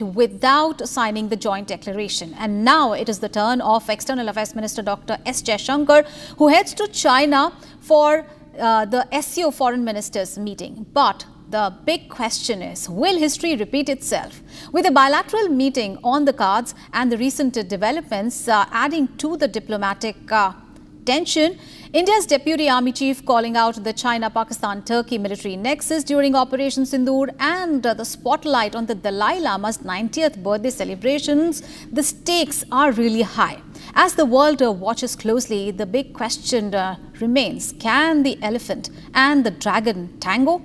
without signing the joint declaration. And now it is the turn of External Affairs Minister Dr. S. Jaishankar, who heads to China for the SCO Foreign Ministers meeting. But the big question is, will history repeat itself? With a bilateral meeting on the cards and the recent developments adding to the diplomatic tension, India's Deputy Army Chief calling out the China-Pakistan-Turkey military nexus during Operation Sindoor and the spotlight on the Dalai Lama's 90th birthday celebrations, the stakes are really high. As the world watches closely, the big question remains, can the elephant and the dragon tango?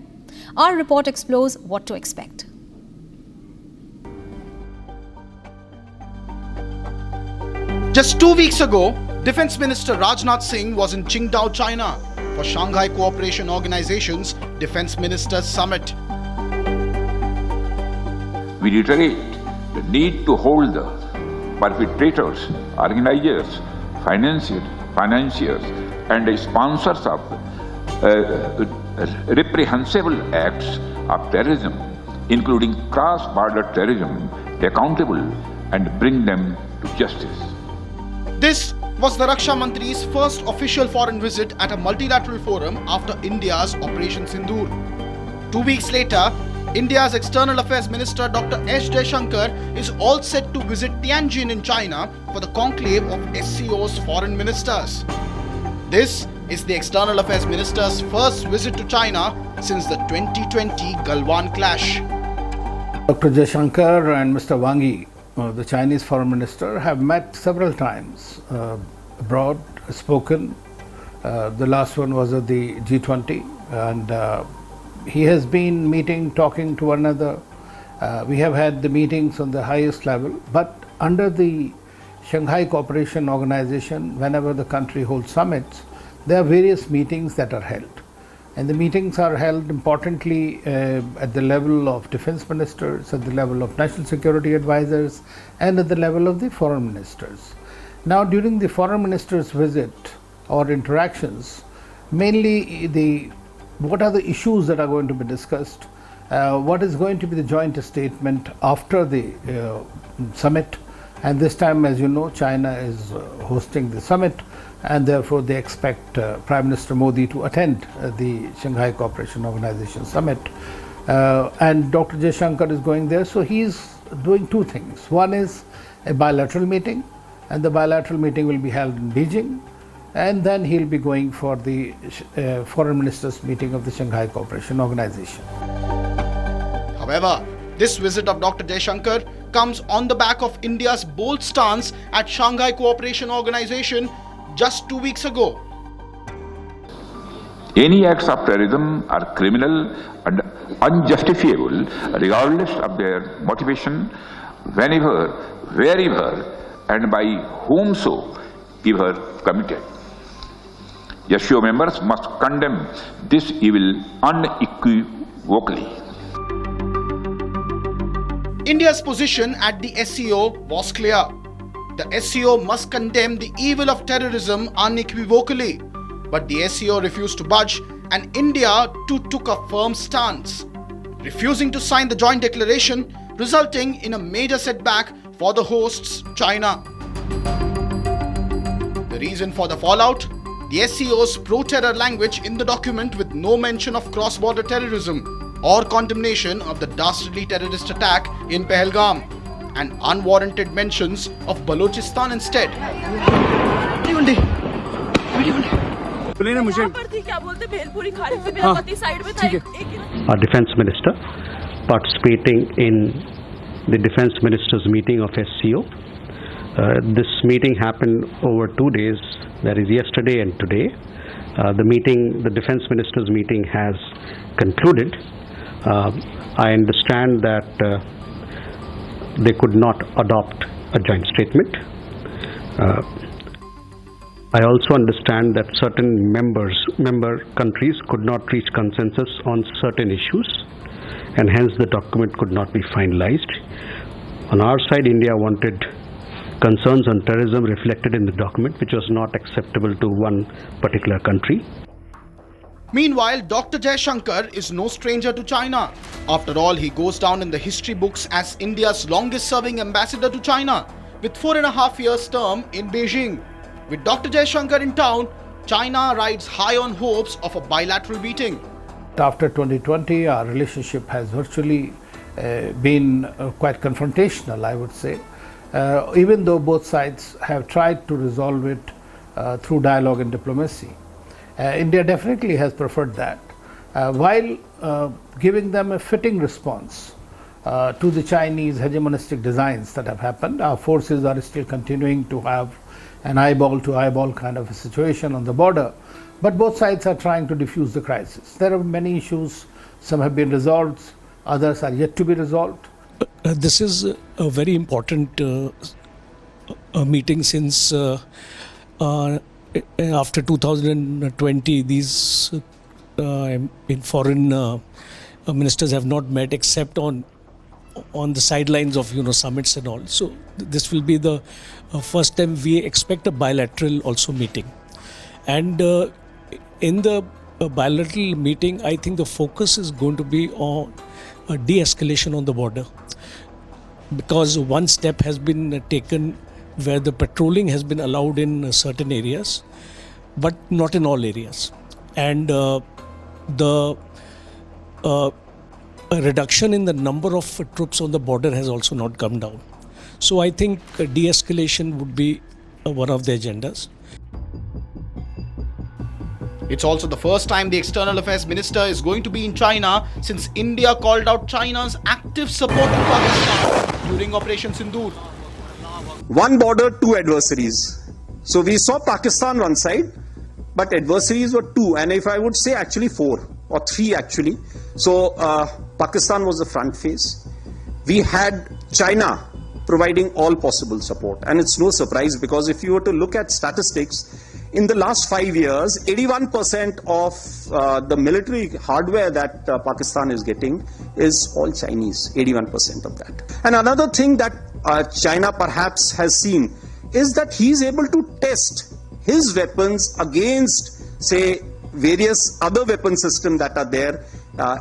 Our report explores what to expect. Just 2 weeks ago, Defence Minister Rajnath Singh was in Qingdao, China for Shanghai Cooperation Organization's Defence Ministers Summit. We reiterate the need to hold the perpetrators, organizers, financiers and sponsors of reprehensible acts of terrorism, including cross-border terrorism, accountable and bring them to justice. This was the Raksha Mantri's first official foreign visit at a multilateral forum after India's Operation Sindoor. 2 weeks later, India's External Affairs Minister Dr. S. Jaishankar is all set to visit Tianjin in China for the conclave of SCO's foreign ministers. This is the External Affairs Minister's first visit to China since the 2020 Galwan clash. Dr. Jaishankar and Mr. Wang Yi, the Chinese Foreign Minister, have met several times abroad, spoken. The last one was at the G20, and he has been meeting, talking to one another. We have had the meetings on the highest level, but under the Shanghai Cooperation Organization, whenever the country holds summits, there are various meetings that are held. And the meetings are held importantly at the level of defense ministers, at the level of national security advisors, and at the level of the foreign ministers. Now, during the foreign ministers' visit or interactions, mainly what are the issues that are going to be discussed, what is going to be the joint statement after the summit. And this time, as you know, China is hosting the summit, and therefore they expect Prime Minister Modi to attend the Shanghai Cooperation Organization summit. And Dr. Jaishankar is going there, so he is doing two things. One is a bilateral meeting, and the bilateral meeting will be held in Beijing, and then he'll be going for the foreign ministers meeting of the Shanghai Cooperation Organization. However, this visit of Dr. Jaishankar comes on the back of India's bold stance at Shanghai Cooperation Organization just 2 weeks ago. Any acts of terrorism are criminal and unjustifiable regardless of their motivation, whenever, wherever and by whomsoever committed. SCO members must condemn this evil unequivocally. India's position at the SCO was clear. The SCO must condemn the evil of terrorism unequivocally. But the SCO refused to budge, and India too took a firm stance, refusing to sign the joint declaration, resulting in a major setback for the hosts, China. The reason for the fallout? The SCO's pro-terror language in the document with no mention of cross-border terrorism or condemnation of the dastardly terrorist attack in Pahalgam, and unwarranted mentions of Balochistan instead. Our defense minister participating in the defense ministers meeting of SCO. This meeting happened over 2 days, that is yesterday and today. The defense ministers meeting has concluded. I understand that they could not adopt a joint statement. I also understand that certain member countries could not reach consensus on certain issues, and hence the document could not be finalized. On our side, India wanted concerns on terrorism reflected in the document, which was not acceptable to one particular country. Meanwhile, Dr. Jaishankar is no stranger to China. After all, he goes down in the history books as India's longest-serving ambassador to China, with 4.5 years term in Beijing. With Dr. Jaishankar in town, China rides high on hopes of a bilateral meeting. After 2020, our relationship has virtually been quite confrontational, I would say, even though both sides have tried to resolve it through dialogue and diplomacy. India definitely has preferred that, while giving them a fitting response to the Chinese hegemonistic designs that have happened. Our forces are still continuing to have an eyeball-to-eyeball kind of a situation on the border, but both sides are trying to defuse the crisis. There are many issues, some have been resolved, others are yet to be resolved. This is a very important meeting since after 2020, these foreign ministers have not met except on the sidelines of summits and all. So this will be the first time we expect a bilateral also meeting. And in the bilateral meeting, I think the focus is going to be on de-escalation on the border, because one step has been taken where the patrolling has been allowed in certain areas, but not in all areas. And the a reduction in the number of troops on the border has also not come down. So I think de-escalation would be one of the agendas. It's also the first time the External Affairs Minister is going to be in China since India called out China's active support to Pakistan during Operation Sindoor. One border, two adversaries. So we saw Pakistan one side, but adversaries were two, and if I would say actually four or three actually. So Pakistan was the front face. We had China providing all possible support, and it's no surprise because if you were to look at statistics, in the last 5 years, 81% of the military hardware that Pakistan is getting is all Chinese, 81% of that. And another thing that China perhaps has seen is that he is able to test his weapons against, say, various other weapon systems that are there.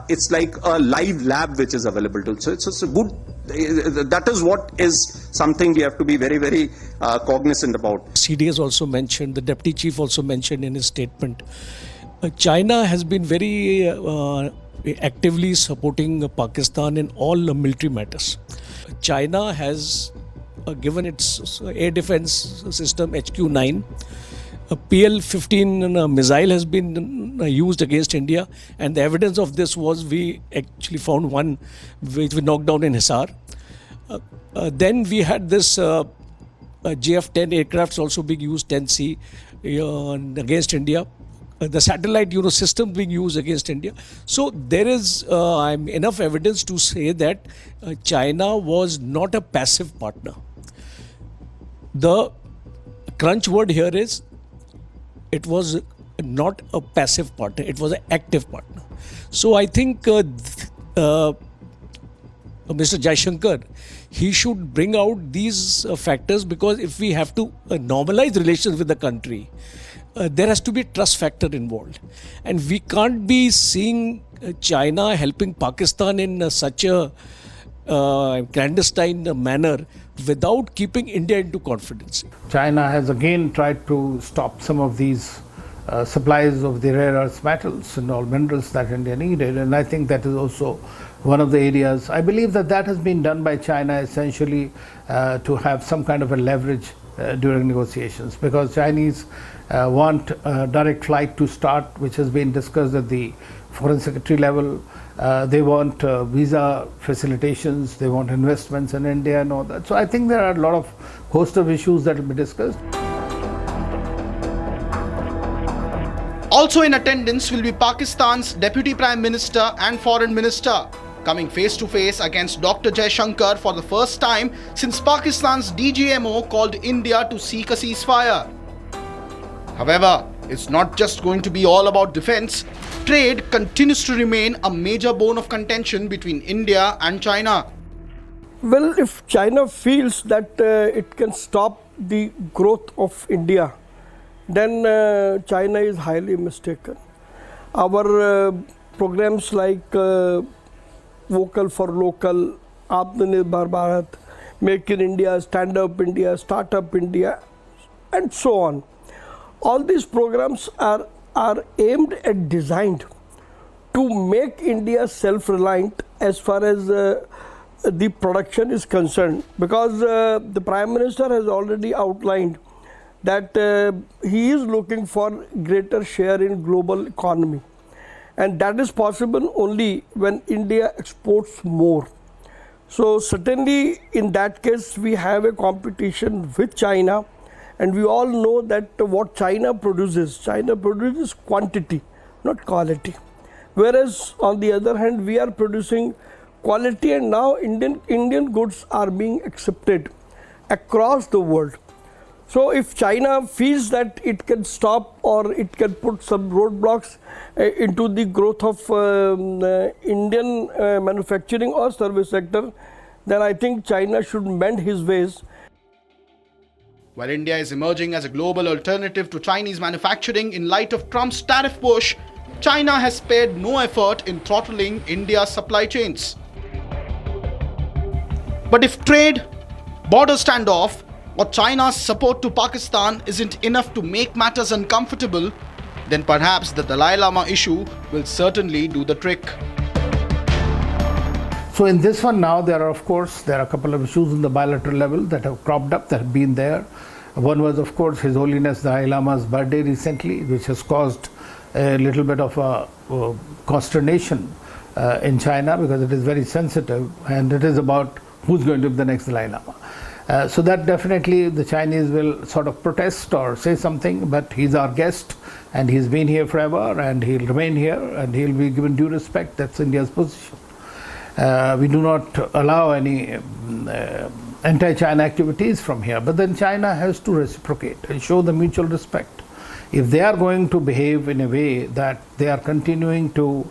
It's like a live lab which is available to. So it's a good, that is what is something we have to be very, very cognizant about. CD has also mentioned, the Deputy Chief also mentioned in his statement, China has been very actively supporting Pakistan in all military matters. China has given its air defense system HQ-9. A PL-15 missile has been used against India, and the evidence of this was we actually found one which we knocked down in Hisar. Then we had this JF-10 aircrafts also being used, 10C, against India. The satellite system being used against India. So there is enough evidence to say that China was not a passive partner. The crunch word here is it was not a passive partner, it was an active partner. So I think Mr. Jaishankar, he should bring out these factors, because if we have to normalize relations with the country, there has to be a trust factor involved. And we can't be seeing China helping Pakistan in such a clandestine manner without keeping India into confidence. China has again tried to stop some of these supplies of the rare earth metals and all minerals that India needed, and I think that is also one of the areas. I believe that that has been done by China essentially to have some kind of a leverage during negotiations, because Chinese want direct flight to start, which has been discussed at the foreign secretary level. They want visa facilitations, they want investments in India and all that. So I think there are a lot of host of issues that will be discussed. Also in attendance will be Pakistan's Deputy Prime Minister and Foreign Minister, coming face to face against Dr. Jaishankar for the first time since Pakistan's DGMO called India to seek a ceasefire. However, it's not just going to be all about defense. Trade continues to remain a major bone of contention between India and China. Well, if China feels that it can stop the growth of India, then China is highly mistaken. our programs like Vocal for Local, Atmanirbhar Bharat, Make in India, Stand Up India, Startup India, and so on. All these programs are aimed at designed to make India self-reliant as far as the production is concerned, because the Prime Minister has already outlined that he is looking for greater share in global economy, and that is possible only when India exports more. So certainly in that case we have a competition with China, and we all know that what China produces quantity, not quality. Whereas on the other hand, we are producing quality, and now Indian goods are being accepted across the world. So if China feels that it can stop or it can put some roadblocks into the growth of Indian manufacturing or service sector, then I think China should mend his ways. While India is emerging as a global alternative to Chinese manufacturing in light of Trump's tariff push, China has spared no effort in throttling India's supply chains. But if trade, border standoff, or China's support to Pakistan isn't enough to make matters uncomfortable, then perhaps the Dalai Lama issue will certainly do the trick. So in this one now, there are a couple of issues on the bilateral level that have cropped up, that have been there. One was, of course, His Holiness Dalai Lama's birthday recently, which has caused a little bit of a consternation in China, because it is very sensitive and it is about who's going to be the next Dalai Lama. So that definitely the Chinese will sort of protest or say something, but he's our guest and he's been here forever and he'll remain here and he'll be given due respect. That's India's position. We do not allow any anti-China activities from here, but then China has to reciprocate and show the mutual respect. If they are going to behave in a way that they are continuing to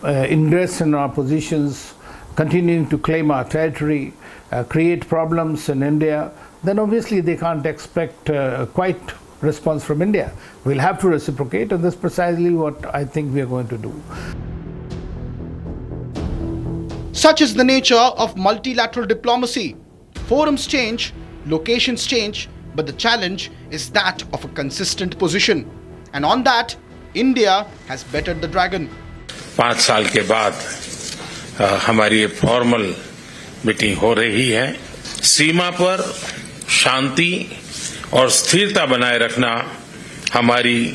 ingress in our positions, continuing to claim our territory, create problems in India, then obviously they can't expect quite response from India. We'll have to reciprocate, and that's precisely what I think we are going to do. Such is the nature of multilateral diplomacy. Forums change, locations change, but the challenge is that of a consistent position. And on that, India has bettered the dragon. 5 साल के बाद हमारी ये formal meeting हो रही है. सीमा पर शांति और स्थिरता बनाए रखना हमारी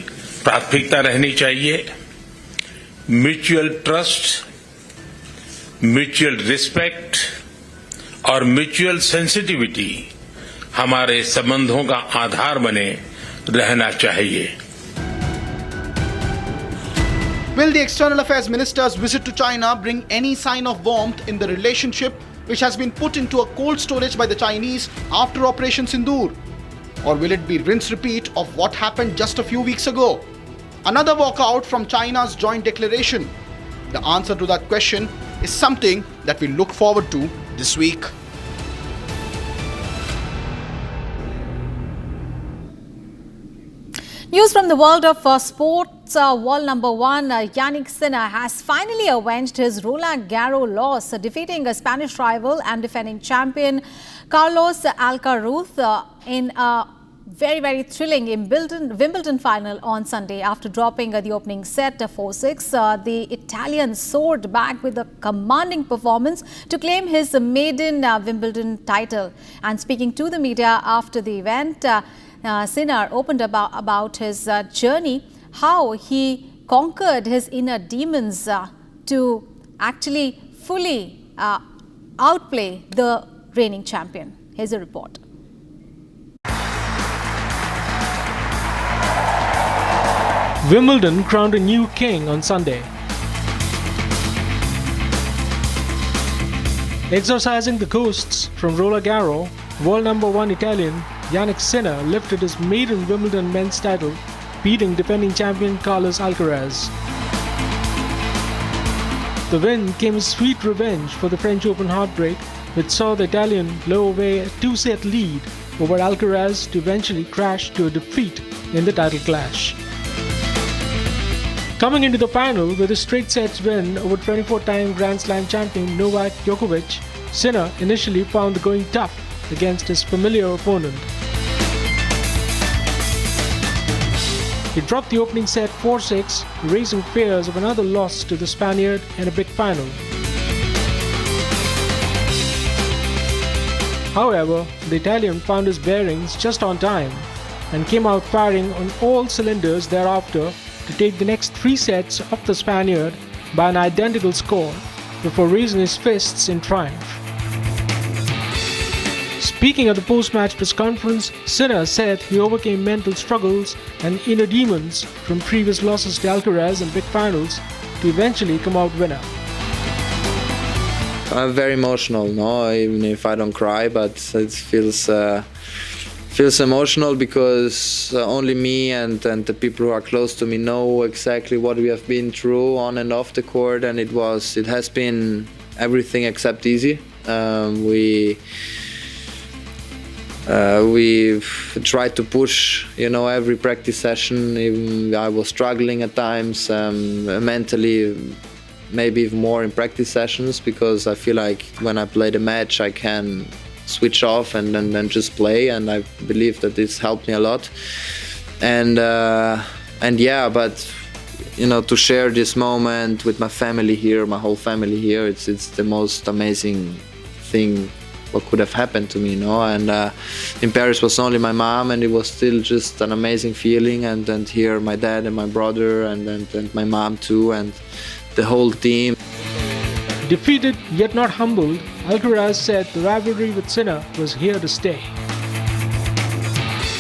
प्राथमिकता रहनी चाहिए. म्यूचुअल ट्रस्ट, म्यूचुअल रिस्पेक्ट और म्यूचुअल सेंसिटिविटी हमारे संबंधों का आधार बने रहना चाहिए. Will the External Affairs Minister's visit to China bring any sign of warmth in the relationship which has been put into a cold storage by the Chinese after Operation Sindoor? Or will it be rinse-repeat of what happened just a few weeks ago? Another walkout from China's joint declaration? The answer to that question is something that we look forward to this week. News from the world of sports. World number 1, Yannick Sinner has finally avenged his Roland Garros loss, defeating a Spanish rival and defending champion Carlos Alcaraz in a very thrilling Wimbledon final on Sunday. After dropping the opening set 4-6, the Italian soared back with a commanding performance to claim his maiden Wimbledon title. And speaking to the media after the event, Sinner opened about his journey, how he conquered his inner demons to actually fully outplay the reigning champion. Here's a report. Wimbledon crowned a new king on Sunday. Exorcising the ghosts from Roland Garros, world number 1 Italian Yannick Sinner lifted his maiden Wimbledon men's title, beating defending champion Carlos Alcaraz. The win came as sweet revenge for the French Open heartbreak, which saw the Italian blow away a 2-set lead over Alcaraz to eventually crash to a defeat in the title clash. Coming into the final with a straight sets win over 24-time Grand Slam champion Novak Djokovic, Sinner initially found the going tough against his familiar opponent. He dropped the opening set 4-6, raising fears of another loss to the Spaniard in a big final. However, the Italian found his bearings just on time and came out firing on all cylinders thereafter to take the next 3 sets of the Spaniard by an identical score before raising his fists in triumph. Speaking at the post-match press conference, Sinner said he overcame mental struggles and inner demons from previous losses to Alcaraz in big finals to eventually come out winner. I'm very emotional, no, even if I don't cry, but it feels emotional because only me and the people who are close to me know exactly what we have been through on and off the court, and it has been everything except easy. We've tried to push, every practice session. Even I was struggling at times mentally, maybe even more in practice sessions, because I feel like when I play the match I can switch off and then just play, and I believe that this helped me a lot. And to share this moment with my family here, my whole family here, it's the most amazing thing what could have happened to me, And in Paris was only my mom, and it was still just an amazing feeling. And here my dad and my brother and my mom too, and the whole team. Defeated yet not humbled, Alcaraz said the rivalry with Sinner was here to stay.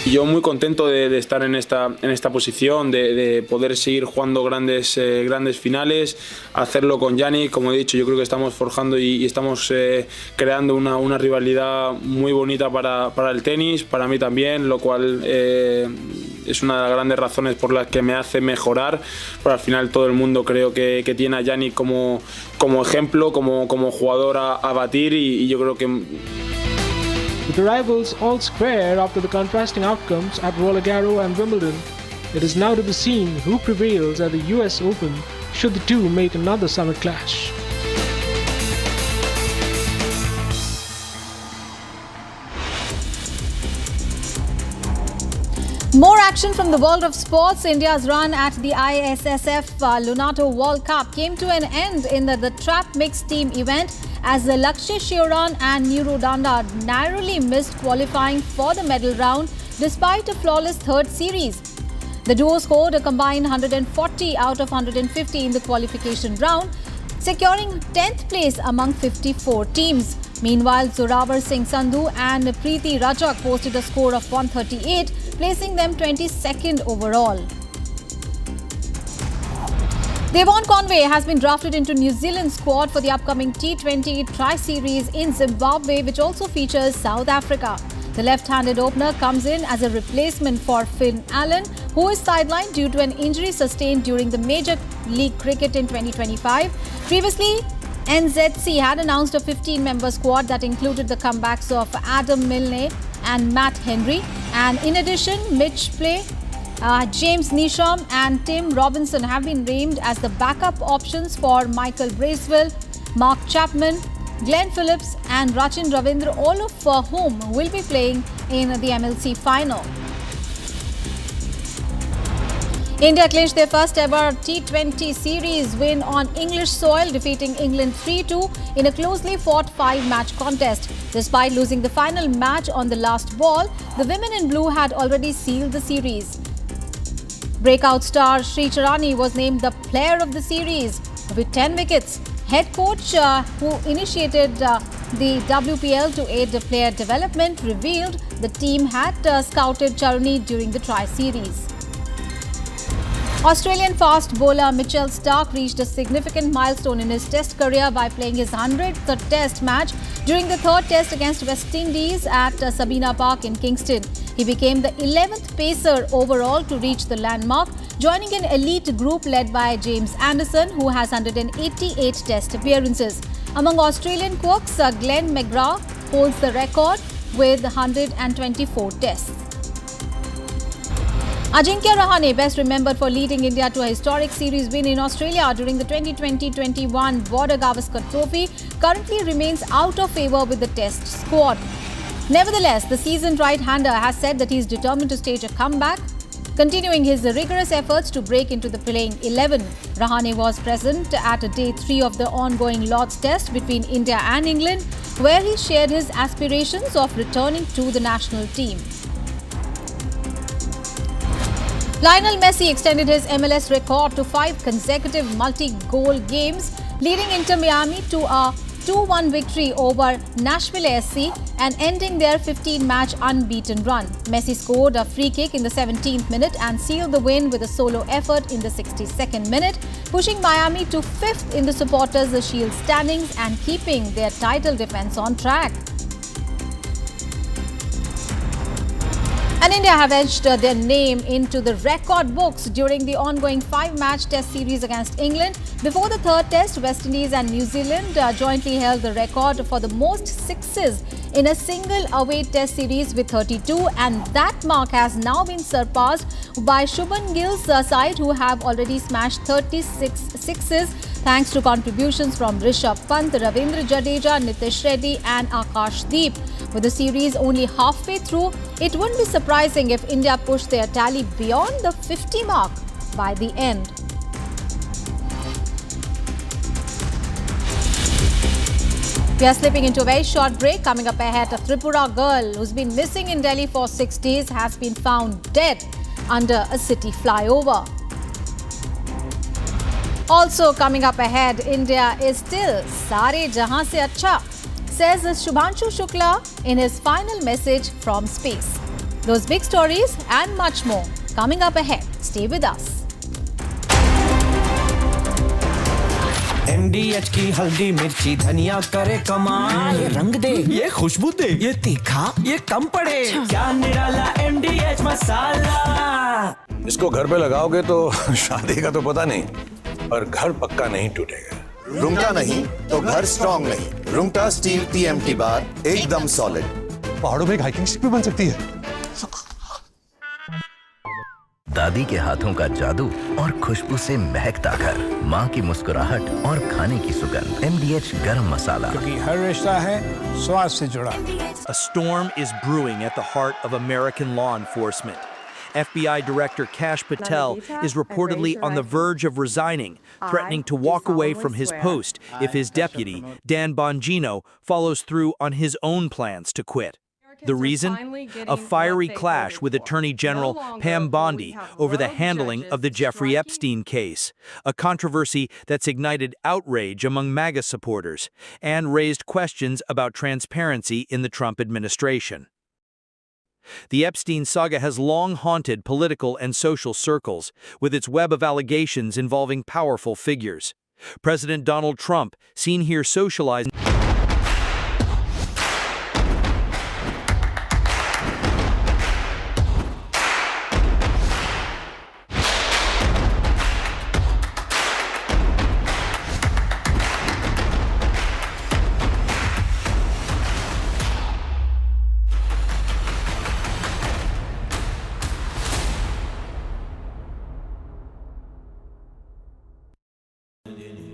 Yo muy contento de estar en esta posición, de poder seguir jugando grandes finales, hacerlo con Yannick. Como he dicho, yo creo que estamos forjando y estamos creando una rivalidad muy bonita para el tenis, para mí también, lo cual es una de las grandes razones por las que me hace mejorar. Pero al final todo el mundo creo que tiene a Yannick como ejemplo, como jugador a batir, y yo creo que... With the rivals all square after the contrasting outcomes at Roland Garros and Wimbledon, it is now to be seen who prevails at the US Open should the two make another summer clash. More action from the world of sports. India's run at the ISSF Lunato World Cup came to an end in the trap mixed team event as the Lakshya Shioran and Niro Danda narrowly missed qualifying for the medal round despite a flawless third series. The duo scored a combined 140 out of 150 in the qualification round, securing 10th place among 54 teams. Meanwhile, Zorawar Singh Sandhu and Preeti Rajak posted a score of 138, placing them 22nd overall. Devon Conway has been drafted into New Zealand's squad for the upcoming T20 Tri-Series in Zimbabwe, which also features South Africa. The left-handed opener comes in as a replacement for Finn Allen, who is sidelined due to an injury sustained during the Major League Cricket in 2025. Previously, NZC had announced a 15-member squad that included the comebacks of Adam Milne and Matt Henry. And in addition, Mitch Play, James Neesham and Tim Robinson have been named as the backup options for Michael Bracewell, Mark Chapman, Glenn Phillips and Rachin Ravindra, all of whom will be playing in the MLC final. India clinched their first ever T20 series win on English soil, defeating England 3-2 in a closely fought 5-match contest. Despite losing the final match on the last ball, the women in blue had already sealed the series. Breakout star Sri Charani was named the player of the series with 10 wickets. Head coach who initiated the WPL to aid the player development revealed the team had scouted Charani during the Tri-Series. Australian fast bowler Mitchell Starc reached a significant milestone in his test career by playing his 100th test match during the third test against West Indies at Sabina Park in Kingston. He became the 11th pacer overall to reach the landmark, joining an elite group led by James Anderson, who has 188 test appearances. Among Australian quirks, Glenn McGrath holds the record with 124 tests. Ajinkya Rahane, best remembered for leading India to a historic series win in Australia during the 2020-21 Wadra Gavaskar Trophy, currently remains out of favour with the Test squad. Nevertheless, the seasoned right-hander has said that he is determined to stage a comeback, continuing his rigorous efforts to break into the playing 11. Rahane was present at day 3 of the ongoing Lord's Test between India and England, where he shared his aspirations of returning to the national team. Lionel Messi extended his MLS record to 5 consecutive multi-goal games, leading Inter Miami to a 2-1 victory over Nashville SC and ending their 15-match unbeaten run. Messi scored a free kick in the 17th minute and sealed the win with a solo effort in the 62nd minute, pushing Miami to 5th in the Supporters' Shield standings and keeping their title defense on track. And India have etched their name into the record books during the ongoing 5-match Test series against England. Before the third Test, West Indies and New Zealand jointly held the record for the most sixes in a single away Test series with 32, and that mark has now been surpassed by Shubman Gill's side, who have already smashed 36 sixes thanks to contributions from Rishabh Pant, Ravindra Jadeja, Nitish Reddy and Akash Deep. With the series only halfway through, it wouldn't be surprising if India pushed their tally beyond the 50 mark by the end. We are slipping into a very short break. Coming up ahead, a Tripura girl who's been missing in Delhi for 6 days has been found dead under a city flyover. Also coming up ahead, India is still Sare Jahan se Acha, says Shubhanshu Shukla in his final message from space. Those big stories and much more coming up ahead. Stay with us. MDH की हल्दी मिर्ची धनिया करे कमाल, ये रंग दे, ये खुशबू दे, ये तीखा, ये कम पड़े, क्या निराला MDH मसाला। इसको घर पे लगाओगे तो शादी का तो पता नहीं, पर घर पक्का नहीं टूटेगा। रुंगटा नहीं तो घर स्ट्रॉन्ग नहीं। रुंगटा स्टील TMT बार एकदम सॉलिड। पहाड़ों में एक हाइकिंग स्टिक भी बन सकती है। दादी के हाथों का जादू और खुशबू से महकता घर, माँ की मुस्कुराहट और खाने की सुगंध। MDH गरम मसाला, क्योंकि हर रिश्ता है स्वाद से जुड़ा। A storm is brewing at the heart of American law enforcement. FBI Director Kash Patel is reportedly on the verge of resigning, threatening to walk away from his post if his deputy, Dan Bongino, follows through on his own plans to quit. The reason? A fiery clash with Attorney General Pam Bondi over the handling of the Jeffrey Epstein case, a controversy that's ignited outrage among MAGA supporters and raised questions about transparency in the Trump administration. The Epstein saga has long haunted political and social circles, with its web of allegations involving powerful figures. President Donald Trump, seen here socializing.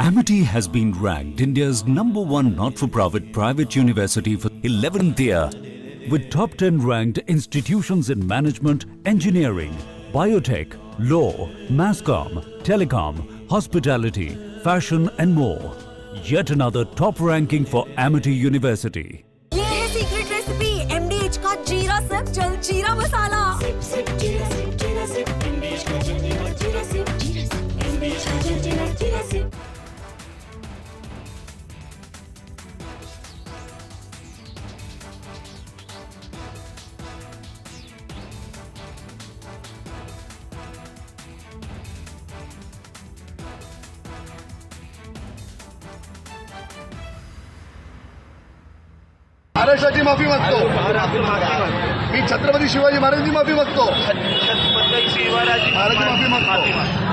Amity has been ranked India's #1 not-for-profit private university for 11th year, with top 10 ranked institutions in management, engineering, biotech, law, mass-comm, telecom, hospitality, fashion and more. Yet another top ranking for Amity University. ये है secret recipe MDH का जीरा SIP जल जीरा मसाला। SIP SIP जीरा SIP जीरा SIP MDH का जल जीरा सिप जीरा सिप MDH का जल जीरा सिप। महाराष्ट्राची माफी मागतो। मी छत्रपती शिवाजी महाराजांची माफी मागतो। महाराजांची माफी मागतो।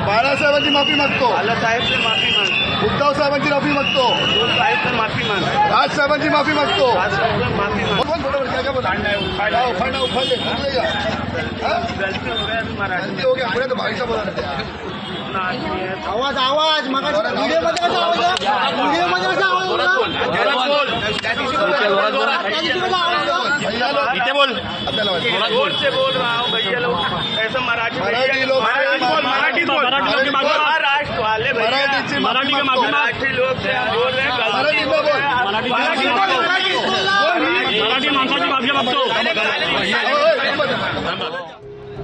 बाळासाहेबांची माफी मागतो। उद्धव साहेबांची माफी मागतो। राज साहेबांची माफी मागतो। आवाज आवाज मग व्हिडिओ मध्ये व्हिडिओ मध्ये इथे बोल जोर से बोल रहा हूँ भैया लोग ऐसा मराठी लोग मराठी महाराष्ट्र वाले मराठी के मराठी लोग बोल रहे मराठी माणसाची भाषा बघतो.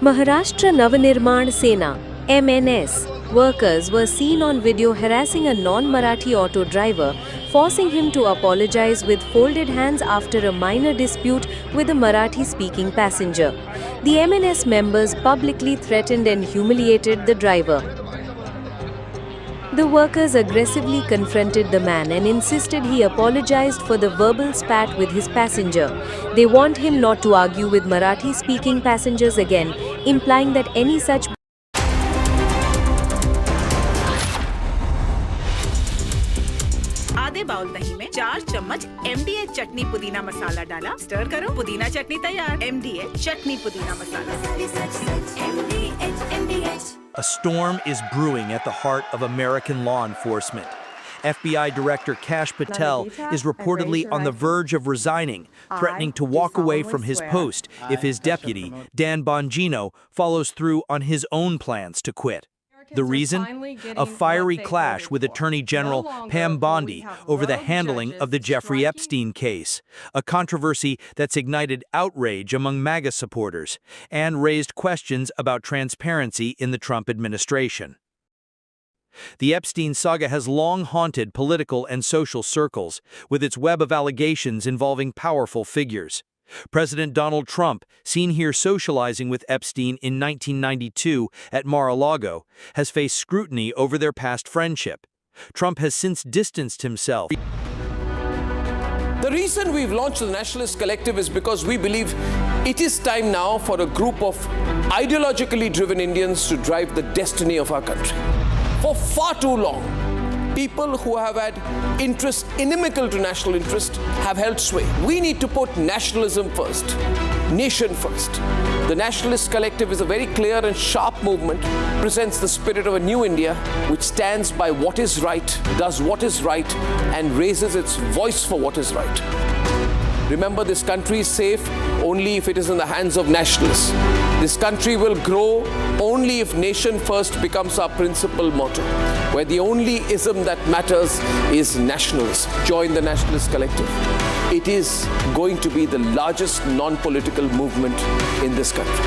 Maharashtra Navnirman Sena (MNS) workers were seen on video harassing a non-Marathi auto driver, forcing him to apologize with folded hands after a minor dispute with a Marathi-speaking passenger. The MNS members publicly threatened and humiliated the driver. The workers aggressively confronted the man and insisted he apologized for the verbal spat with his passenger. They warned him not to argue with Marathi-speaking passengers again, implying that any such आधे bowl दही में 4 चम्मच MDH चटनी पुदीना मसाला डाला, stir करो, पुदीना चटनी तैयार. MDH चटनी पुदीना मसाला. A storm is brewing at the heart of American law enforcement. FBI Director Kash Patel is reportedly on the verge of resigning, threatening to walk away from his post if his deputy, Dan Bongino, follows through on his own plans to quit. The reason? A fiery clash with Attorney General Pam Bondi over the handling of the Jeffrey Epstein case, a controversy that's ignited outrage among MAGA supporters and raised questions about transparency in the Trump administration. The Epstein saga has long haunted political and social circles, with its web of allegations involving powerful figures. President Donald Trump, seen here socializing with Epstein in 1992 at Mar-a-Lago, has faced scrutiny over their past friendship. Trump has since distanced himself. The reason we've launched the Nationalist Collective is because we believe it is time now for a group of ideologically driven Indians to drive the destiny of our country. For far too long, people who have had interests inimical to national interest have held sway. We need to put nationalism first, nation first. The Nationalist Collective is a very clear and sharp movement, presents the spirit of a new India which stands by what is right, does what is right, and raises its voice for what is right. Remember, this country is safe only if it is in the hands of nationalists. This country will grow only if nation first becomes our principal motto, where the only ism that matters is nationalism. Join the Nationalist Collective. It is going to be the largest non-political movement in this country.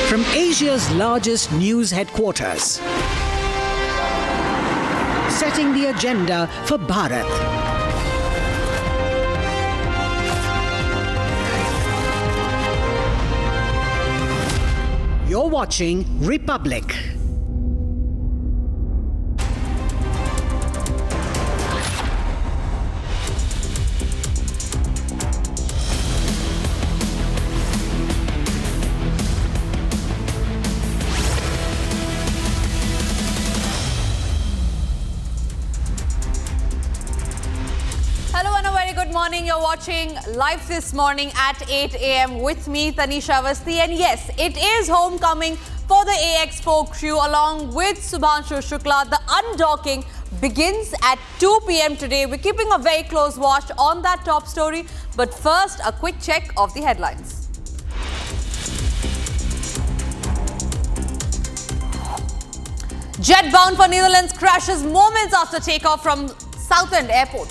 From Asia's largest news headquarters, setting the agenda for Bharat. You're watching Republic. Good morning. You're watching Live This Morning at 8 a.m. with me, Tanisha Avasthi. And yes, it is homecoming for the AX4 crew along with Subhanshu Shukla. The undocking begins at 2 p.m. today. We're keeping a very close watch on that top story. But first, a quick check of the headlines. Jet bound for Netherlands crashes moments after takeoff from Southend Airport.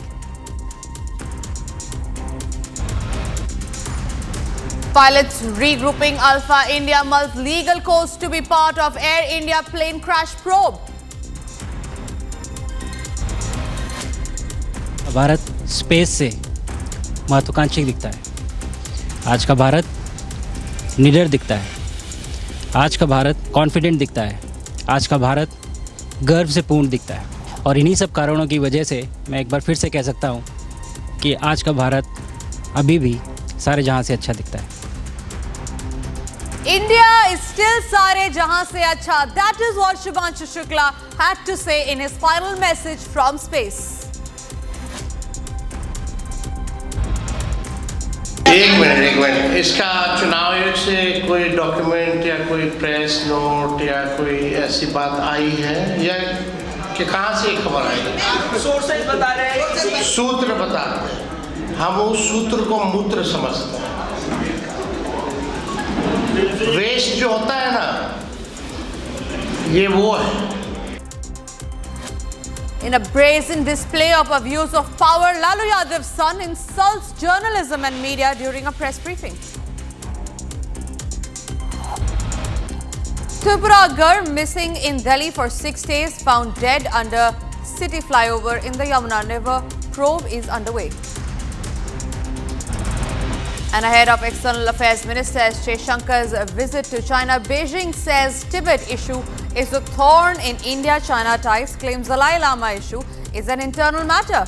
Pilots regrouping. Alpha India mulls legal course to be part of Air India plane crash probe. Bharat space से महत्वाकांक्षी दिखता है. आज का भारत निडर दिखता है. आज का भारत कॉन्फिडेंट दिखता है. आज का भारत गर्व से पूर्ण दिखता है. और इन्हीं सब कारणों की वजह से मैं एक बार फिर से कह सकता हूँ कि आज का भारत अभी भी सारे जहां से अच्छा दिखता है. India is still Sare Jahan se acha. That is what Shubhanshu Shukla had to say in his final message from space. एक मिनट इसका चुनाव आयोग से कोई डॉक्यूमेंट या कोई प्रेस नोट या कोई ऐसी बात आई है या कि कहाँ से खबर आई? सोर्सेज बता रहे हैं, सूत्र बता रहे हैं, हम उस सूत्र को मूत्र समझते हैं। वेस्ट जो होता है ना, ये वो है। In a brazen display of abuse of power, Lalu Yadav's son insults journalism and media during a press briefing. Tripura girl missing in Delhi for 6 days, found dead under city flyover in the Yamuna River. Probe is underway. And ahead of External Affairs Minister S. Jaishankar's visit to China, Beijing says Tibet issue is a thorn in India-China ties, claims Dalai Lama issue is an internal matter.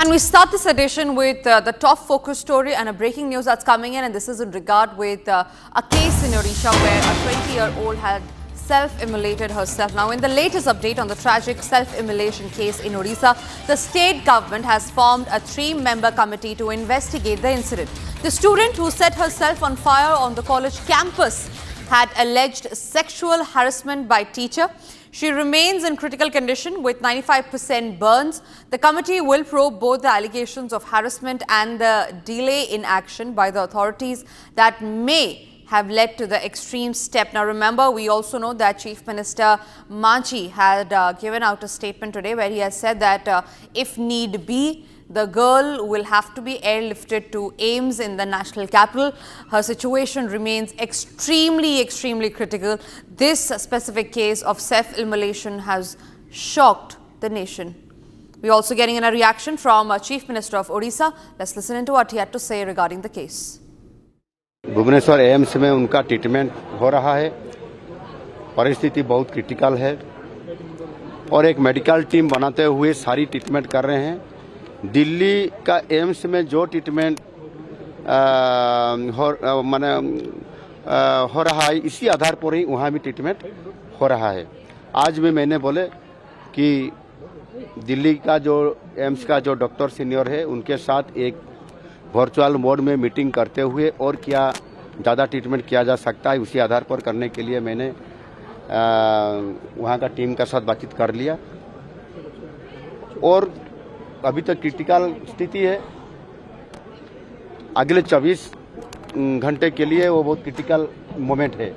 And we start this edition with the top focus story and a breaking news that's coming in, and this is in regard with a case in Odisha where a 20-year-old had self-immolated herself. Now, in the latest update on the tragic self-immolation case in Odisha, the state government has formed a 3-member committee to investigate the incident. The student who set herself on fire on the college campus had alleged sexual harassment by teacher. She remains in critical condition with 95% burns. The committee will probe both the allegations of harassment and the delay in action by the authorities that may have led to the extreme step. Now remember, we also know that Chief Minister Manchi had given out a statement today where he has said that if need be, the girl will have to be airlifted to AIIMS in the national capital. Her situation remains extremely critical. This specific case of self-immolation has shocked the nation. We're also getting in a reaction from Chief Minister of Odisha. Let's listen into what he had to say regarding the case. Bhubaneswar AIIMS में उनका treatment हो रहा है। परिस्थिति बहुत critical है और एक मेडिकल टीम बनाते हुए सारी ट्रीटमेंट कर रहे हैं। दिल्ली का एम्स में जो ट्रीटमेंट हो रहा है, इसी आधार पर ही वहाँ भी ट्रीटमेंट हो रहा है। आज भी मैंने बोले कि दिल्ली का जो एम्स का जो डॉक्टर सीनियर है, उनके साथ एक वर्चुअल मोड में मीटिंग करते हुए और क्या ज़्यादा ट्रीटमेंट किया जा सकता है, उसी आधार पर करने के लिए मैंने वहाँ का टीम के साथ बातचीत कर लिया। और अभी तक क्रिटिकल स्थिति है। अगले 24 घंटे के लिए वो बहुत क्रिटिकल मोमेंट है।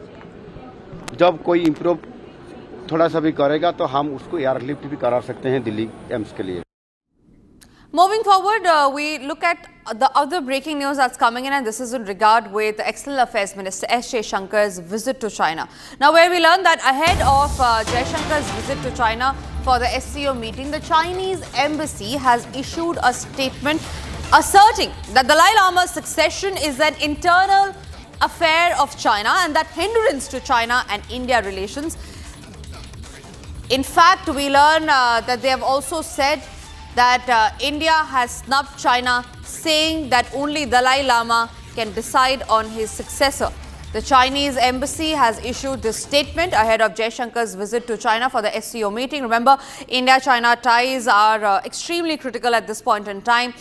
जब कोई इम्प्रूव थोड़ा सा भी करेगा तो हम उसको एयरलिफ्ट भी करा सकते हैं दिल्ली एम्स के लिए। Moving forward, we look at the other breaking news that's coming in, and this is in regard with the External Affairs Minister S. Jaishankar's visit to China. Now, where we learned that ahead of Jaishankar's visit to China for the SCO meeting, the Chinese embassy has issued a statement asserting that Dalai Lama's succession is an internal affair of China and that hindrance to China and India relations. In fact, we learn that they have also said that India has snubbed China, saying that only Dalai Lama can decide on his successor. The Chinese embassy has issued this statement ahead of Jaishankar's visit to China for the SCO meeting. Remember, India-China ties are extremely critical at this point in time.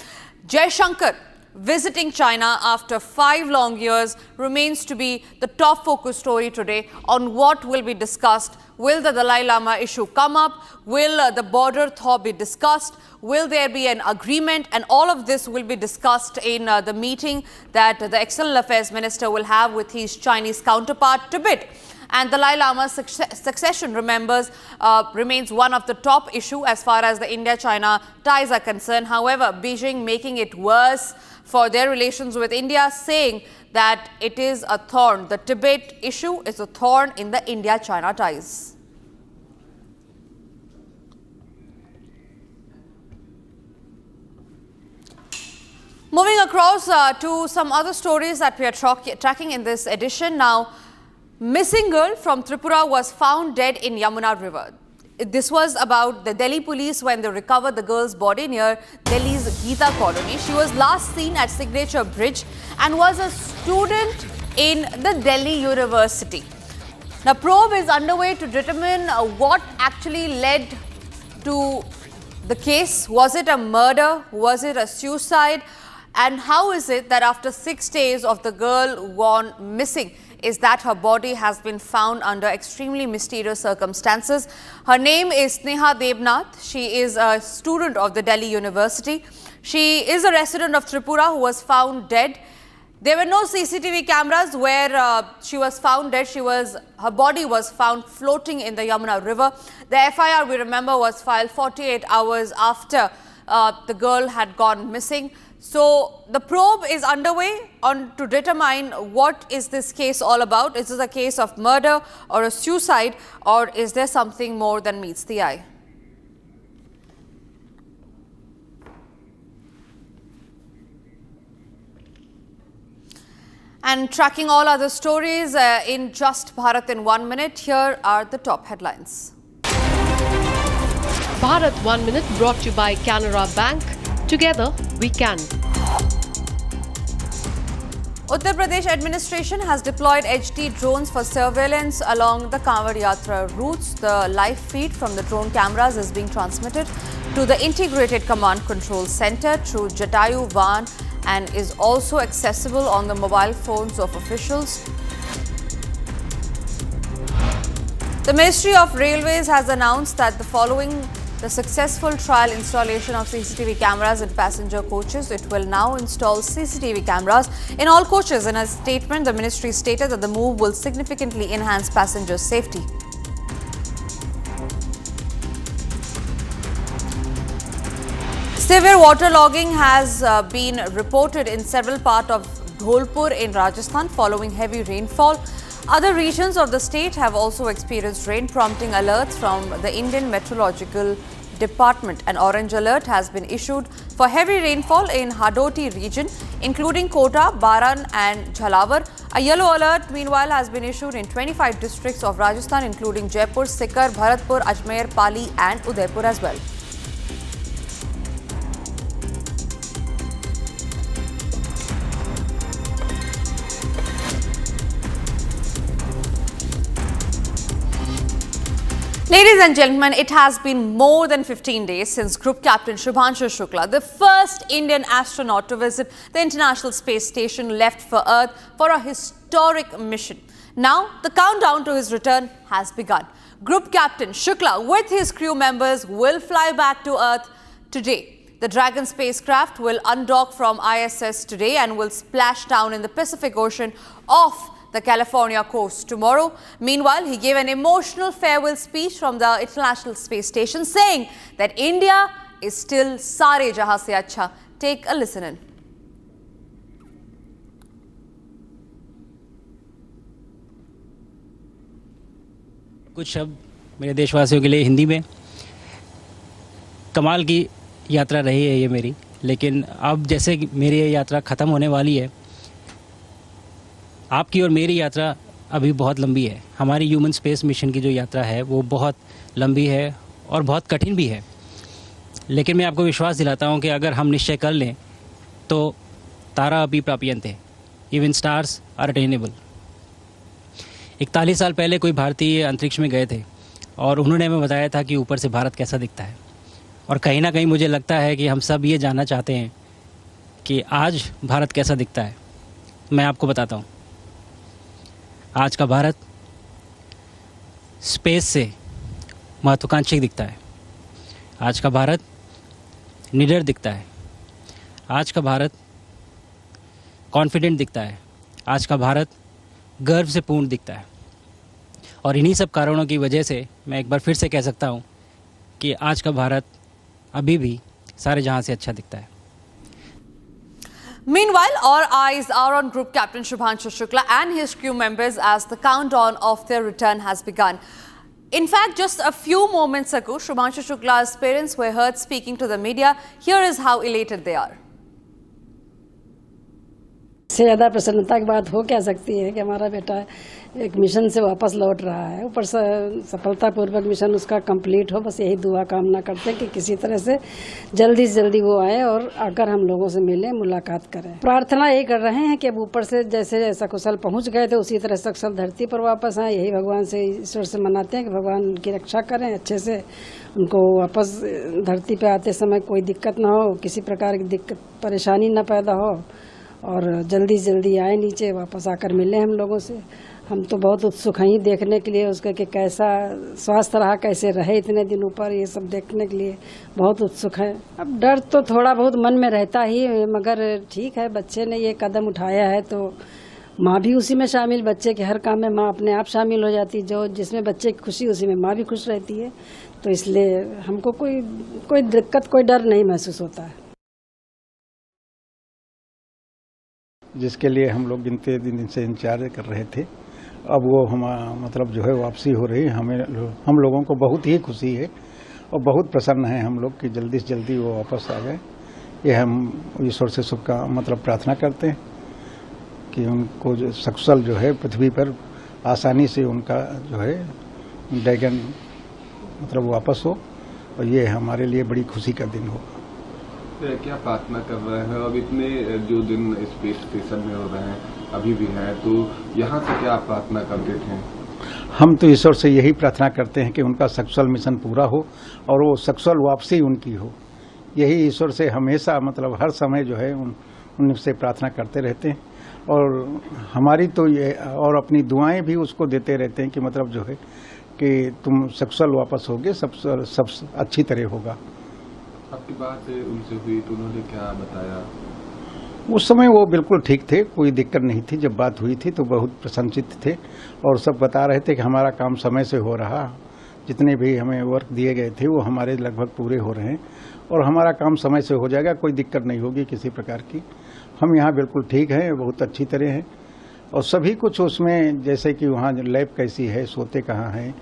Jaishankar visiting China after 5 long years remains to be the top focus story today. On what will be discussed? Will the Dalai Lama issue come up? Will the border thaw be discussed? Will there be an agreement? And all of this will be discussed in the meeting that the External Affairs Minister will have with his Chinese counterpart, Tibet. And Dalai Lama's succession, remains one of the top issues as far as the India-China ties are concerned. However, Beijing making it worse for their relations with India, saying that it is a thorn. The Tibet issue is a thorn in the India-China ties. Moving across to some other stories that we are tracking in this edition now. Missing girl from Tripura was found dead in Yamuna River. This was about the Delhi police when they recovered the girl's body near Delhi's Geeta colony. She was last seen at Signature Bridge and was a student in the Delhi University. Now, probe is underway to determine what actually led to the case. Was it a murder? Was it a suicide? And how is it that after 6 days of the girl gone missing, is that her body has been found under extremely mysterious circumstances? Her name is Sneha Debnath. She is a student of the Delhi University. She is a resident of Tripura who was found dead. There were no CCTV cameras where she was found dead. Her body was found floating in the Yamuna River. The FIR, we remember, was filed 48 hours after the girl had gone missing. So the probe is underway to determine what is this case all about. Is this a case of murder or a suicide, or is there something more than meets the eye? And tracking all other stories in Just Bharat in 1 minute, here are the top headlines. Bharat 1 Minute brought to you by Canara Bank. Together we can. Uttar Pradesh administration has deployed HD drones for surveillance along the Kanwar Yatra routes. The live feed from the drone cameras is being transmitted to the Integrated Command Control Center through Jatayu Van and is also accessible on the mobile phones of officials. The Ministry of Railways has announced that following the successful trial installation of CCTV cameras in passenger coaches, it will now install CCTV cameras in all coaches. In a statement, the ministry stated that the move will significantly enhance passenger safety. Severe waterlogging has been reported in several parts of Dholpur in Rajasthan following heavy rainfall. Other regions of the state have also experienced rain, prompting alerts from the Indian Meteorological Department. An orange alert has been issued for heavy rainfall in Hadoti region, including Kota, Baran and Jhalawar. A yellow alert, meanwhile, has been issued in 25 districts of Rajasthan, including Jaipur, Sikar, Bharatpur, Ajmer, Pali and Udaipur as well. Ladies and gentlemen, it has been more than 15 days since Group Captain Shubhanshu Shukla, the first Indian astronaut to visit the International Space Station, left for Earth for a historic mission. Now, the countdown to his return has begun. Group Captain Shukla with his crew members will fly back to Earth today. The Dragon spacecraft will undock from ISS today and will splash down in the Pacific Ocean off the California coast tomorrow. Meanwhile, he gave an emotional farewell speech from the International Space Station, saying that India is still Sare Jahan se Acha. Take a listen in. कुछ शब्द मेरे देशवासियों के लिए हिंदी में। कमाल की यात्रा रही है ये मेरी, लेकिन अब जैसे मेरी ये यात्रा ख़त्म होने वाली है, आपकी और मेरी यात्रा अभी बहुत लंबी है। हमारी ह्यूमन स्पेस मिशन की जो यात्रा है वो बहुत लंबी है और बहुत कठिन भी है, लेकिन मैं आपको विश्वास दिलाता हूँ कि अगर हम निश्चय कर लें तो तारा अभी प्राप्यन्ते, इवन स्टार्स आर अटेनेबल। 41 साल पहले कोई भारतीय अंतरिक्ष में गए थे और उन्होंने हमें बताया था कि ऊपर से भारत कैसा दिखता है, और कहीं ना कहीं मुझे लगता है कि हम सब ये जानना चाहते हैं कि आज भारत कैसा दिखता है। मैं आपको बताता हूँ, आज का भारत स्पेस से महत्वाकांक्षी दिखता है। आज का भारत निडर दिखता है। आज का भारत कॉन्फिडेंट दिखता है। आज का भारत गर्व से पूर्ण दिखता है। और इन्हीं सब कारणों की वजह से मैं एक बार फिर से कह सकता हूँ कि आज का भारत अभी भी सारे जहां से अच्छा दिखता है। Meanwhile, our eyes are on Group Captain Shubhanshu Shukla and his crew members as the countdown of their return has begun. In fact, just a few moments ago, Shubhanshu Shukla's parents were heard speaking to the media. Here is how elated they are. इससे ज़्यादा प्रसन्नता की बात हो क्या सकती है कि हमारा बेटा एक मिशन से वापस लौट रहा है, ऊपर से सफलतापूर्वक मिशन उसका कंप्लीट हो। बस यही दुआ कामना करते हैं कि किसी तरह से जल्दी वो आए और आकर हम लोगों से मिले, मुलाकात करें। प्रार्थना यही कर रहे हैं कि अब ऊपर से जैसे सकुशल पहुंच गए थे उसी तरह सकुशल धरती पर वापस आए। यही भगवान से, ईश्वर से मनाते हैं कि भगवान उनकी रक्षा करें, अच्छे से उनको वापस धरती पर आते समय कोई दिक्कत ना हो, किसी प्रकार की दिक्कत परेशानी न पैदा हो और जल्दी आए नीचे, वापस आकर मिले हम लोगों से। हम तो बहुत उत्सुक हैं देखने के लिए उसका कि कैसा स्वास्थ्य रहा, कैसे रहे इतने दिन ऊपर, ये सब देखने के लिए बहुत उत्सुक है। अब डर तो थोड़ा बहुत मन में रहता ही, मगर ठीक है, बच्चे ने ये कदम उठाया है तो माँ भी उसी में शामिल, बच्चे के हर काम में माँ अपने आप शामिल हो जाती, जो जिसमें बच्चे की खुशी उसी में माँ भी खुश रहती है। तो इसलिए हमको कोई दिक्कत, कोई डर नहीं महसूस होता है। जिसके लिए हम लोग गिनते दिन से इंतजार कर रहे थे, अब वो मतलब जो है वापसी हो रही है। हम लोगों को बहुत ही खुशी है और बहुत प्रसन्न है हम लोग कि जल्दी से जल्दी वो वापस आ गए। ये हम ईश्वर से प्रार्थना करते हैं कि उनको जो सकुशल जो है पृथ्वी पर आसानी से उनका जो है ड्रैगन वापस हो, और ये हमारे लिए बड़ी खुशी का दिन होगा। क्या प्रार्थना कर रहे हैं? अब इतने जो दिन स्पेस स्टेशन में हो रहे हैं, अभी भी हैं, तो यहाँ से क्या प्रार्थना करते थे? हम तो ईश्वर से यही प्रार्थना करते हैं कि उनका सकुशल मिशन पूरा हो और वो सकुशल वापसी उनकी हो। यही ईश्वर से हमेशा हर समय जो है उनसे प्रार्थना करते रहते हैं, और हमारी तो ये और अपनी दुआएं भी उसको देते रहते हैं कि जो है कि तुम सकुशल वापस होगे, सब अच्छी तरह होगा। आपकी बात उनसे हुई तो उन्होंने क्या बताया? उस समय वो बिल्कुल ठीक थे, कोई दिक्कत नहीं थी। जब बात हुई थी तो बहुत प्रसन्नचित्त थे और सब बता रहे थे कि हमारा काम समय से हो रहा, जितने भी हमें वर्क दिए गए थे वो हमारे लगभग पूरे हो रहे हैं और हमारा काम समय से हो जाएगा, कोई दिक्कत नहीं होगी किसी प्रकार की। हम यहाँ बिल्कुल ठीक हैं, बहुत अच्छी तरह हैं और सभी कुछ उसमें, जैसे कि वहाँ लैब कैसी है, सोते कहाँ हैं,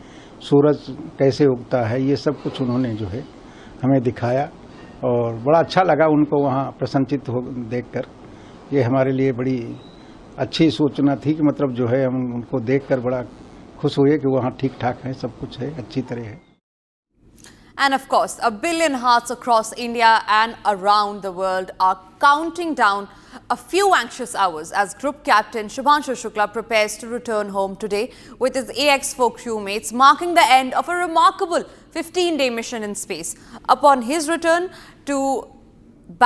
सूरज कैसे उगता है, ये सब कुछ उन्होंने जो है हमें दिखाया और बड़ा अच्छा लगा उनको वहाँ प्रसन्नचित्त हो देखकर। ये हमारे लिए बड़ी अच्छी सूचना थी कि जो है हम उनको देखकर बड़ा खुश हुए कि वहाँ ठीक ठाक है, सब कुछ है, अच्छी तरह है। And of course, 1 billion hearts across India and around the world are counting down a few anxious hours as Group Captain Shubhanshu Shukla prepares to return home today with his AX4 crewmates, marking the end of a remarkable 15-day mission in space. Upon his return to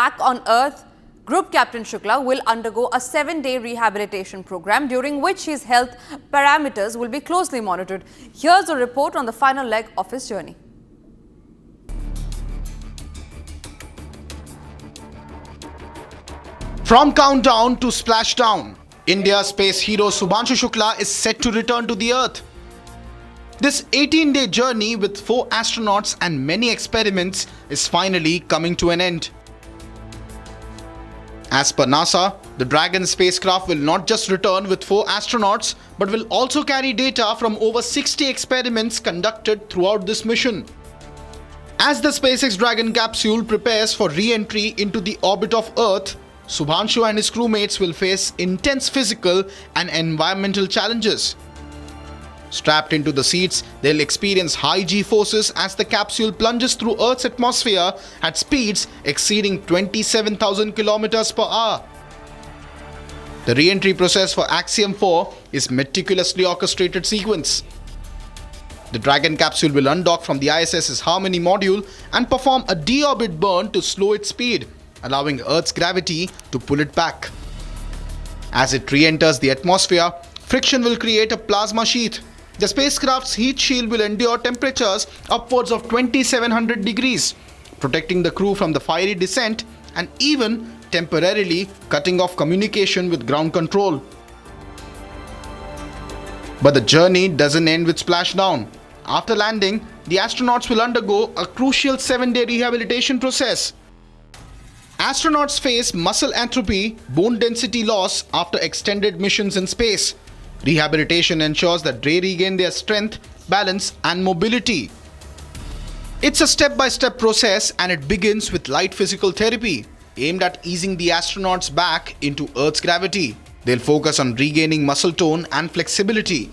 back on Earth, Group Captain Shukla will undergo a 7-day rehabilitation program during which his health parameters will be closely monitored. Here's a report on the final leg of his journey. From countdown to splashdown, India's space hero Shubhanshu Shukla is set to return to the Earth. This 18-day journey with 4 astronauts and many experiments is finally coming to an end. As per NASA, the Dragon spacecraft will not just return with 4 astronauts, but will also carry data from over 60 experiments conducted throughout this mission. As the SpaceX Dragon capsule prepares for re-entry into the orbit of Earth, Shubhanshu and his crewmates will face intense physical and environmental challenges. Strapped into the seats, they'll experience high G-forces as the capsule plunges through Earth's atmosphere at speeds exceeding 27,000 km per hour. The re-entry process for Axiom 4 is meticulously orchestrated sequence. The Dragon capsule will undock from the ISS's Harmony module and perform a deorbit burn to slow its speed, allowing Earth's gravity to pull it back. As it re-enters the atmosphere, friction will create a plasma sheath. The spacecraft's heat shield will endure temperatures upwards of 2700 degrees, protecting the crew from the fiery descent and even temporarily cutting off communication with ground control. But the journey doesn't end with splashdown. After landing, the astronauts will undergo a crucial 7-day rehabilitation process. Astronauts face muscle atrophy, bone density loss after extended missions in space. Rehabilitation ensures that they regain their strength, balance and mobility. It's a step-by-step process and it begins with light physical therapy. aimed at easing the astronauts back into Earth's gravity. They'll focus on regaining muscle tone and flexibility.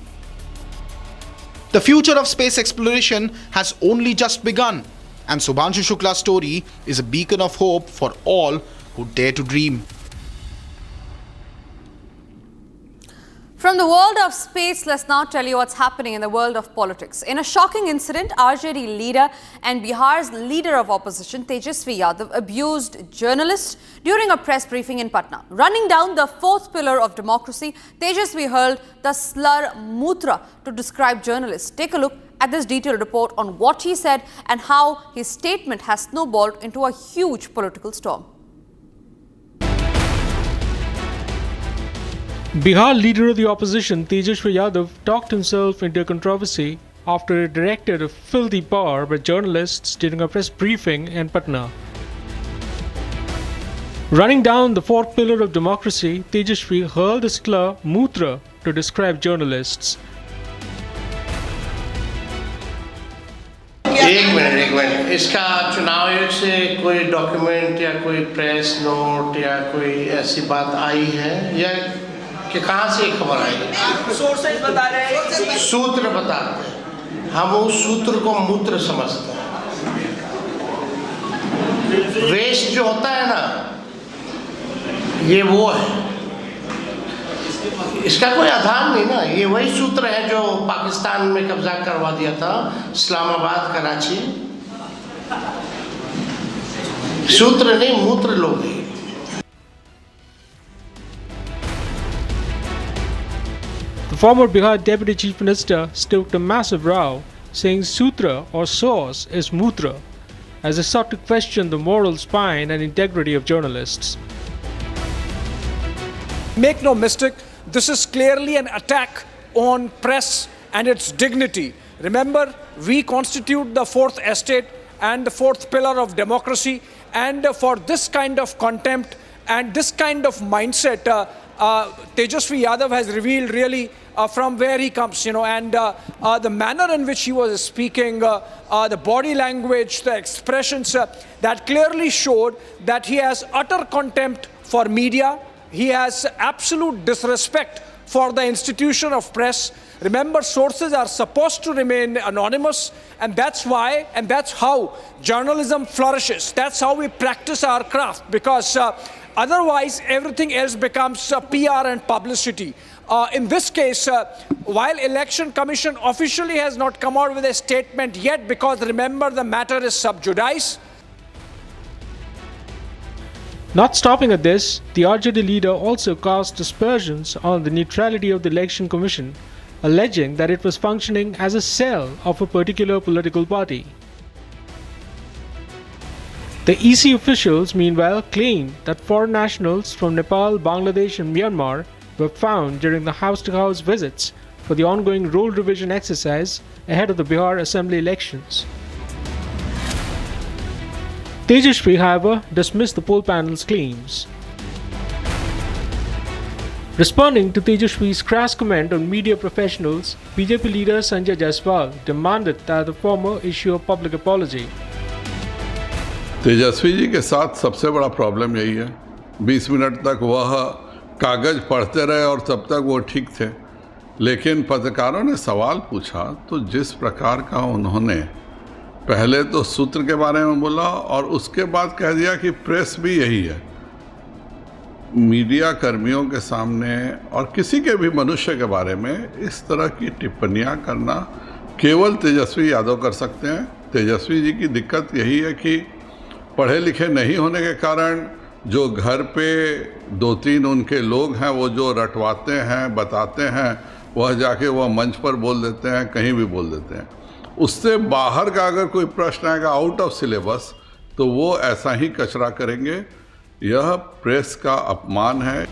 The future of space exploration has only just begun, and Subhanshu Shukla's story is a beacon of hope for all who dare to dream. From the world of space, let's now tell you what's happening in the world of politics. In a shocking incident, RJD leader and Bihar's leader of opposition, Tejashwi Yadav, abused journalists during a press briefing in Patna. Running down the fourth pillar of democracy, Tejashwi hurled the slur "mutra" to describe journalists. Take a look at this detailed report on what he said and how his statement has snowballed into a huge political storm. Bihar leader of the opposition Tejashwi Yadav talked himself into a controversy after he directed a filthy bar by journalists during a press briefing in Patna. Running down the fourth pillar of democracy, Tejashwi hurled the slur "mutra" to describe journalists. एक minute इसका चुनाव आयोग से कोई document या कोई press note या कोई ऐसी बात आई है या कि कहाँ से ये खबर आई? सोर्सेज बता रहे हैं, सूत्र बताते हैं, हम उस सूत्र को मूत्र समझते हैं। वेस्ट जो होता है ना, ये वो है, इसका कोई आधार नहीं ना। ये वही सूत्र है जो पाकिस्तान में कब्जा करवा दिया था, इस्लामाबाद, कराची। सूत्र नहीं, मूत्र लोग हैं। The former Bihar Deputy Chief Minister stoked a massive row, saying sutra or source is mutra, as he sought to question the moral spine and integrity of journalists. Make no mistake, this is clearly an attack on press and its dignity. Remember, we constitute the fourth estate and the fourth pillar of democracy, and for this kind of contempt and this kind of mindset, Tejashwi Yadav has revealed really from where he comes, and the manner in which he was speaking, the body language, the expressions, that clearly showed that he has utter contempt for media. He has absolute disrespect for the institution of press. Remember, sources are supposed to remain anonymous, and that's why, and that's how journalism flourishes. That's how we practice our craft, because otherwise everything else becomes PR and publicity. In this case, while Election Commission officially has not come out with a statement yet, because remember, the matter is sub judice. Not stopping at this, the RJD leader also cast aspersions on the neutrality of the Election Commission, alleging that it was functioning as a cell of a particular political party. The EC officials, meanwhile, claimed that foreign nationals from Nepal, Bangladesh and Myanmar were found during the house-to-house visits for the ongoing role revision exercise ahead of the Bihar Assembly elections. Tejashwi, however, dismissed the poll panel's claims. Responding to Tejashwi's crass comment on media professionals, BJP leader Sanjay Jaiswal demanded that the former issue a public apology. Tejashwi ji के साथ सबसे बड़ा problem यही है, 20 minute तक वह कागज पढ़ते रहे और तब तक वो ठीक थे, लेकिन पत्रकारों ने सवाल पूछा तो जिस प्रकार का उन्होंने पहले तो सूत्र के बारे में बोला और उसके बाद कह दिया कि प्रेस भी यही है। मीडिया कर्मियों के सामने और किसी के भी मनुष्य के बारे में इस तरह की टिप्पणियां करना केवल तेजस्वी यादव कर सकते हैं। तेजस्वी जी की दिक्कत यही है कि पढ़े लिखे नहीं होने के कारण जो घर पे 2-3 उनके लोग हैं वो जो रटवाते हैं, बताते हैं, वह जाके वह मंच पर बोल देते हैं, कहीं भी बोल देते हैं। उससे बाहर का अगर कोई प्रश्न आएगा आउट ऑफ सिलेबस तो वो ऐसा ही कचरा करेंगे। यह प्रेस का अपमान है।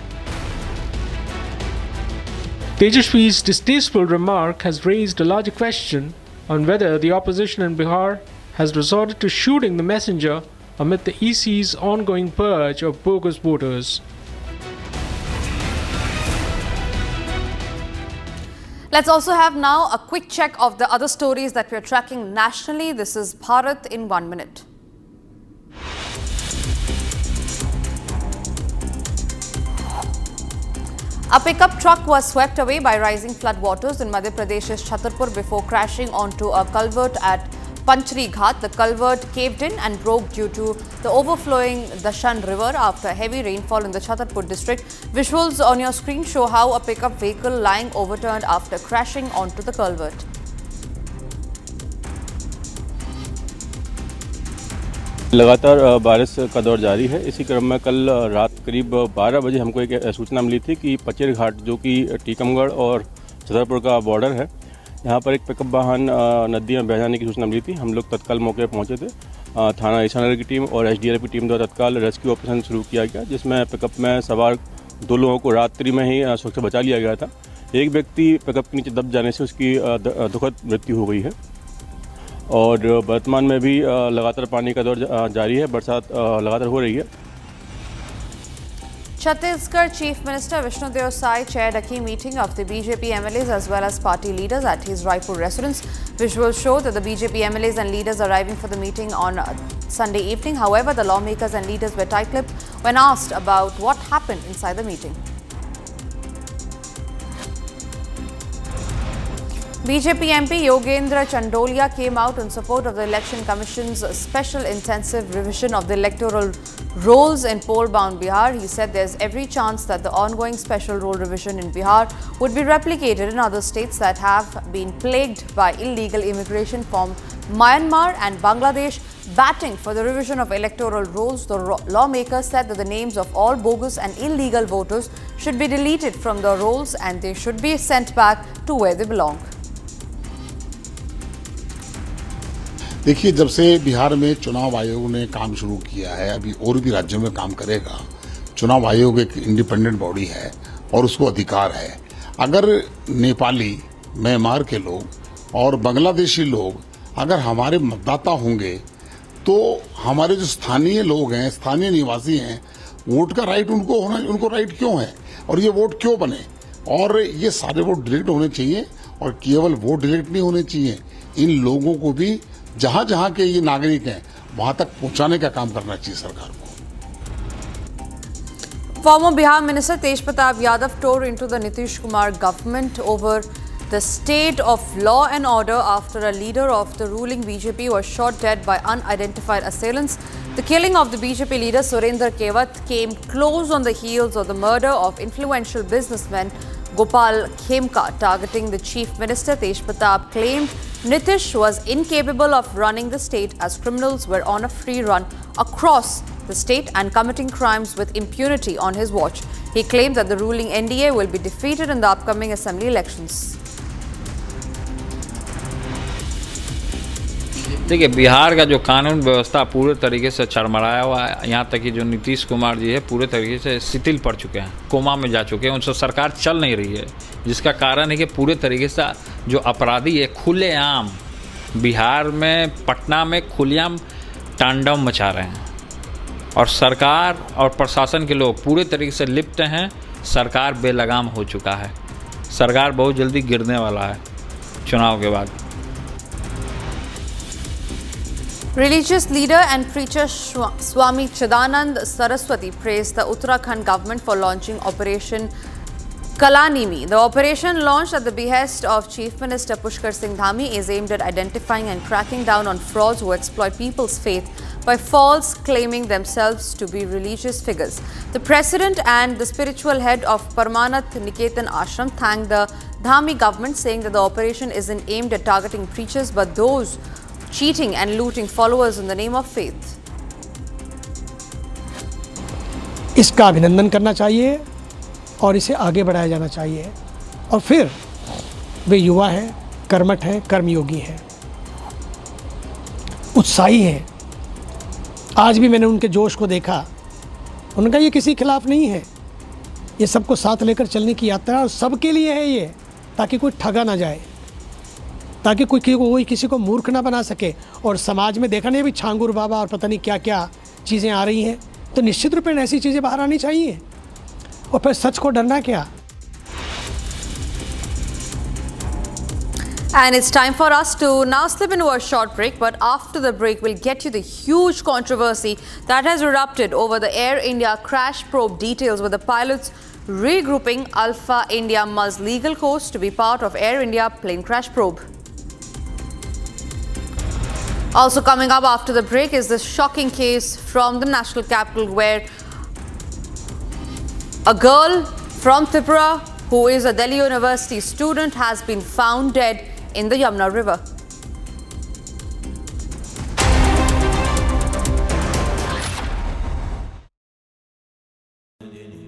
Tejashwi's distasteful remark has raised a larger question on whether the opposition in Bihar has resorted to shooting the messenger amid the EC's ongoing purge of bogus voters. Let's also have now a quick check of the other stories that we're tracking nationally. This is Bharat in 1 minute. A pickup truck was swept away by rising flood waters in Madhya Pradesh's Chhatarpur before crashing onto a culvert at Panchri Ghat. The culvert caved in and broke due to the overflowing Dashan river after heavy rainfall in the Chhatarpur district. Visuals on your screen show how a pickup vehicle lying overturned after crashing onto the culvert. लगातार बारिश का दौर जारी है। इसी क्रम में कल रात करीब 12 बजे हमको एक सूचना मिली थी कि पचेर घाट जो कि टीकमगढ़ और छतरपुर का बॉर्डर है, यहाँ पर एक पिकअप वाहन नदी में बह जाने की सूचना मिली थी। हम लोग तत्काल मौके पर पहुँचे थे। थाना ईशानगर की टीम और एसडीआरएफ की टीम द्वारा तत्काल रेस्क्यू ऑपरेशन शुरू किया गया, जिसमें पिकअप में सवार 2 लोगों को रात्रि में ही सुरक्षित बचा लिया गया था। एक व्यक्ति पिकअप के नीचे दब जाने से उसकी दुखद मृत्यु हो गई है और वर्तमान में भी लगातार पानी का दौर जारी है। बरसात लगातार हो रही है। Chhattisgarh Chief Minister Vishnu Deo Sai chaired a key meeting of the BJP MLAs as well as party leaders at his Raipur residence. Visuals show that the BJP MLAs and leaders arriving for the meeting on Sunday evening. However, the lawmakers and leaders were tight-lipped when asked about what happened inside the meeting. BJP MP Yogendra Chandolia came out in support of the Election Commission's special intensive revision of the electoral rolls in poll-bound Bihar. He said there's every chance that the ongoing special roll revision in Bihar would be replicated in other states that have been plagued by illegal immigration from Myanmar and Bangladesh. Batting for the revision of electoral rolls, the lawmakers said that the names of all bogus and illegal voters should be deleted from the rolls and they should be sent back to where they belong. देखिए, जब से बिहार में चुनाव आयोग ने काम शुरू किया है, अभी और भी राज्यों में काम करेगा। चुनाव आयोग एक इंडिपेंडेंट बॉडी है और उसको अधिकार है। अगर नेपाली, म्यांमार के लोग और बांग्लादेशी लोग अगर हमारे मतदाता होंगे तो हमारे जो स्थानीय लोग हैं, स्थानीय निवासी हैं, वोट का राइट उनको होना, उनको राइट क्यों है और ये वोट क्यों बने? और ये सारे वोट डिलीट होने चाहिए और केवल वोट डिलीट नहीं होने चाहिए, इन लोगों को भी जहां जहां के ये नागरिक हैं वहां तक पहुंचाने का काम करना चाहिए सरकार को। Former Bihar Minister Tejashwi Yadav tore into the Nitish Kumar government over the state of law and order after a leader of the ruling BJP was shot dead by unidentified assailants. The killing of the BJP leader Surendra Kewat came close on the heels of the murder of influential businessman Gopal Khemka. Targeting the chief minister, Tejashwi claimed Nitish was incapable of running the state as criminals were on a free run across the state and committing crimes with impunity on his watch. He claimed that the ruling NDA will be defeated in the upcoming assembly elections. देखिए, बिहार का जो कानून व्यवस्था पूरे तरीके से चरमराया हुआ है। यहाँ तक कि जो नीतीश कुमार जी है पूरे तरीके से शिथिल पड़ चुके हैं, कोमा में जा चुके हैं, उनसे सरकार चल नहीं रही है, जिसका कारण है कि पूरे तरीके से जो अपराधी है खुलेआम बिहार में, पटना में खुलेआम तांडव मचा रहे हैं और सरकार और प्रशासन के लोग पूरे तरीके से लिप्त हैं। सरकार बेलगाम हो चुका है। सरकार बहुत जल्दी गिरने वाला है चुनाव के बाद। Religious leader and preacher Swami Chidanand Saraswati praised the Uttarakhand government for launching Operation Kalanimi. The operation, launched at the behest of Chief Minister Pushkar Singh Dhami, is aimed at identifying and cracking down on frauds who exploit people's faith by false claiming themselves to be religious figures. The president and the spiritual head of Parmanath Niketan Ashram thanked the Dhami government, saying that the operation isn't aimed at targeting preachers but those cheating and looting followers in the name of faith. इसका अभिनंदन करना चाहिए और इसे आगे बढ़ाया जाना चाहिए। और फिर वे युवा हैं, कर्मठ हैं, कर्मयोगी हैं, उत्साही हैं। आज भी मैंने उनके जोश को देखा। उनका ये किसी खिलाफ नहीं है, ये सबको साथ लेकर चलने की यात्रा और सबके लिए है ये, ताकि कोई ठगा ना जाए, ताकि कोई किसी को मूर्ख ना बना सके। और समाज में देखा नहीं अभी छांगुर बाबा और पता नहीं क्या क्या चीज़ें आ रही हैं, तो निश्चित रूप में ऐसी चीज़ें बाहर आनी चाहिए और फिर सच को डरना क्या। And it's time for us to now slip into a short break, but after the break we'll get you the huge controversy that has erupted over the Air India crash probe details, with the pilots regrouping Alpha India Mul's legal course to be part of Air India plane crash probe. Also coming up after the break is this shocking case from the national capital where a girl from Tripura who is a Delhi University student has been found dead in the Yamuna River.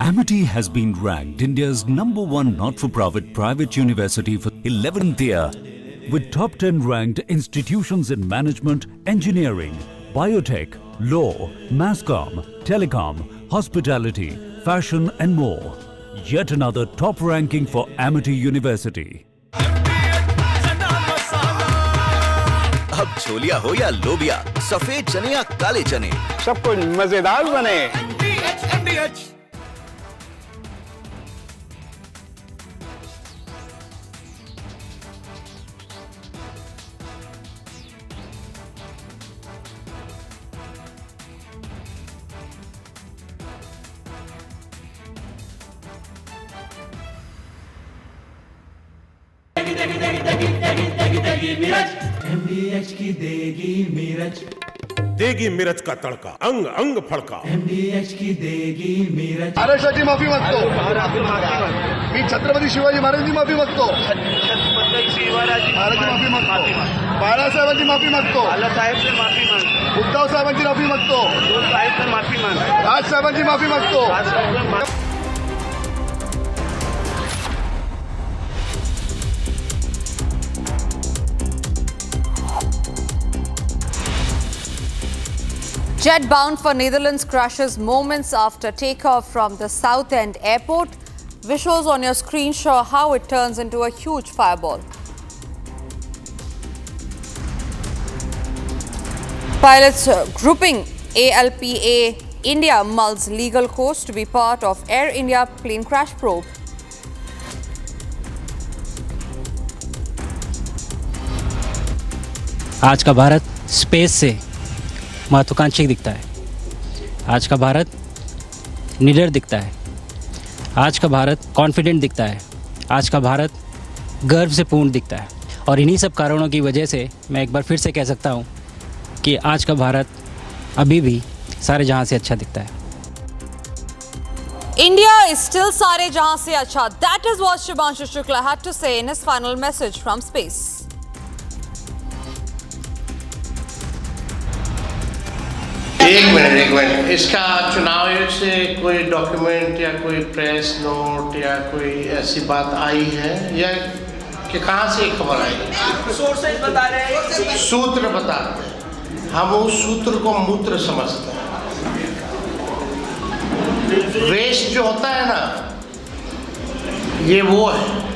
Amity has been ranked India's #1 not-for-profit private university for 11th year, with top 10 ranked institutions in management, engineering, biotech, law, masscom, telecom, hospitality, fashion and more. Yet another top ranking for Amity University. अब छोलिया हो या लोबिया, सफेद चने या काले चने, सब कुछ मजेदार बने। MDH की देगी मीरज, देगी मिरज का तड़का, अंग अंग फड़का। MDH की देगी मीरज। महाराष्ट्राची माफी मागतो, मी छत्रपती शिवाजी महाराजांची माफी मागतो, महाराजांची माफी मागतो, बाळासाहेबांची माफी मागतो, बाळासाहेबची माफी मागतो, उद्धव साहेबांची माफी मागतो, साहेबची माफी मागतो, राज साहेबांची माफी मागतो। Jet bound for Netherlands crashes moments after takeoff from the Southend airport. Visuals on your screen show how it turns into a huge fireball. Pilots grouping ALPA India Mul's legal course to be part of Air India plane crash probe. आज का Bharat space से महत्वाकांक्षी दिखता है। आज का भारत निडर दिखता है। आज का भारत कॉन्फिडेंट दिखता है। आज का भारत गर्व से पूर्ण दिखता है। और इन्हीं सब कारणों की वजह से मैं एक बार फिर से कह सकता हूँ कि आज का भारत अभी भी सारे जहां से अच्छा दिखता है। India is still सारे जहां से अच्छा. That is what Shubhanshu Shukla had to say in his final message from space. एक मिनट इसका चुनाव आयोग से कोई डॉक्यूमेंट या कोई प्रेस नोट या कोई ऐसी बात आई है या कि कहाँ से खबर आई? सोर्सेज बता रहे हैं, सूत्र बताते हैं, हम उस सूत्र को मूत्र समझते हैं। वेस्ट जो होता है ना, ये वो है।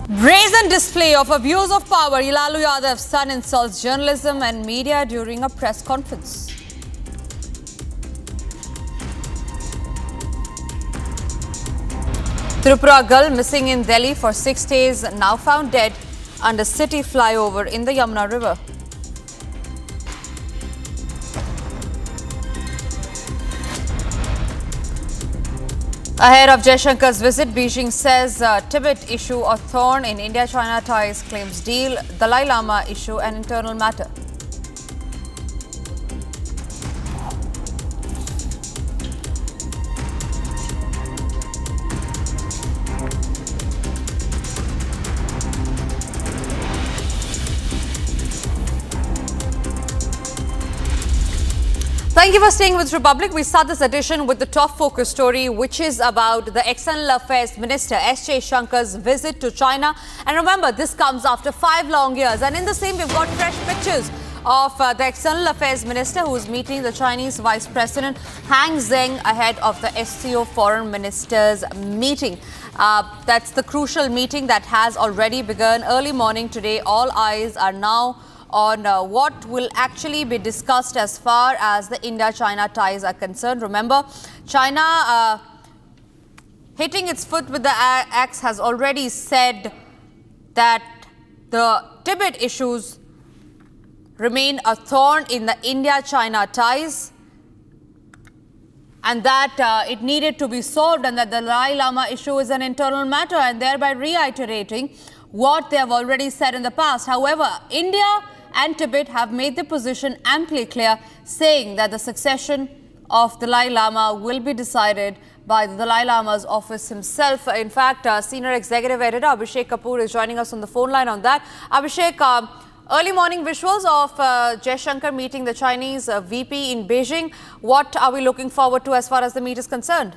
Brazen display of abuse of power. Lalu Yadav's son insults journalism and media during a press conference. Tripura girl missing in Delhi for 6 days, now found dead under city flyover in the Yamuna River. Ahead of Jaishankar's visit, Beijing says Tibet issue a thorn in India-China ties, claims deal, Dalai Lama issue an internal matter. Thank you for staying with Republic. We start this edition with the top focus story, which is about the External Affairs Minister S. Jaishankar's visit to China. And remember, this comes after 5 long years. And in the same, we've got fresh pictures of the External Affairs Minister who is meeting the Chinese Vice President Hang Zheng ahead of the SCO Foreign Ministers meeting. That's the crucial meeting that has already begun early morning today. All eyes are now on what will actually be discussed as far as the India-China ties are concerned. Remember, China hitting its foot with the axe has already said that the Tibet issues remain a thorn in the India-China ties. and that it needed to be solved, and that the Dalai Lama issue is an internal matter, and thereby reiterating what they have already said in the past. However, India and Tibet have made their position amply clear, saying that the succession of Dalai Lama will be decided by the Dalai Lama's office himself. In fact, Senior Executive Editor Abhishek Kapoor is joining us on the phone line on that. Abhishek, early morning visuals of Jaishankar meeting the Chinese VP in Beijing. What are we looking forward to as far as the meet is concerned?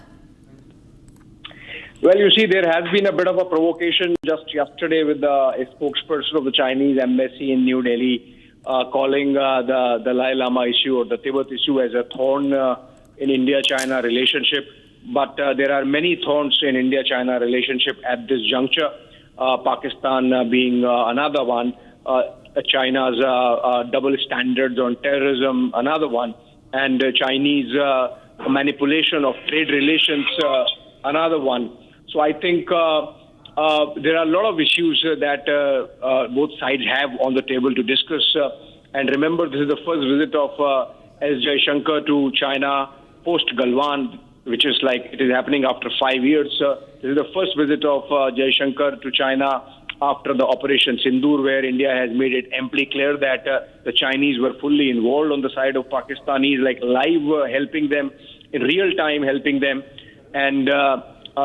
Well, you see, there has been a bit of a provocation just yesterday with a spokesperson of the Chinese embassy in New Delhi calling the Dalai Lama issue or the Tibet issue as a thorn in India-China relationship. But there are many thorns in India-China relationship at this juncture, Pakistan being another one, China's double standards on terrorism, another one, and Chinese manipulation of trade relations, another one. So I think there are a lot of issues that both sides have on the table to discuss. And remember, this is the first visit of S. Jaishankar to China post-Galwan, which is like it is happening after 5 years. This is the first visit of Jaishankar to China after the Operation Sindoor, where India has made it amply clear that the Chinese were fully involved on the side of Pakistanis, like live helping them, in real time helping them. And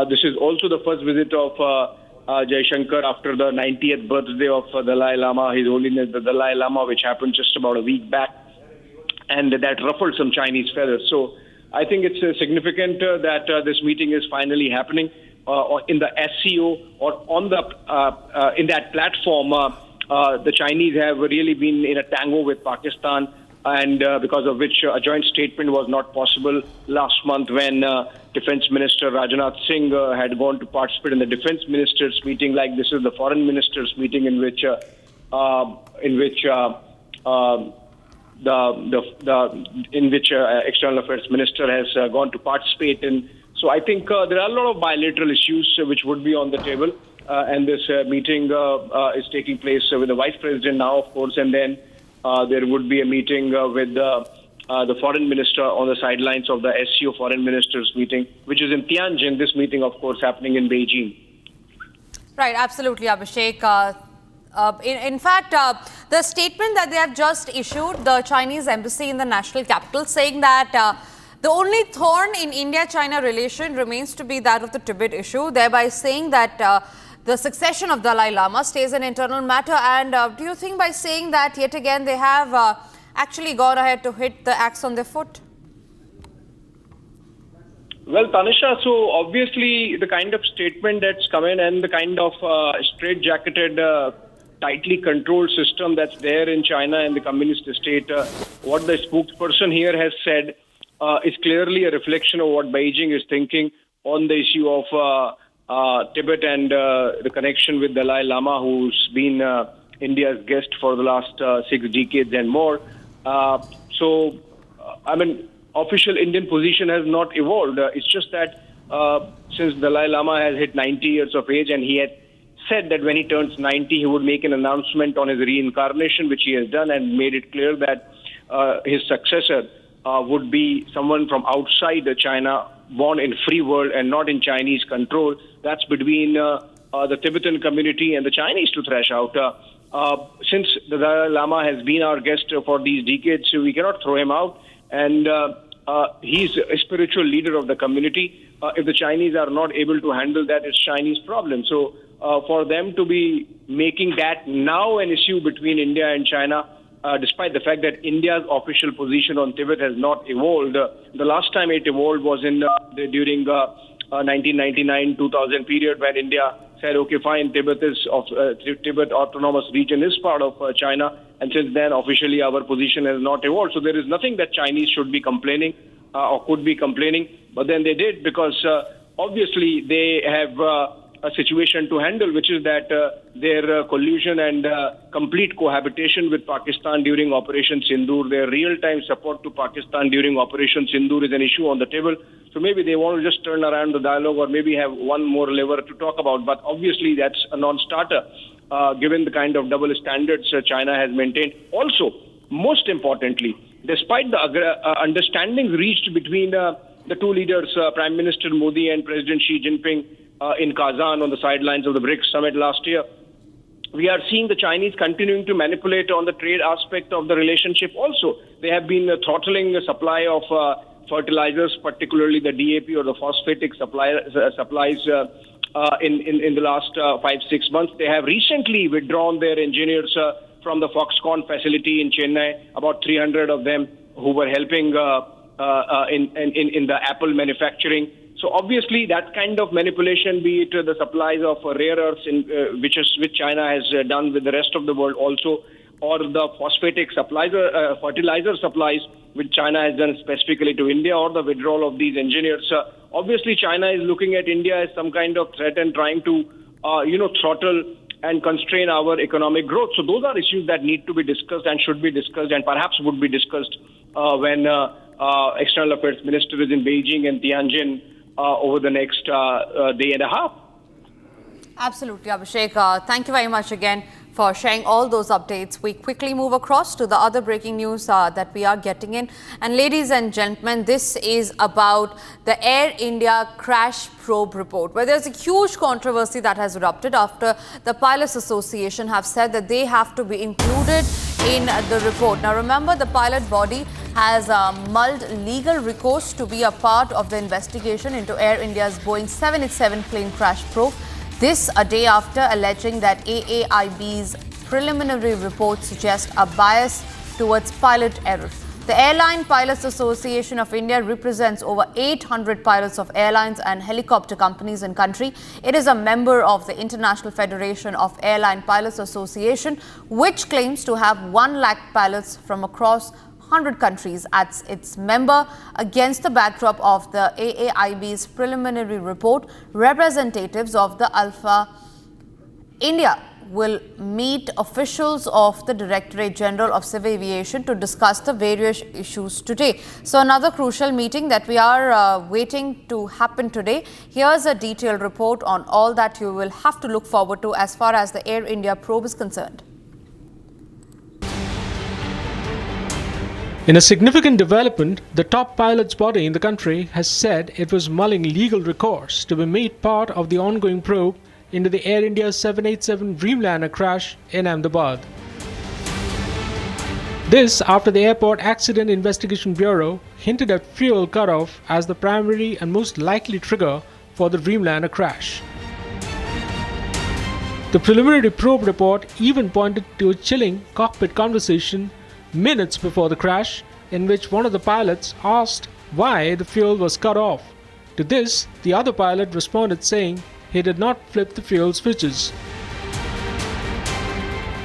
this is also the first visit of Jaishankar after the 90th birthday of Dalai Lama, His Holiness the Dalai Lama, which happened just about a week back. And that ruffled some Chinese feathers. So I think it's significant that this meeting is finally happening in the SCO or on the in that platform. The Chinese have really been in a tango with Pakistan, and because of which a joint statement was not possible last month when Defense Minister Rajnath Singh had gone to participate in the Defense Ministers meeting. Like this is the Foreign Ministers meeting in which External Affairs Minister has gone to participate in. So I think there are a lot of bilateral issues which would be on the table, and this meeting is taking place with the Vice President now, of course, and then there would be a meeting with the Foreign Minister on the sidelines of the SCO Foreign Ministers meeting, which is in Tianjin. This meeting, of course, happening in Beijing. Right, absolutely, Abhishek. In fact, the statement that they have just issued, the Chinese embassy in the national capital, saying that the only thorn in India-China relation remains to be that of the Tibet issue, thereby saying that the succession of Dalai Lama stays an internal matter. And do you think by saying that, yet again, they have actually gone ahead to hit the axe on their foot? Well, Tanisha, so obviously the kind of statement that's come in and the kind of straight-jacketed, tightly controlled system that's there in China and the communist state, what the spokesperson here has said is clearly a reflection of what Beijing is thinking on the issue of Tibet and the connection with Dalai Lama, who's been India's guest for the last 6 decades and more. So, I mean, official Indian position has not evolved. It's just that since Dalai Lama has hit 90 years of age, and he had said that when he turns 90, he would make an announcement on his reincarnation, which he has done, and made it clear that his successor would be someone from outside China, born in free world and not in Chinese control. That's between the Tibetan community and the Chinese to thrash out. Since the Dalai Lama has been our guest for these decades, we cannot throw him out. And he's a spiritual leader of the community. If the Chinese are not able to handle that, it's Chinese problem. So for them to be making that now an issue between India and China, despite the fact that India's official position on Tibet has not evolved. The last time it evolved was in during 1999-2000 period, when India said, okay, fine, Tibet autonomous region is part of China. And since then, officially, our position has not evolved. So there is nothing that Chinese should be complaining or could be complaining. But then they did, because obviously they have a situation to handle, which is that their collusion and complete cohabitation with Pakistan during Operation Sindoor, their real-time support to Pakistan during Operation Sindoor is an issue on the table. So maybe they want to just turn around the dialogue, or maybe have one more lever to talk about. But obviously that's a non-starter, given the kind of double standards China has maintained. Also, most importantly, despite the understandings reached between the two leaders, Prime Minister Modi and President Xi Jinping, in Kazan on the sidelines of the BRICS summit last year. We are seeing the Chinese continuing to manipulate on the trade aspect of the relationship also. They have been throttling the supply of fertilizers, particularly the DAP or the phosphatic supplies in the last 5-6 months. They have recently withdrawn their engineers from the Foxconn facility in Chennai, about 300 of them who were helping in the Apple manufacturing. So obviously that kind of manipulation, be it the supplies of rare earths, which China has done with the rest of the world also, or the phosphatic supplies, fertilizer supplies, which China has done specifically to India, or the withdrawal of these engineers. Obviously China is looking at India as some kind of threat and trying to, throttle and constrain our economic growth. So those are issues that need to be discussed and should be discussed and perhaps would be discussed when External Affairs Minister is in Beijing and Tianjin over the next day and a half. Absolutely, Abhishek. Thank you very much again for sharing all those updates. We quickly move across to the other breaking news that we are getting in. And ladies and gentlemen, this is about the Air India crash probe report, where there's a huge controversy that has erupted after the Pilots Association have said that they have to be included in the report. Now remember, the pilot body has mulled legal recourse to be a part of the investigation into Air India's Boeing 787 plane crash probe. This a day after alleging that AAIB's preliminary report suggests a bias towards pilot error. The Airline Pilots Association of India represents over 800 pilots of airlines and helicopter companies in country. It is a member of the International Federation of Airline Pilots Association, which claims to have 1 lakh pilots from across 100 countries as its member. Against the backdrop of the AAIB's preliminary report, representatives of the Alpha India will meet officials of the Directorate General of Civil Aviation to discuss the various issues today. So another crucial meeting that we are waiting to happen today. Here's a detailed report on all that you will have to look forward to as far as the Air India probe is concerned. In a significant development, the top pilots body in the country has said it was mulling legal recourse to be made part of the ongoing probe into the Air India 787 Dreamliner crash in Ahmedabad. This after the Airport Accident Investigation Bureau hinted at fuel cutoff as the primary and most likely trigger for the Dreamliner crash. The preliminary probe report even pointed to a chilling cockpit conversation minutes before the crash, in which one of the pilots asked why the fuel was cut off. To this, the other pilot responded saying he did not flip the fuel switches.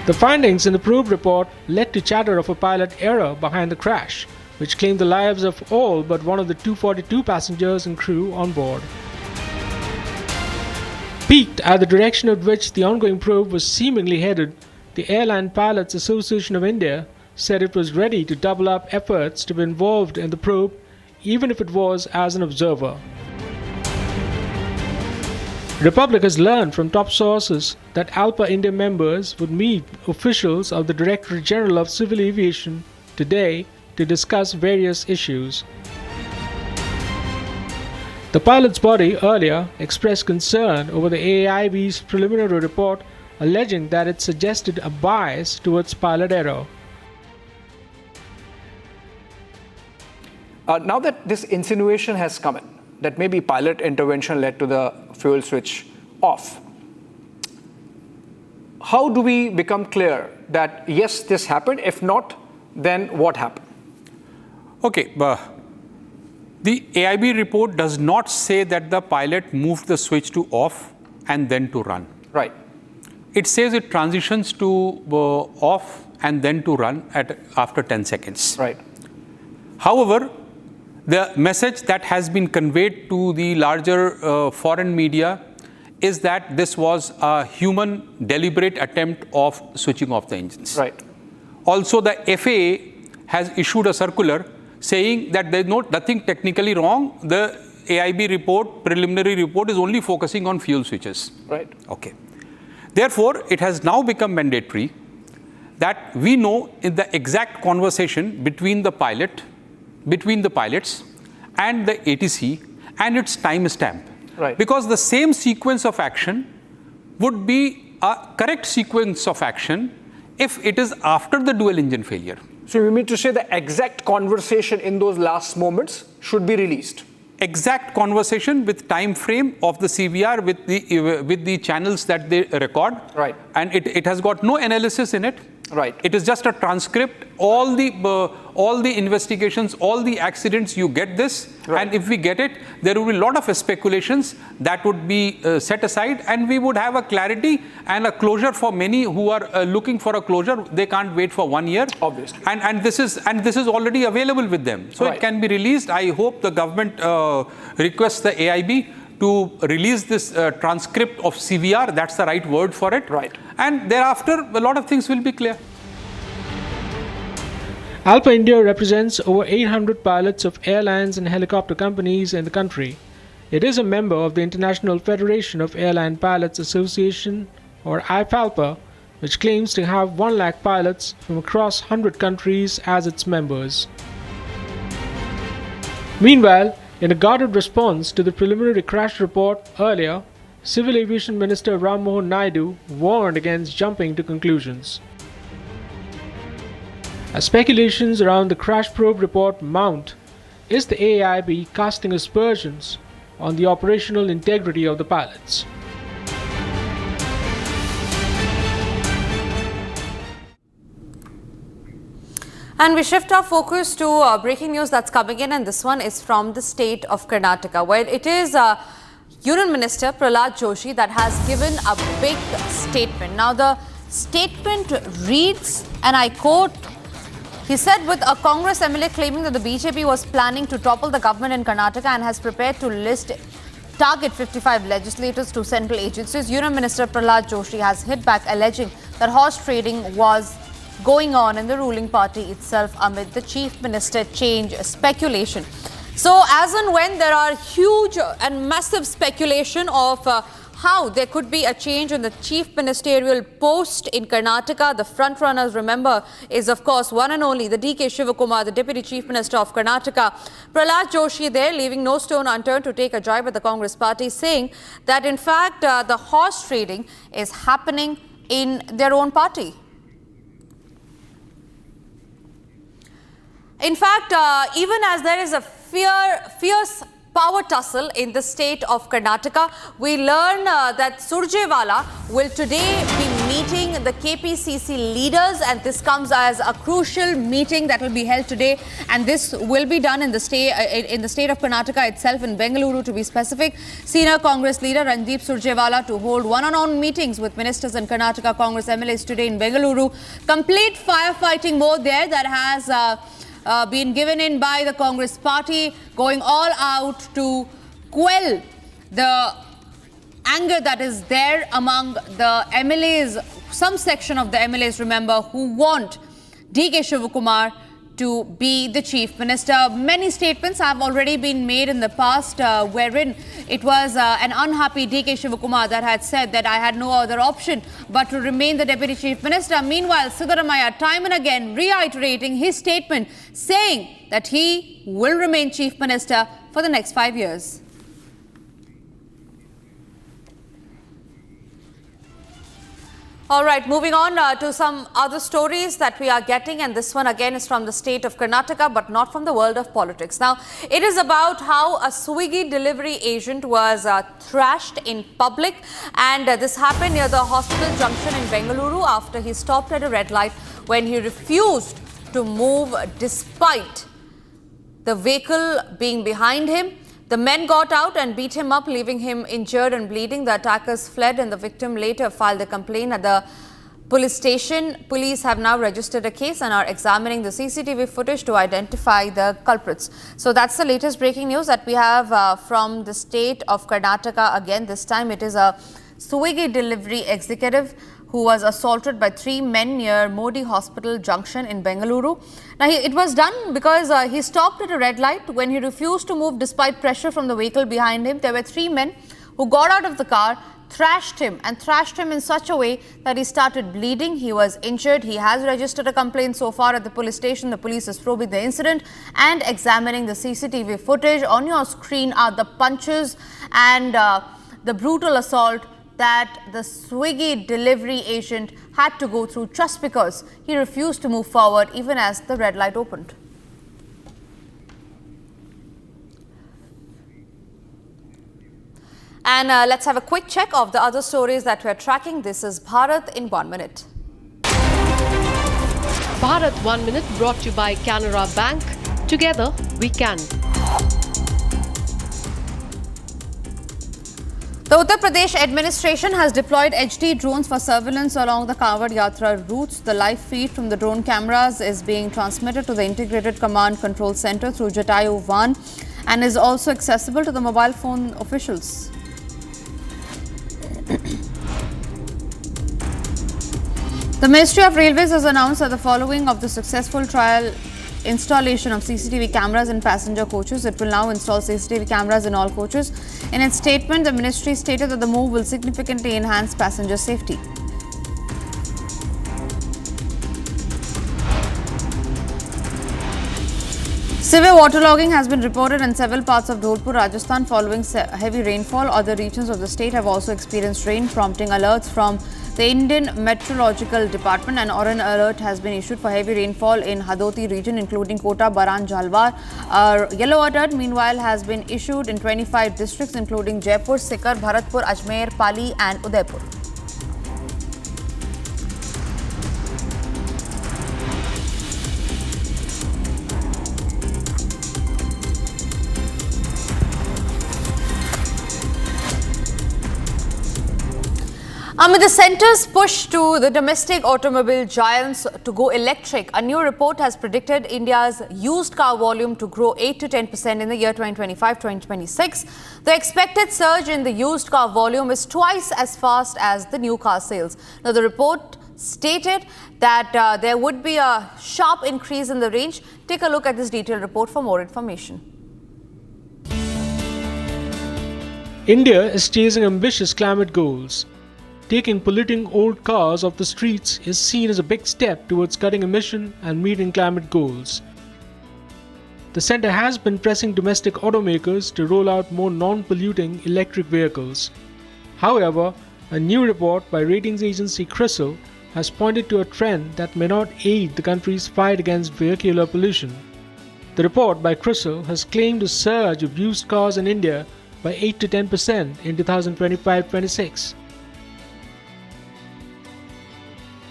The findings in the probe report led to chatter of a pilot error behind the crash, which claimed the lives of all but one of the 242 passengers and crew on board. Piqued at the direction at which the ongoing probe was seemingly headed, the Airline Pilots Association of India said it was ready to double up efforts to be involved in the probe, even if it was as an observer. Republic has learned from top sources that ALPA India members would meet officials of the Directorate General of Civil Aviation today to discuss various issues. The pilots' body earlier expressed concern over the AAIB's preliminary report, alleging that it suggested a bias towards pilot error. Now that this insinuation has come in, that maybe pilot intervention led to the fuel switch off, how do we become clear that yes, this happened? If not, then what happened? Okay, the AIB report does not say that the pilot moved the switch to off and then to run. Right. It says it transitions to off and then to run after 10 seconds. Right. However, the message that has been conveyed to the larger foreign media is that this was a human deliberate attempt of switching off the engines. Right. Also, the FAA has issued a circular saying that there is nothing technically wrong. The AIB report, preliminary report, is only focusing on fuel switches. Right. Okay. Therefore, it has now become mandatory that we know in the exact conversation between the pilots and the ATC and its timestamp. Right. Because the same sequence of action would be a correct sequence of action if it is after the dual engine failure. So you mean to say the exact conversation in those last moments should be released? Exact conversation with time frame of the CVR with the channels that they record. Right. And it has got no analysis in it. Right. It is just a transcript. All the investigations, all the accidents, you get this. Right. And if we get it, there will be a lot of speculations that would be set aside, and we would have a clarity and a closure for many who are looking for a closure. They can't wait for 1 year. Obviously. And this is already available with them. So Right. it can be released. I hope the government requests the AIB to release this transcript of CVR. That's the right word for it. Right. And thereafter, a lot of things will be clear. Alpha India represents over 800 pilots of airlines and helicopter companies in the country. It is a member of the International Federation of Airline Pilots Association, or IFALPA, which claims to have 1 lakh pilots from across 100 countries as its members. Meanwhile, in a guarded response to the preliminary crash report earlier, Civil Aviation Minister Ram Mohan Naidu warned against jumping to conclusions. As speculations around the crash probe report mount, is the AIB casting aspersions on the operational integrity of the pilots? And we shift our focus to breaking news that's coming in, and this one is from the state of Karnataka, where it is Union Minister Prahlad Joshi that has given a big statement. Now the statement reads, and I quote, he said, with a Congress MLA claiming that the BJP was planning to topple the government in Karnataka and has prepared to target 55 legislators to central agencies, Union Minister Prahlad Joshi has hit back, alleging that horse trading was going on in the ruling party itself amid the chief minister change speculation. So as and when there are huge and massive speculation of how there could be a change in the chief ministerial post in Karnataka, the front runners, remember, is of course one and only the DK Shivakumar, the deputy chief minister of Karnataka. Prahlad Joshi there, leaving no stone unturned to take a drive at the Congress party, saying that in fact the horse trading is happening in their own party. In fact, even as there is a fierce power tussle in the state of Karnataka, we learn that Surjewala will today be meeting the KPCC leaders, and this comes as a crucial meeting that will be held today, and this will be done in the state of Karnataka itself, in Bengaluru to be specific. Senior Congress leader Randeep Surjewala to hold one-on-one meetings with ministers and Karnataka Congress MLAs today in Bengaluru. Complete firefighting mode there that has been given in by the Congress party, going all out to quell the anger that is there among the MLAs, some section of the MLAs, remember, who want DK Shivakumar to be the chief minister. Many statements have already been made in the past wherein it was an unhappy DK Shivakumar that had said that I had no other option but to remain the deputy chief minister. Meanwhile, Siddaramaiah time and again reiterating his statement, saying that he will remain chief minister for the next 5 years. All right, moving on to some other stories that we are getting, and this one again is from the state of Karnataka, but not from the world of politics. Now, it is about how a Swiggy delivery agent was thrashed in public, and this happened near the hospital junction in Bengaluru after he stopped at a red light when he refused to move despite the vehicle being behind him. The men got out and beat him up, leaving him injured and bleeding. The attackers fled, and the victim later filed a complaint at the police station. Police have now registered a case and are examining the CCTV footage to identify the culprits. So that's the latest breaking news that we have from the state of Karnataka. Again, this time it is a Swiggy delivery executive who was assaulted by 3 men near Modi Hospital Junction in Bengaluru. Now, it was done because he stopped at a red light when he refused to move despite pressure from the vehicle behind him. There were 3 men who got out of the car, thrashed him in such a way that he started bleeding. He was injured. He has registered a complaint so far at the police station. The police is probing the incident and examining the CCTV footage. On your screen are the punches and the brutal assault that the Swiggy delivery agent had to go through just because he refused to move forward even as the red light opened. And let's have a quick check of the other stories that we're tracking. This is Bharat in 1 minute. Bharat 1 minute brought to you by Canara Bank. Together we can. The Uttar Pradesh administration has deployed HD drones for surveillance along the Wadra Yatra routes. The live feed from the drone cameras is being transmitted to the Integrated Command Control Center through Jatayu 1 and is also accessible to the mobile phone officials. The Ministry of Railways has announced that the following of the successful trial installation of CCTV cameras in passenger coaches. It will now install CCTV cameras in all coaches. In its statement, the ministry stated that the move will significantly enhance passenger safety. Severe waterlogging has been reported in several parts of Dholpur, Rajasthan following heavy rainfall. Other regions of the state have also experienced rain, prompting alerts from the Indian Meteorological Department. An orange alert has been issued for heavy rainfall in Hadoti region, including Kota, Baran, Jalwar. A yellow alert, meanwhile, has been issued in 25 districts, including Jaipur, Sikar, Bharatpur, Ajmer, Pali and Udaipur. Amid the centre's push to the domestic automobile giants to go electric, a new report has predicted India's used car volume to grow 8 to 10% in the year 2025-2026. The expected surge in the used car volume is twice as fast as the new car sales. Now, the report stated that there would be a sharp increase in the range. Take a look at this detailed report for more information. India is chasing ambitious climate goals. Polluting old cars off the streets is seen as a big step towards cutting emission and meeting climate goals. The centre has been pressing domestic automakers to roll out more non-polluting electric vehicles. However, a new report by ratings agency CRISIL has pointed to a trend that may not aid the country's fight against vehicular pollution. The report by CRISIL has claimed a surge of used cars in India by 8 to 10% in 2025-26.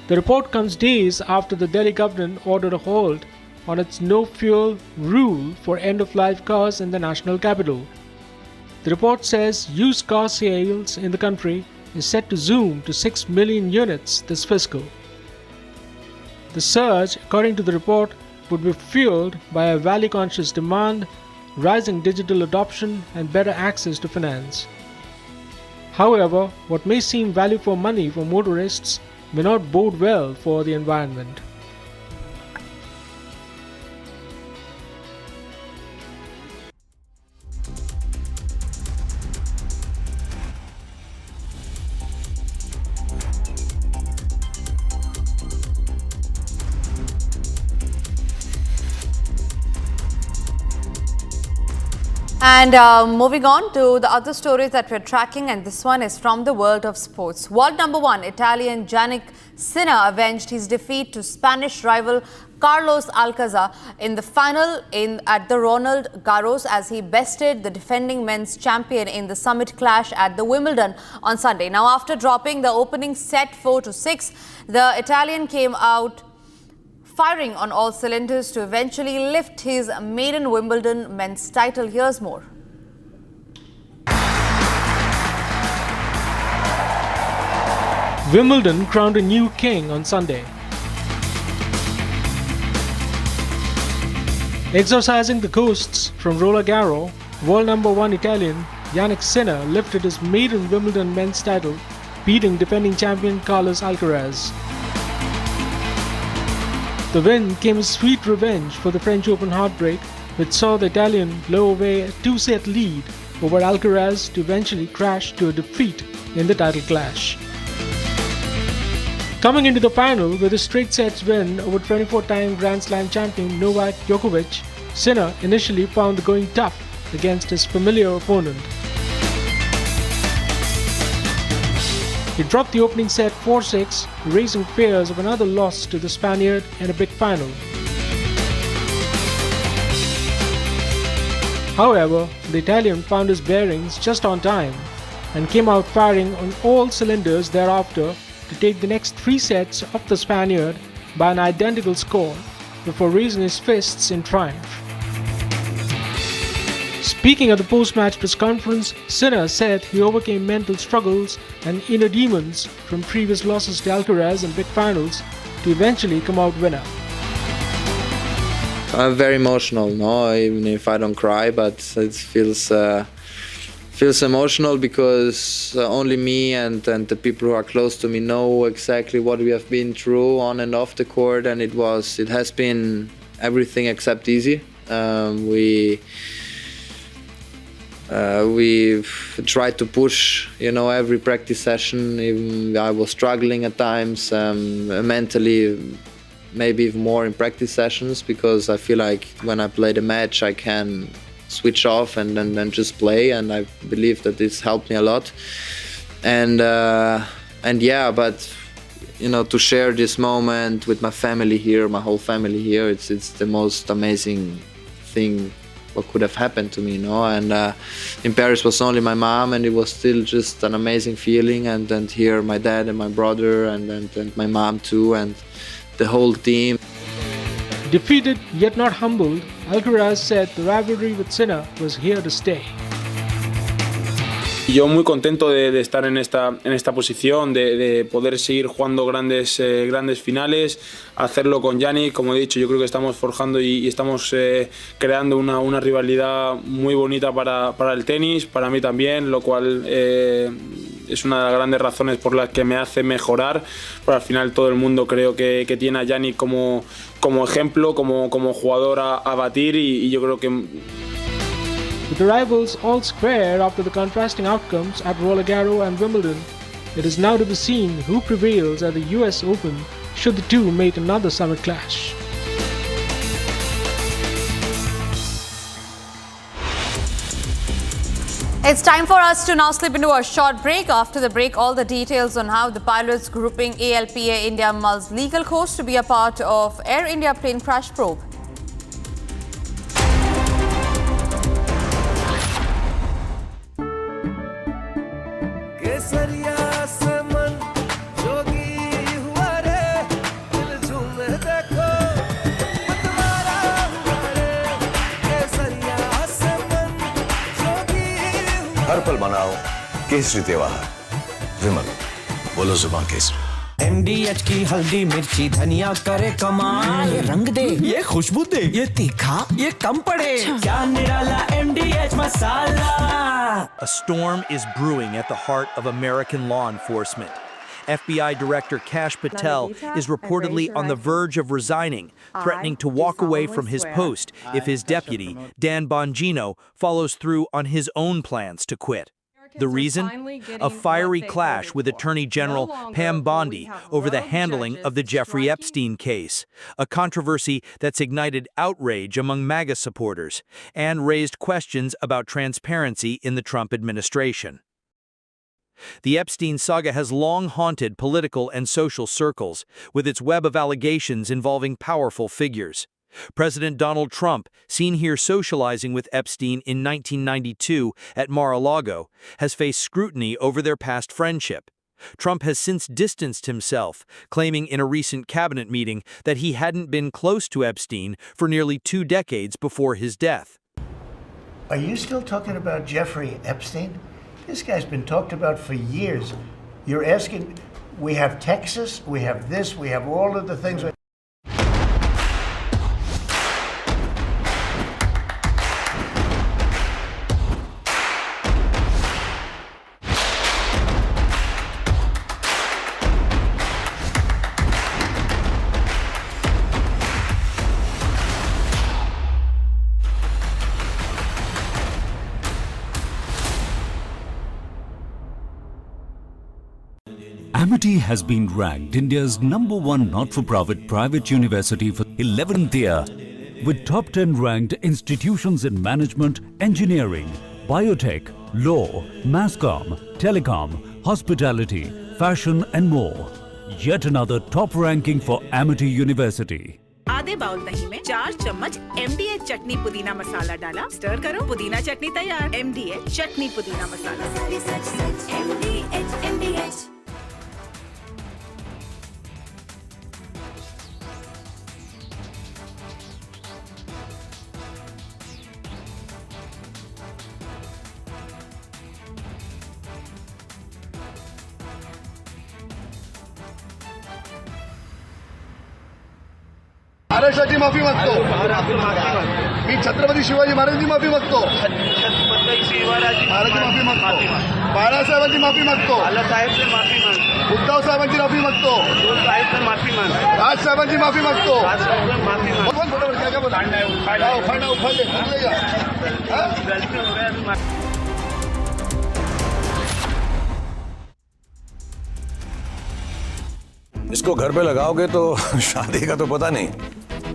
The report comes days after the Delhi government ordered a halt on its no-fuel rule for end-of-life cars in the national capital. The report says used car sales in the country is set to zoom to 6 million units this fiscal. The surge, according to the report, would be fueled by a value-conscious demand, rising digital adoption and better access to finance. However, what may seem value for money for motorists may not bode well for the environment. And moving on to the other stories that we're tracking, and this one is from the world of sports. World number 1 Italian Yannick Sinner avenged his defeat to Spanish rival Carlos Alcaraz in the final at the Roland Garros as he bested the defending men's champion in the summit clash at the Wimbledon on Sunday. Now, after dropping the opening set 4-6, the Italian came out firing on all cylinders to eventually lift his maiden Wimbledon men's title. Here's more. Wimbledon crowned a new king on Sunday. Exorcising the ghosts from Roland Garros, world number 1 Italian Yannick Sinner lifted his maiden Wimbledon men's title, beating defending champion Carlos Alcaraz. The win came as sweet revenge for the French Open heartbreak, which saw the Italian blow away a 2-set lead over Alcaraz to eventually crash to a defeat in the title clash. Coming into the final with a straight sets win over 24-time Grand Slam champion Novak Djokovic, Sinner initially found the going tough against his familiar opponent. He dropped the opening set 4-6, raising fears of another loss to the Spaniard in a big final. However, the Italian found his bearings just on time and came out firing on all cylinders thereafter to take the next 3 sets of the Spaniard by an identical score before raising his fists in triumph. Speaking at the post-match press conference, Sinner said he overcame mental struggles and inner demons from previous losses to Alcaraz in big finals to eventually come out winner. I'm very emotional, no, even if I don't cry, but it feels emotional because only me and the people who are close to me know exactly what we have been through on and off the court, and it has been everything except easy. We've tried to push, every practice session. Even I was struggling at times mentally, maybe even more in practice sessions, because I feel like when I play the match I can switch off and then just play, and I believe that this helped me a lot. And yeah, but to share this moment with my family here, my whole family here, it's the most amazing thing what could have happened to me, And in Paris was only my mom, and it was still just an amazing feeling. And here my dad and my brother and my mom too, and the whole team. Defeated yet not humbled, Alcaraz said the rivalry with Sinner was here to stay. Yo muy contento de estar en esta posición, de poder seguir jugando grandes finales, hacerlo con Yannick. Como he dicho, yo creo que estamos forjando y estamos creando una rivalidad muy bonita para el tenis, para mí también, lo cual es una de las grandes razones por las que me hace mejorar, pero al final todo el mundo creo que tiene a Yannick como ejemplo, como jugador a batir, y yo creo que... With the rivals all square after the contrasting outcomes at Roland Garros and Wimbledon, it is now to be seen who prevails at the US Open should the two meet another summit clash. It's time for us to now slip into a short break. After the break, all the details on how the pilots grouping ALPA India mulls legal course to be a part of Air India plane crash probe. हर पल मनाओ केसरी त्योहार। विमल, बोलो जुबान Kesari. MDH की हल्दी मिर्ची धनिया करे कमाल, ये रंग दे, ये खुशबू दे, ये तीखा, ये कम पड़े, क्या निराला MDH masala. A storm is brewing at the heart of American law enforcement. FBI Director Kash Patel is reportedly on the verge of resigning, threatening to walk away from his post if his deputy, Dan Bongino, follows through on his own plans to quit. The reason? A fiery clash with Attorney General Pam Bondi over the handling of the Jeffrey Epstein case, a controversy that's ignited outrage among MAGA supporters and raised questions about transparency in the Trump administration. The Epstein saga has long haunted political and social circles, with its web of allegations involving powerful figures. President Donald Trump, seen here socializing with Epstein in 1992 at Mar-a-Lago, has faced scrutiny over their past friendship. Trump has since distanced himself, claiming in a recent cabinet meeting that he hadn't been close to Epstein for nearly 2 decades before his death. Are you still talking about Jeffrey Epstein? This guy's been talked about for years. You're asking, we have Texas, we have this, we have all of the things. Amity has been ranked India's #1 not-for-profit private university for 11th year, with top 10 ranked institutions in management, engineering, biotech, law, masscom, telecom, hospitality, fashion and more. Yet another top ranking for Amity University. आधे bowl दही में 4 चम्मच MDH चटनी पुदीना मसाला डाला, stir करो, पुदीना चटनी तैयार। MDH चटनी पुदीना मसाला। MDH। महाराष्ट्राची माफी मागतो. मी छत्रपती शिवाजी महाराजांची माफी मागतो. महाराजांची माफी मागतो. बाळासाहेबांची माफी मागतो. उद्धव साहेबांची माफी मागतो. राज साहेबांची माफी मागतो. इसको घर पे लगाओगे तो शादी का तो पता नहीं,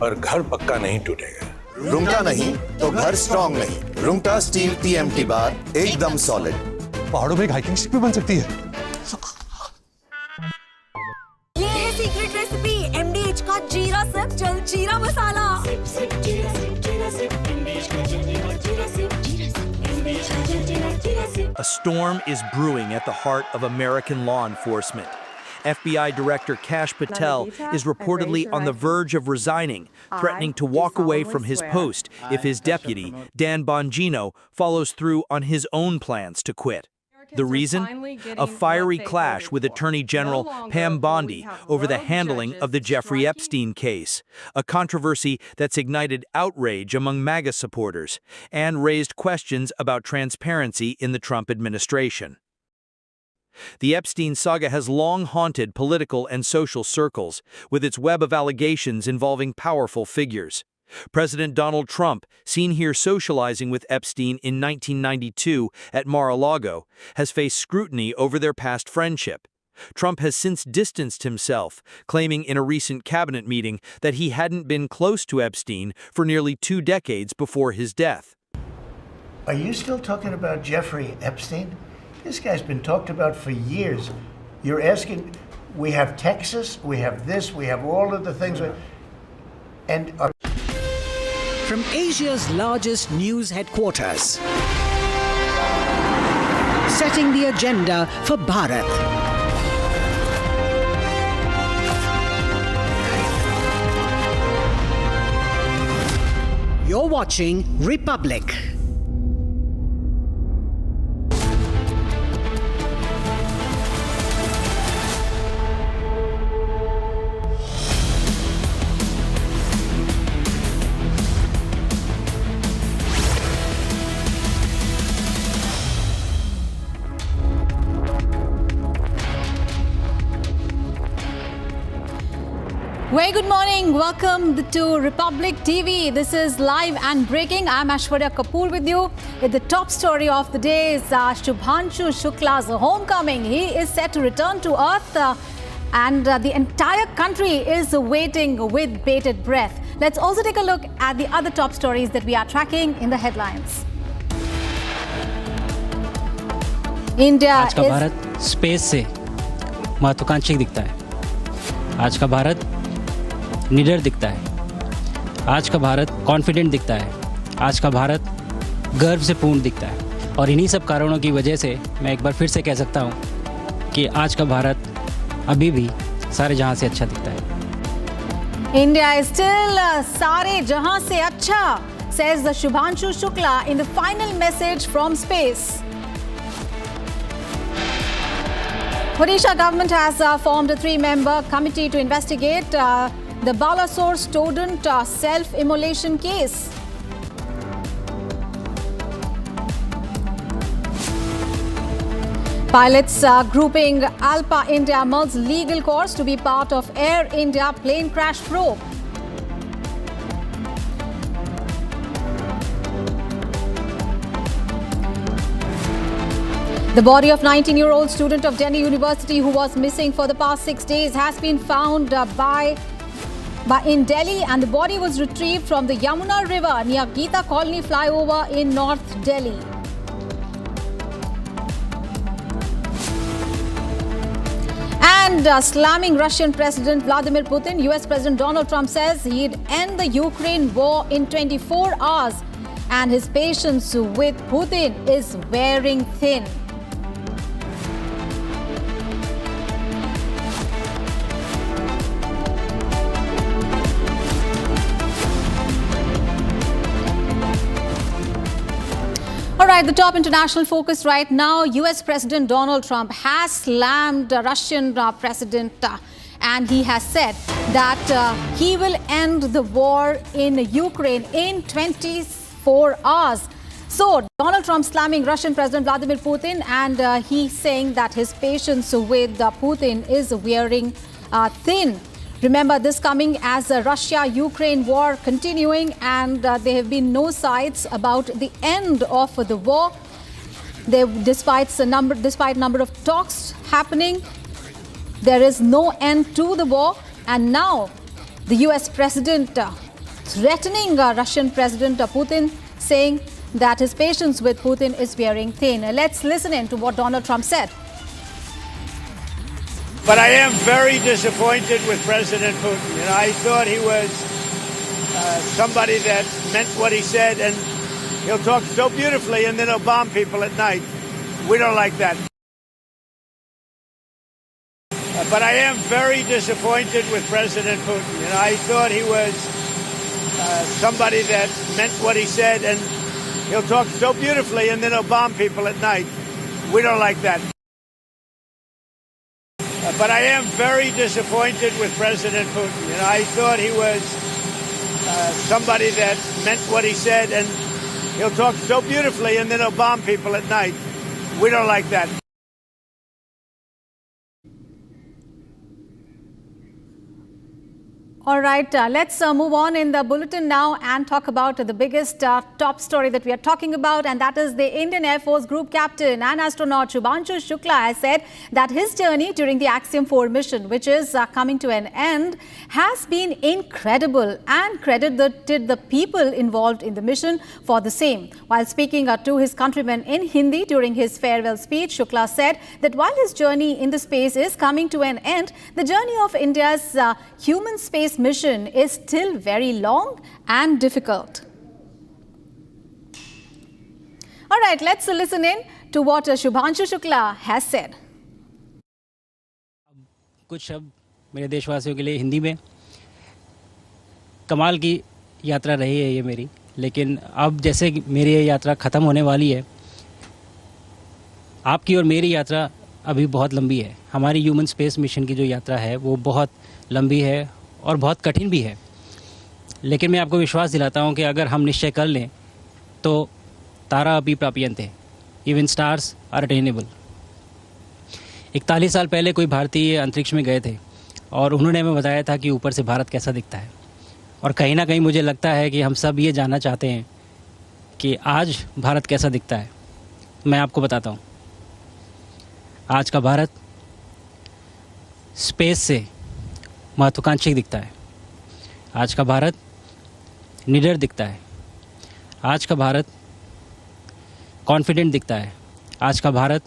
पर घर पक्का नहीं टूटेगा। रुंगटा नहीं तो घर स्ट्रॉन्ग नहीं। रुंगटा स्टील TMT बार एकदम सॉलिड। पहाड़ों में एक हाइकिंग शिप भी बन सकती है। ये है सीक्रेट रेसिपी MDH का जीरा सिप जल जीरा मसाला। A storm is brewing at the heart of American law enforcement. FBI Director Kash Patel is reportedly on the verge of resigning, threatening to walk away from his post if his deputy, Dan Bongino, follows through on his own plans to quit. The reason? A fiery clash with Attorney General Pam Bondi over the handling of the Jeffrey Epstein case, a controversy that's ignited outrage among MAGA supporters and raised questions about transparency in the Trump administration. The Epstein saga has long haunted political and social circles, with its web of allegations involving powerful figures. President Donald Trump, seen here socializing with Epstein in 1992 at Mar-a-Lago, has faced scrutiny over their past friendship. Trump has since distanced himself, claiming in a recent cabinet meeting that he hadn't been close to Epstein for nearly 2 decades before his death. Are you still talking about Jeffrey Epstein? This guy's been talked about for years. You're asking, we have Texas, we have this, we have all of the things. And from Asia's largest news headquarters, setting the agenda for Bharat. You're watching Republic. Very good morning. Welcome to Republic TV. This is live and breaking. I'm Aishwarya Kapoor with you. The top story of the day is Shubhanshu Shukla's homecoming. He is set to return to Earth and the entire country is waiting with bated breath. Let's also take a look at the other top stories that we are tracking in the headlines. India आज का Bharat space से महत्वाकांक्षी दिखता है। आज का भारत निडर दिखता है। आज का भारत कॉन्फिडेंट दिखता है। आज का भारत गर्व से पूर्ण दिखता है। और इन्हीं सब कारणों की वजह से मैं एक बार फिर से कह सकता हूँ कि आज का भारत अभी भी सारे जहां से अच्छा दिखता है। India is still सारे जहां से अच्छा, says the Shubhanshu Shukla in the final message from space. Odisha government has formed a 3-member committee to investigate the Balasore student self-immolation case. Pilots grouping Alpa India merged legal course to be part of Air India plane crash probe. The body of 19-year-old student of Delhi University who was missing for the past 6 days has been found in Delhi, and the body was retrieved from the Yamuna River near Geeta Colony flyover in North Delhi. And slamming Russian President Vladimir Putin, US President Donald Trump says he'd end the Ukraine war in 24 hours, and his patience with Putin is wearing thin. All right, the top international focus right now. US President Donald Trump has slammed Russian President and he has said that he will end the war in Ukraine in 24 hours. So Donald Trump slamming Russian President Vladimir Putin, and he's saying that his patience with Putin is wearing thin. Remember, this coming as a Russia-Ukraine war continuing, and there have been no signs about the end of the war. Despite number of talks happening, there is no end to the war. And now, the U.S. President threatening Russian President Putin, saying that his patience with Putin is wearing thin. Let's listen in to what Donald Trump said. But I am very disappointed with President Putin. You know, I thought he was somebody that meant what he said, and he'll talk so beautifully and then he'll bomb people at night. We don't like that. But I am very disappointed with President Putin. You know, I thought he was somebody that meant what he said, and he'll talk so beautifully and then he'll bomb people at night. We don't like that. But I am very disappointed with President Putin. You know, I thought he was somebody that meant what he said, and he'll talk so beautifully and then he'll bomb people at night. We don't like that. All right, let's move on in the bulletin now and talk about the biggest top story that we are talking about, and that is the Indian Air Force Group Captain and astronaut Shubhanshu Shukla has said that his journey during the Axiom 4 mission, which is coming to an end, has been incredible, and credited the people involved in the mission for the same. While speaking to his countrymen in Hindi during his farewell speech, Shukla said that while his journey in the space is coming to an end, the journey of India's human space mission is still very long and difficult. All right, let's listen in to what Shubhanshu Shukla has said. कुछ शब्द मेरे देशवासियों के लिए हिंदी में। कमाल की यात्रा रही है ये मेरी, लेकिन अब जैसे मेरी ये यात्रा ख़त्म होने वाली है, आपकी और मेरी यात्रा अभी बहुत लंबी है। हमारी ह्यूमन स्पेस मिशन की जो यात्रा है वो बहुत लंबी है और बहुत कठिन भी है, लेकिन मैं आपको विश्वास दिलाता हूं कि अगर हम निश्चय कर लें तो तारा अभी प्राप्यन्ते, इवन स्टार्स आर अटेनेबल। 41 साल पहले कोई भारतीय अंतरिक्ष में गए थे और उन्होंने हमें बताया था कि ऊपर से भारत कैसा दिखता है, और कहीं ना कहीं मुझे लगता है कि हम सब ये जानना चाहते हैं कि आज भारत कैसा दिखता है। मैं आपको बताता हूँ, आज का भारत स्पेस से महत्वाकांक्षी दिखता है। आज का भारत निडर दिखता है। आज का भारत कॉन्फिडेंट दिखता है। आज का भारत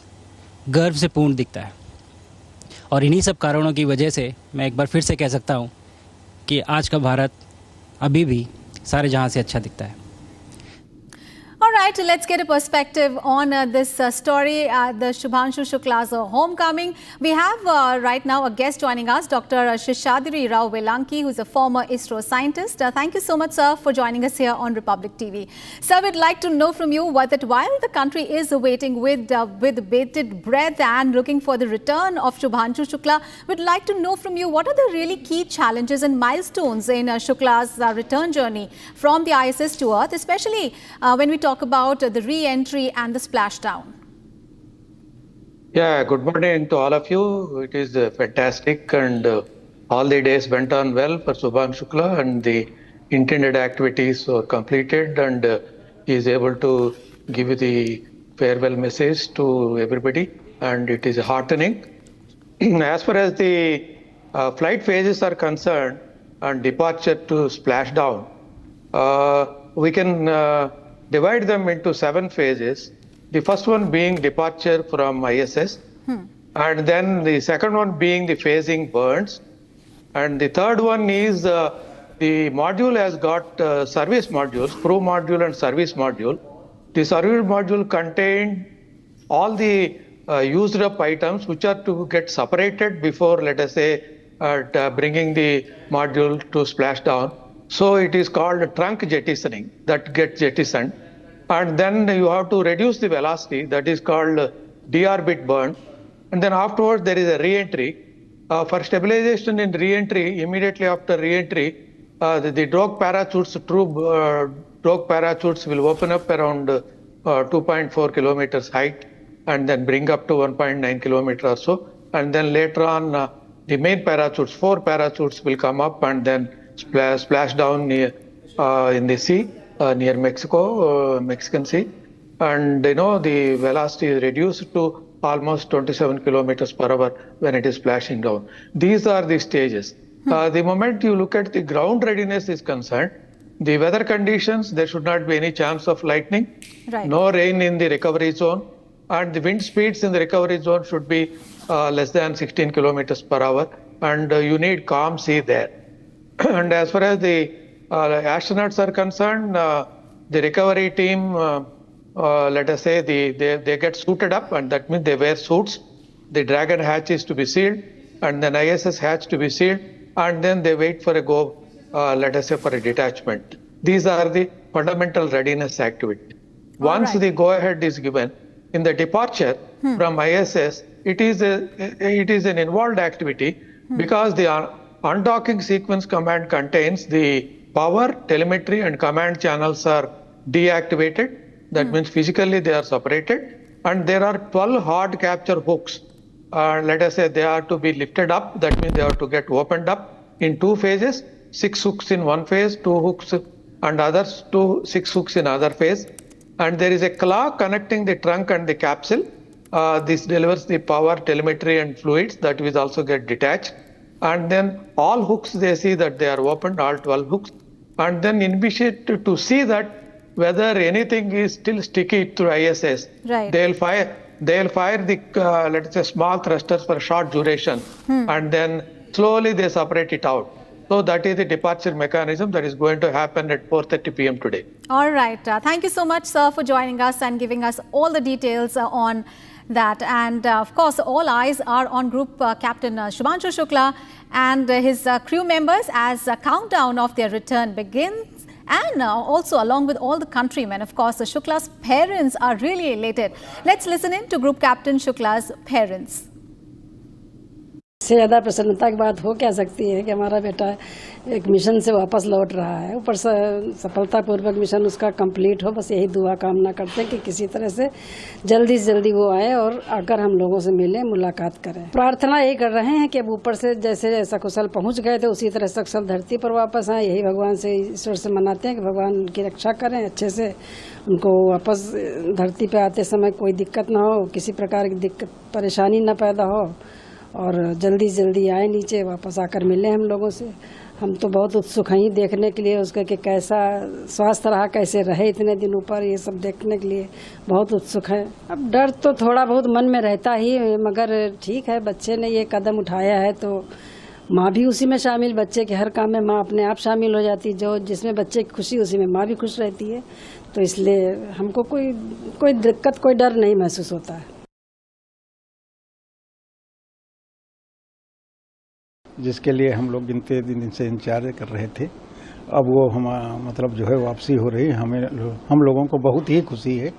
गर्व से पूर्ण दिखता है। और इन्हीं सब कारणों की वजह से मैं एक बार फिर से कह सकता हूँ कि आज का भारत अभी भी सारे जहाँ से अच्छा दिखता है। All right, let's get a perspective on this story, the Shubhanshu Shukla's homecoming. We have right now a guest joining us, Dr. Seshadri Rao Velanki, who is a former ISRO scientist. Thank you so much, sir, for joining us here on Republic TV. Sir, we'd like to know from you that while the country is waiting with bated breath and looking for the return of Shubhanshu Shukla, we'd like to know from you what are the really key challenges and milestones in Shukla's return journey from the ISS to Earth, especially when we talk about the re-entry and the splashdown. Yeah, good morning to all of you. It is fantastic, and all the days went on well for Shubhanshu Shukla, and the intended activities were completed, and he is able to give the farewell message to everybody, and it is heartening. As far as the flight phases are concerned and departure to splashdown, we can divide them into 7 phases. The first one being departure from ISS, and then the second one being the phasing burns, and the third one is the module has got service modules, crew module and service module. The service module contained all the used up items which are to get separated before, let us say, bringing the module to splashdown. So it is called trunk jettisoning, that gets jettisoned. And then you have to reduce the velocity, that is called deorbit burn. And then afterwards there is a re-entry. For stabilization in re-entry, immediately after re-entry, the drogue parachutes, drogue parachutes will open up around 2.4 kilometers height and then bring up to 1.9 kilometers or so. And then later on, the main parachutes, 4 parachutes will come up and then splash down near in the sea, near Mexico, Mexican Sea. And the velocity is reduced to almost 27 kilometers per hour when it is splashing down. These are the stages. The moment you look at the ground readiness is concerned, the weather conditions, there should not be any chance of lightning, no rain in the recovery zone, and the wind speeds in the recovery zone should be less than 16 kilometers per hour, and you need calm sea there. And as far as the astronauts are concerned, the recovery team, let us say, they get suited up, and that means they wear suits. The Dragon hatch is to be sealed, and then ISS hatch to be sealed, and then they wait for a go, let us say, for a detachment. These are the fundamental readiness activity. Once the go-ahead is given, in the departure from ISS, it is an involved activity because the undocking sequence command contains the power, telemetry, and command channels are deactivated. That means physically they are separated, and there are 12 hard capture hooks. Let us say they are to be lifted up. That means they are to get opened up in 2 phases, 6 hooks in one phase, 2 hooks and others, 6 hooks in other phase. And there is a claw connecting the trunk and the capsule. This delivers the power, telemetry, and fluids that will also get detached. And then all hooks, they see that they are opened, all 12 hooks. And then initiate to see that whether anything is still sticky through ISS. They'll fire the, let's say, small thrusters for a short duration, and then slowly they separate it out. So that is the departure mechanism that is going to happen at 4:30 p.m. today. All right. Thank you so much, sir, for joining us and giving us all the details on that. And of course, all eyes are on Group Captain Shubhanshu Shukla and his crew members as a countdown of their return begins. And also along with all the countrymen, of course, the Shukla's parents are really elated. Let's listen in to Group Captain Shukla's parents. इससे ज़्यादा प्रसन्नता की बात हो क्या सकती है कि हमारा बेटा एक मिशन से वापस लौट रहा है, ऊपर से सफलतापूर्वक मिशन उसका कंप्लीट हो। बस यही दुआ कामना करते हैं कि किसी तरह से जल्दी से जल्दी वो आए और आकर हम लोगों से मिले, मुलाकात करें। प्रार्थना यही कर रहे हैं कि अब ऊपर से जैसे सकुशल पहुंच गए थे उसी तरह सकुशल धरती पर वापस आए। यही भगवान से, ईश्वर से मनाते हैं कि भगवान उनकी रक्षा करें, अच्छे से उनको वापस धरती पर आते समय कोई दिक्कत ना हो, किसी प्रकार की दिक्कत परेशानी न पैदा हो और जल्दी जल्दी आए नीचे, वापस आकर मिले हम लोगों से। हम तो बहुत उत्सुक हैं देखने के लिए उसका कि कैसा स्वास्थ्य रहा, कैसे रहे इतने दिन ऊपर, ये सब देखने के लिए बहुत उत्सुक है। अब डर तो थोड़ा बहुत मन में रहता ही, मगर ठीक है, बच्चे ने ये कदम उठाया है तो माँ भी उसी में शामिल, बच्चे के हर काम में माँ अपने आप शामिल हो जाती, जो जिसमें बच्चे की खुशी उसी में माँ भी खुश रहती है। तो इसलिए हमको कोई दिक्कत, कोई डर नहीं महसूस होता है। जिसके लिए हम लोग गिनते दिन से इंतजार कर रहे थे, अब वो मतलब जो है वापसी हो रही है। हम लोगों को बहुत ही खुशी है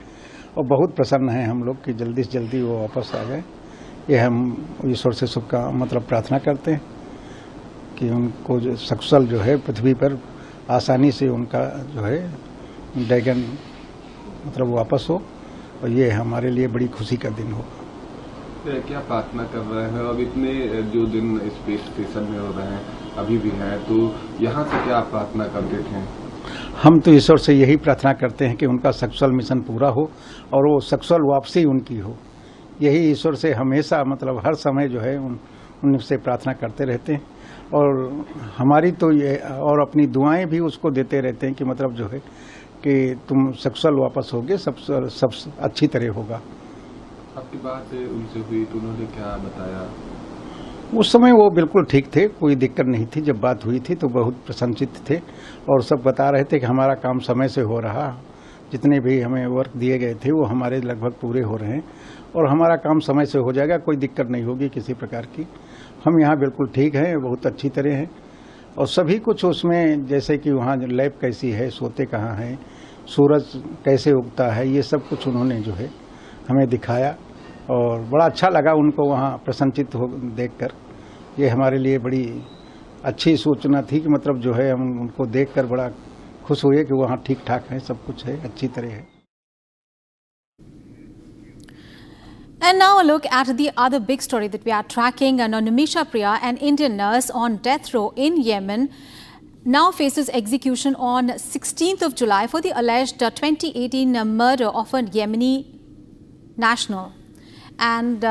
और बहुत प्रसन्न है हम लोग कि जल्दी से जल्दी वो वापस आ गए। ये हम ईश्वर से मतलब प्रार्थना करते हैं कि उनको जो सकुशल जो है पृथ्वी पर आसानी से उनका जो है ड्रैगन मतलब वापस हो, और ये हमारे लिए बड़ी खुशी का दिन होगा। क्या प्रार्थना कर रहे हैं? अब इतने जो दिन स्पेस स्टेशन में हो रहे हैं, अभी भी हैं, तो यहाँ से क्या प्रार्थना करते थे? हम तो ईश्वर से यही प्रार्थना करते हैं कि उनका सेक्सुअल मिशन पूरा हो और वो सेक्सुअल वापसी उनकी हो। यही ईश्वर से हमेशा मतलब हर समय जो है उनसे प्रार्थना करते रहते हैं और हमारी तो ये और अपनी दुआएं भी उसको देते रहते हैं कि मतलब जो है कि तुम सेक्सुअल वापस होगे, सब अच्छी तरह होगा। आपकी बात उनसे हुई तो उन्होंने क्या बताया? उस समय वो बिल्कुल ठीक थे, कोई दिक्कत नहीं थी। जब बात हुई थी तो बहुत प्रसन्नचित्त थे और सब बता रहे थे कि हमारा काम समय से हो रहा, जितने भी हमें वर्क दिए गए थे वो हमारे लगभग पूरे हो रहे हैं और हमारा काम समय से हो जाएगा, कोई दिक्कत नहीं होगी किसी प्रकार की। हम यहाँ बिल्कुल ठीक हैं, बहुत अच्छी तरह हैं और सभी कुछ उसमें जैसे कि वहाँ लैब कैसी है, सोते कहाँ हैं, सूरज कैसे उगता है, ये सब कुछ उन्होंने जो है हमें दिखाया और बड़ा अच्छा लगा उनको वहाँ प्रसन्नचित्त हो देखकर। ये हमारे लिए बड़ी अच्छी सूचना थी कि मतलब जो है हम उनको देखकर बड़ा खुश हुए कि वहाँ ठीक ठाक है, सब कुछ है, अच्छी तरह है। And now a look at the other big story that we are tracking. Nimisha Priya, an Indian nurse on death row in Yemen, now faces execution on 16th of July for the alleged 2018 murder of a Yemeni national. And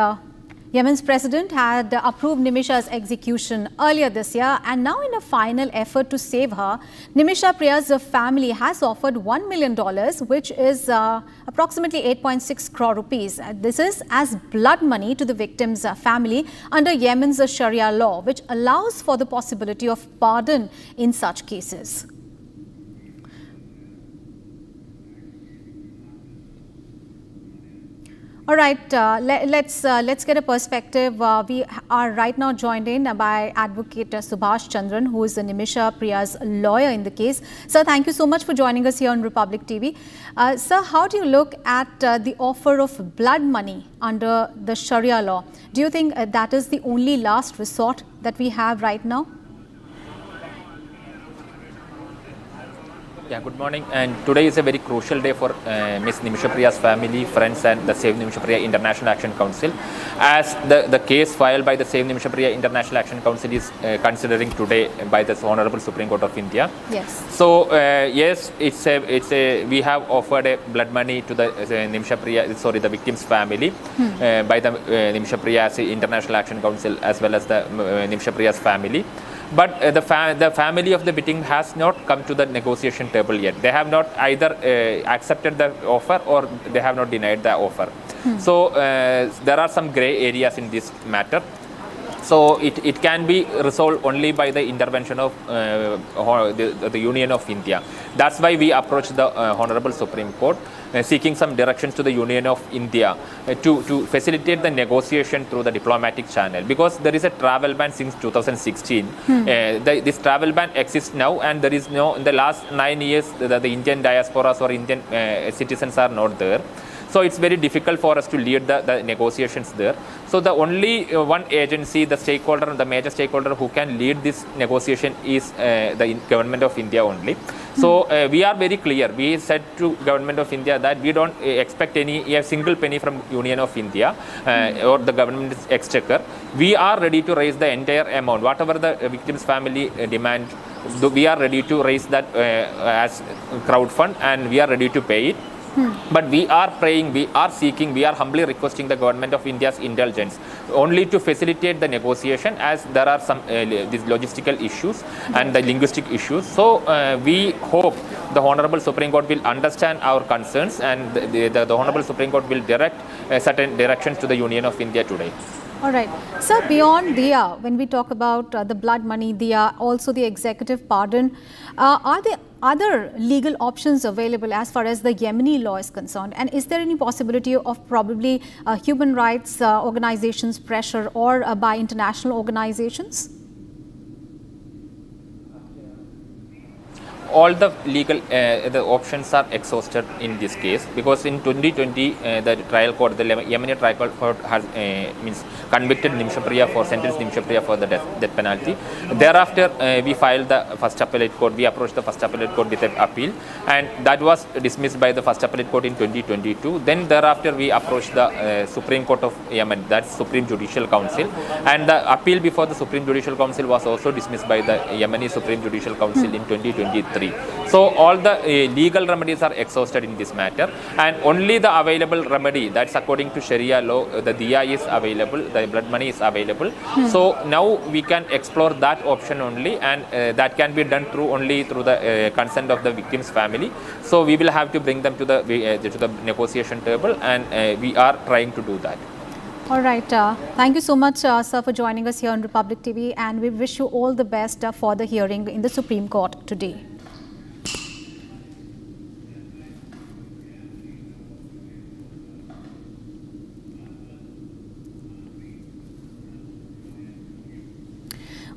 Yemen's president had approved Nimisha's execution earlier this year, and now in a final effort to save her, Nimisha Priya's family has offered $1 million, which is approximately 8.6 crore rupees. This is as blood money to the victim's family under Yemen's Sharia law, which allows for the possibility of pardon in such cases. All right, let's get a perspective. We are right now joined in by Advocate Subhash Chandran, who is Nimisha Priya's lawyer in the case. Sir, thank you so much for joining us here on Republic TV. Sir, how do you look at the offer of blood money under the Sharia law? Do you think that is the only last resort that we have right now? Yeah, good morning. And today is a very crucial day for Ms. Nimisha Priya's family, friends, and the Save Nimisha Priya International Action Council, as the case filed by the Save Nimisha Priya International Action Council is considering today by the Honorable Supreme Court of India. Yes. So yes, we have offered a blood money to the the victim's family by the Nimisha Priya International Action Council, as well as the Nimisha Priya's family. But the family of the victim has not come to the negotiation table yet. They have not either accepted the offer or they have not denied the offer. So there are some grey areas in this matter. So it can be resolved only by the intervention of the Union of India. That's why we approached the Honorable Supreme Court, seeking some directions to the Union of India to facilitate the negotiation through the diplomatic channel, because there is a travel ban since 2016. This travel ban exists now, and there is no, in the last 9 years the Indian diasporas or Indian citizens are not there. So it's very difficult for us to lead the negotiations there. So the only one agency, the stakeholder, the major stakeholder who can lead this negotiation is the government of India only. So we are very clear. We said to government of India that we don't expect a single penny from Union of India or the government's exchequer. We are ready to raise the entire amount, whatever the victim's family demand. We are ready to raise that as crowd fund, and we are ready to pay it. But we are praying, we are seeking, we are humbly requesting the government of India's indulgence only to facilitate the negotiation, as there are some these logistical issues and the linguistic issues. So we hope the Honorable Supreme Court will understand our concerns, and the Honorable Supreme Court will direct certain directions to the Union of India today. All right. Sir, beyond Diya, when we talk about the blood money, Diya, also the executive pardon, are there other legal options available as far as the Yemeni law is concerned? And is there any possibility of probably human rights organizations' pressure or by international organizations? All the legal the options are exhausted in this case, because in 2020 the trial court, the Yemeni trial court has convicted Nimisha Priya for, sentenced Nimisha Priya for the death penalty. Thereafter we filed the first appellate court. We approached the first appellate court with an appeal, and that was dismissed by the first appellate court in 2022. Then thereafter we approached the Supreme Court of Yemen, that's Supreme Judicial Council, and the appeal before the Supreme Judicial Council was also dismissed by the Yemeni Supreme Judicial Council in 2023. free. So all the legal remedies are exhausted in this matter, and only the available remedy, that's according to Sharia law, the diya is available, the blood money is available. So now we can explore that option only, and that can be done only through the consent of the victim's family. So we will have to bring them to the negotiation table, and we are trying to do that. All right. Thank you so much, sir, for joining us here on Republic TV, and we wish you all the best for the hearing in the Supreme Court today.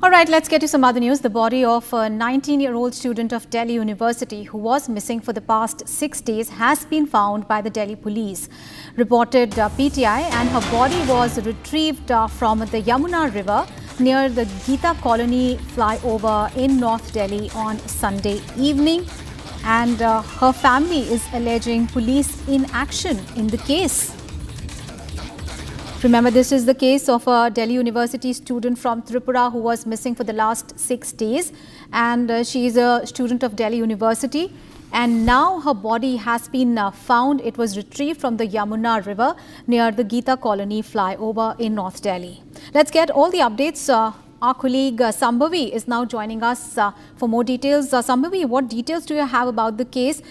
All right, let's get to some other news. The body of a 19-year-old student of Delhi University who was missing for the past 6 days has been found by the Delhi police, reported PTI, and her body was retrieved from the Yamuna River near the Gita Colony flyover in North Delhi on Sunday evening. And her family is alleging police inaction in the case. Remember, this is the case of a Delhi University student from Tripura who was missing for the last 6 days, and she is a student of Delhi University, and now her body has been found. It was retrieved from the Yamuna River near the Gita Colony flyover in North Delhi. Let's get all the updates. Our colleague Sambhavi is now joining us for more details. Sambhavi, what details do you have about the case?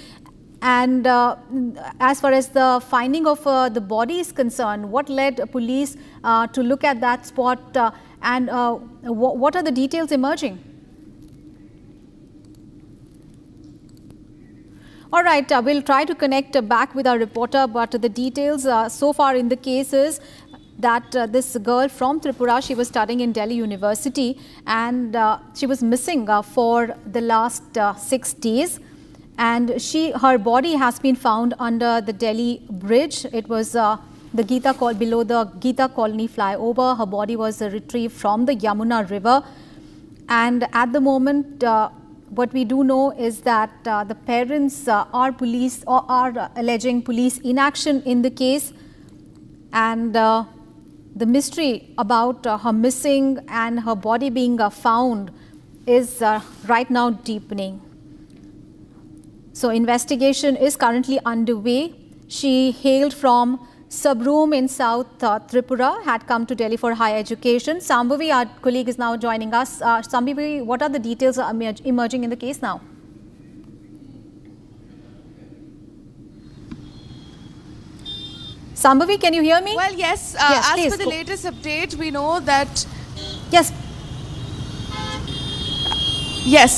And as far as the finding of the body is concerned, what led police to look at that spot, and what are the details emerging? All right, we'll try to connect back with our reporter, but the details so far in the case is that this girl from Tripura, she was studying in Delhi University, and she was missing for the last 6 days. And her body has been found under the Delhi bridge. It was below the Gita Colony flyover. Her body was retrieved from the Yamuna River. And at the moment, what we do know is that the parents are alleging police inaction in the case. And the mystery about her missing and her body being found is right now deepening. So investigation is currently underway. She hailed from Sabroom in South Tripura, had come to Delhi for higher education. Sambhavi, our colleague, is now joining us. Sambhavi, what are the details emerging in the case now? Sambhavi, can you hear me? Well, yes. Yes, as please, per the latest update, we know that... Yes.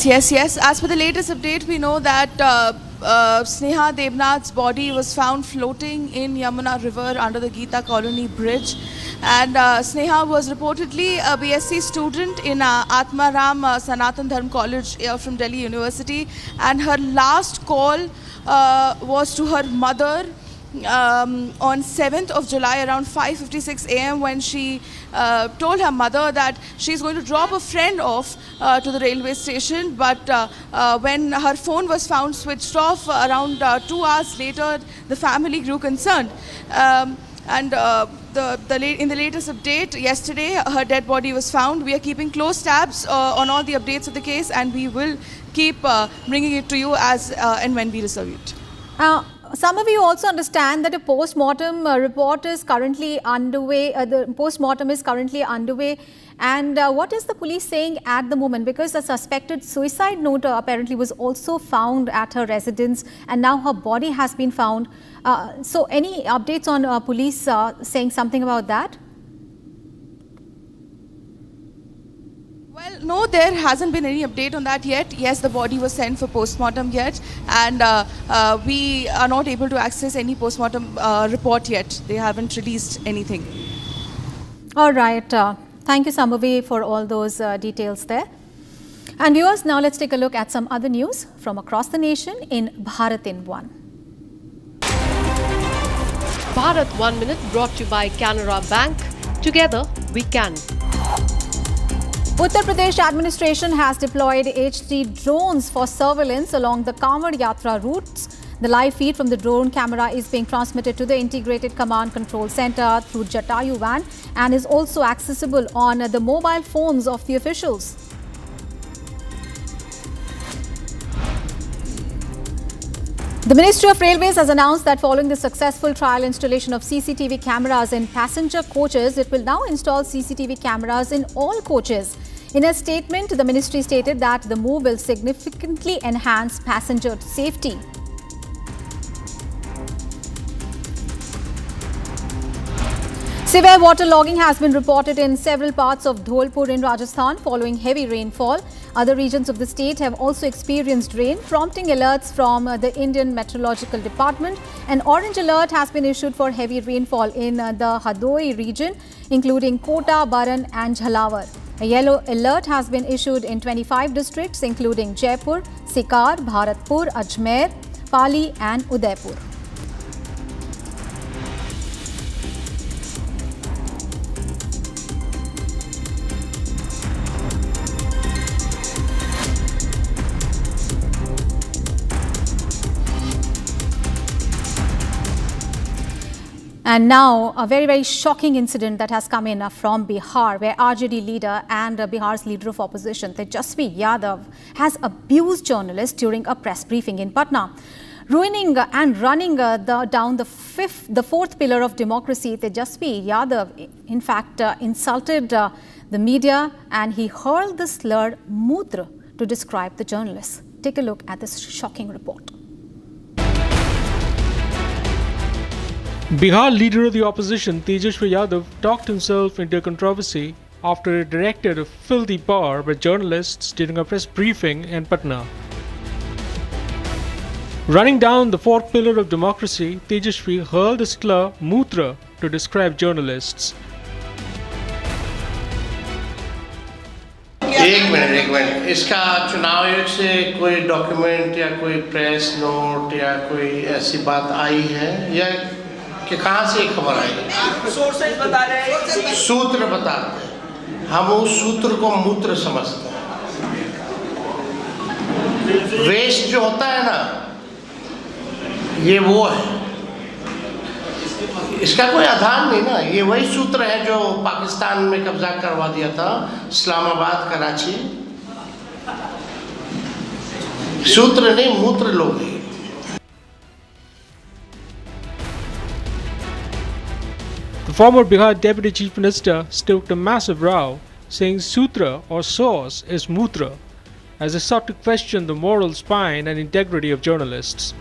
Yes. As per the latest update, we know that Sneha Devnath's body was found floating in Yamuna River under the Gita Colony bridge. And Sneha was reportedly a BSc student in Atmaram Sanatan Dharm College from Delhi University. And her last call was to her mother on 7th of July around 5:56 a.m. when she told her mother that she's going to drop a friend off to the railway station, but when her phone was found switched off around 2 hours later, the family grew concerned. In the latest update yesterday, her dead body was found. We are keeping close tabs on all the updates of the case, and we will keep bringing it to you as and when we receive it. Some of you also understand that a post-mortem report is currently underway. The post-mortem is currently underway. And what is the police saying at the moment? Because a suspected suicide note apparently was also found at her residence, and now her body has been found. So any updates on police saying something about that? Well, no, there hasn't been any update on that yet. Yes, the body was sent for post-mortem yet, and we are not able to access any post-mortem report yet. They haven't released anything. All right. Thank you, Sambhavi, for all those details there. And viewers, now let's take a look at some other news from across the nation in Bharat in One. Bharat 1 Minute brought to you by Canara Bank. Together, we can. Uttar Pradesh administration has deployed HD drones for surveillance along the Kamad Yatra routes. The live feed from the drone camera is being transmitted to the Integrated Command Control Center through Jatayu van and is also accessible on the mobile phones of the officials. The Ministry of Railways has announced that following the successful trial installation of CCTV cameras in passenger coaches, it will now install CCTV cameras in all coaches. In a statement, the ministry stated that the move will significantly enhance passenger safety. Severe waterlogging has been reported in several parts of Dholpur in Rajasthan following heavy rainfall. Other regions of the state have also experienced rain, prompting alerts from the Indian Meteorological Department. An orange alert has been issued for heavy rainfall in the Hardoi region, including Kota, Baran and Jhalawar. A yellow alert has been issued in 25 districts, including Jaipur, Sikar, Bharatpur, Ajmer, Pali and Udaipur. And now, a very, very shocking incident that has come in from Bihar, where RJD leader and Bihar's leader of opposition, Tejashwi Yadav, has abused journalists during a press briefing in Patna. Ruining and running down the fourth pillar of democracy, Tejashwi Yadav, in fact, insulted the media, and he hurled the slur "Mutra" to describe the journalists. Take a look at this shocking report. Bihar leader of the opposition Tejashwi Yadav talked himself into a controversy after he directed a filthy bar by journalists during a press briefing in Patna. Running down the fourth pillar of democracy, Tejashwi hurled the slur "Mutra" to describe journalists. एक minute इसका चुनाव आयोग से कोई document या कोई press note या कोई ऐसी बात आई है या कि कहाँ से खबर आई? सोर्सेज बता रहे हैं, सूत्र बताते हैं, हम उस सूत्र को मूत्र समझते हैं। वेस्ट जो होता है ना, ये वो है, इसका कोई आधार नहीं ना। ये वही सूत्र है जो पाकिस्तान में कब्जा करवा दिया था, इस्लामाबाद, कराची। सूत्र नहीं, मूत्र लोग हैं। The former Bihar Deputy Chief Minister stoked a massive row, saying sutra or source is mutra, as he sought to question the moral spine and integrity of journalists.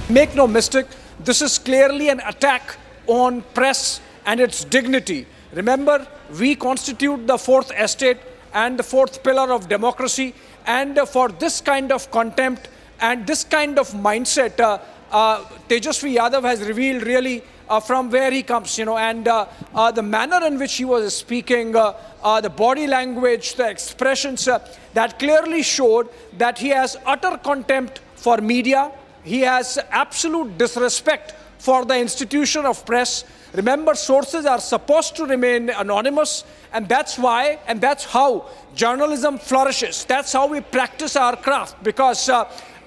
Make no mistake, this is clearly an attack on press and its dignity. Remember, we constitute the fourth estate and the fourth pillar of democracy, and for this kind of contempt and this kind of mindset, Tejashwi Yadav has revealed really from where he comes, and the manner in which he was speaking, the body language, the expressions, that clearly showed that he has utter contempt for media. He has absolute disrespect for the institution of press. Remember, sources are supposed to remain anonymous, and that's why, and that's how journalism flourishes. That's how we practice our craft, because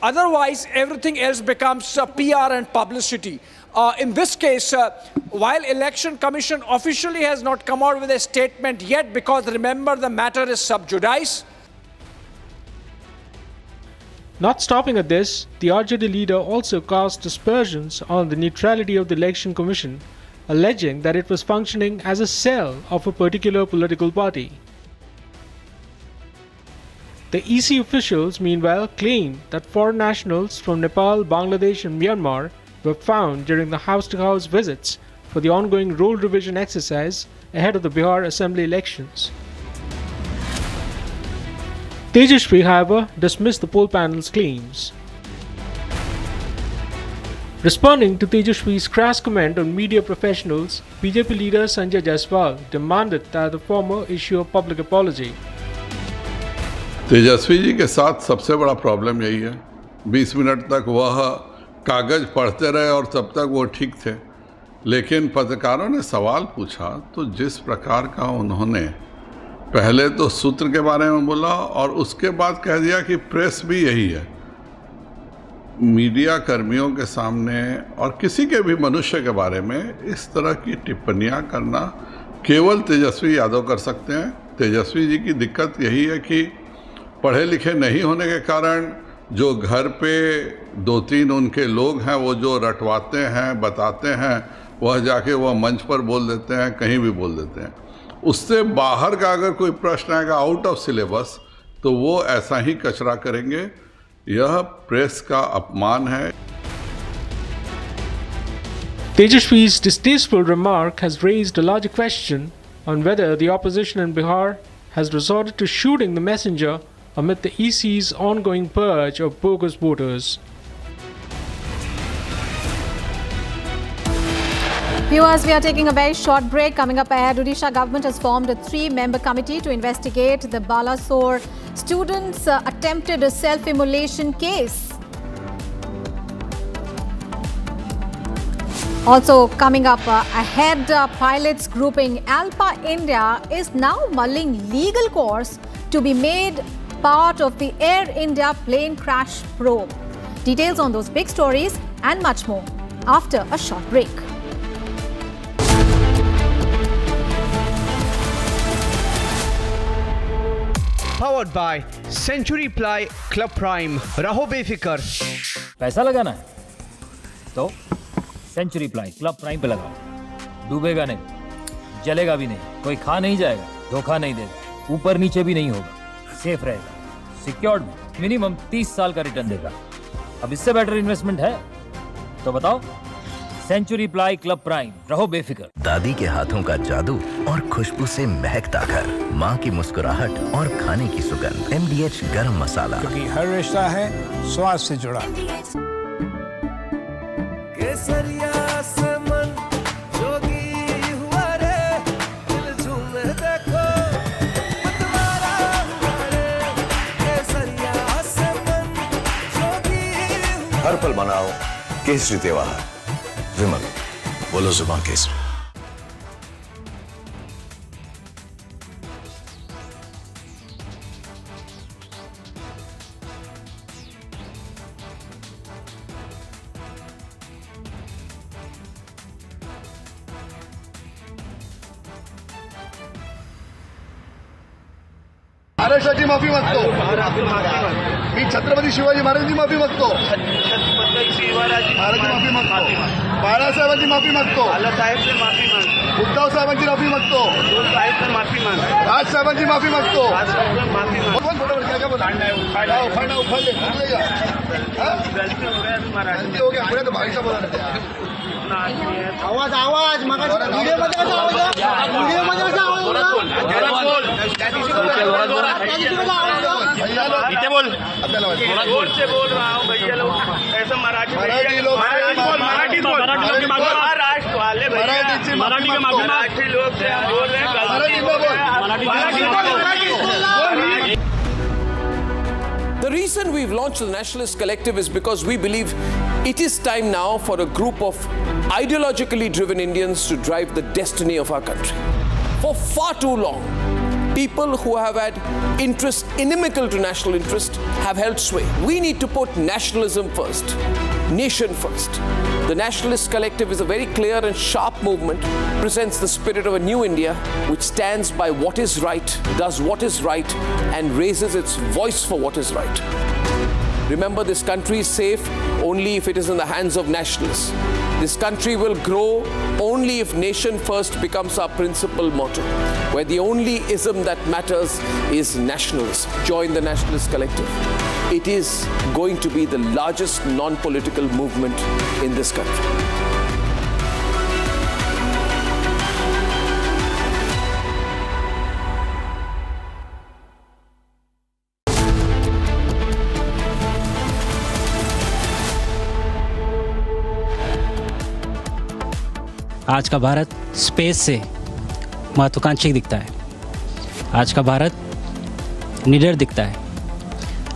otherwise everything else becomes PR and publicity. In this case, while Election Commission officially has not come out with a statement yet, because remember, the matter is sub judice. Not stopping at this, the RJD leader also cast aspersions on the neutrality of the Election Commission, alleging that it was functioning as a cell of a particular political party. The EC officials, meanwhile, claimed that foreign nationals from Nepal, Bangladesh and Myanmar were found during the house-to-house visits for the ongoing role revision exercise ahead of the Bihar Assembly elections. Tejashwi, however, dismissed the poll panel's claims. Responding to Tejashwi's crass comment on media professionals, BJP leader Sanjay Jaiswal demanded that the former issue a public apology. Tejashwi ji के साथ सबसे बड़ा problem यही है, 20 minute तक वह कागज पढ़ते रहे और तब तक वो ठीक थे, लेकिन पत्रकारों ने सवाल पूछा तो जिस प्रकार का उन्होंने पहले तो सूत्र के बारे में बोला और उसके बाद कह दिया कि प्रेस भी यही है। मीडिया कर्मियों के सामने और किसी के भी मनुष्य के बारे में इस तरह की टिप्पणियां करना केवल तेजस्वी यादव कर सकते हैं। तेजस्वी जी की दिक्कत यही है कि पढ़े लिखे नहीं होने के कारण जो घर पे 2-3 उनके लोग हैं वो जो रटवाते हैं, बताते हैं, वह जाके वह मंच पर बोल देते हैं, कहीं भी बोल देते हैं। उससे बाहर का अगर कोई प्रश्न आएगा आउट ऑफ सिलेबस तो वो ऐसा ही कचरा करेंगे। यह प्रेस का अपमान है। Tejashwi's distasteful remark has raised a larger question on whether the opposition in Bihar has resorted to shooting the messenger amid the EC's ongoing purge of bogus voters. Viewers, we are taking a very short break. Coming up ahead, Odisha government has formed a 3-member committee to investigate the Balasore students' attempted self-immolation case. Also coming up ahead, pilots grouping Alpha India is now mulling legal course to be made part of the Air India plane crash probe. Details on those big stories and much more after a short break. Powered by Century Ply Club Prime. रहो बेफिक्र। पैसा लगाना है तो century ply club prime पे लगाओ। डूबेगा नहीं, जलेगा भी नहीं, कोई खा नहीं जाएगा, धोखा नहीं देगा, ऊपर नीचे भी नहीं होगा, सेफ रहेगा, सिक्योर्ड में मिनिमम 30 साल का रिटर्न देगा। अब इससे बेटर इन्वेस्टमेंट है तो बताओ। सेंचुरी प्लाई क्लब प्राइम, रहो बेफिक्र। दादी के हाथों का जादू और खुशबू से महकता घर, माँ की मुस्कुराहट और खाने की सुगंध। MDH गरम मसाला, क्योंकि हर रिश्ता है स्वाद से जुड़ा। केसरिया से मन जोगी हुआ रे, दिल झूमे देखो मतवारा हुआ रे। केसरिया से मन जोगी हुआ। हर पल मनाओ केसरी त्योहार। विमल, बोलो जुबान केसरी। महाराष्ट्राची माफी मागतो मी, छत्रपती शिवाजी महाराजांची माफी मागतो, महाराजांची माफी मागतो, बाळासाहेबांची माफी मागतो, उद्धव साहेबांची माफी मागतो, राज साहेबांची माफी मागतो। गलती हो गया पुढे तो भाईचा बोला आवाज आवाज व्हिडिओ मध्ये कसा आवाज, व्हिडिओ मध्ये कसा आवाज, इथे बोल, जोर से बोल रहा हूँ भैया लोग, ऐसा मराठी लोग, मराठी महाराष्ट्र वाले मराठी लोग से हम बोल रहे हैं। The reason we've launched the Nationalist Collective is because we believe it is time now for a group of ideologically driven Indians to drive the destiny of our country. For far too long, people who have had interests inimical to national interest have held sway. We need to put nationalism first, nation first. The Nationalist Collective is a very clear and sharp movement, presents the spirit of a new India which stands by what is right, does what is right, and raises its voice for what is right. Remember, this country is safe only if it is in the hands of nationalists. This country will grow only if nation first becomes our principal motto, where the only ism that matters is nationalism. Join the Nationalist Collective. It is going to be the largest non-political movement in this country. आज का Bharat space से महत्वाकांक्षी दिखता है। आज का भारत निडर दिखता है।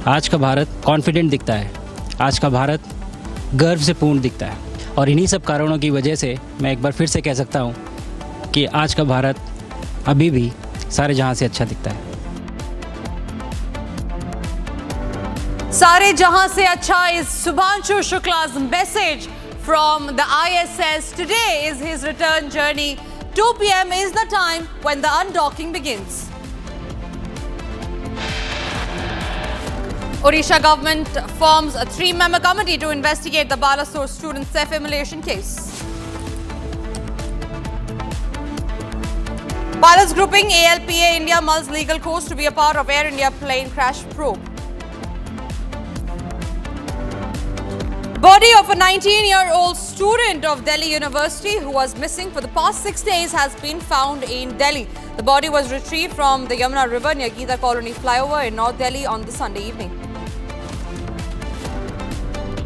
आज का भारत कॉन्फिडेंट दिखता है। आज का भारत गर्व से पूर्ण दिखता है। और इन्हीं सब कारणों की वजह से मैं एक बार फिर से कह सकता हूँ कि आज का भारत अभी भी सारे जहां से अच्छा दिखता है। सारे जहां से अच्छा is Subhanshu Shukla's message from the ISS. Today is his return journey. 2 p.m. is the time when the undocking begins. Odisha government forms a 3-member committee to investigate the Balasore student self-immolation case. Pilots grouping ALPA India mulls legal course to be a part of Air India plane crash probe. Body of a 19-year-old student of Delhi University who was missing for the past 6 days has been found in Delhi. The body was retrieved from the Yamuna River near Gita Colony flyover in North Delhi on the Sunday evening.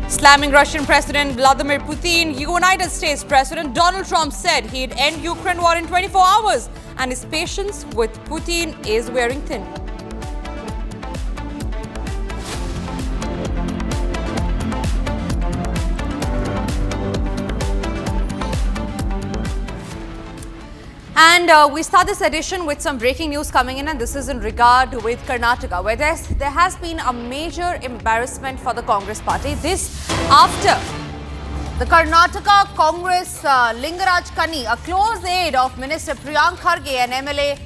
Slamming Russian President Vladimir Putin, United States President Donald Trump said he'd end Ukraine war in 24 hours and his patience with Putin is wearing thin. And we start this edition with some breaking news coming in, and this is in regard with Karnataka, where there has been a major embarrassment for the Congress party. This after the Karnataka Congress Lingaraj Kani, a close aide of Minister Priyank Kharge and MLA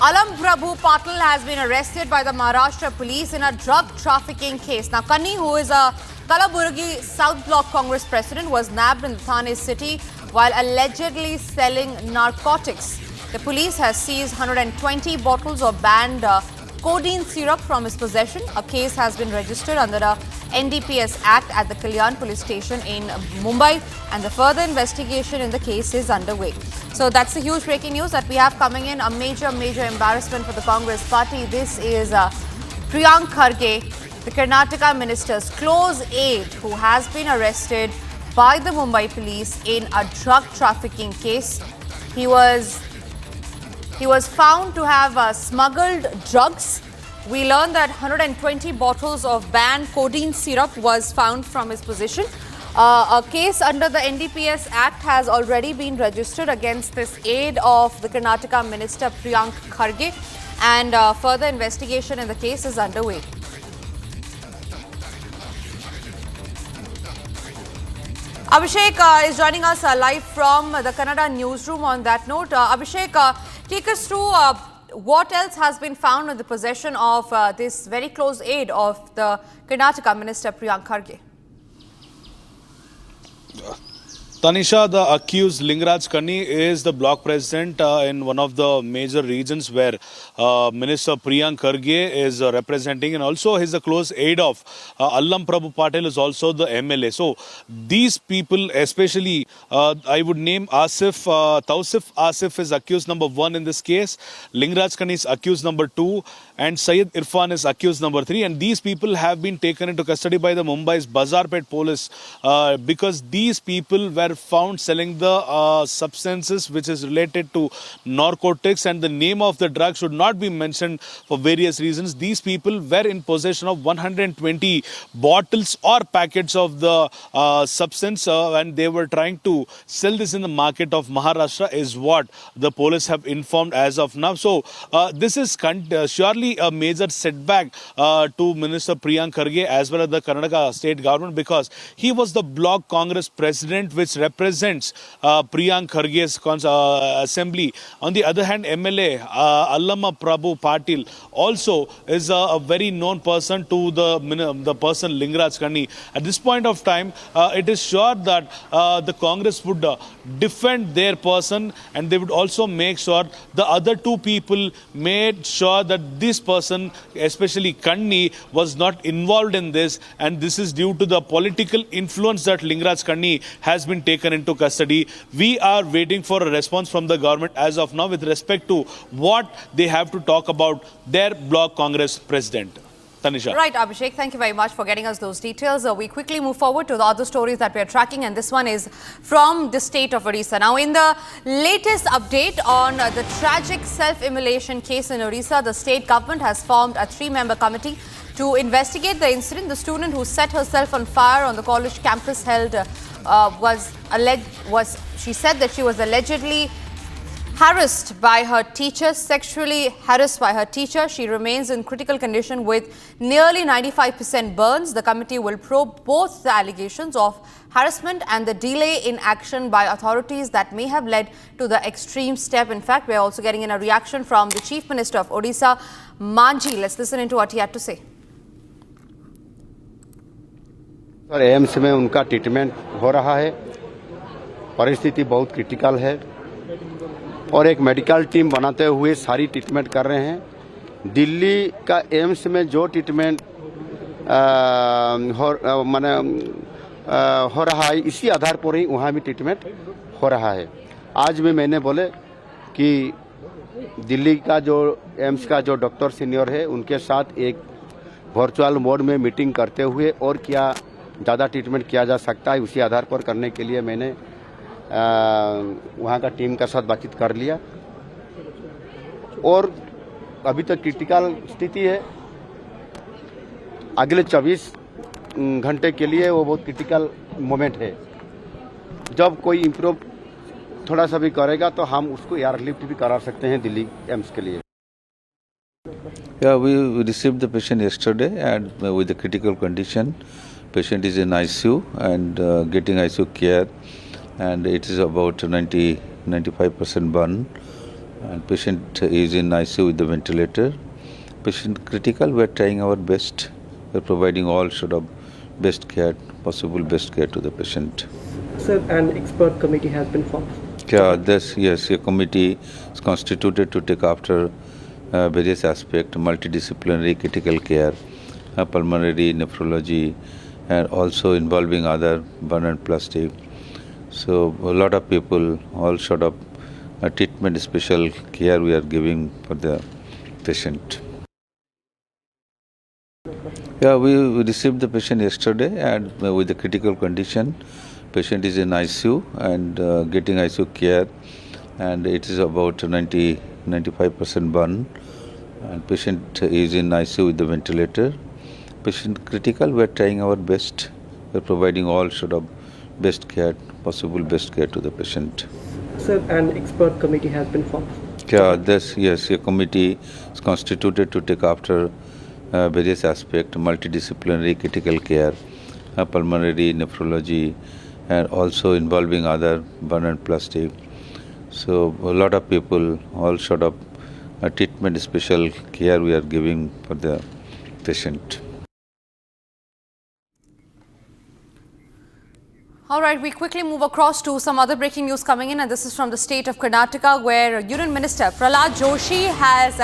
Alam Prabhu Patil, has been arrested by the Maharashtra police in a drug trafficking case. Now, Kani, who is a Kalaburgi South Block Congress president, was nabbed in Thane city while allegedly selling narcotics. The police has seized 120 bottles of banned codeine syrup from his possession. A case has been registered under the NDPS Act at the Kalyan police station in Mumbai, and the further investigation in the case is underway. So that's the huge breaking news that we have coming in. A major embarrassment for the Congress party. This is Priyank Kharge, the Karnataka minister's close aide, who has been arrested by the Mumbai police in a drug trafficking case. He was found to have smuggled drugs. We learned that 120 bottles of banned codeine syrup was found from his possession. A case under the NDPS Act has already been registered against this aide of the Karnataka minister Priyank Kharge, and further investigation in the case is underway. Abhishek is joining us live from the Kannada newsroom. On that note, Abhishek, take us through what else has been found in the possession of this very close aide of the Karnataka minister Priyank Kharge. Tanisha, the accused Lingaraj Kani is the block president in one of the major regions where Minister Priyank Kharge is representing, and also he's a close aide of Alam Prabhu Patil is also the MLA. So these people, especially I would name Tausif Asif is accused number 1 in this case, Lingaraj Kani is accused number 2, and Syed Irfan is accused number 3, and these people have been taken into custody by the Mumbai's Bazarpet police because these people were found selling the substances which is related to narcotics, and the name of the drug should not be mentioned for various reasons. These people were in possession of 120 bottles or packets of the substance and they were trying to sell this in the market of Maharashtra is what the police have informed as of now. So this is surely a major setback to Minister Priyank Kharge as well as the Karnataka state government, because he was the block Congress president which represents Priyank Kharge's assembly. On the other hand, MLA Allama Prabhu Patil also is a very known person to the person Lingaraj Kani. At this point of time, it is sure that the Congress would defend their person, and they would also make sure the other two people made sure that this person, especially Kani, was not involved in this, and this is due to the political influence that Lingaraj Kani has been taken into custody. We are waiting for a response from the government as of now with respect to what they have to talk about their block Congress president. Tanisha. Right, Abhishek, thank you very much for getting us those details. We quickly move forward to the other stories that we are tracking, and this one is from the state of Odisha. Now, in the latest update on the tragic self-immolation case in Odisha, the state government has formed a 3-member committee to investigate the incident. The student who set herself on fire on the college campus she said that she was allegedly harassed by her teacher, sexually harassed by her teacher. She remains in critical condition with nearly 95% burns. The committee will probe both the allegations of harassment and the delay in action by authorities that may have led to the extreme step. In fact, we are also getting in a reaction from the Chief Minister of Odisha, Manji. Let's listen into what he had to say. और AIIMS में उनका treatment हो रहा है। परिस्थिति बहुत critical है और एक मेडिकल टीम बनाते हुए सारी ट्रीटमेंट कर रहे हैं। दिल्ली का एम्स में जो ट्रीटमेंट हो रहा है, इसी आधार पर ही वहाँ भी ट्रीटमेंट हो रहा है। आज भी मैंने बोले कि दिल्ली का जो एम्स का जो डॉक्टर सीनियर है, उनके साथ एक वर्चुअल मोड में मीटिंग करते हुए और क्या ज़्यादा ट्रीटमेंट किया जा सकता है, उसी आधार पर करने के लिए मैंने वहाँ का टीम के साथ बातचीत कर लिया। और अभी तो क्रिटिकल स्थिति है, अगले 24 घंटे के लिए वो बहुत क्रिटिकल मोमेंट है। जब कोई इम्प्रूव थोड़ा सा भी करेगा तो हम उसको एयरलिफ्ट भी करा सकते हैं दिल्ली एम्स के लिए। Yeah, we received the patient yesterday and with a critical condition. Patient is in ICU and getting ICU care, and it is about 95% burn. And patient is in ICU with the ventilator. Patient critical. We are trying our best. We are providing all sort of best care, possible best care to the patient. Sir, an expert committee has been formed. Yes, a committee is constituted to take after various aspects, multidisciplinary critical care, pulmonary, nephrology, and also involving other burn and plastic. So a lot of people, all sort of treatment, special care we are giving for the patient. Yeah, we received the patient yesterday and with a critical condition. Patient is in ICU and getting ICU care, and it is about 95% burn. And patient is in ICU with the ventilator. Patient critical. We are trying our best. We are providing all sort of best care, possible best care to the patient. Sir, an expert committee has been formed. Yes, a committee is constituted to take after various aspects, multidisciplinary critical care, pulmonary, nephrology, and also involving other burn and plastic. So a lot of people, all sort of treatment, special care we are giving for the patient. All right, we quickly move across to some other breaking news coming in, and this is from the state of Karnataka, where Union Minister Prahlad Joshi has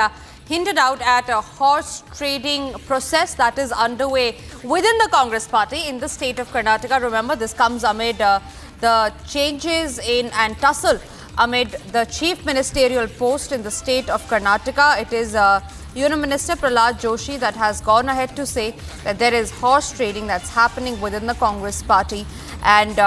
hinted out at a horse trading process that is underway within the Congress party in the state of Karnataka. Remember, this comes amid the changes in and tussle amid the chief ministerial post in the state of Karnataka. It is Union Minister Prahlad Joshi that has gone ahead to say that there is horse trading that's happening within the Congress party. And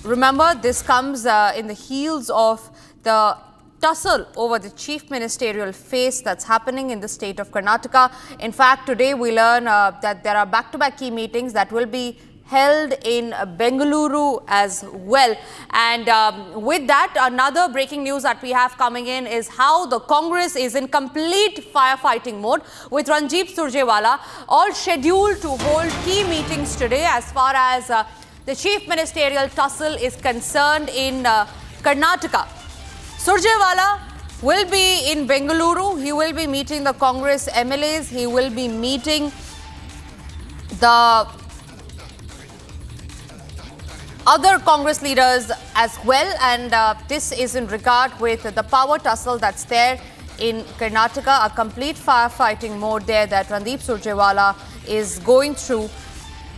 remember, this comes in the heels of the tussle over the chief ministerial phase that's happening in the state of Karnataka. In fact, today we learn that there are back-to-back key meetings that will be held in Bengaluru as well. And with that, another breaking news that we have coming in is how the Congress is in complete firefighting mode, with Ranjit Surjewala all scheduled to hold key meetings today as far as the chief ministerial tussle is concerned in Karnataka. Surjewala will be in Bengaluru. He will be meeting the Congress MLAs. He will be meeting the other Congress leaders as well, and this is in regard with the power tussle that's there in Karnataka, a complete firefighting mode there that Ranjit Surjewala is going through.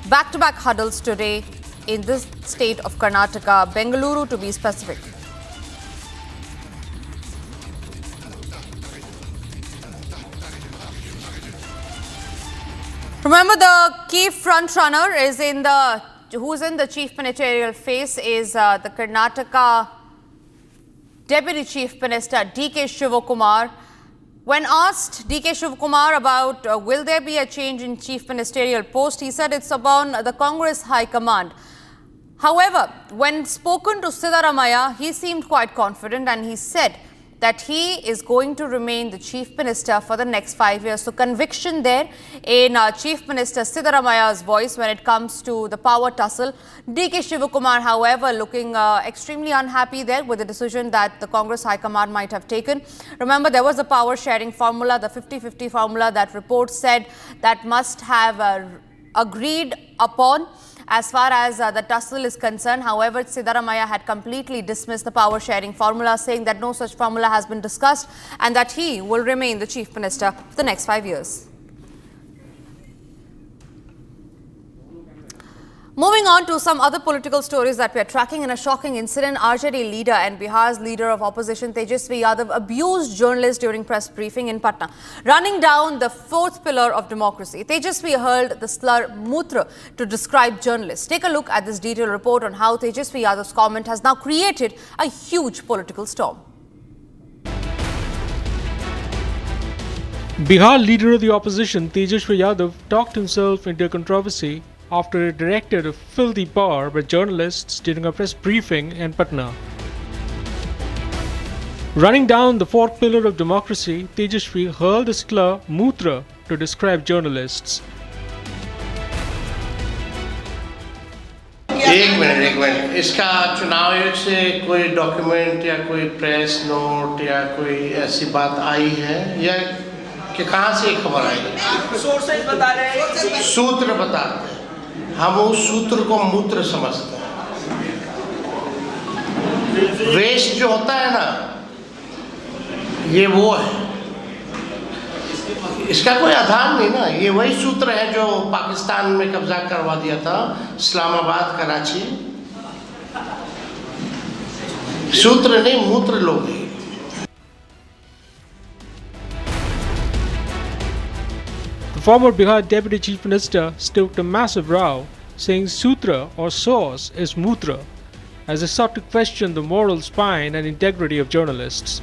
Back-to-back huddles today in this state of Karnataka, Bengaluru to be specific. Remember, the key front runner is who's in the chief ministerial phase is the Karnataka Deputy Chief Minister D.K. Shivakumar. When asked D.K. Shivakumar about will there be a change in chief ministerial post, he said it's upon the Congress High Command. However, when spoken to Siddaramaiah, he seemed quite confident and he said that he is going to remain the Chief Minister for the next 5 years. So conviction there in Chief Minister Siddaramaiah's voice when it comes to the power tussle. D.K. Shivakumar, however, looking extremely unhappy there with the decision that the Congress High Command might have taken. Remember, there was a power sharing formula, the 50-50 formula that reports said that must have agreed upon as far as the tussle is concerned. However, Siddaramaiah had completely dismissed the power sharing formula, saying that no such formula has been discussed and that he will remain the chief minister for the next 5 years. Moving on to some other political stories that we are tracking. In a shocking incident, RJD leader and Bihar's leader of opposition Tejashwi Yadav abused journalists during press briefing in Patna, running down the fourth pillar of democracy. Tejashwi hurled the slur "mutra" to describe journalists. Take a look at this detailed report on how Tejashwi Yadav's comment has now created a huge political storm. Bihar leader of the opposition Tejashwi Yadav talked himself into a controversy after he directed a filthy bar by journalists during a press briefing in Patna. Running down the fourth pillar of democracy, Tejashwi hurled the slur "mutra" to describe journalists. एक minute इसका चुनाव आयोग से कोई document या कोई press note या कोई ऐसी बात आई है या कि कहाँ से खबर आई? सोर्सेज बता रहे हैं, सूत्र बताते हैं, हम उस सूत्र को मूत्र समझते हैं। वेस्ट जो होता है ना, ये वो है, इसका कोई आधार नहीं ना। ये वही सूत्र है जो पाकिस्तान में कब्जा करवा दिया था, इस्लामाबाद, कराची। सूत्र नहीं, मूत्र लोग हैं। The former Bihar Deputy Chief Minister stoked a massive row, saying sutra or source is mutra, as he sought to question the moral spine and integrity of journalists.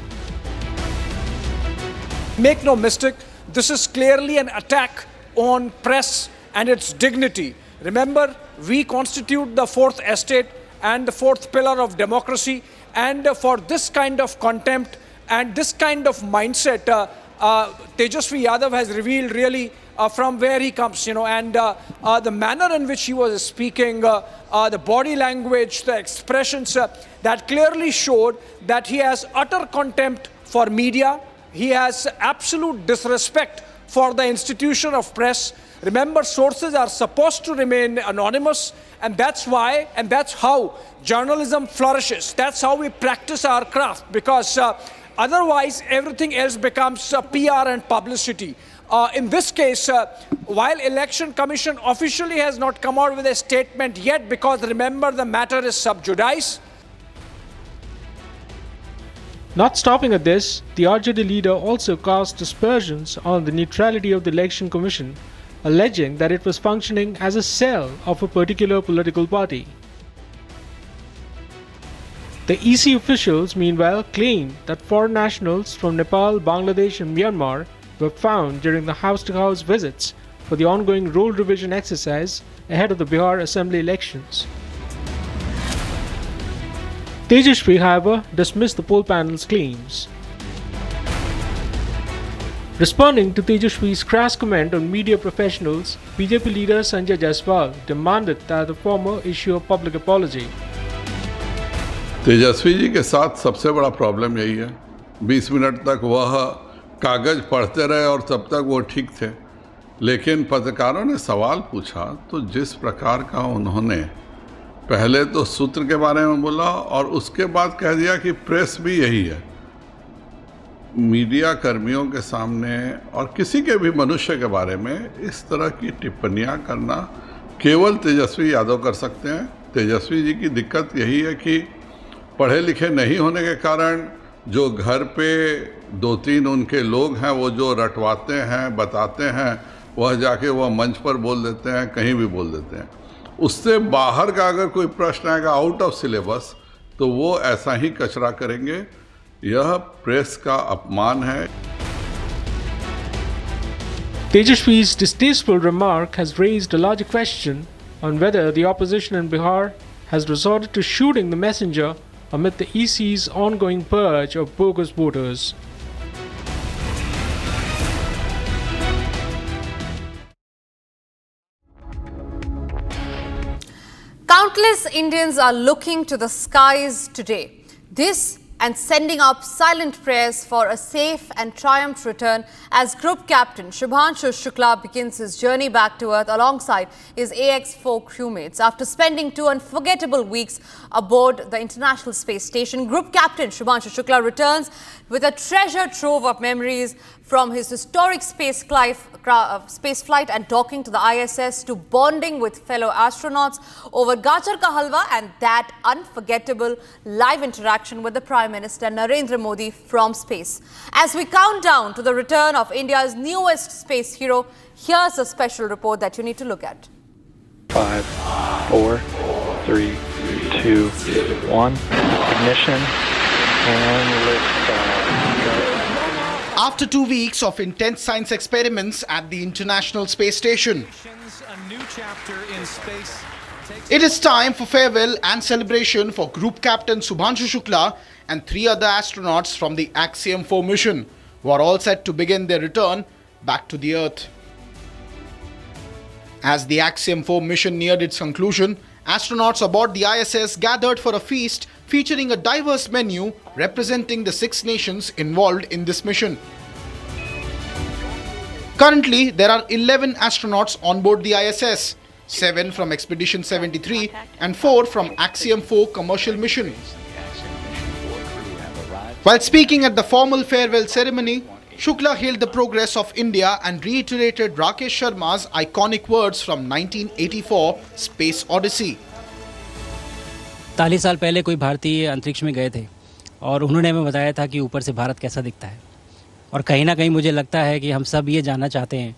Make no mistake, this is clearly an attack on press and its dignity. Remember, we constitute the fourth estate and the fourth pillar of democracy, and for this kind of contempt and this kind of mindset, Tejashwi Yadav has revealed really from where he comes, and the manner in which he was speaking, the body language, the expressions that clearly showed that he has utter contempt for media. He has absolute disrespect for the institution of press. Remember, sources are supposed to remain anonymous, and that's why and that's how journalism flourishes. That's how we practice our craft, because otherwise everything else becomes PR and publicity. In this case, while Election Commission officially has not come out with a statement yet, because remember, the matter is sub judice. Not stopping at this, the RJD leader also cast aspersions on the neutrality of the Election Commission, alleging that it was functioning as a cell of a particular political party. The EC officials, meanwhile, claimed that foreign nationals from Nepal, Bangladesh and Myanmar were found during the house-to-house visits for the ongoing role revision exercise ahead of the Bihar Assembly elections. Tejashwi, however, dismissed the poll panel's claims. Responding to Tejashwi's crass comment on media professionals, BJP leader Sanjay Jaiswal demanded that the former issue a public apology. Tejashwi ji के साथ सबसे बड़ा problem यही है, 20 minute तक वह कागज़ पढ़ते रहे और तब तक वो ठीक थे, लेकिन पत्रकारों ने सवाल पूछा तो जिस प्रकार का उन्होंने पहले तो सूत्र के बारे में बोला और उसके बाद कह दिया कि प्रेस भी यही है। मीडिया कर्मियों के सामने और किसी के भी मनुष्य के बारे में इस तरह की टिप्पणियां करना केवल तेजस्वी यादव कर सकते हैं। तेजस्वी जी की दिक्कत यही है कि पढ़े लिखे नहीं होने के कारण जो घर पे 2-3 उनके लोग हैं वो जो रटवाते हैं, बताते हैं, वह जाके वह मंच पर बोल देते हैं, कहीं भी बोल देते हैं। उससे बाहर का अगर कोई प्रश्न आएगा आउट ऑफ सिलेबस तो वो ऐसा ही कचरा करेंगे। यह प्रेस का अपमान है। Tejashwi's distasteful remark has raised a larger question on whether the opposition in Bihar has resorted to shooting the messenger amid the EC's ongoing purge of bogus voters. Countless Indians are looking to the skies today. This and sending up silent prayers for a safe and triumphant return as Group Captain Shubhanshu Shukla begins his journey back to Earth alongside his AX-4 crewmates. After spending 2 unforgettable weeks aboard the International Space Station, Group Captain Shubhanshu Shukla returns with a treasure trove of memories from his historic spaceflight and docking to the ISS to bonding with fellow astronauts over Gajar Ka Halwa and that unforgettable live interaction with the Prime Minister Narendra Modi from space. As we count down to the return of India's newest space hero, here's a special report that you need to look at. 5, 4, 3, 2, 1, ignition, and liftoff. After 2 weeks of intense science experiments at the International Space Station, it is time for farewell and celebration for Group Captain Shubhanshu Shukla and 3 other astronauts from the Axiom-4 mission, who are all set to begin their return back to the Earth. As the Axiom-4 mission neared its conclusion, astronauts aboard the ISS gathered for a feast featuring a diverse menu representing the 6 nations involved in this mission. Currently, there are 11 astronauts on board the ISS, 7 from Expedition 73 and 4 from Axiom-4 commercial mission. While speaking at the formal farewell ceremony, Shukla hailed the progress of India and reiterated Rakesh Sharma's iconic words from 1984 Space Odyssey. 40 साल पहले कोई भारतीय अंतरिक्ष में गए थे और उन्होंने हमें बताया था कि ऊपर से भारत कैसा दिखता है और कहीं ना कहीं मुझे लगता है कि हम सब ये जानना चाहते हैं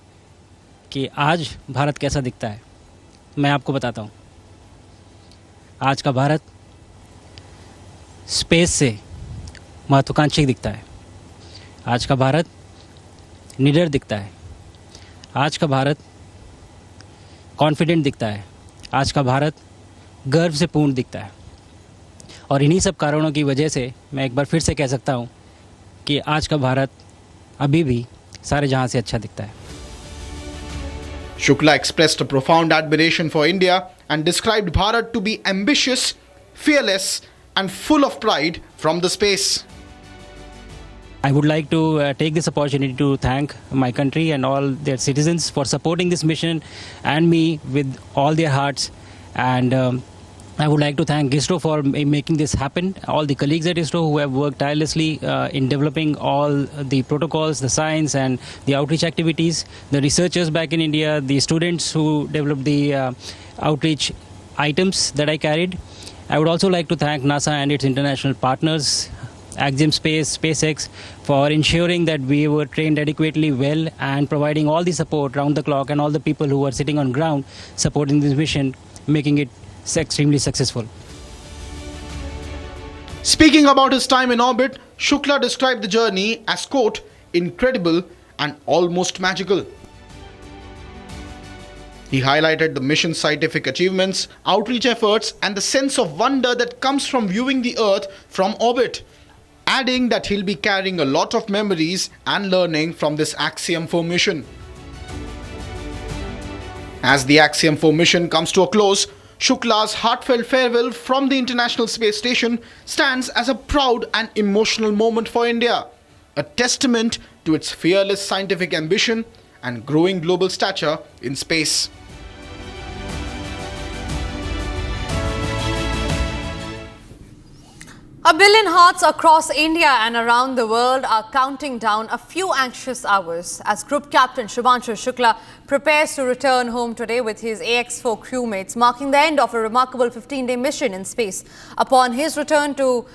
कि आज भारत कैसा दिखता है। मैं आपको बताता हूँ, आज का भारत स्पेस से महत्वाकांक्षी दिखता है, आज का भारत निडर दिखता है, आज का भारत कॉन्फिडेंट दिखता है, आज का भारत गर्व से पूर्ण दिखता है। और इन्हीं सब कारणों की वजह से मैं एक बार फिर से कह सकता हूँ कि आज का भारत अभी भी सारे जहां से अच्छा दिखता है। Shukla expressed a profound admiration for India and described Bharat to be ambitious, fearless and full of pride from the space. I would like to take this opportunity to thank my country and all their citizens for supporting this mission and me with all their hearts. And I would like to thank ISRO for making this happen. All the colleagues at ISRO who have worked tirelessly in developing all the protocols, the science and the outreach activities. The researchers back in India, the students who developed the outreach items that I carried. I would also like to thank NASA and its international partners, Axiom Space, SpaceX, for ensuring that we were trained adequately well and providing all the support round the clock and all the people who were sitting on ground supporting this mission, making it extremely successful. Speaking about his time in orbit, Shukla described the journey as, quote, incredible and almost magical. He highlighted the mission's scientific achievements, outreach efforts and the sense of wonder that comes from viewing the Earth from orbit, adding that he'll be carrying a lot of memories and learning from this Axiom-4 mission. As the Axiom-4 mission comes to a close, Shukla's heartfelt farewell from the International Space Station stands as a proud and emotional moment for India, a testament to its fearless scientific ambition and growing global stature in space. A billion hearts across India and around the world are counting down a few anxious hours as Group Captain Shubhanshu Shukla prepares to return home today with his AX-4 crewmates, marking the end of a remarkable 15-day mission in space. Upon his return to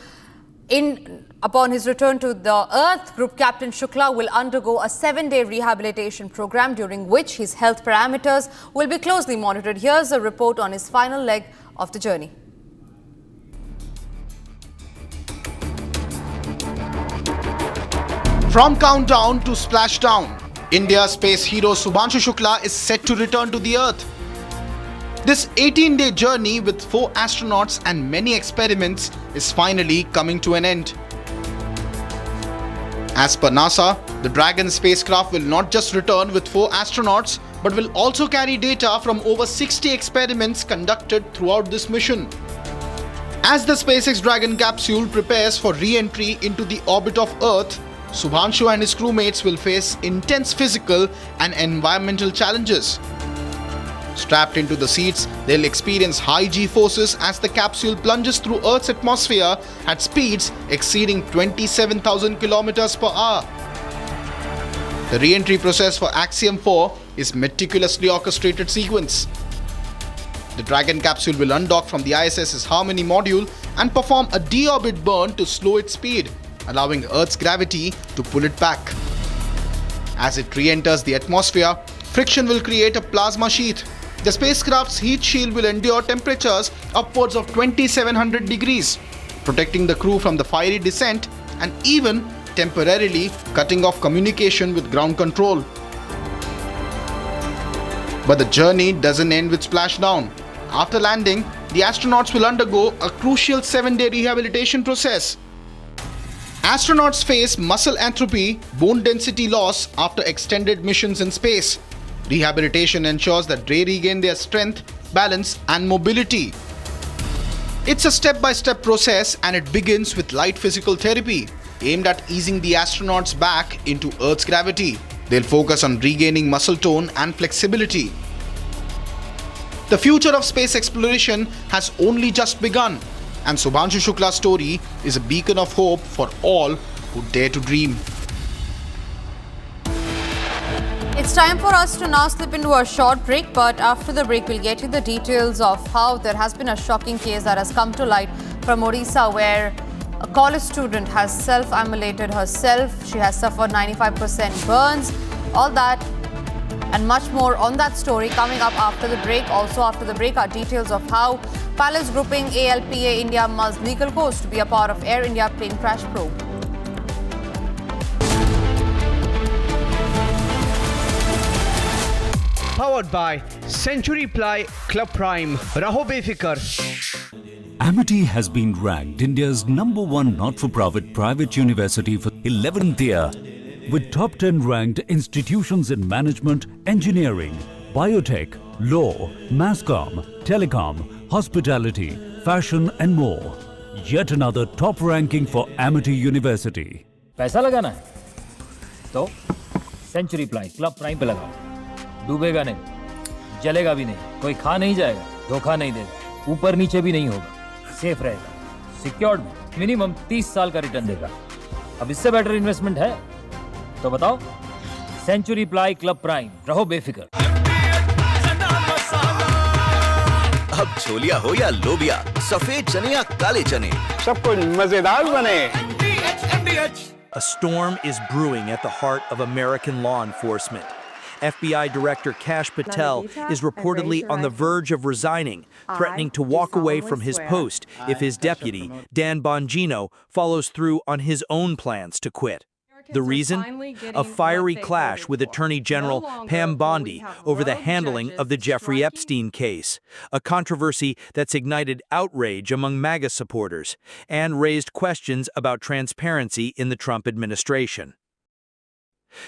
the Earth, Group Captain Shukla will undergo a 7-day rehabilitation program during which his health parameters will be closely monitored. Here's a report on his final leg of the journey. From countdown to splashdown, India's space hero Shubhanshu Shukla is set to return to the Earth. This 18-day journey with 4 astronauts and many experiments is finally coming to an end. As per NASA, the Dragon spacecraft will not just return with 4 astronauts, but will also carry data from over 60 experiments conducted throughout this mission. As the SpaceX Dragon capsule prepares for re-entry into the orbit of Earth, Subhanshu and his crewmates will face intense physical and environmental challenges. Strapped into the seats, they'll experience high G-forces as the capsule plunges through Earth's atmosphere at speeds exceeding 27,000 kilometers per hour. The re-entry process for Axiom 4 is meticulously orchestrated sequence. The Dragon capsule will undock from the ISS's Harmony module and perform a deorbit burn to slow its speed, allowing Earth's gravity to pull it back. As it re-enters the atmosphere, friction will create a plasma sheath. The spacecraft's heat shield will endure temperatures upwards of 2700 degrees, protecting the crew from the fiery descent and even temporarily cutting off communication with ground control. But the journey doesn't end with splashdown. After landing, the astronauts will undergo a crucial 7-day rehabilitation process. Astronauts face muscle atrophy, bone density loss after extended missions in space. Rehabilitation ensures that they regain their strength, balance, and mobility. It's a step-by-step process, and it begins with light physical therapy, aimed at easing the astronauts back into Earth's gravity. They'll focus on regaining muscle tone and flexibility. The future of space exploration has only just begun, and Subhanshu Shukla's story is a beacon of hope for all who dare to dream. It's time for us to now slip into a short break, but after the break we'll get you the details of how there has been a shocking case that has come to light from Odisha, where a college student has self-immolated herself. She has suffered 95% burns. All that and much more on that story coming up after the break. Also after the break are details of how palace grouping ALPA India must legal course to be a part of Air India plane crash probe. Powered by Century Ply Club Prime. Raho befikar. Amity has been ranked India's #1 not-for-profit private university for 11th year, with top 10 ranked institutions in management, engineering, biotech, law, mass comm, telecom, hospitality, fashion and more. Yet another top ranking for Amity University. पैसा लगाना है तो century ply club prime पे लगाओ, डूबेगा नहीं, जलेगा भी नहीं, कोई खा नहीं जाएगा, धोखा नहीं देगा, ऊपर नीचे भी नहीं होगा, सेफ रहेगा, सिक्योर्ड में मिनिमम 30 साल का रिटर्न देगा। अब इससे बेटर इन्वेस्टमेंट है तो बताओ। सेंचुरी प्लाई क्लब प्राइम, रहो बेफिक्र। अब छोलिया हो या लोबिया, सफेद चने या काले चने, सब कुछ मजेदार बने। A storm is brewing at the heart of American law enforcement. FBI Director Kash Patel is reportedly on the verge of resigning, threatening to walk away from his post if his deputy, Dan Bongino, follows through on his own plans to quit. The reason? A fiery clash with Attorney General Pam Bondi over the handling of the Jeffrey Epstein case, a controversy that's ignited outrage among MAGA supporters and raised questions about transparency in the Trump administration.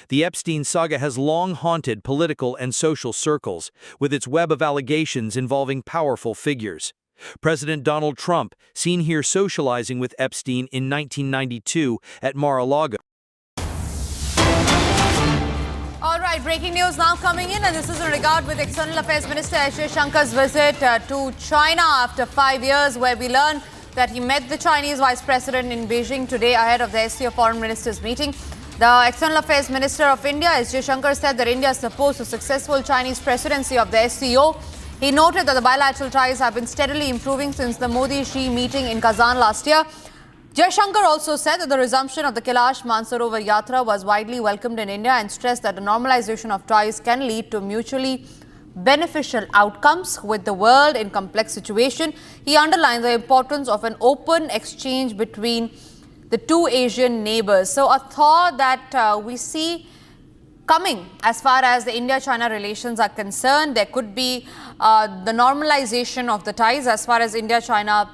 The Epstein saga has long haunted political and social circles, with its web of allegations involving powerful figures. President Donald Trump, seen here socializing with Epstein in 1992 at Mar-a-Lago. All right, breaking news now coming in, and this is in regard with External Affairs Minister S. Jaishankar's visit to China after 5 years, where we learn that he met the Chinese Vice President in Beijing today ahead of the SCO Foreign Ministers meeting. The External Affairs Minister of India, S. Jaishankar, said that India supports a successful Chinese presidency of the SCO. He noted that the bilateral ties have been steadily improving since the Modi-Xi meeting in Kazan last year. Jaishankar also said that the resumption of the Kailash Mansarovar Yatra was widely welcomed in India and stressed that the normalization of ties can lead to mutually beneficial outcomes with the world in complex situation. He underlined the importance of an open exchange between the two Asian neighbors. So a thought that we see coming as far as the India-China relations are concerned, there could be the normalization of the ties as far as India-China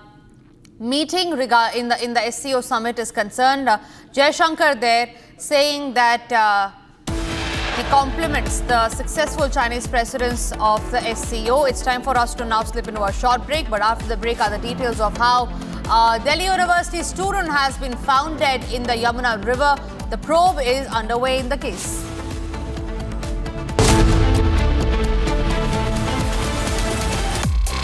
meeting in the SCO summit is concerned. Jaishankar there saying that He compliments the successful Chinese presence of the SCO. It's time for us to now slip into a short break, but after the break are the details of how Delhi University student has been found dead in the Yamuna River. The probe is underway in the case.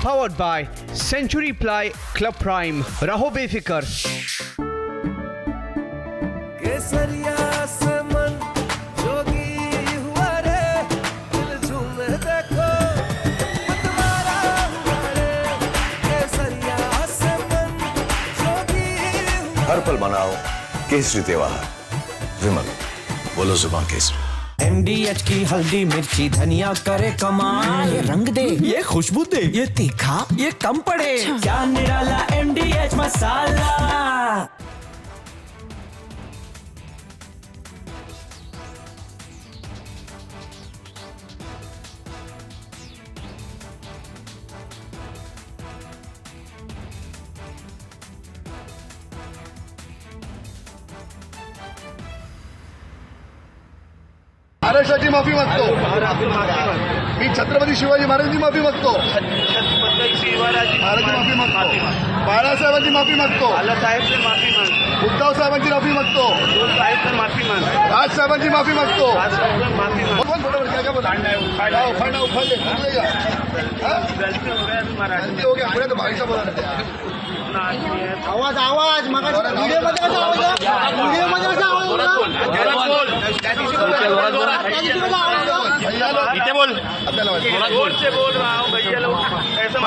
Powered by Century Ply Club Prime. Raho befikar. हर पल मनाओ केसरी त्योहार विमल बोलो जुबान Kesari MDH की हल्दी मिर्ची धनिया करे कमाल ये रंग दे ये खुशबू दे ये तीखा ये कम पड़े क्या निराला MDH मसाला महाराष्ट्राची माफी मागतो मी छत्रपती शिवाजी महाराजांची माफी मागतो महाराजांची माफी मागतो बाळासाहेबांची माफी मागतो उद्धव साहेबांची माफी मागतो राज साहेबांची माफी मागतो हो गया तो भाई साहब आवाज आवाज इथे बोल जोर से बोल रहा हूँ भैया लोग ऐसा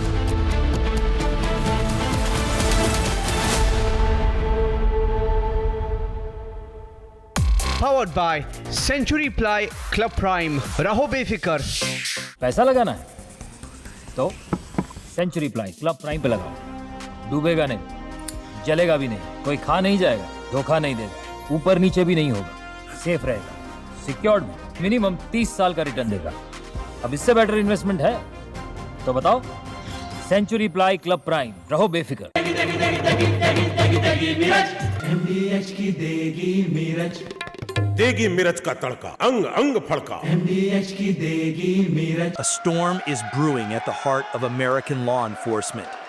Powered by Century Ply Club Prime. Raho befikar. पैसा लगाना है तो सेंचुरी प्लाई क्लब प्राइम पे लगाओ। डूबेगा नहीं, जलेगा भी नहीं, कोई खा नहीं जाएगा, धोखा नहीं देगा, ऊपर नीचे भी नहीं होगा, सेफ रहेगा, सिक्योर्ड मिनिमम 30 साल का रिटर्न देगा। अब इससे बेटर इन्वेस्टमेंट है तो बताओ। सेंचुरी प्लाई क्लब प्राइम, रहो बेफिक्र। MDH की देगी मिर्च, देगी मिर्च का तड़का, अंग अंग फड़का। MDH की देगी मिर्च। A storm is brewing at the heart of American law enforcement.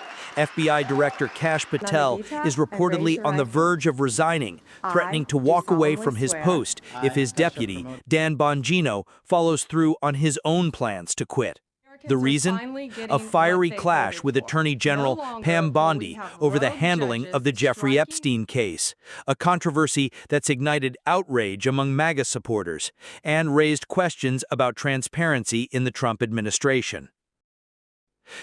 FBI Director Kash Patel is reportedly on the verge of resigning, threatening to walk away from his post if his deputy, Dan Bongino, follows through on his own plans to quit. The reason? A fiery clash with Attorney General Pam Bondi over the handling of the Jeffrey Epstein case, a controversy that's ignited outrage among MAGA supporters and raised questions about transparency in the Trump administration.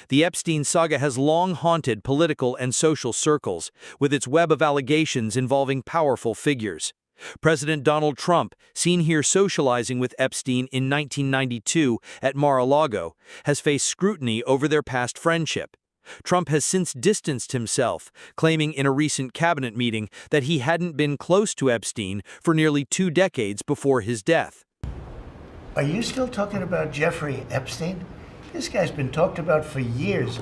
The Epstein saga has long haunted political and social circles, with its web of allegations involving powerful figures. President Donald Trump, seen here socializing with Epstein in 1992 at Mar-a-Lago, has faced scrutiny over their past friendship. Trump has since distanced himself, claiming in a recent cabinet meeting that he hadn't been close to Epstein for nearly 2 decades before his death. Are you still talking about Jeffrey Epstein? This guy's been talked about for years.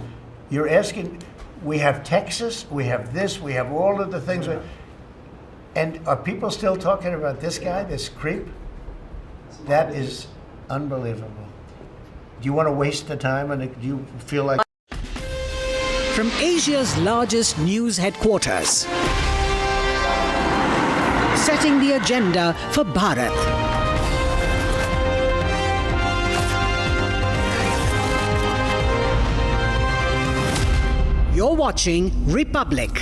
You're asking, we have Texas, we have this, we have all of the things. And are people still talking about this guy, this creep? That is unbelievable. Do you want to waste the time and do you feel like... From Asia's largest news headquarters, setting the agenda for Bharat. You're watching Republic.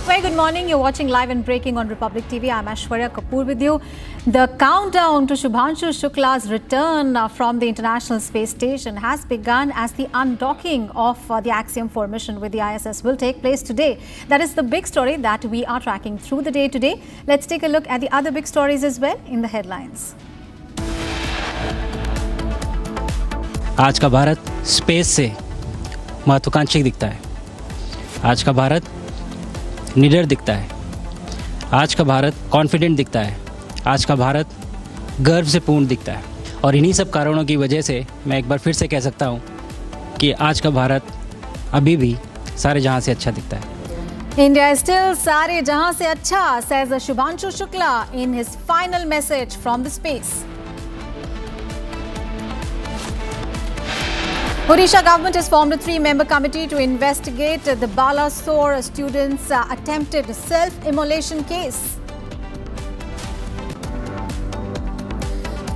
Very good morning. You're watching Live and Breaking on Republic TV. I'm Aishwarya Kapoor with you. The countdown to Shubhanshu Shukla's return from the International Space Station has begun as the undocking of the Axiom 4 mission with the ISS will take place today. That is the big story that we are tracking through the day today. Let's take a look at the other big stories as well in the headlines. आज का Bharat space से महत्वाकांक्षी दिखता है। आज का भारत निडर दिखता है, आज का भारत कॉन्फिडेंट दिखता है, आज का भारत गर्व से पूर्ण दिखता है। और इन्हीं सब कारणों की वजह से मैं एक बार फिर से कह सकता हूँ कि आज का भारत अभी भी सारे जहाँ से अच्छा दिखता है। India is still सारे जहां से अच्छा, says Shubhanshu Shukla in his final message from the space. Odisha government has formed a 3-member committee to investigate the Balasore students' attempted self-immolation case.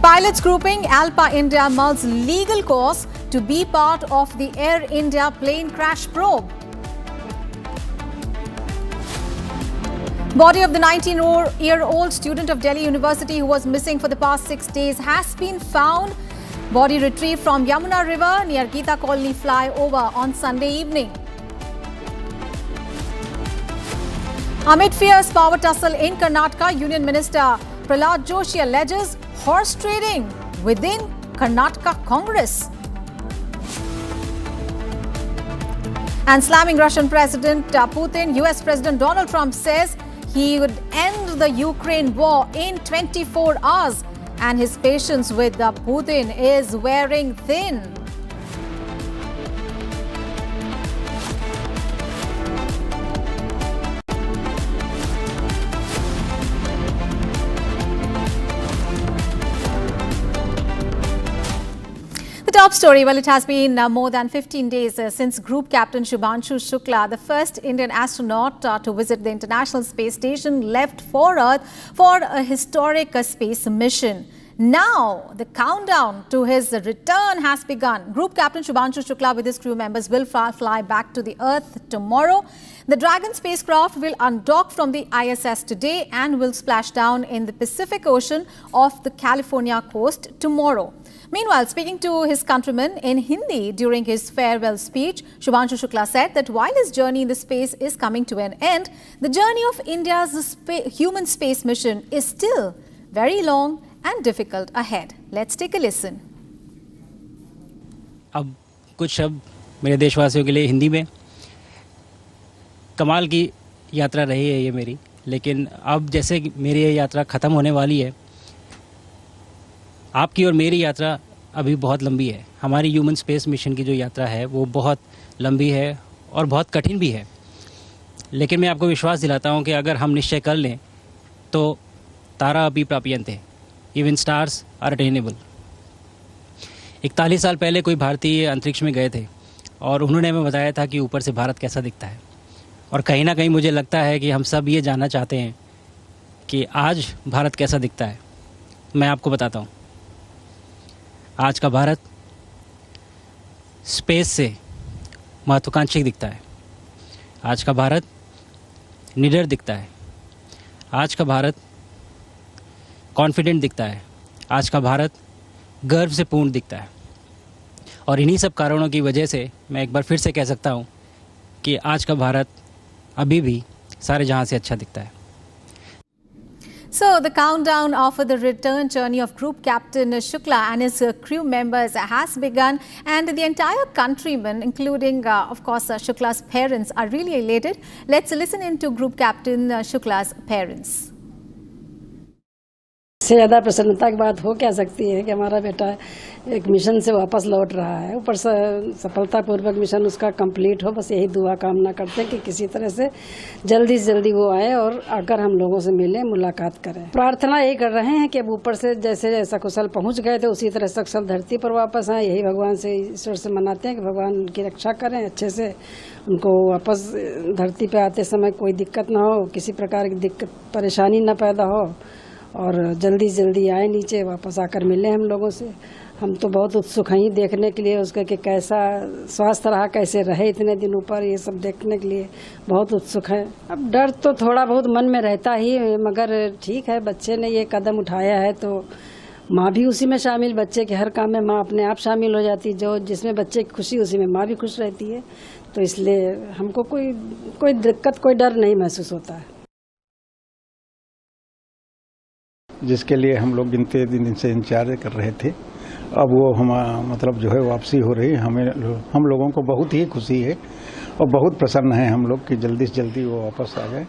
Pilots grouping Alpa India mulls legal course to be part of the Air India plane crash probe. Body of the 19-year-old student of Delhi University who was missing for the past 6 days has been found. Body retrieved from Yamuna River near Geeta Colony flyover on Sunday evening. Amid fierce power tussle in Karnataka, Union Minister Prahlad Joshi alleges horse trading within Karnataka Congress. And slamming Russian President Putin, US President Donald Trump says he would end the Ukraine war in 24 hours. And his patience with Putin is wearing thin. The top story, well, it has been more than 15 days since Group Captain Shubhanshu Shukla, the first Indian astronaut to visit the International Space Station, left for Earth for a historic space mission. Now, the countdown to his return has begun. Group Captain Shubhanshu Shukla with his crew members will fly back to the Earth tomorrow. The Dragon spacecraft will undock from the ISS today and will splash down in the Pacific Ocean off the California coast tomorrow. Meanwhile, speaking to his countrymen in Hindi during his farewell speech, Shubhanshu Shukla said that while his journey in the space is coming to an end, the journey of India's human space mission is still very long and difficult ahead. Let's take a listen. अब कुछ शब्द मेरे देशवासियों के लिए हिंदी में। कमाल की यात्रा रही है ये मेरी, लेकिन अब जैसे मेरी ये यात्रा ख़त्म होने वाली है, आपकी और मेरी यात्रा अभी बहुत लंबी है। हमारी ह्यूमन स्पेस मिशन की जो यात्रा है वो बहुत लंबी है और बहुत कठिन भी है, लेकिन मैं आपको विश्वास दिलाता हूँ कि अगर हम निश्चय कर लें तो तारा अभी प्राप्यन्ते, इवन स्टार्स आर अटेनेबल। 41 साल पहले कोई भारतीय अंतरिक्ष में गए थे और उन्होंने हमें बताया था कि ऊपर से भारत कैसा दिखता है, और कहीं ना कहीं मुझे लगता है कि हम सब ये जानना चाहते हैं कि आज भारत कैसा दिखता है। मैं आपको बताता हूँ, आज का भारत स्पेस से महत्वाकांक्षी दिखता है, आज का भारत निडर दिखता है, आज का भारत कॉन्फिडेंट दिखता है, आज का भारत गर्व से पूर्ण दिखता है। और इन्हीं सब कारणों की वजह से मैं एक बार फिर से कह सकता हूँ कि आज का भारत अभी भी सारे जहाँ से अच्छा दिखता है। So, the countdown of the return journey of Group Captain Shukla and his crew members has begun, and the entire countrymen, including, of course, Shukla's parents, are really elated. Let's listen in to Group Captain Shukla's parents. इससे ज़्यादा प्रसन्नता की बात हो क्या सकती है कि हमारा बेटा एक मिशन से वापस लौट रहा है, ऊपर से सफलतापूर्वक मिशन उसका कंप्लीट हो। बस यही दुआ कामना करते हैं कि किसी तरह से जल्दी वो आए और आकर हम लोगों से मिले, मुलाकात करें। प्रार्थना यही कर रहे हैं कि अब ऊपर से जैसे सकुशल पहुंच गए थे उसी तरह सकुशल धरती पर वापस आए। यही भगवान से, ईश्वर से मनाते हैं कि भगवान उनकी रक्षा करें, अच्छे से उनको वापस धरती पर आते समय कोई दिक्कत ना हो, किसी प्रकार की दिक्कत परेशानी न पैदा हो, और जल्दी आए नीचे, वापस आकर मिले हम लोगों से। हम तो बहुत उत्सुक हैं देखने के लिए उसका कि कैसा स्वास्थ्य रहा, कैसे रहे इतने दिन ऊपर, ये सब देखने के लिए बहुत उत्सुक है। अब डर तो थोड़ा बहुत मन में रहता ही, मगर ठीक है, बच्चे ने ये कदम उठाया है तो माँ भी उसी में शामिल, बच्चे के हर काम में माँ अपने आप शामिल हो जाती, जो जिसमें बच्चे की खुशी उसी में माँ भी खुश रहती है। तो इसलिए हमको कोई दिक्कत, कोई डर नहीं महसूस होता है। जिसके लिए हम लोग गिनते दिन से इंतजार कर रहे थे, अब वो मतलब जो है वापसी हो रही है। हम लोगों को बहुत ही खुशी है और बहुत प्रसन्न हैं हम लोग कि जल्दी से जल्दी वो वापस आ गए।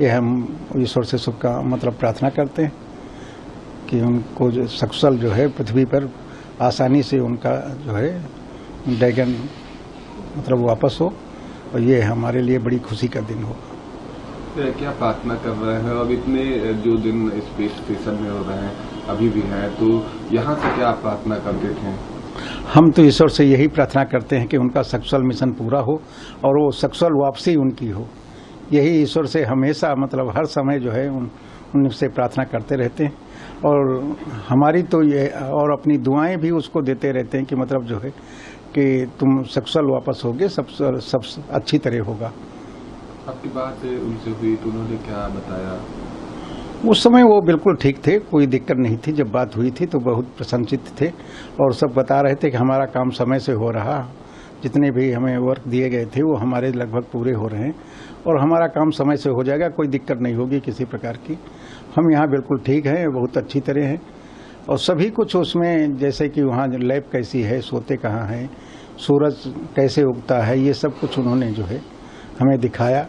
ये हम ईश्वर से शुभ का मतलब प्रार्थना करते हैं कि उनको जो सक्सेल जो है पृथ्वी पर आसानी से उनका जो है ड्रैगन मतलब वापस हो, और ये हमारे लिए बड़ी खुशी का दिन होगा। क्या प्रार्थना कर रहे हैं? अब इतने जो दिन स्पेस स्टेशन में हो रहे हैं अभी भी हैं, तो यहाँ से क्या प्रार्थना करते थे? हम तो ईश्वर से यही प्रार्थना करते हैं कि उनका सक्सेल मिशन पूरा हो और वो सक्सेल वापसी उनकी हो। यही ईश्वर से हमेशा मतलब हर समय जो है उनसे प्रार्थना करते रहते हैं, और हमारी तो ये और अपनी दुआएं भी उसको देते रहते हैं कि मतलब जो है कि तुम सक्सेल वापस होगे, सब अच्छी तरह होगा। आपकी बात उनसे हुई तो उन्होंने क्या बताया? उस समय वो बिल्कुल ठीक थे, कोई दिक्कत नहीं थी। जब बात हुई थी तो बहुत प्रसन्नचित्त थे और सब बता रहे थे कि हमारा काम समय से हो रहा, जितने भी हमें वर्क दिए गए थे वो हमारे लगभग पूरे हो रहे हैं और हमारा काम समय से हो जाएगा, कोई दिक्कत नहीं होगी किसी प्रकार की। हम यहाँ बिल्कुल ठीक हैं, बहुत अच्छी तरह हैं, और सभी कुछ उसमें जैसे कि वहाँ लैब कैसी है, सोते कहाँ हैं, सूरज कैसे उगता है, ये सब कुछ उन्होंने जो है हमें दिखाया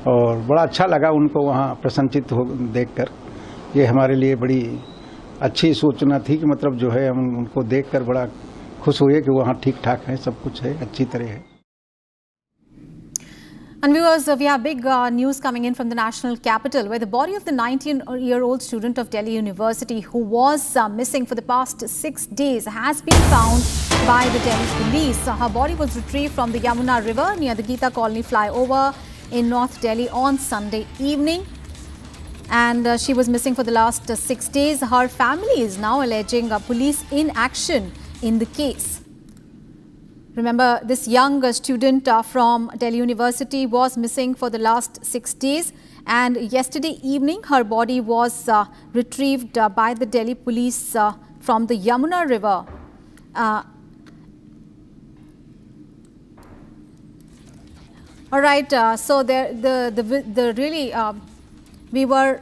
और बड़ा अच्छा लगा उनको वहाँ प्रसन्नचित्त हो देखकर। ये हमारे लिए बड़ी अच्छी सूचना थी कि मतलब जो है हम उनको देखकर बड़ा खुश हुए कि वहाँ ठीक ठाक है, सब कुछ है, अच्छी तरह है। And viewers, we have big news coming in from the national capital, where the body of the 19-year-old student of Delhi University who was missing for the past 6 days has been found by the Delhi police. Her body was retrieved from the Yamuna River near the Geeta Colony flyover in North Delhi on Sunday evening. And she was missing for the last 6 days. Her family is now alleging police inaction in the case. Remember, this young student from Delhi University was missing for the last 6 days, and yesterday evening her body was retrieved by the Delhi police from the Yamuna River. All right, so we were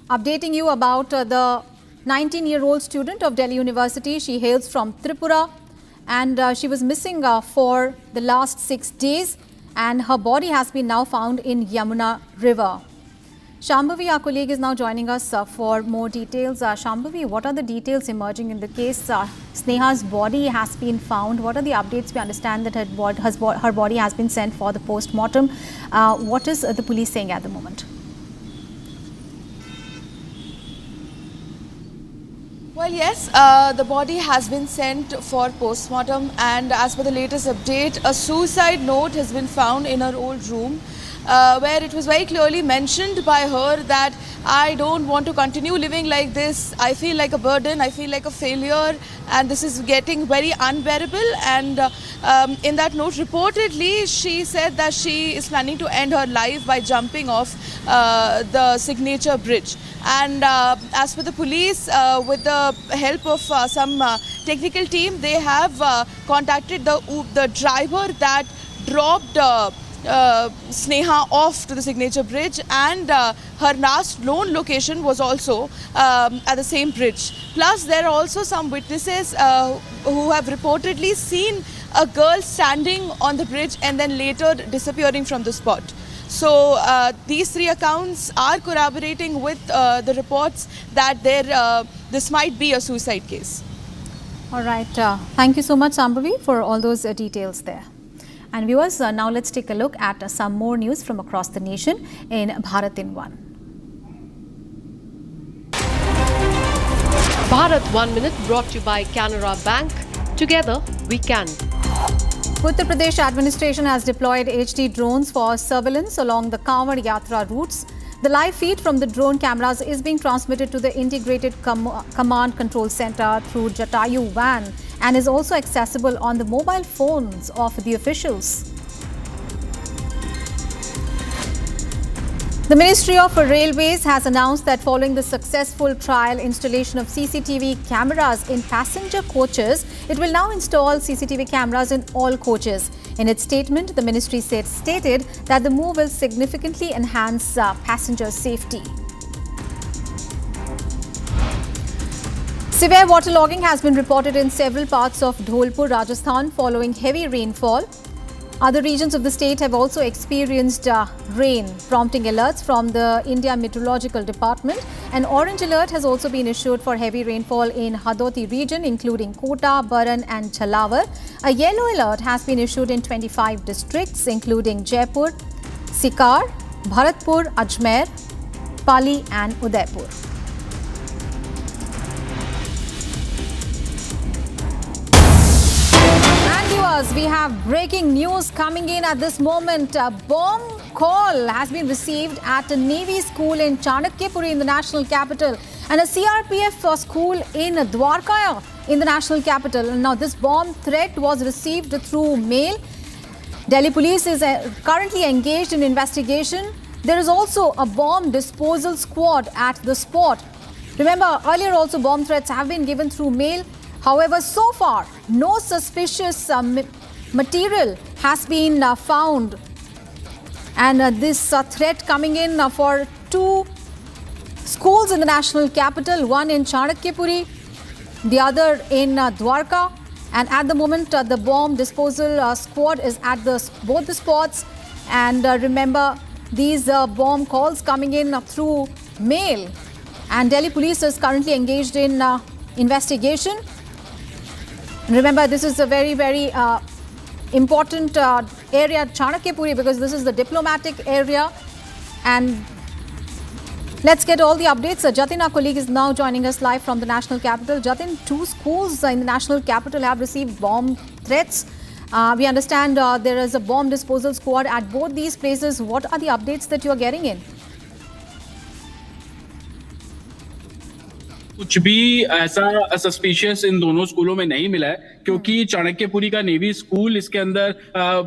updating you about the 19-year-old student of Delhi University. She hails from Tripura. And she was missing for the last 6 days, and her body has been now found in Yamuna River. Shambhavi, our colleague, is now joining us for more details. Shambhavi, what are the details emerging in the case? Sneha's body has been found. What are the updates? We understand that her body has been sent for the post-mortem. What is the police saying at the moment? Well, yes, the body has been sent for post-mortem, and as per the latest update, a suicide note has been found in her old room, where it was very clearly mentioned by her that I don't want to continue living like this. I feel like a burden, I feel like a failure, and this is getting very unbearable. And in that note, reportedly, she said that she is planning to end her life by jumping off the signature bridge. And as per the police, with the help of some technical team, they have contacted the driver that dropped Sneha off to the signature bridge, and her last known location was also at the same bridge. Plus, there are also some witnesses who have reportedly seen a girl standing on the bridge and then later disappearing from the spot. So these three accounts are corroborating with the reports that this might be a suicide case. All right. Thank you so much, Shambhavi, for all those details there. And viewers, now let's take a look at some more news from across the nation in Bharat in One. Bharat 1 Minute brought to you by Canara Bank. Together we can. Uttar Pradesh administration has deployed HD drones for surveillance along the Kanwar Yatra routes. The live feed from the drone cameras is being transmitted to the integrated command control center through Jatayu van and is also accessible on the mobile phones of the officials. The Ministry of Railways has announced that following the successful trial installation of CCTV cameras in passenger coaches, it will now install CCTV cameras in all coaches. In its statement, the ministry stated that the move will significantly enhance passenger safety. Severe waterlogging has been reported in several parts of Dholpur, Rajasthan following heavy rainfall. Other regions of the state have also experienced rain, prompting alerts from the India Meteorological Department. An orange alert has also been issued for heavy rainfall in Hadoti region, including Kota, Baran and Chalawar. A yellow alert has been issued in 25 districts, including Jaipur, Sikar, Bharatpur, Ajmer, Pali and Udaipur. We have breaking news coming in at this moment. A bomb call has been received at a Navy school in Chanakyapuri in the national capital and a CRPF school in Dwarka in the national capital. Now, this bomb threat was received through mail. Delhi police is currently engaged in investigation. There is also a bomb disposal squad at the spot. Remember, earlier also bomb threats have been given through mail. However, so far, no suspicious material has been found. And this threat coming in for two schools in the national capital, one in Chanakyapuri, the other in Dwarka. And at the moment, the bomb disposal squad is at both the spots. And remember, these bomb calls coming in through mail. And Delhi police is currently engaged in investigation. Remember, this is a very, very important area, Chanakyapuri, because this is the diplomatic area. And let's get all the updates. Jatin, our colleague, is now joining us live from the national capital. Jatin, two schools in the national capital have received bomb threats. We understand there is a bomb disposal squad at both these places. What are the updates that you are getting in? कुछ भी ऐसा suspicious इन दोनों स्कूलों में नहीं मिला है, क्योंकि चाणक्यपुरी का नेवी स्कूल, इसके अंदर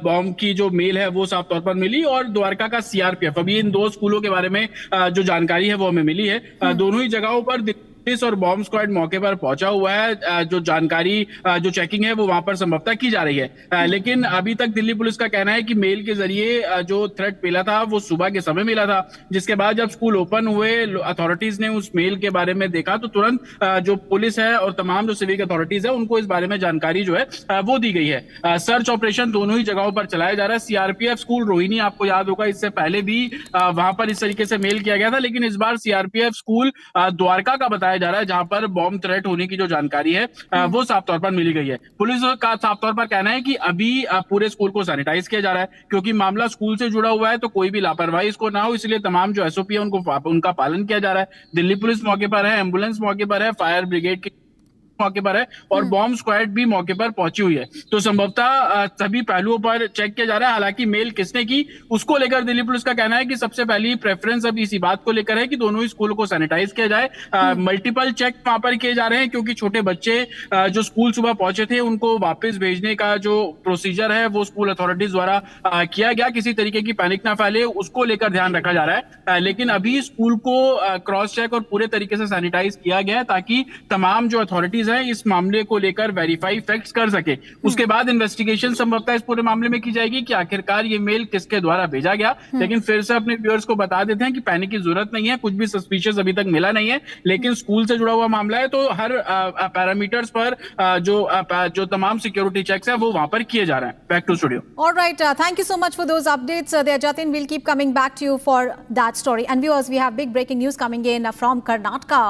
बॉम्ब की जो मेल है वो साफ तौर पर मिली, और द्वारका का सीआरपीएफ, अभी इन दो स्कूलों के बारे में जो जानकारी है वो हमें मिली है। दोनों ही जगहों पर पुलिस और बॉम्ब स्क्वाड मौके पर पहुंचा हुआ है। जो जानकारी, जो चेकिंग है वो वहां पर संभवतः की जा रही है, लेकिन अभी तक दिल्ली पुलिस का कहना है कि मेल के जरिए जो थ्रेट मिला था वो सुबह के समय मिला था, जिसके बाद जब स्कूल ओपन हुए, अथॉरिटीज ने उस मेल के बारे में देखा तो तुरंत जो पुलिस है और तमाम जो सिविक अथॉरिटीज है उनको इस बारे में जानकारी जो है वो दी गई है। सर्च ऑपरेशन दोनों ही जगहों पर चलाया जा रहा है। सीआरपीएफ स्कूल रोहिणी, आपको याद होगा, इससे पहले भी वहां पर इस तरीके से मेल किया गया था, लेकिन इस बार सीआरपीएफ स्कूल द्वारका का बताया जा रहा है, जहां पर बॉम्ब थ्रेट होने की जो जानकारी है वो साफ तौर पर मिली गई है। पुलिस का साफ तौर पर कहना है कि अभी पूरे स्कूल को सैनिटाइज किया जा रहा है, क्योंकि मामला स्कूल से जुड़ा हुआ है तो कोई भी लापरवाही इसको ना हो, इसलिए तमाम जो एसओपी है उनका पालन किया जा रहा है। दिल्ली पुलिस मौके पर है, एम्बुलेंस मौके पर है, फायर ब्रिगेड की मौके पर है और बॉम्ब स्क्वाड भी मौके पर पहुंची हुई है। तो संभवतः सभी पहलुओं पर चेक किया जा रहा है। हालांकि मेल किसने की उसको लेकर दिल्ली पुलिस का कहना है कि सबसे पहली प्रेफरेंस अब इसी बात को लेकर है कि दोनों ही स्कूलों को सैनिटाइज किया जाए। मल्टीपल चेक वहां पर किए जा रहे हैं, क्योंकि छोटे बच्चे जो स्कूल सुबह पहुंचे थे उनको वापस भेजने का जो प्रोसीजर है वो स्कूल अथॉरिटीज द्वारा किया गया। किसी तरीके की पैनिक ना फैले उसको लेकर ध्यान रखा जा रहा है, लेकिन अभी स्कूल को क्रॉस चेक और पूरे तरीके से सैनिटाइज किया गया है, ताकि तमाम जो अथॉरिटीज है इस मामले को लेकर वेरीफाई फैक्ट्स कर सके। उसके बाद इन्वेस्टिगेशन संभवतः इस पूरे मामले में की जाएगी कि आखिरकार ये मेल किसके द्वारा भेजा गया। लेकिन फिर से अपने व्यूअर्स को बता देते हैं कि पैनिक की जरूरत नहीं है, कुछ भी सस्पिशियस अभी तक मिला नहीं है, लेकिन स्कूल से जुड़ा हुआ मामला है तो हर पैरामीटर्स पर जो तमाम सिक्योरिटी चेक्स है वो वहां पर किए जा रहे हैं। Back to studio. Alright, thank you so much for those updates there, Jatin. We'll keep coming back to you for that story. And viewers, we have big breaking news coming in from Karnataka.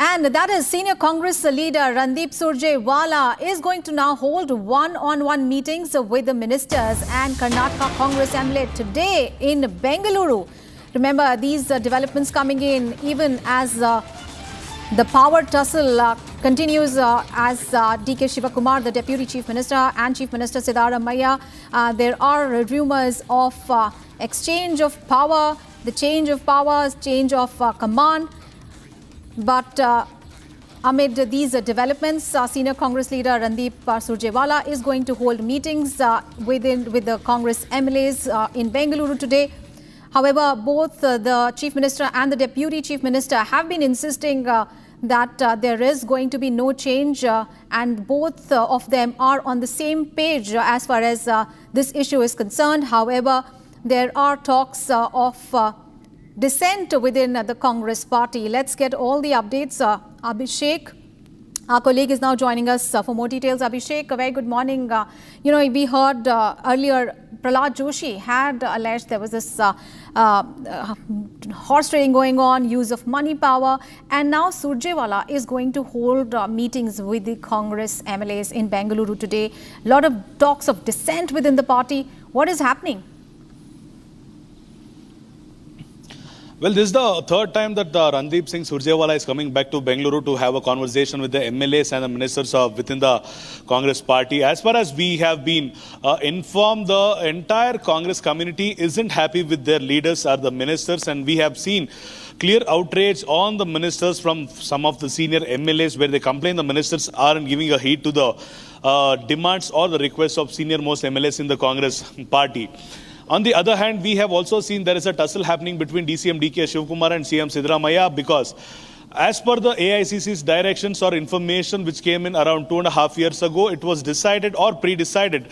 And that is Senior Congress leader Randeep Surjewala is going to now hold one-on-one meetings with the ministers and Karnataka Congress MLA today in Bengaluru. Remember, these developments coming in even as the power tussle continues as DK Shivakumar, the Deputy Chief Minister, and Chief Minister Siddaramaiah. There are rumors of exchange of power, the change of powers, change of command. But amid these developments, Senior Congress leader Randeep Surjewala is going to hold meetings with the Congress MLAs in Bengaluru today. However, both the Chief Minister and the Deputy Chief Minister have been insisting that there is going to be no change and both of them are on the same page as far as this issue is concerned. However, there are talks of dissent within the Congress party. Let's get all the updates. Abhishek, Our colleague is now joining us for more details. Abhishek, a very good morning. We heard earlier Prahlad Joshi had alleged there was this horse trading going on, use of money power, and now Surjewala is going to hold meetings with the Congress MLAs in Bengaluru today. A lot of talks of dissent within the party. What is happening? Well, this is the third time that Randeep Singh Surjewala is coming back to Bengaluru to have a conversation with the MLAs and the ministers within the Congress party. As far as we have been informed, the entire Congress community isn't happy with their leaders or the ministers, and we have seen clear outrage on the ministers from some of the senior MLAs where they complain the ministers aren't giving a heed to the demands or the requests of senior most MLAs in the Congress party. On the other hand, we have also seen there is a tussle happening between DCM DK Shivkumar and CM Siddaramaiah because as per the AICC's directions or information which came in around 2.5 years ago, it was decided or pre-decided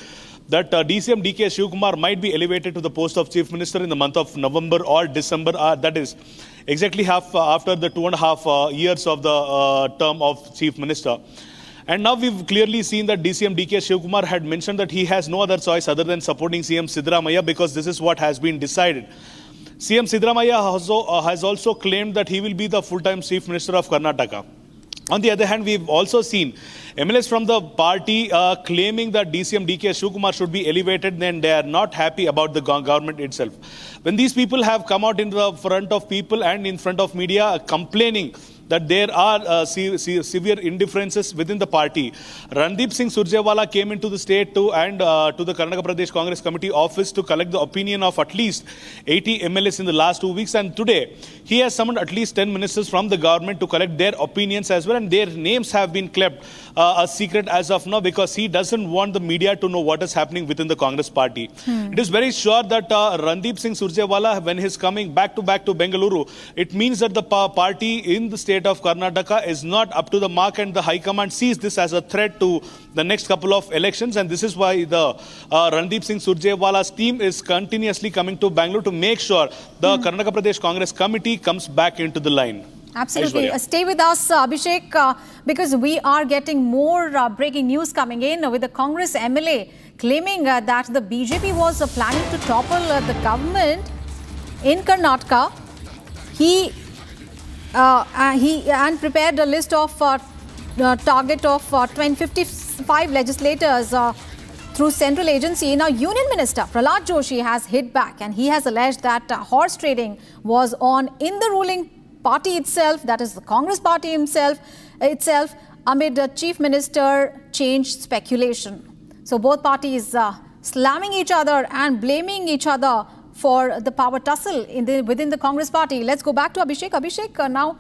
that DCM DK Shivkumar might be elevated to the post of Chief Minister in the month of November or December. That is exactly half after the 2.5 years of the term of Chief Minister. And now we've clearly seen that DCM DK Shivkumar had mentioned that he has no other choice other than supporting CM Siddaramaiah because this is what has been decided. CM Siddaramaiah has also claimed that he will be the full-time Chief Minister of Karnataka. On the other hand, we've also seen MLAs from the party claiming that DCM DK Shivkumar should be elevated, and they are not happy about the government itself. When these people have come out in the front of people and in front of media complaining that there are severe indifferences within the party, Randeep Singh Surjewala came into the state to the Karnataka Pradesh Congress Committee office to collect the opinion of at least 80 MLAs in the last 2 weeks, and today he has summoned at least 10 ministers from the government to collect their opinions as well, and their names have been kept a secret as of now because he doesn't want the media to know what is happening within the Congress party. It is very sure that Randeep Singh Surjewala, when he's coming back to Bengaluru, it means that the party in the state of Karnataka is not up to the mark, and the High Command sees this as a threat to the next couple of elections, and this is why the Randeep Singh Surjewala's team is continuously coming to Bangalore to make sure the Karnataka Pradesh Congress Committee comes back into the line. Absolutely. Stay with us, Abhishek, because we are getting more breaking news coming in with the Congress MLA claiming that the BJP was planning to topple the government in Karnataka. He prepared a list of target of 55 legislators through central agency. Now, Union Minister Prahlad Joshi has hit back, and he has alleged that horse trading was on in the ruling party itself, that is the Congress party itself, amid Chief Minister change speculation. So both parties slamming each other and blaming each other for the power tussle within the Congress party. Let's go back to Abhishek. Abhishek, now,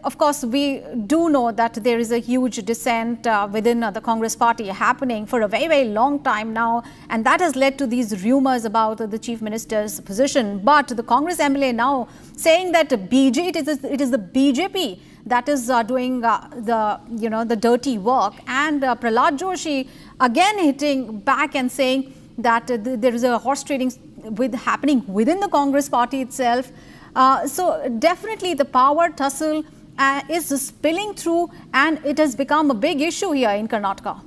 of course, we do know that there is a huge dissent within the Congress party happening for a very, very long time now, and that has led to these rumors about the Chief Minister's position. But the Congress MLA now saying that it is the BJP that is doing the dirty work, and Prahlad Joshi again hitting back and saying that there is a horse trading happening within the Congress party itself. So definitely the power tussle is spilling through, and it has become a big issue here in Karnataka.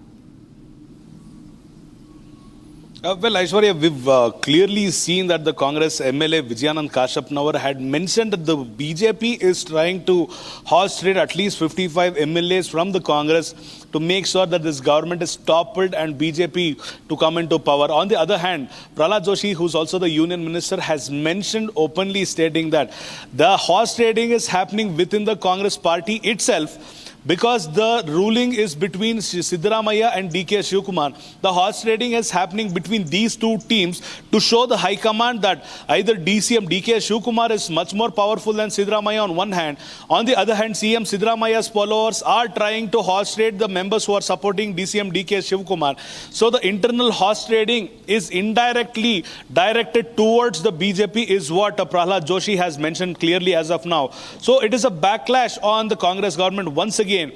Well, Aishwarya, we've clearly seen that the Congress MLA Vijayanand Kashyap had mentioned that the BJP is trying to horse trade at least 55 MLAs from the Congress to make sure that this government is toppled and BJP to come into power. On the other hand, Prahlad Joshi, who's also the union minister, has mentioned openly stating that the horse trading is happening within the Congress party itself, because the ruling is between Siddaramaiah and DK Shivkumar. The horse trading is happening between these two teams to show the High Command that either DCM DK Shivkumar is much more powerful than Siddaramaiah on one hand. On the other hand, CM Siddaramaiah's followers are trying to horse trade the members who are supporting DCM DK Shivkumar. So the internal horse trading is indirectly directed towards the BJP is what Prahlad Joshi has mentioned clearly as of now. So it is a backlash on the Congress government once again, again,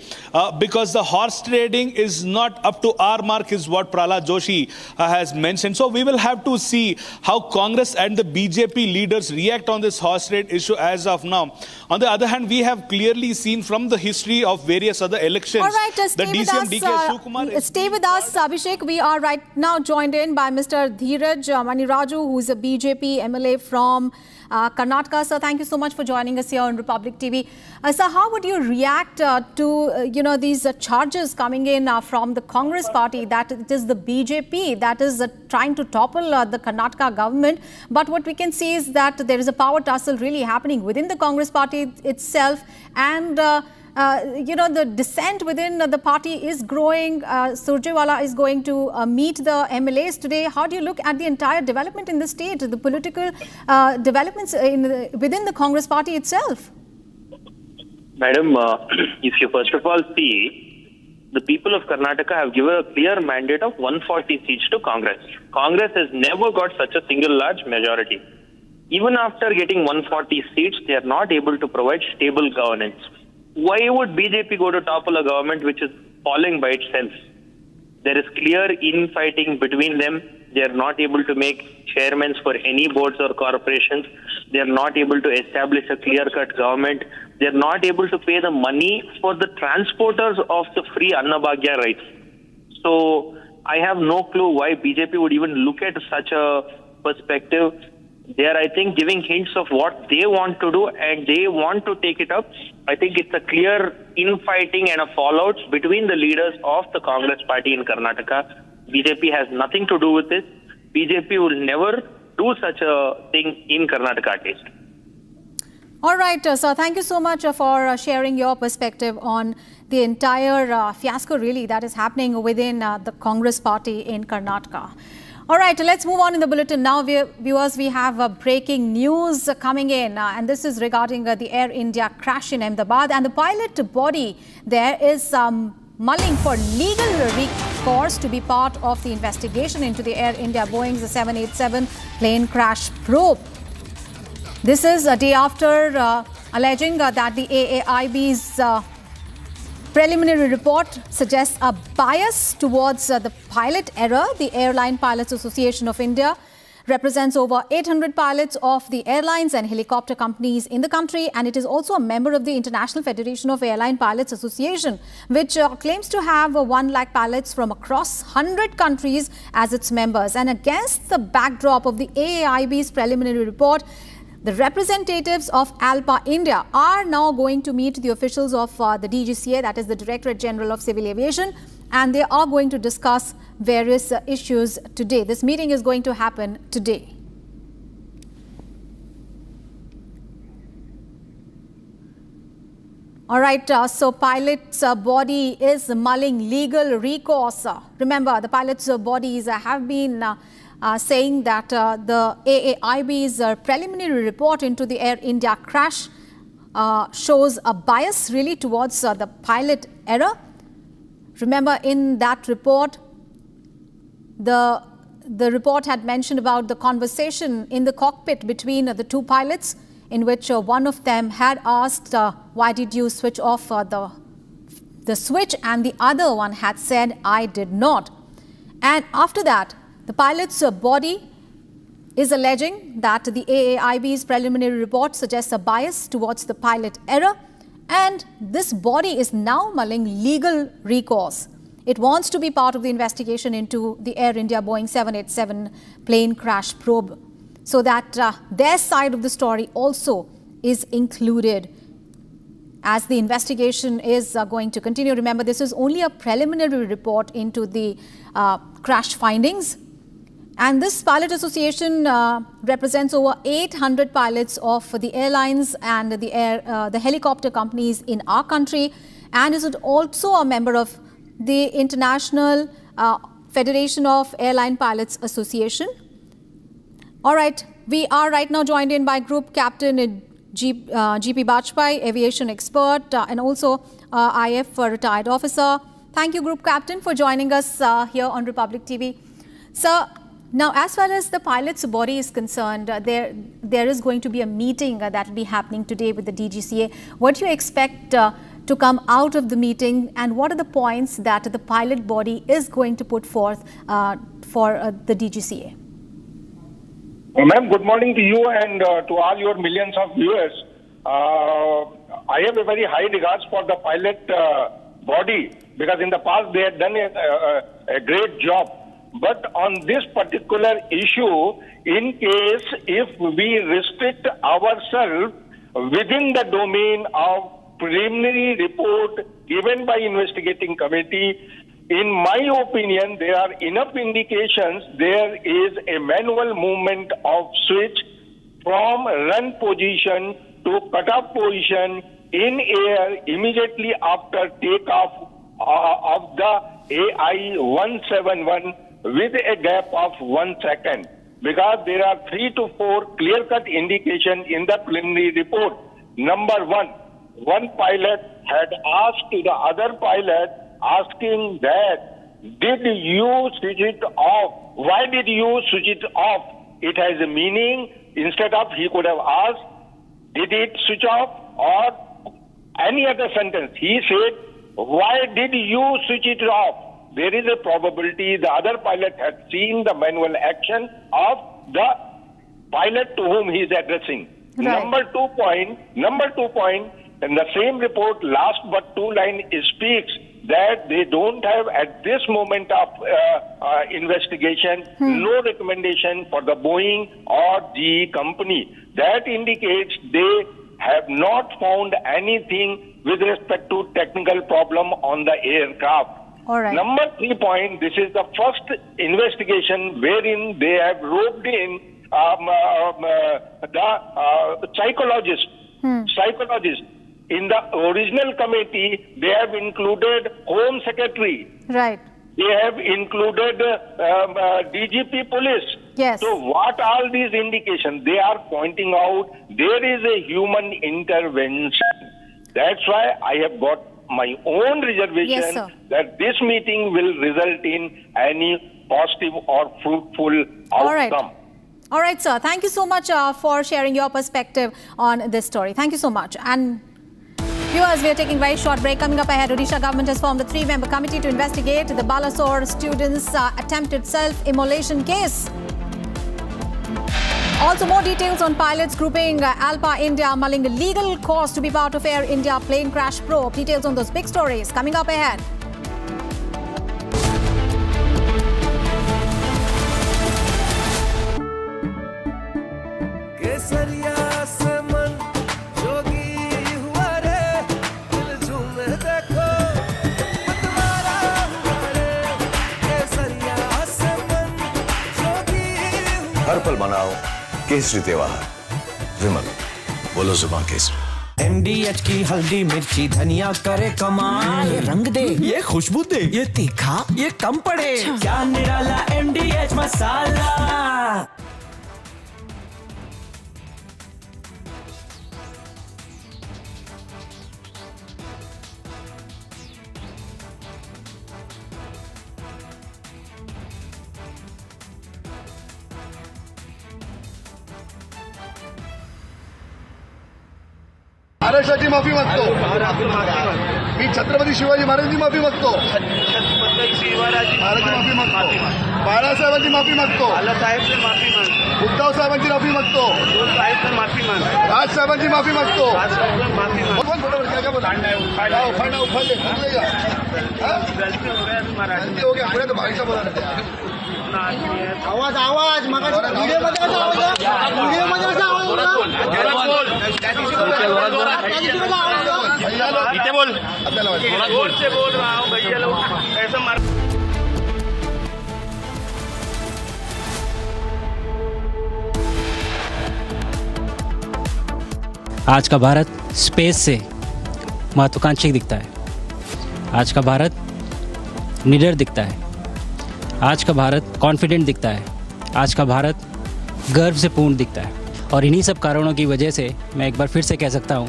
because the horse trading is not up to our mark, is what Prahlad Joshi has mentioned. So we will have to see how Congress and the BJP leaders react on this horse trade issue as of now. On the other hand, we have clearly seen from the history of various other elections. All right, the DCM DK Shivakumar stay with us, Abhishek. We are right now joined in by Mr. Dheeraj Maniraju, who is a BJP MLA from Karnataka. Sir, thank you so much for joining us here on Republic TV. Sir, how would you react to these charges coming in from the Congress party that it is the BJP that is trying to topple the Karnataka government? But what we can see is that there is a power tussle really happening within the Congress party itself, and the dissent within the party is growing. Surjewala is going to meet the MLAs today. How do you look at the entire development in the state, the political developments within the Congress party itself? Madam, if you first of all see, the people of Karnataka have given a clear mandate of 140 seats to Congress. Congress has never got such a single large majority. Even after getting 140 seats, they are not able to provide stable governance. Why would BJP go to topple a government which is falling by itself? There is clear infighting between them. They are not able to make chairmen for any boards or corporations. They are not able to establish a clear-cut government. They are not able to pay the money for the transporters of the free Annabhagya rights. So I have no clue why BJP would even look at such a perspective. They are, I think, giving hints of what they want to do, and they want to take it up. I think it's a clear infighting and a fallout between the leaders of the Congress party in Karnataka. BJP has nothing to do with this. BJP will never do such a thing in Karnataka at least. All right, sir. Thank you so much for sharing your perspective on the entire fiasco really that is happening within the Congress party in Karnataka. All right, let's move on in the bulletin now. Viewers, we have breaking news coming in, and this is regarding the Air India crash in Ahmedabad, and the pilot body there is mulling for legal recourse to be part of the investigation into the Air India Boeing 787 plane crash probe. This is a day after alleging that the AAIB's preliminary report suggests a bias towards the pilot error. The Airline Pilots Association of India represents over 800 pilots of the airlines and helicopter companies in the country, and it is also a member of the International Federation of Airline Pilots Association, which claims to have 1 lakh pilots from across 100 countries as its members. And against the backdrop of the AAIB's preliminary report, the representatives of ALPA India are now going to meet the officials of the DGCA, that is the Directorate General of Civil Aviation, and they are going to discuss various issues today. This meeting is going to happen today. All right, so pilot's body is mulling legal recourse. Remember, the pilot's bodies have been saying that the AAIB's preliminary report into the Air India crash shows a bias really towards the pilot error. Remember, in that report, the report had mentioned about the conversation in the cockpit between the 2 pilots, in which one of them had asked, why did you switch off the switch, and the other one had said, I did not. And after that, the pilot's body is alleging that the AAIB's preliminary report suggests a bias towards the pilot error, and this body is now mulling legal recourse. It wants to be part of the investigation into the Air India Boeing 787 plane crash probe, so that their side of the story also is included as the investigation is going to continue. Remember, this is only a preliminary report into the crash findings. And this pilot association represents over 800 pilots of the airlines and the helicopter companies in our country, and is also a member of the International Federation of Airline Pilots Association. All right, we are right now joined in by Group Captain GP Bajpai, aviation expert, and also IF retired officer. Thank you, Group Captain, for joining us here on Republic TV. Sir, now, as far as the pilot's body is concerned, there is going to be a meeting that will be happening today with the DGCA. What do you expect to come out of the meeting, and what are the points that the pilot body is going to put forth for the DGCA? Ma'am, good morning to you and to all your millions of viewers. I have a very high regards for the pilot body, because in the past they had done a great job. But on this particular issue, in case if we restrict ourselves within the domain of preliminary report given by investigating committee, in my opinion, there are enough indications there is a manual movement of switch from run position to cut-off position in air immediately after takeoff of the AI-171 with a gap of 1 second. Because there are 3 to 4 clear-cut indications in the preliminary report. Number one pilot had asked to the other pilot, asking that, did you switch it off? Why did you switch it off? It has a meaning. Instead of, he could have asked, did it switch off, or any other sentence. He said, why did you switch it off? There is a probability the other pilot had seen the manual action of the pilot to whom he is addressing. Right. Number two point, in the same report, last but 2 line speaks that they don't have at this moment of investigation, no recommendation for the Boeing or GE company. That indicates they have not found anything with respect to technical problem on the aircraft. All right. Number 3 point, this is the first investigation wherein they have roped in the psychologist. In the original committee, they have included Home Secretary. Right. They have included DGP Police. Yes. So what all these indications? They are pointing out there is a human intervention. That's why I have got my own reservation that this meeting will result in any positive or fruitful outcome. All right, sir. Thank you so much for sharing your perspective on this story. Thank you so much. And viewers, we are taking a very short break. Coming up ahead, Odisha government has formed a 3-member committee to investigate the Balasore students' attempted self-immolation case. Also, more details on pilots grouping Alpa India mulling legal cost to be part of Air India plane crash probe. Details on those big stories coming up ahead. हर पल मनाओ केसरी त्योहार। विमल, बोलो जुबान Kesari. MDH की हल्दी मिर्ची धनिया करे कमाल, ये रंग दे, ये खुशबू दे, ये तीखा, ये कम पड़े, क्या निराला MDH मसाला। महाराष्ट्राची माफी मागतो, मी छत्रपती शिवाजी महाराजांची माफी मागतो, महाराजांची माफी मागतो, बाळासाहेबांची माफी मागतो, उद्धव साहेबांची माफी मागतो, राज साहेबांची माफी मागतो, आवाज आवाज व्हिडिओ इथे बोल, जोर से बोल रहा हूँ भैया लोग ऐसा मार। आज का भारत स्पेस से महत्वाकांक्षी दिखता है। आज का भारत निडर दिखता है। आज का भारत कॉन्फिडेंट दिखता है। आज का भारत गर्व से पूर्ण दिखता है। और इन्हीं सब कारणों की वजह से मैं एक बार फिर से कह सकता हूँ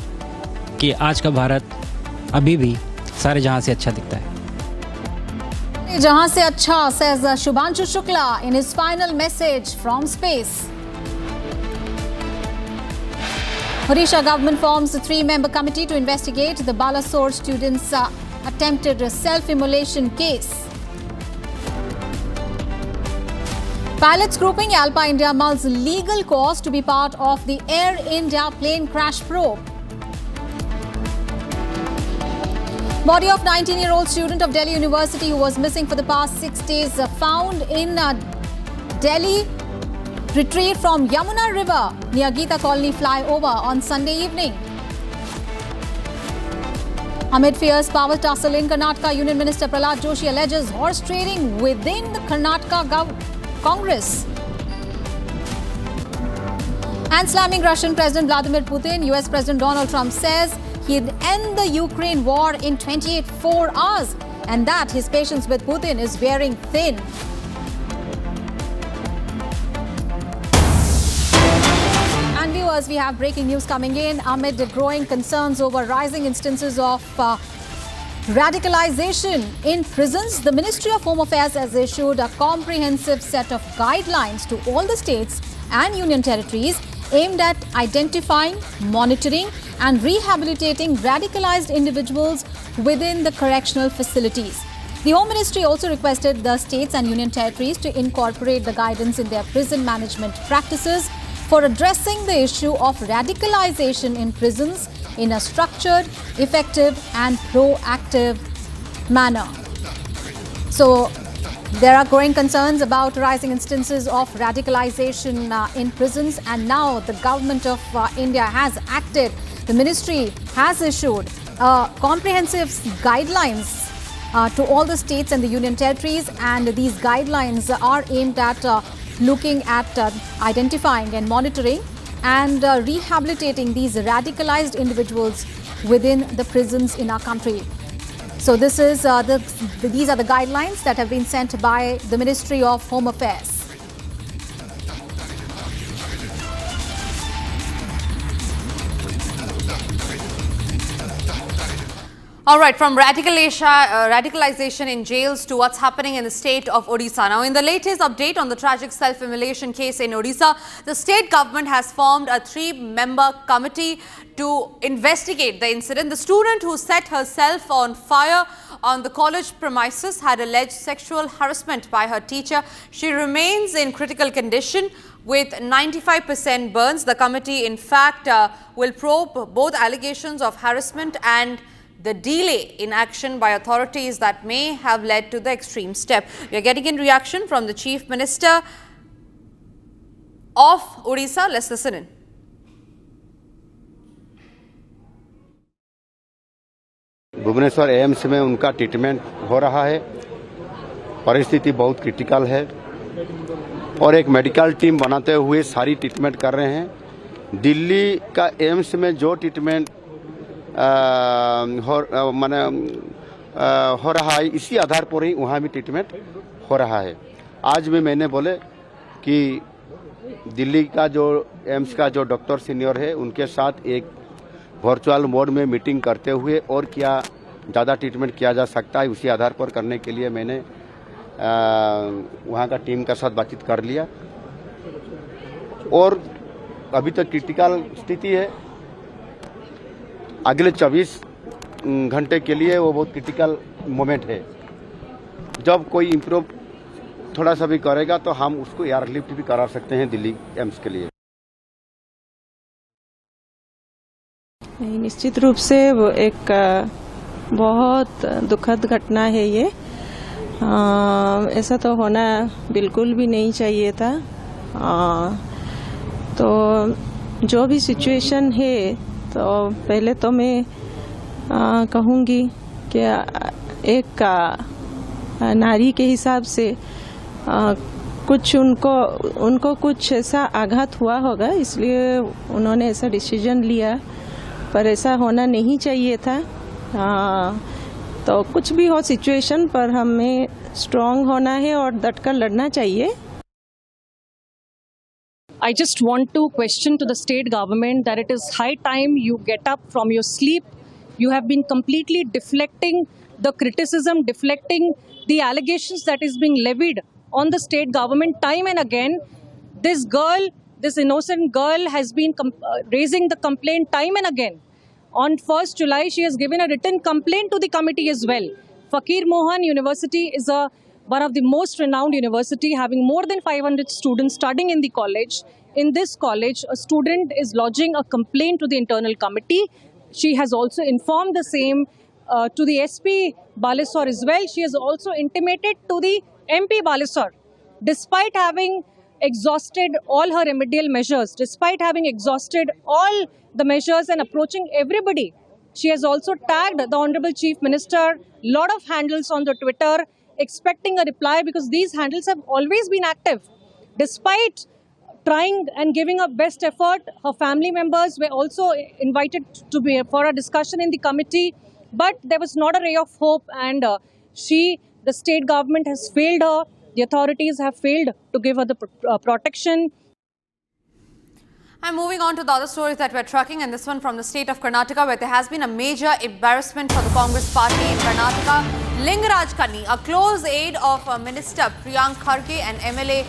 कि आज का भारत अभी भी सारे जहां से अच्छा दिखता है। जहां से अच्छा, says Shubhanshu Shukla in his final message from space. Odisha government forms a 3-member committee to investigate the Balasore students' attempted self-immolation case. Pilots grouping Alpa India mulls legal cause to be part of the Air India plane crash probe. Body of 19-year-old student of Delhi University who was missing for the past 6 days found in Delhi, retrieved from Yamuna River near Geeta Colony flyover on Sunday evening. Amid fierce power tussle in Karnataka, Union Minister Prahlad Joshi alleges horse trading within the Karnataka Congress. And slamming Russian President Vladimir Putin, US President Donald Trump says he'd end the Ukraine war in 24 hours and that his patience with Putin is wearing thin. And viewers, we have breaking news coming in amid the growing concerns over rising instances of radicalization in prisons. The Ministry of Home Affairs has issued a comprehensive set of guidelines to all the states and union territories aimed at identifying, monitoring and rehabilitating radicalized individuals within the correctional facilities. The Home Ministry also requested the states and union territories to incorporate the guidance in their prison management practices for addressing the issue of radicalization in prisons in a structured, effective and proactive manner. So, there are growing concerns about rising instances of radicalization in prisons, and now the government of India has acted. The ministry has issued comprehensive guidelines to all the states and the union territories, and these guidelines are aimed at looking at identifying and monitoring and rehabilitating these radicalized individuals within the prisons in our country. So this is these are the guidelines that have been sent by the Ministry of Home Affairs. All right, from radicalization in jails to what's happening in the state of Odisha. Now, in the latest update on the tragic self-immolation case in Odisha, the state government has formed a 3-member committee to investigate the incident. The student who set herself on fire on the college premises had alleged sexual harassment by her teacher. She remains in critical condition with 95% burns. The committee, in fact, will probe both allegations of harassment and the delay in action by authorities that may have led to the extreme step. We are getting in reaction from the Chief Minister of Odisha. Let's listen in. Bhubaneswar AIIMS में उनका treatment हो रहा है। परिस्थिति बहुत critical है और एक मेडिकल टीम बनाते हुए सारी ट्रीटमेंट कर रहे हैं। दिल्ली का एम्स में जो ट्रीटमेंट हो रहा है, इसी आधार पर ही वहाँ भी ट्रीटमेंट हो रहा है। आज भी मैंने बोले कि दिल्ली का जो एम्स का जो डॉक्टर सीनियर है उनके साथ एक वर्चुअल मोड में मीटिंग करते हुए और क्या ज़्यादा ट्रीटमेंट किया जा सकता है उसी आधार पर करने के लिए मैंने वहाँ का टीम के साथ बातचीत कर लिया और अभी तक क्रिटिकल स्थिति है। अगले 24 घंटे के लिए वो बहुत क्रिटिकल मोमेंट है। जब कोई इम्प्रूव थोड़ा सा भी करेगा तो हम उसको एयरलिफ्ट भी करा सकते हैं दिल्ली एम्स के लिए। निश्चित रूप से वो एक बहुत दुखद घटना है ये। ऐसा तो होना बिल्कुल भी नहीं चाहिए था। तो जो भी सिचुएशन है तो पहले तो मैं कहूँगी कि एक नारी के हिसाब से कुछ उनको कुछ ऐसा आघात हुआ होगा, इसलिए उन्होंने ऐसा डिसीजन लिया, पर ऐसा होना नहीं चाहिए था। तो कुछ भी हो सिचुएशन पर हमें स्ट्रांग होना है और डटकर लड़ना चाहिए। I just want to question to the state government that it is high time you get up from your sleep. You have been completely deflecting the criticism, deflecting the allegations that is being levied on the state government time and again. This girl This innocent girl has been raising the complaint time and again. On 1st July, she has given a written complaint to the committee as well. Fakir Mohan University is one of the most renowned university, having more than 500 students studying in the college. In this college, a student is lodging a complaint to the internal committee. She has also informed the same to the SP Balisore as well. She has also intimated to the MP Balisore. Despite having exhausted all her remedial measures, despite having exhausted all the measures and approaching everybody, she has also tagged the Honorable Chief Minister, lot of handles on the Twitter, expecting a reply because these handles have always been active. Despite trying and giving her best effort, her family members were also invited to be for a discussion in the committee, but there was not a ray of hope, and the state government has failed her. The authorities have failed to give her the protection. I'm moving on to the other stories that we're tracking, and this one from the state of Karnataka, where there has been a major embarrassment for the Congress party in Karnataka. Lingaraj Kanni, a close aide of Minister Priyank Kharge and MLA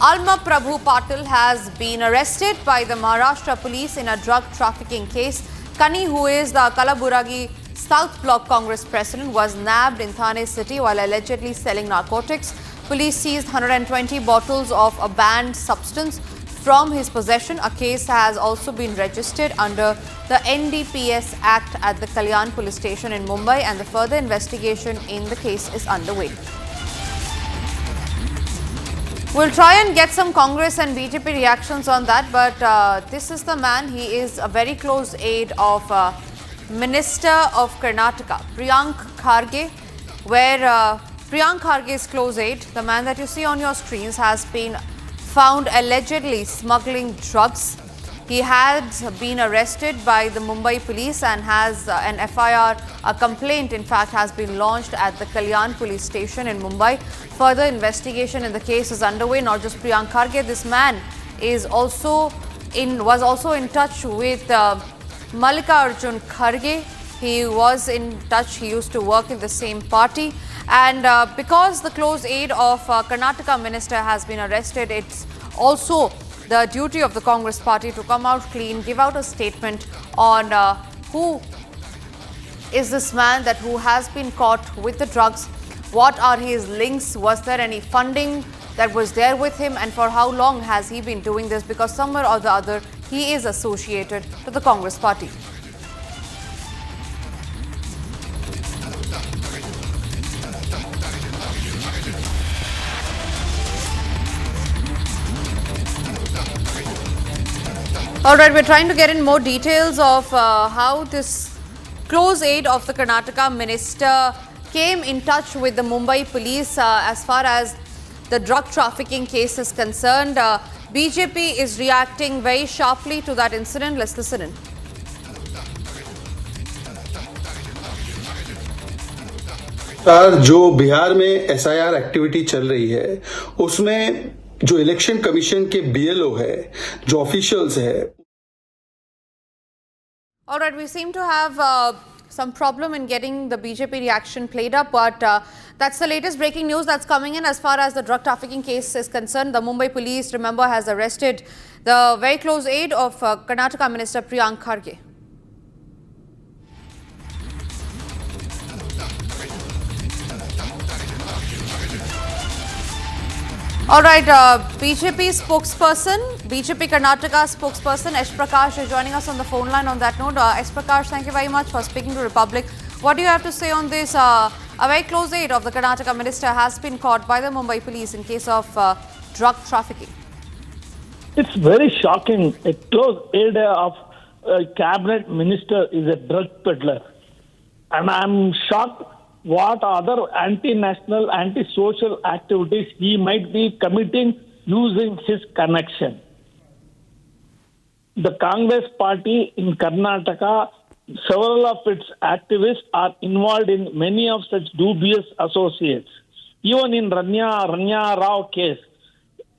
Alma Prabhu Patil, has been arrested by the Maharashtra police in a drug trafficking case. Kanni, who is the Kalaburagi South Block Congress president, was nabbed in Thane city while allegedly selling narcotics. Police seized 120 bottles of a banned substance from his possession. A case has also been registered under the NDPS Act at the Kalyan police station in Mumbai, and the further investigation in the case is underway. We'll try and get some Congress and BJP reactions on that, but this is the man. He is a very close aide of Minister of Karnataka, Priyank Kharge, where Priyank Kharge's close aide, the man that you see on your screens, has been found allegedly smuggling drugs. He had been arrested by the Mumbai police and has an FIR, a complaint in fact, has been launched at the Kalyan police station in Mumbai. Further investigation in the case is underway. Not just Priyank Kharge, this man is was also in touch with Mallikarjun Kharge. He was in touch, he used to work in the same party. And because the close aide of Karnataka minister has been arrested, it's also the duty of the Congress party to come out clean, give out a statement on who is this man who has been caught with the drugs, what are his links, was there any funding that was there with him, and for how long has he been doing this, because somewhere or the other he is associated to the Congress party. All right, we're trying to get in more details of how this close aide of the Karnataka minister came in touch with the Mumbai police as far as the drug trafficking case is concerned. BJP is reacting very sharply to that incident. Let's listen in. Sir, जो बिहार में SIR activity चल रही है, उसमें जो election commission के BLO है, जो ऑफिशियल्स है. All right, we seem to have some problem in getting the BJP reaction played up, but that's the latest breaking news that's coming in as far as the drug trafficking case is concerned. The Mumbai police, remember, has arrested the very close aide of Karnataka minister Priyank Kharge. All right, BJP spokesperson, BJP Karnataka spokesperson S. Prakash is joining us on the phone line on that note. S. Prakash, thank you very much for speaking to Republic. What do you have to say on this? A very close aide of the Karnataka minister has been caught by the Mumbai police in case of drug trafficking. It's very shocking. A close aide of a cabinet minister is a drug peddler. And I'm shocked what other anti-national, anti-social activities he might be committing using his connection. The Congress party in Karnataka, several of its activists are involved in many of such dubious associates. Even in Ranya Rao case,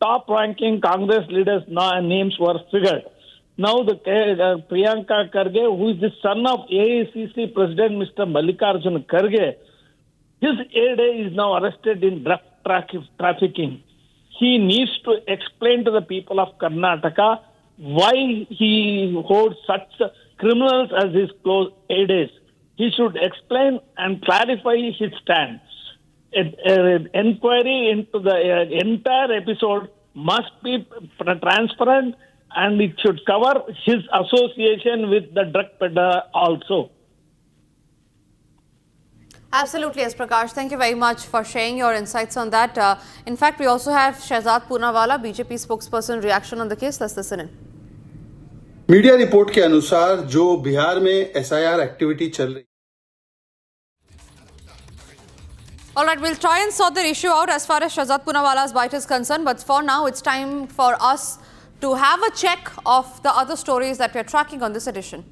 top-ranking Congress leaders' names were figured. Now the Priyanka Kharge, who is the son of AICC President Mr. Mallikarjun Kharge, his aide is now arrested in drug trafficking. he needs to explain to the people of Karnataka why he holds such criminals as his close aides. He should explain and clarify his stand. An inquiry into the entire episode must be transparent, and it should cover his association with the drug peddler also. Absolutely, yes, Prakash. Thank you very much for sharing your insights on that. In fact, we also have Shehzad Poonawala, BJP spokesperson, reaction on the case. Let's listen in. Media report के अनुसार जो बिहार में SIR activity चल रही All right, we'll try and sort the issue out as far as Shehzad Poonawala's bite is concerned. But for now, it's time for us to have a check of the other stories that we're tracking on this edition.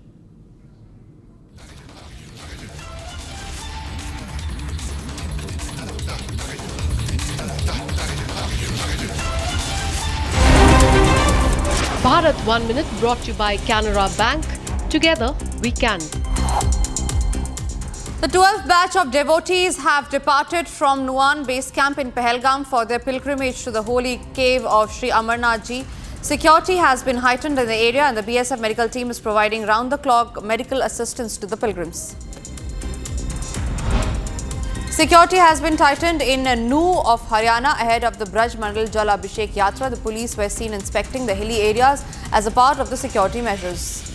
Bharat 1 Minute brought to you by Canara Bank. Together we can. The 12th batch of devotees have departed from Nuwan base camp in Pahalgam for their pilgrimage to the holy cave of Sri Amarnath Ji. Security has been heightened in the area and the BSF medical team is providing round-the-clock medical assistance to the pilgrims. Security has been tightened in Nuh of Haryana ahead of the Braj Mandal Yatra. The police were seen inspecting the hilly areas as a part of the security measures.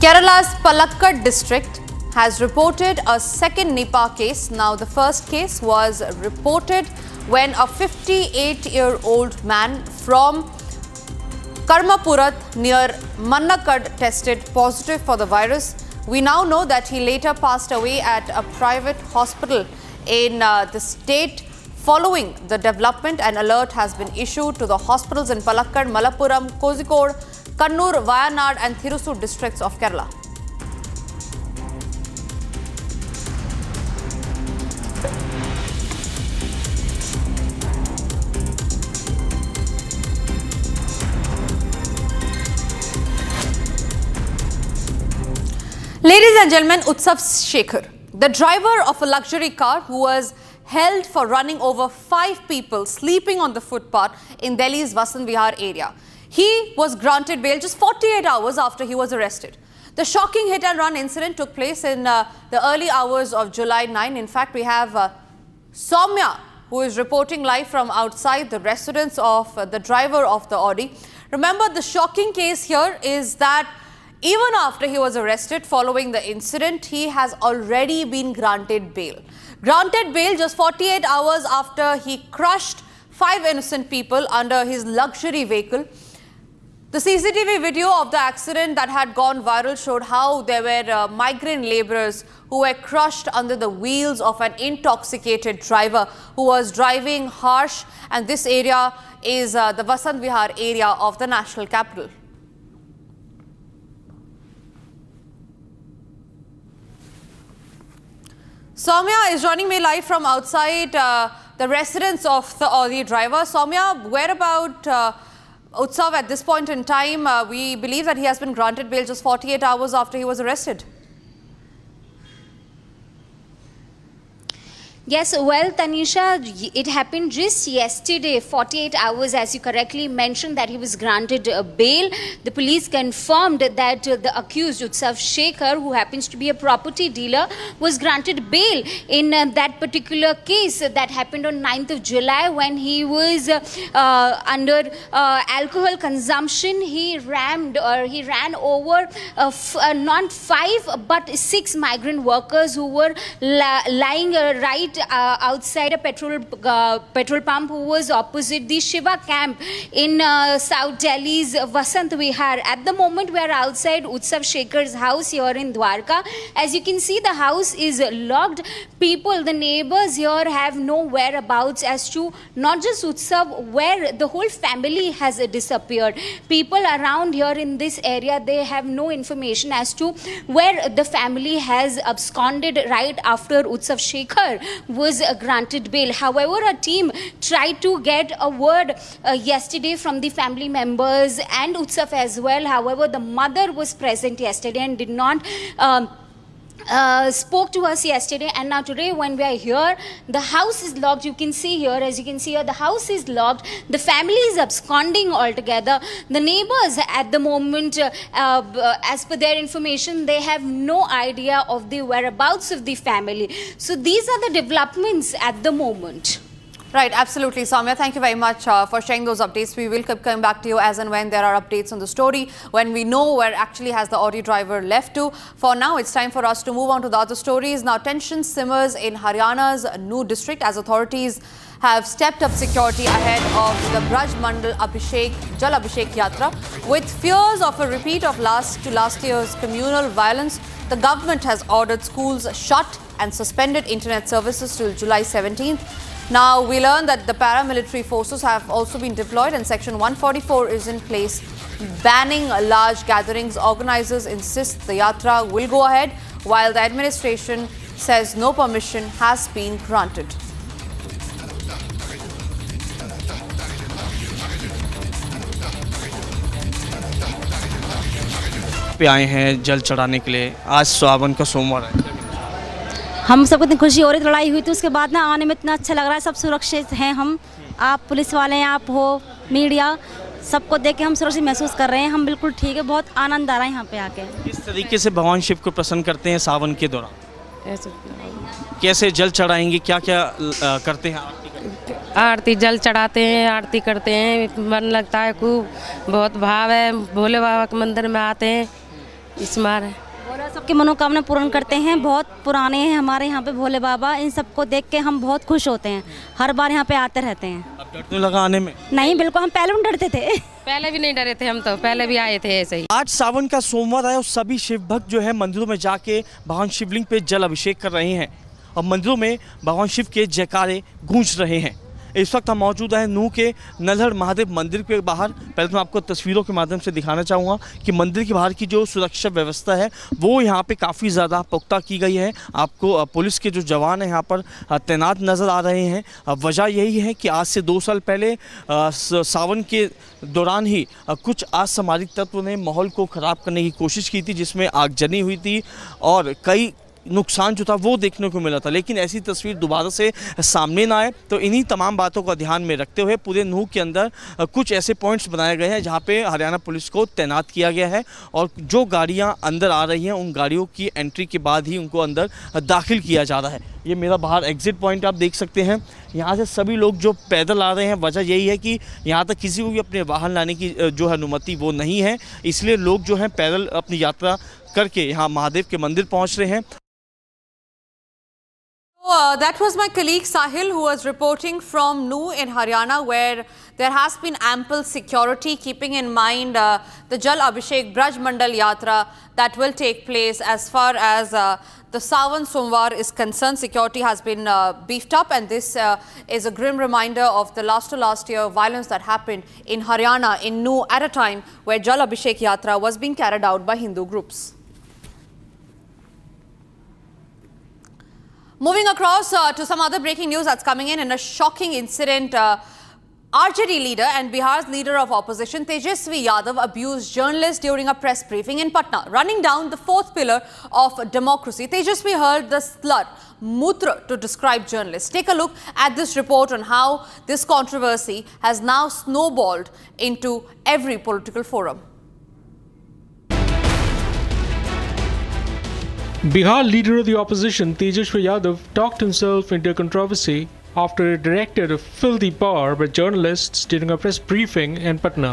Kerala's Palakkad district has reported a second Nipah case. Now, the first case was reported when a 58-year-old man from Karmapurat near Mannakad tested positive for the virus. We now know that he later passed away at a private hospital in the state. Following the development, an alert has been issued to the hospitals in Palakkad, Malappuram, Kozhikode, Kannur, Wayanad and Thrissur districts of Kerala. Ladies and gentlemen, Utsav Shekhar, the driver of a luxury car who was held for running over 5 people sleeping on the footpath in Delhi's Vasant Vihar area. He was granted bail just 48 hours after he was arrested. The shocking hit-and-run incident took place in the early hours of July 9. In fact, we have Soumya, who is reporting live from outside the residence of the driver of the Audi. Remember, the shocking case here is that even after he was arrested following the incident, he has already been granted bail. Granted bail just 48 hours after he crushed 5 innocent people under his luxury vehicle. The CCTV video of the accident that had gone viral showed how there were migrant laborers who were crushed under the wheels of an intoxicated driver who was driving harsh, and this area is the Vasant Vihar area of the national capital. Soumya is joining me live from outside the residence of the Audi driver. Soumya, where about Utsav at this point in time? We believe that he has been granted bail just 48 hours after he was arrested. Yes, well, Tanisha, it happened just yesterday, 48 hours, as you correctly mentioned, that he was granted bail. The police confirmed that the accused, Utsav Shekhar, who happens to be a property dealer, was granted bail in that particular case that happened on 9th of July when he was under alcohol consumption. He ran over not 5 but 6 migrant workers who were lying right outside a petrol pump who was opposite the Shiva camp in South Delhi's Vasant Vihar. At the moment, we are outside Utsav Shekhar's house here in Dwarka. As you can see, the house is locked. People, the neighbors here have no whereabouts as to not just Utsav, where the whole family has disappeared. People around here in this area, they have no information as to where the family has absconded right after Utsav Shekhar was granted bail. However, a team tried to get a word yesterday from the family members and Utsav as well. However, the mother was present yesterday and did not spoke to us yesterday, and now today when we are here, the house is locked. You can see here, as you can see here, the house is locked. The family is absconding altogether. The neighbors at the moment, as per their information, they have no idea of the whereabouts of the family. So these are the developments at the moment. Right, absolutely. Soumya, thank you very much for sharing those updates. We will keep coming back to you as and when there are updates on the story, when we know where actually has the Audi driver left to. For now, it's time for us to move on to the other stories. Now, tension simmers in Haryana's Nuh district as authorities have stepped up security ahead of the Braj Mandal Jal Abhishek Yatra. With fears of a repeat of last year's communal violence, the government has ordered schools shut and suspended internet services till July 17th. Now, we learn that the paramilitary forces have also been deployed and Section 144 is in place, banning large gatherings. Organizers insist the yatra will go ahead, while the administration says no permission has been granted. पे आए हैं जल चढ़ाने के लिए। आज सावन का सोमवार है। हम सबको इतनी खुशी हो रही, लड़ाई हुई थी उसके बाद ना आने में इतना अच्छा लग रहा है। सब सुरक्षित हैं हम, आप पुलिस वाले हैं, आप हो मीडिया, सबको देख के हम सुरक्षित महसूस कर रहे हैं। हम बिल्कुल ठीक है, बहुत आनंद आ रहा है यहाँ पे आके। किस तरीके से भगवान शिव को प्रसन्न करते हैं सावन के दौरान? कैसे जल चढ़ाएंगे, क्या क्या करते हैं? आरती जल चढ़ाते हैं, आरती करते हैं, मन लगता है खूब, बहुत भाव है। भोले बाबा के मंदिर में आते हैं, इस मारे सबकी मनोकामना पूर्ण करते हैं। बहुत पुराने हैं हमारे यहाँ पे भोले बाबा, इन सबको देख के हम बहुत खुश होते हैं। हर बार यहाँ पे आते रहते हैं। अब डर तो लगा आने में? नहीं, बिल्कुल, हम पहले भी डरते थे। पहले भी नहीं डरे थे हम, तो पहले भी आए थे ऐसे ही। आज सावन का सोमवार है और सभी शिव भक्त जो है मंदिरों में जाके भगवान शिवलिंग पे जल अभिषेक कर रहे हैं और मंदिरों में भगवान शिव के जयकारे गूंज रहे हैं। इस वक्त हम मौजूद हैं नूह के नल्हड़ महादेव मंदिर के बाहर। पहले तो मैं आपको तस्वीरों के माध्यम से दिखाना चाहूँगा कि मंदिर के बाहर की जो सुरक्षा व्यवस्था है वो यहाँ पे काफ़ी ज़्यादा पुख्ता की गई है। आपको पुलिस के जो जवान हैं यहाँ पर तैनात नज़र आ रहे हैं। वजह यही है कि आज से 2 साल पहले सावन के दौरान ही कुछ असामाजिक तत्व ने माहौल को ख़राब करने की कोशिश की थी, जिसमें आगजनी हुई थी और कई नुकसान जो था वो देखने को मिला था। लेकिन ऐसी तस्वीर दोबारा से सामने ना आए, तो इन्हीं तमाम बातों का ध्यान में रखते हुए पूरे नूह के अंदर कुछ ऐसे पॉइंट्स बनाए गए हैं जहां पे हरियाणा पुलिस को तैनात किया गया है और जो गाड़ियां अंदर आ रही हैं उन गाड़ियों की एंट्री के बाद ही उनको अंदर दाखिल किया जा रहा है। ये मेरा बाहर एग्जिट पॉइंट आप देख सकते हैं। यहाँ से सभी लोग जो पैदल आ रहे हैं, वजह यही है कि यहाँ तक किसी को भी अपने वाहन लाने की जो है अनुमति वो नहीं है, इसलिए लोग जो हैं पैदल अपनी यात्रा करके यहाँ महादेव के मंदिर पहुँच रहे हैं। That was my colleague Sahil, who was reporting from Nuh in Haryana, where there has been ample security, keeping in mind the Jal Abhishek Braj Mandal Yatra that will take place. As far as the Sawan Somwar is concerned, security has been beefed up, and this is a grim reminder of the last year violence that happened in Haryana, in Nuh, at a time where Jal Abhishek Yatra was being carried out by Hindu groups. Moving across to some other breaking news that's coming in a shocking incident. RJD leader and Bihar's leader of opposition Tejashwi Yadav abused journalists during a press briefing in Patna, running down the 4th pillar of democracy. Tejashwi hurled the slur "Mutra" to describe journalists. Take a look at this report on how this controversy has now snowballed into every political forum. Bihar leader of the opposition Tejashwi Yadav talked himself into a controversy after he directed a filthy bar by journalists during a press briefing in Patna.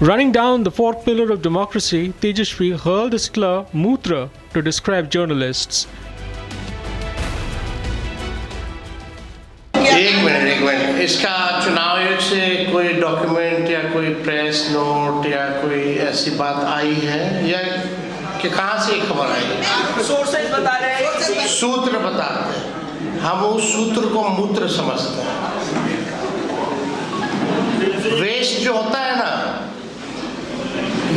Running down the 4th pillar of democracy, Tejashwi hurled the slur "Mutra" to describe journalists. एक minute इसका चुनाव आयोग से कोई document या कोई press note या कोई ऐसी बात आई है या कि कहाँ से खबर आई? सोर्सेज बता रहे हैं, सूत्र बताते हैं, हम उस सूत्र को मूत्र समझते हैं। वेस्ट जो होता है ना,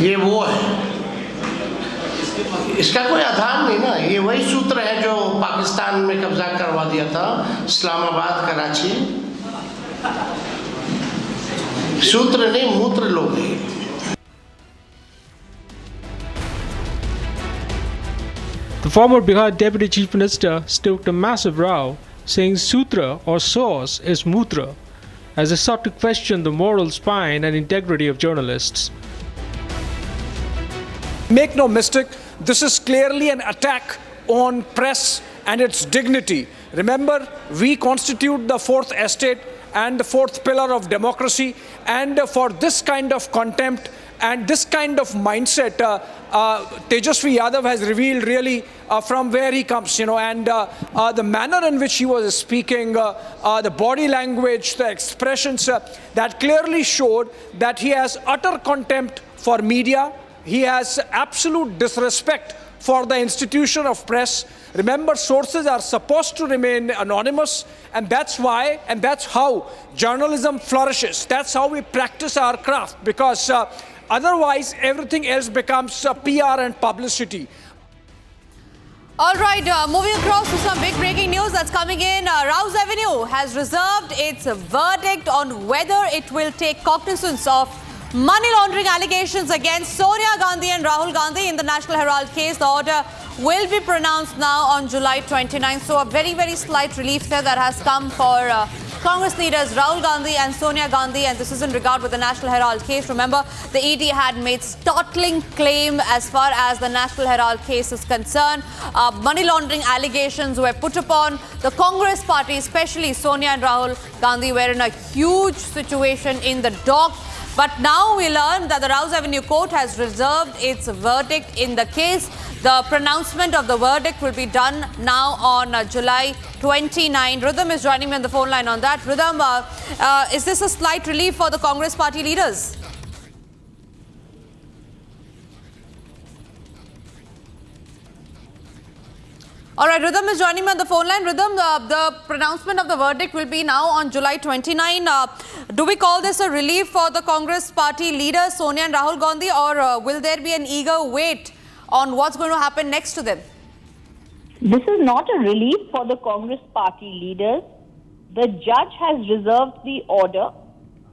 ये वो है, इसका कोई आधार नहीं ना। ये वही सूत्र है जो पाकिस्तान में कब्जा करवा दिया था, इस्लामाबाद, कराची। सूत्र नहीं, मूत्र लोग हैं। The former Bihar Deputy Chief Minister stoked a massive row, saying sutra or source is mutra, as he sought to question the moral spine and integrity of journalists. Make no mistake, this is clearly an attack on press and its dignity. Remember, we constitute the fourth estate and the fourth pillar of democracy, and for this kind of contempt and this kind of mindset, Tejashwi Yadav has revealed really from where he comes, and the manner in which he was speaking, the body language, the expressions, that clearly showed that he has utter contempt for media. He has absolute disrespect for the institution of press. Remember, sources are supposed to remain anonymous, and that's why, and that's how journalism flourishes. That's how we practice our craft, because otherwise everything else becomes PR and publicity. All right, moving across to some big breaking news that's coming in. Rouse Avenue has reserved its verdict on whether it will take cognizance of money laundering allegations against Sonia Gandhi and Rahul Gandhi in the National Herald case. The order will be pronounced now on July 29th. So a very, very slight relief there that has come for Congress leaders Rahul Gandhi and Sonia Gandhi, and this is in regard with the National Herald case. Remember, the ED had made startling claim as far as the National Herald case is concerned. Money laundering allegations were put upon the Congress party, especially Sonia and Rahul Gandhi were in a huge situation in the dock. But now we learn that the Rouse Avenue Court has reserved its verdict in the case. The pronouncement of the verdict will be done now on July 29. Rhythm is joining me on the phone line on that. Rhythm, is this a slight relief for the Congress party leaders? All right, Rhythm is joining me on the phone line. Rhythm, the pronouncement of the verdict will be now on July 29. Do we call this a relief for the Congress party leaders, Sonia and Rahul Gandhi, or will there be an eager wait on what's going to happen next to them? This is not a relief for the Congress party leaders. The judge has reserved the order.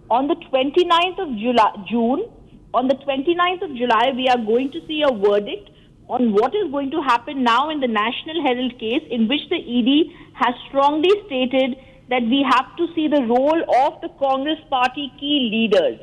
On the 29th of June, on the 29th of July, we are going to see a verdict on what is going to happen now in the National Herald case, in which the ED has strongly stated that we have to see the role of the Congress party key leaders.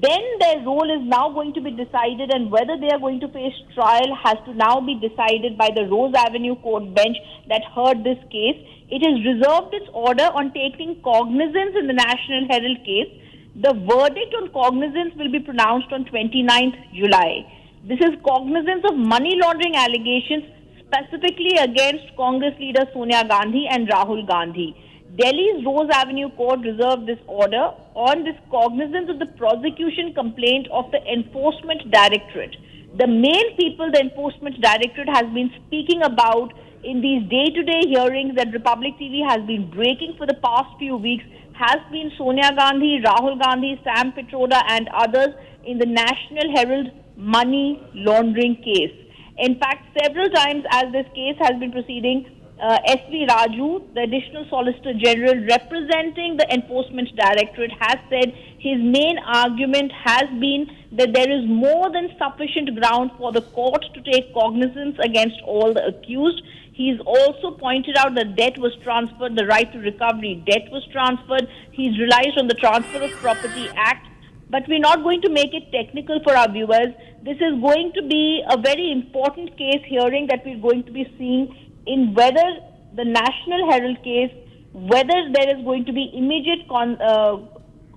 Then their role is now going to be decided, and whether they are going to face trial has to now be decided by the Rose Avenue Court bench that heard this case. It has reserved its order on taking cognizance in the National Herald case. The verdict on cognizance will be pronounced on 29th July. This is cognizance of money laundering allegations specifically against Congress leaders Sonia Gandhi and Rahul Gandhi. Delhi's Rose Avenue Court reserved this order on this cognizance of the prosecution complaint of the Enforcement Directorate. The main people the Enforcement Directorate has been speaking about in these day-to-day hearings that Republic TV has been breaking for the past few weeks has been Sonia Gandhi, Rahul Gandhi, Sam Pitroda and others in the National Herald money laundering case. In fact, several times as this case has been proceeding, S.V. Raju, the Additional Solicitor General representing the Enforcement Directorate, has said his main argument has been that there is more than sufficient ground for the court to take cognizance against all the accused. He's also pointed out that debt was transferred, the right to recovery debt was transferred. He's relied on the Transfer of Property Act. But we're not going to make it technical for our viewers. This is going to be a very important case hearing that we're going to be seeing in whether the National Herald case, whether there is going to be immediate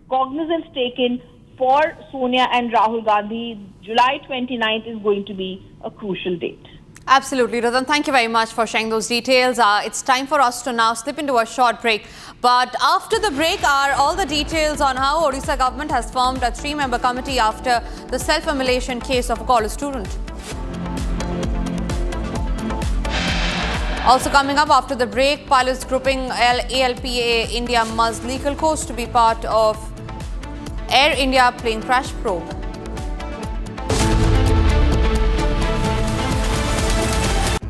cognizance taken for Sonia and Rahul Gandhi. July 29th is going to be a crucial date. Absolutely, Rhythm. Thank you very much for sharing those details. It's time for us to now slip into a short break. But after the break are all the details on how Odisha government has formed a 3-member committee after the self-immolation case of a college student. Also coming up after the break, pilots grouping ALPA India must legal course to be part of Air India plane crash probe.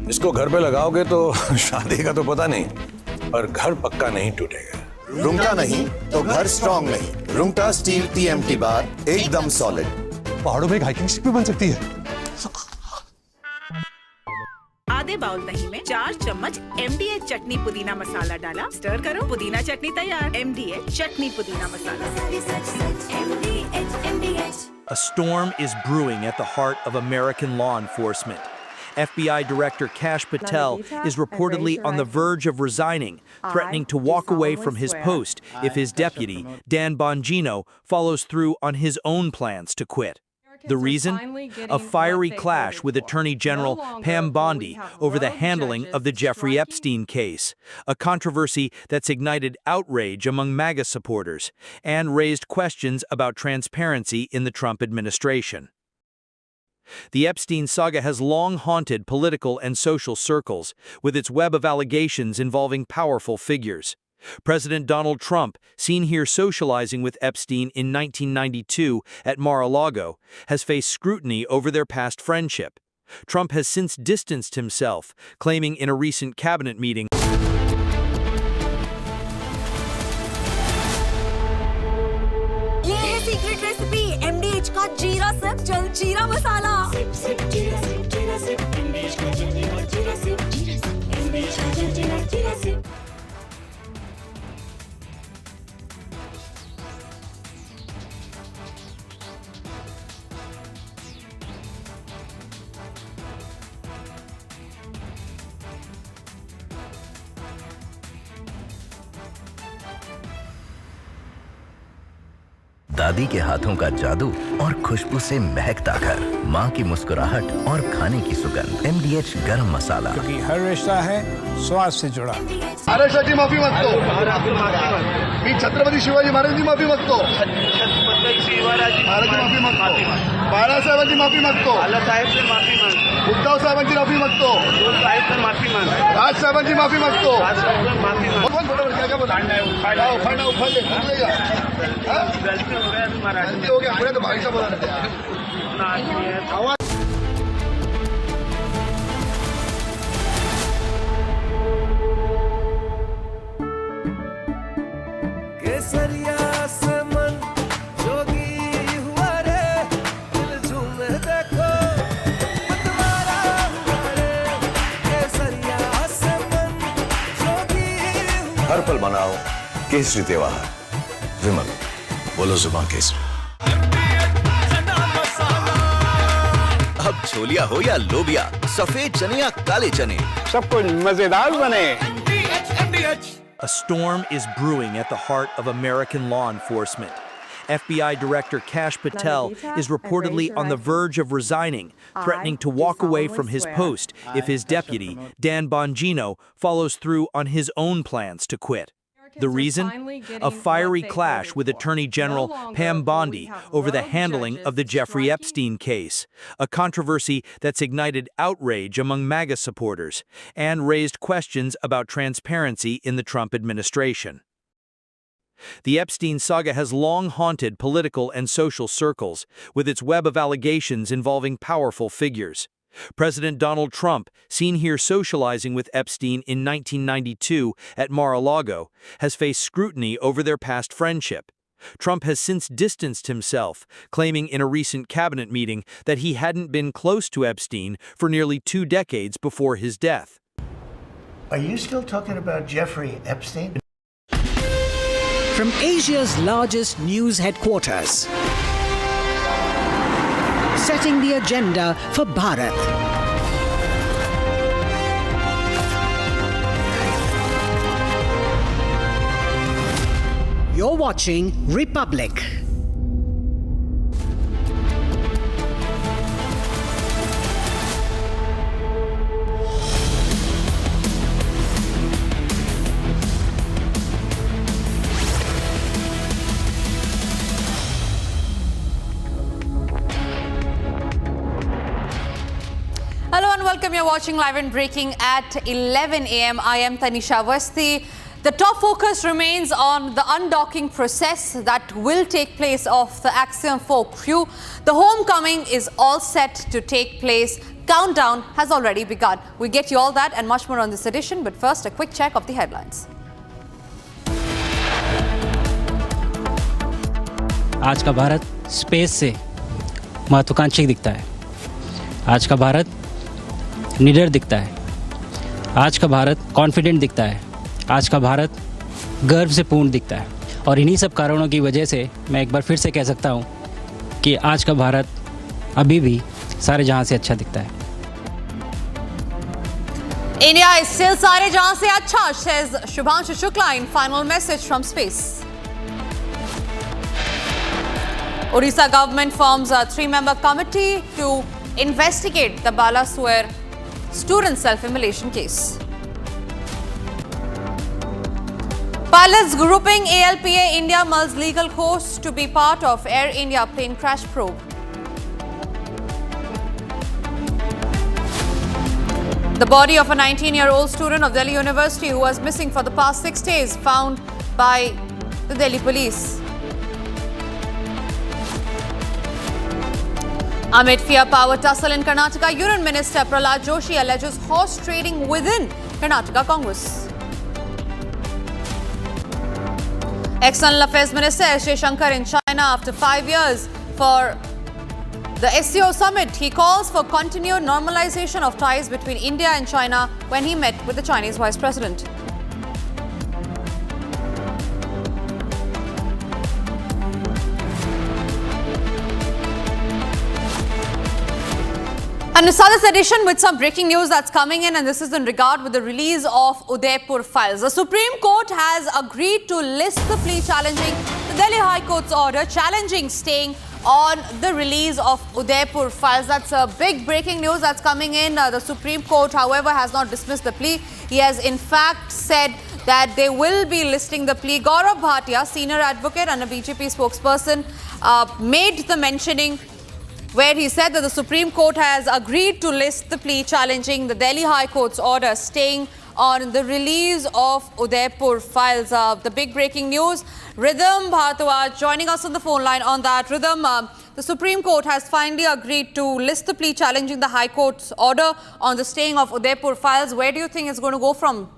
इसको घर पे लगाओगे तो शादी का तो पता नहीं, पर घर पक्का नहीं टूटेगा। रुंगटा नहीं तो घर स्ट्रॉन्ग नहीं। रुंगटा स्टील TMT बार एकदम सॉलिड। पहाड़ों में एक हाइकिंग शिप भी बन सकती है। आधे बाउल दही में 4 चम्मच MDH चटनी पुदीना मसाला डाला, स्टर करो, पुदीना चटनी तैयार। MDH चटनी पुदीना मसाला। A storm is brewing at the heart of American law enforcement. FBI Director Kash Patel is reportedly on the verge of resigning, threatening to walk away from his post if his deputy, Dan Bongino, follows through on his own plans to quit. The reason? A fiery clash with Attorney General Pam Bondi over the handling of the Jeffrey Epstein case, a controversy that's ignited outrage among MAGA supporters and raised questions about transparency in the Trump administration. The Epstein saga has long haunted political and social circles, with its web of allegations involving powerful figures. President Donald Trump, seen here socializing with Epstein in 1992 at Mar-a-Lago, has faced scrutiny over their past friendship. Trump has since distanced himself, claiming in a recent cabinet meeting, ये है secret recipe MDH का जीरा SIP जल जीरा मसाला। SIP SIP जीरा SIP जीरा SIP MDH का जल जीरा सिप MDH का जल जीरा सिप। दादी के हाथों का जादू और खुशबू से महकता घर, माँ की मुस्कुराहट और खाने की सुगंध। MDH गरम मसाला, क्योंकि हर रिश्ता है स्वाद से जुड़ा। महाराष्ट्राची माफी मागतो, मी छत्रपती शिवाजी महाराजांची माफी मागतो, महाराजांची माफी मागतो, बाळासाहेबांची माफी मागतो, उद्धव साहेबांची माफी मागतो, राज साहेबांची माफी मागतो। गलती हो गया, मुझे तो भाई साहब बोला केसरिया से मन जोगी हुआ रे, दिल झूमे देखो मतवारा हुआ रे, केसरिया से मन जोगी हुआ। हर पल मनाओ केसरी त्योहार। विमल, बोलो जुबान केसरी। अब छोलिया हो या लोबिया, सफेद चने या काले चने, सब कुछ मजेदार बने। a storm is brewing at the heart of American law enforcement. FBI Director Kash Patel is reportedly on the verge of resigning, threatening to walk away from his post if his deputy, Dan Bongino, follows through on his own plans to quit. The reason? A fiery clash with Attorney General Pam Bondi over the handling of the Jeffrey Epstein case, a controversy that's ignited outrage among MAGA supporters and raised questions about transparency in the Trump administration. The Epstein saga has long haunted political and social circles, with its web of allegations involving powerful figures. President Donald Trump, seen here socializing with Epstein in 1992 at Mar-a-Lago, has faced scrutiny over their past friendship. Trump has since distanced himself, claiming in a recent cabinet meeting that he hadn't been close to Epstein for nearly 2 decades before his death. Are you still talking about Jeffrey Epstein? From Asia's largest news headquarters, setting the agenda for Bharat. You're watching Republic. Hello and welcome. You're watching Live and Breaking at 11 a.m. I am Tanisha Vasti. The top focus remains on the undocking process that will take place of the Axiom 4 crew. The homecoming is all set to take place. Countdown has already begun. We get you all that and much more on this edition, but first a quick check of the headlines. आज का Bharat space से महत्वाकांक्षी दिखता है। आज का भारत निडर दिखता है। आज का भारत कॉन्फिडेंट दिखता है, आज का भारत गर्व से पूर्ण दिखता है। और इन्हीं सब कारणों की वजह से मैं एक बार फिर से कह सकता हूँ कि आज का भारत अभी भी सारे जहां से अच्छा दिखता है। India is still सारे जहां से अच्छा, says Shubhanshu Shukla in final message from space. Odisha government forms a 3-member committee to investigate the Balaswar student self-immolation case. Pilots grouping ALPA India mulls legal course to be part of Air India plane crash probe. The body of a 19-year-old student of Delhi University who was missing for the past 6 days found by the Delhi police. Amid fear power tussle in Karnataka, Union Minister Prahlad Joshi alleges horse trading within Karnataka Congress. External Affairs Minister S. Jaishankar in China after 5 years for the SCO summit. He calls for continued normalization of ties between India and China when he met with the Chinese Vice President. And we start this edition with some breaking news that's coming in, and this is in regard with the release of Udaipur files. The Supreme Court has agreed to list the plea challenging the Delhi High Court's order challenging staying on the release of Udaipur files. That's a big breaking news that's coming in. The Supreme Court, however, has not dismissed the plea. He has in fact said that they will be listing the plea. Gaurav Bhatia, senior advocate and a BJP spokesperson, made the mentioning where he said that the Supreme Court has agreed to list the plea challenging the Delhi High Court's order staying on the release of Udaipur files. The big breaking news. Rhythm Bhartwaj joining us on the phone line on that. Rhythm, the Supreme Court has finally agreed to list the plea challenging the High Court's order on the staying of Udaipur files. Where do you think it's going to go from?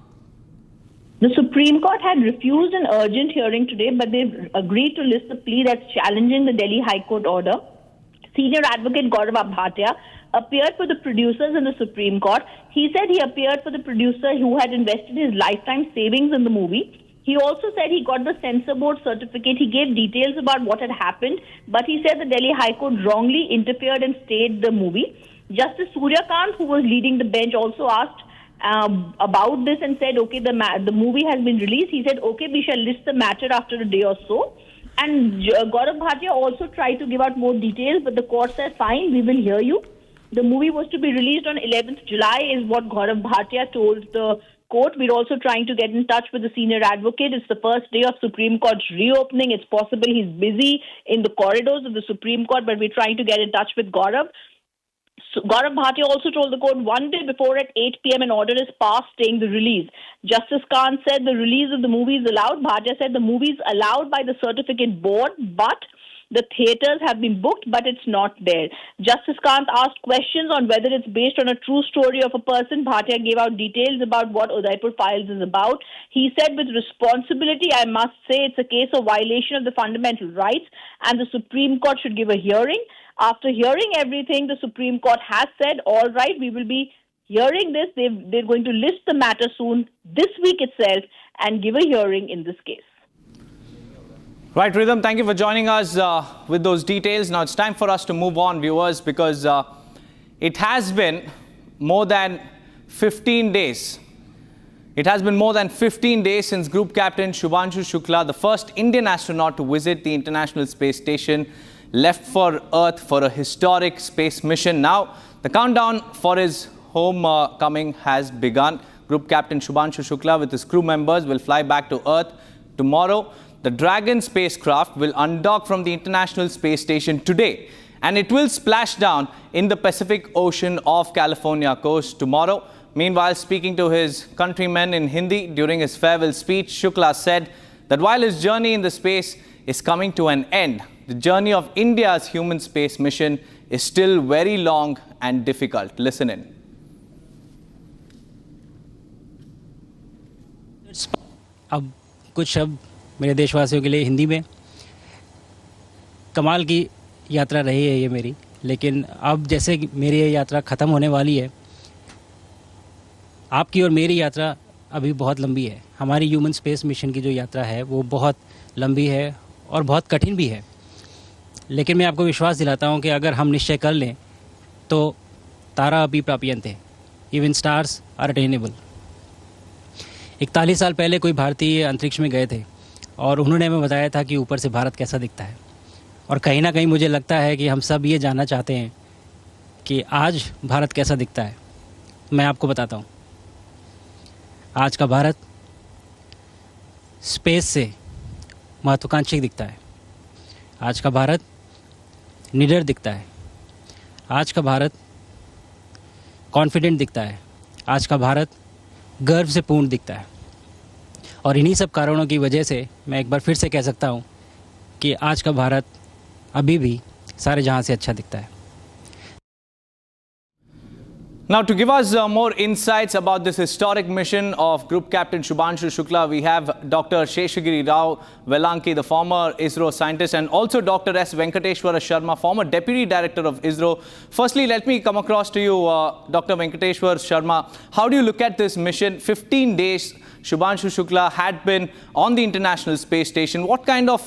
The Supreme Court had refused an urgent hearing today, but they've agreed to list the plea that's challenging the Delhi High Court order. Senior advocate Gaurav Bhatia appeared for the producers in the Supreme Court. He said he appeared for the producer who had invested his lifetime savings in the movie. He also said he got the censor board certificate. He gave details about what had happened, but he said the Delhi High Court wrongly interfered and stayed the movie. Justice Suryakant, who was leading the bench, also asked about this and said, okay, the movie has been released. He said, okay, we shall list the matter after a day or so. And Gaurav Bhatia also tried to give out more details, but the court said, fine, we will hear you. The movie was to be released on 11th July is what Gaurav Bhatia told the court. We're also trying to get in touch with the senior advocate. It's the first day of Supreme Court's reopening. It's possible he's busy in the corridors of the Supreme Court, but we're trying to get in touch with Gaurav. So Gaurav Bhatia also told the court one day before at 8 p.m. an order is passed staying the release. Justice Khan said the release of the movie is allowed. Bhatia said the movie is allowed by the certificate board, but the theatres have been booked, but it's not there. Justice Kant asked questions on whether it's based on a true story of a person. Bhatia gave out details about what Udaipur Files is about. He said, with responsibility, I must say it's a case of violation of the fundamental rights and the Supreme Court should give a hearing. After hearing everything, the Supreme Court has said, all right, we will be hearing this. They're going to list the matter soon, this week itself, and give a hearing in this case. Right, Rhythm, thank you for joining us with those details. Now it's time for us to move on, viewers, because it has been more than 15 days. It has been more than 15 days since Group Captain Shubhanshu Shukla, the first Indian astronaut to visit the International Space Station, left for Earth for a historic space mission. Now, the countdown for his homecoming has begun. Group Captain Shubhanshu Shukla with his crew members will fly back to Earth tomorrow. The Dragon spacecraft will undock from the International Space Station today, and it will splash down in the Pacific Ocean off California coast tomorrow. Meanwhile, speaking to his countrymen in Hindi during his farewell speech, Shukla said that while his journey in the space is coming to an end, the journey of India's human space mission is still very long and difficult. Listen in. अब कुछ शब्द मेरे देशवासियों के लिए हिंदी में। कमाल की यात्रा रही है ये मेरी, लेकिन अब जैसे मेरी ये यात्रा ख़त्म होने वाली है, आपकी और मेरी यात्रा अभी बहुत लंबी है। हमारी ह्यूमन स्पेस मिशन की जो यात्रा है वो बहुत लंबी है और बहुत कठिन भी है, लेकिन मैं आपको विश्वास दिलाता हूँ कि अगर हम निश्चय कर लें तो तारा अभी प्राप्यन्ते, इवन स्टार्स आर अटेनेबल। 41 साल पहले कोई भारतीय अंतरिक्ष में गए थे और उन्होंने हमें बताया था कि ऊपर से भारत कैसा दिखता है, और कहीं ना कहीं मुझे लगता है कि हम सब ये जानना चाहते हैं कि आज भारत कैसा दिखता है। मैं आपको बताता हूँ, आज का भारत स्पेस से महत्वाकांक्षी दिखता है। आज का भारत निडर दिखता है। आज का भारत कॉन्फिडेंट दिखता है। आज का भारत गर्व से पूर्ण दिखता है। और इन्हीं सब कारणों की वजह से मैं एक बार फिर से कह सकता हूँ कि आज का भारत अभी भी सारे जहाँ से अच्छा दिखता है। Now, to give us more insights about this historic mission of Group Captain Shubhanshu Shukla, we have Dr. Sheshagiri Rao Velanki, the former ISRO scientist, and also Dr. S. Venkateshwara Sharma, former Deputy Director of ISRO. Firstly, let me come across to you, Dr. Venkateshwara Sharma. How do you look at this mission? 15 days Shubhanshu Shukla had been on the International Space Station. What kind of,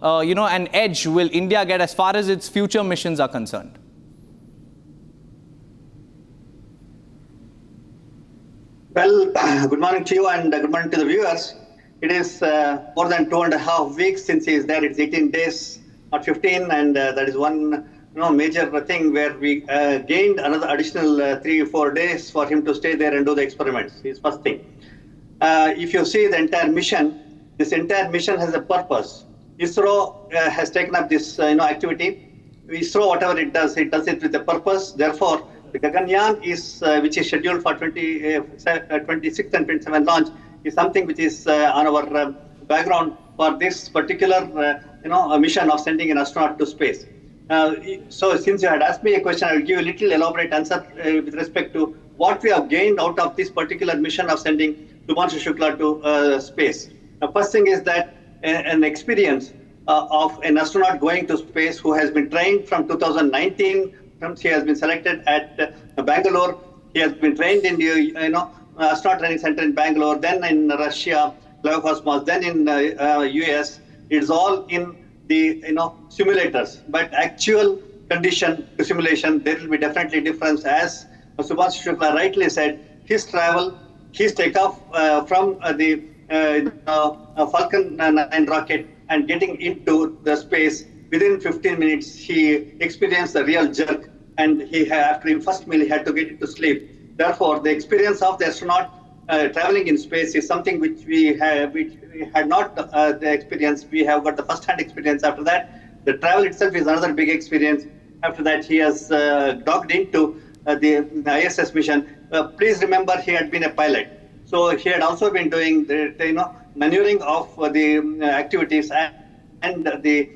an edge will India get as far as its future missions are concerned? Well, good morning to you and good morning to the viewers. It is more than 2.5 weeks since he is there. It's 18 days, not 15, and that is one major thing where we gained another additional 3-4 days for him to stay there and do the experiments. His first thing. If you see the entire mission, this entire mission has a purpose. ISRO has taken up this activity. ISRO, whatever it does it with a purpose. Therefore, the Gaganyaan is, which is scheduled for 26th and 27th launch, is something which is on our background for this particular, mission of sending an astronaut to space. So, since you had asked me a question, I will give you a little elaborate answer with respect to what we have gained out of this particular mission of sending Shubhanshu Shukla to space. The first thing is that an experience of an astronaut going to space who has been trained from 2019. He has been selected at Bangalore. He has been trained in the astronaut training center in Bangalore, then in Russia, Cosmos, then in US. It's all in the simulators. But actual condition to simulation, there will be definitely difference. As Shubhanshu Shukla rightly said, his travel, his takeoff from the Falcon 9 rocket and getting into the space. Within 15 minutes, he experienced a real jerk, and after his first meal, he had to get into sleep. Therefore, the experience of the astronaut traveling in space is something which we had not the experience. We have got the first-hand experience. After that, the travel itself is another big experience. After that, he has docked into the ISS mission. Please remember, he had been a pilot, so he had also been doing the maneuvering of the activities and the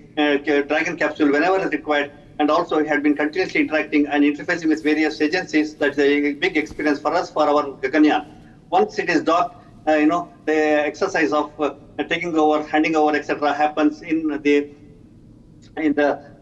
Dragon capsule whenever required, and also he had been continuously interacting and interfacing with various agencies. That's a big experience for us for our Gaganyaan. Once it is docked, the exercise of taking over, handing over, etc., happens in the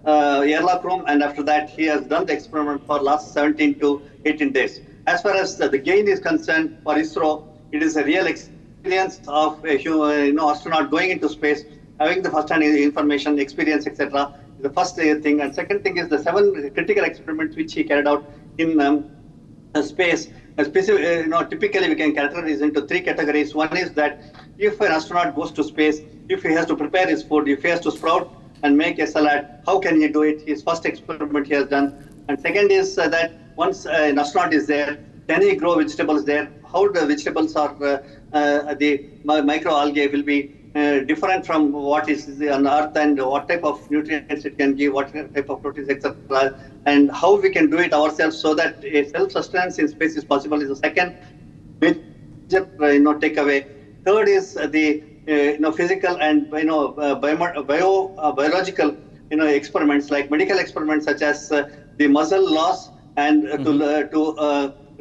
airlock room, and after that he has done the experiment for last 17 to 18 days. As far as the gain is concerned for ISRO, it is a real experience of a astronaut going into space, having the first-hand information, experience, etc. is the first thing. And second thing is the 7 critical experiments which he carried out in space. Typically we can categorize into 3 categories. One is that if an astronaut goes to space, if he has to prepare his food, if he has to sprout and make a salad, how can he do it? His first experiment he has done. And second is that once an astronaut is there, can he grow vegetables there? How the vegetables or the microalgae will be different from what is on Earth, and what type of nutrients it can give, what type of proteins, etc. And how we can do it ourselves so that a self-sustenance in space is possible is the second major takeaway. Third is the physical and biological experiments, like medical experiments such as the muscle loss, and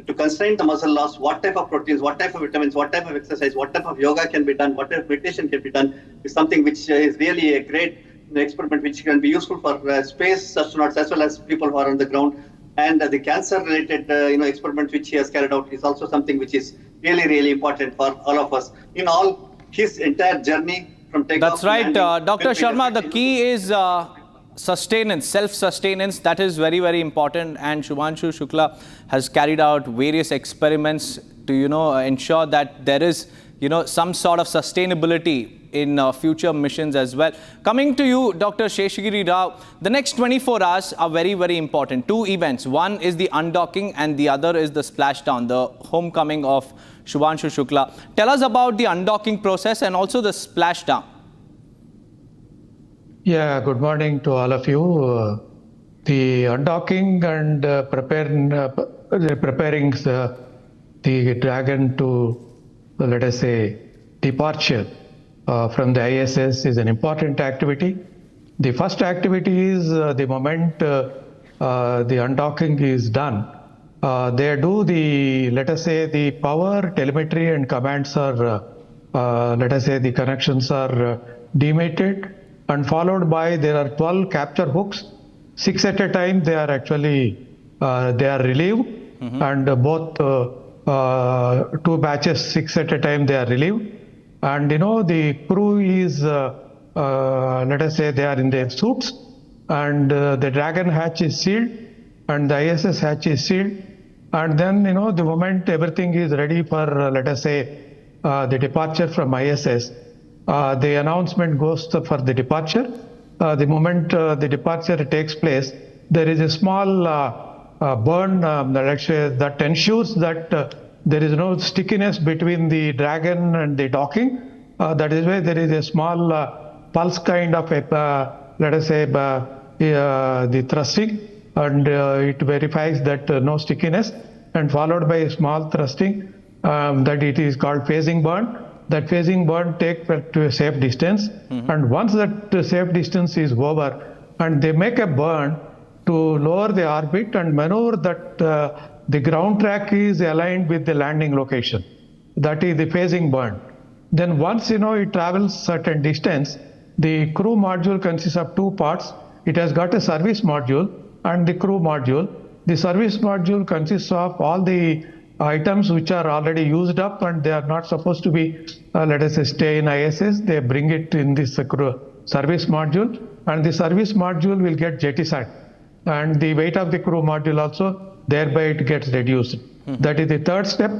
to constrain the muscle loss, what type of proteins, what type of vitamins, what type of exercise, what type of yoga can be done, what type of meditation can be done, is something which is really a great experiment which can be useful for space astronauts as well as people who are on the ground. And the cancer-related experiment which he has carried out is also something which is really, really important for all of us. In all, his entire journey from takeoff. That's right, Dr. Sharma. The key is sustenance, self-sustenance. That is very, very important. And Shubhanshu Shukla has carried out various experiments to, ensure that there is, some sort of sustainability in future missions as well. Coming to you, Dr. Sheshagiri Rao, the next 24 hours are very, very important. Two events. One is the undocking and the other is the splashdown, the homecoming of Shubhanshu Shukla. Tell us about the undocking process and also the splashdown. Yeah, good morning to all of you. The undocking and preparing the Dragon to, let us say, departure from the ISS is an important activity. The first activity is the moment the undocking is done. They do the, let us say, the power, telemetry and commands are, let us say, the connections are dematted, and followed by there are 12 capture hooks. 6 at a time they are actually, they are relieved, and both 2 batches, 6 at a time they are relieved. And the crew is, let us say, they are in their suits, and the Dragon hatch is sealed, and the ISS hatch is sealed. And then, the moment everything is ready for, let us say, the departure from ISS, the announcement goes for the departure. The moment the departure takes place, there is a small burn that ensures that there is no stickiness between the Dragon and the docking. That is why there is a small pulse kind of, let us say, the thrusting, and it verifies that no stickiness, and followed by a small thrusting that it is called phasing burn. That phasing burn takes to a safe distance, and once that safe distance is over, and they make a burn to lower the orbit and maneuver that the ground track is aligned with the landing location. That is the phasing burn. Then once it travels certain distance, the crew module consists of 2 parts. It has got a service module and the crew module. The service module consists of all the items which are already used up and they are not supposed to be, let us say, stay in ISS. They bring it in this service module, and the service module will get jettisoned, and the weight of the crew module also, thereby it gets reduced. That is the 3rd step.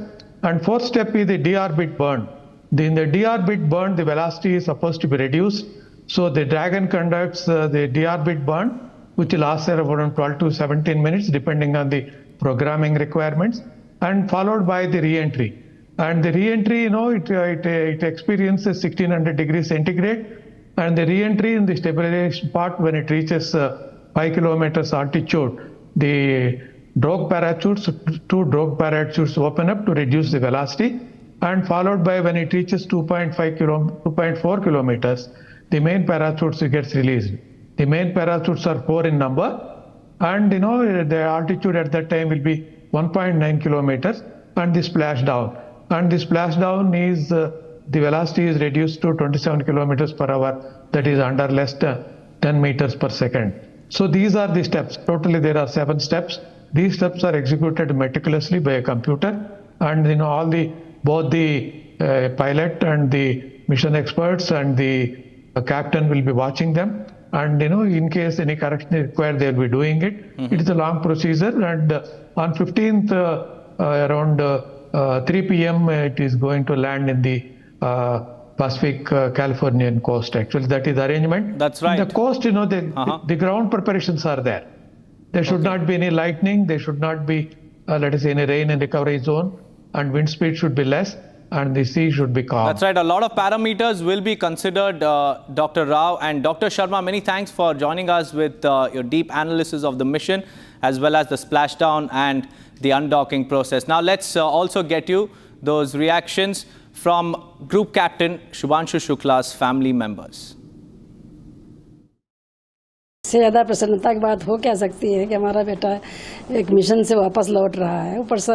And 4th step is the deorbit burn. In the deorbit burn, the velocity is supposed to be reduced. So the Dragon conducts the deorbit burn, which lasts around 12 to 17 minutes, depending on the programming requirements, and followed by the re-entry. And the re-entry, it experiences 1600 degrees centigrade, and the re-entry in the stabilization part, when it reaches 5 kilometers altitude, the drogue parachutes, 2 drogue parachutes open up to reduce the velocity, and followed by when it reaches 2.4 kilometers, the main parachutes gets released. The main parachutes are 4 in number, and the altitude at that time will be 1.9 kilometers, and the splashdown. And the splashdown is, the velocity is reduced to 27 kilometers per hour, that is under less than 10 meters per second. So these are the steps. Totally there are 7 steps. These steps are executed meticulously by a computer, and all both the pilot and the mission experts and the captain will be watching them, and in case any correction is required, they will be doing it. It is a long procedure, and on 15th around 3 p.m. it is going to land in the Pacific Californian coast. Actually, that is the arrangement. That's right. The coast, the ground preparations are there. There should not be any lightning. There should not be, let us say, any rain in recovery zone, and wind speed should be less, and the sea should be calm. That's right. A lot of parameters will be considered, Dr. Rao. And Dr. Sharma, many thanks for joining us with your deep analysis of the mission, as well as the splashdown and the undocking process. Now, let's also get you those reactions from Group Captain Shubhanshu Shukla's family members. इससे ज़्यादा प्रसन्नता की बात हो क्या सकती है कि हमारा बेटा एक मिशन से वापस लौट रहा है, ऊपर से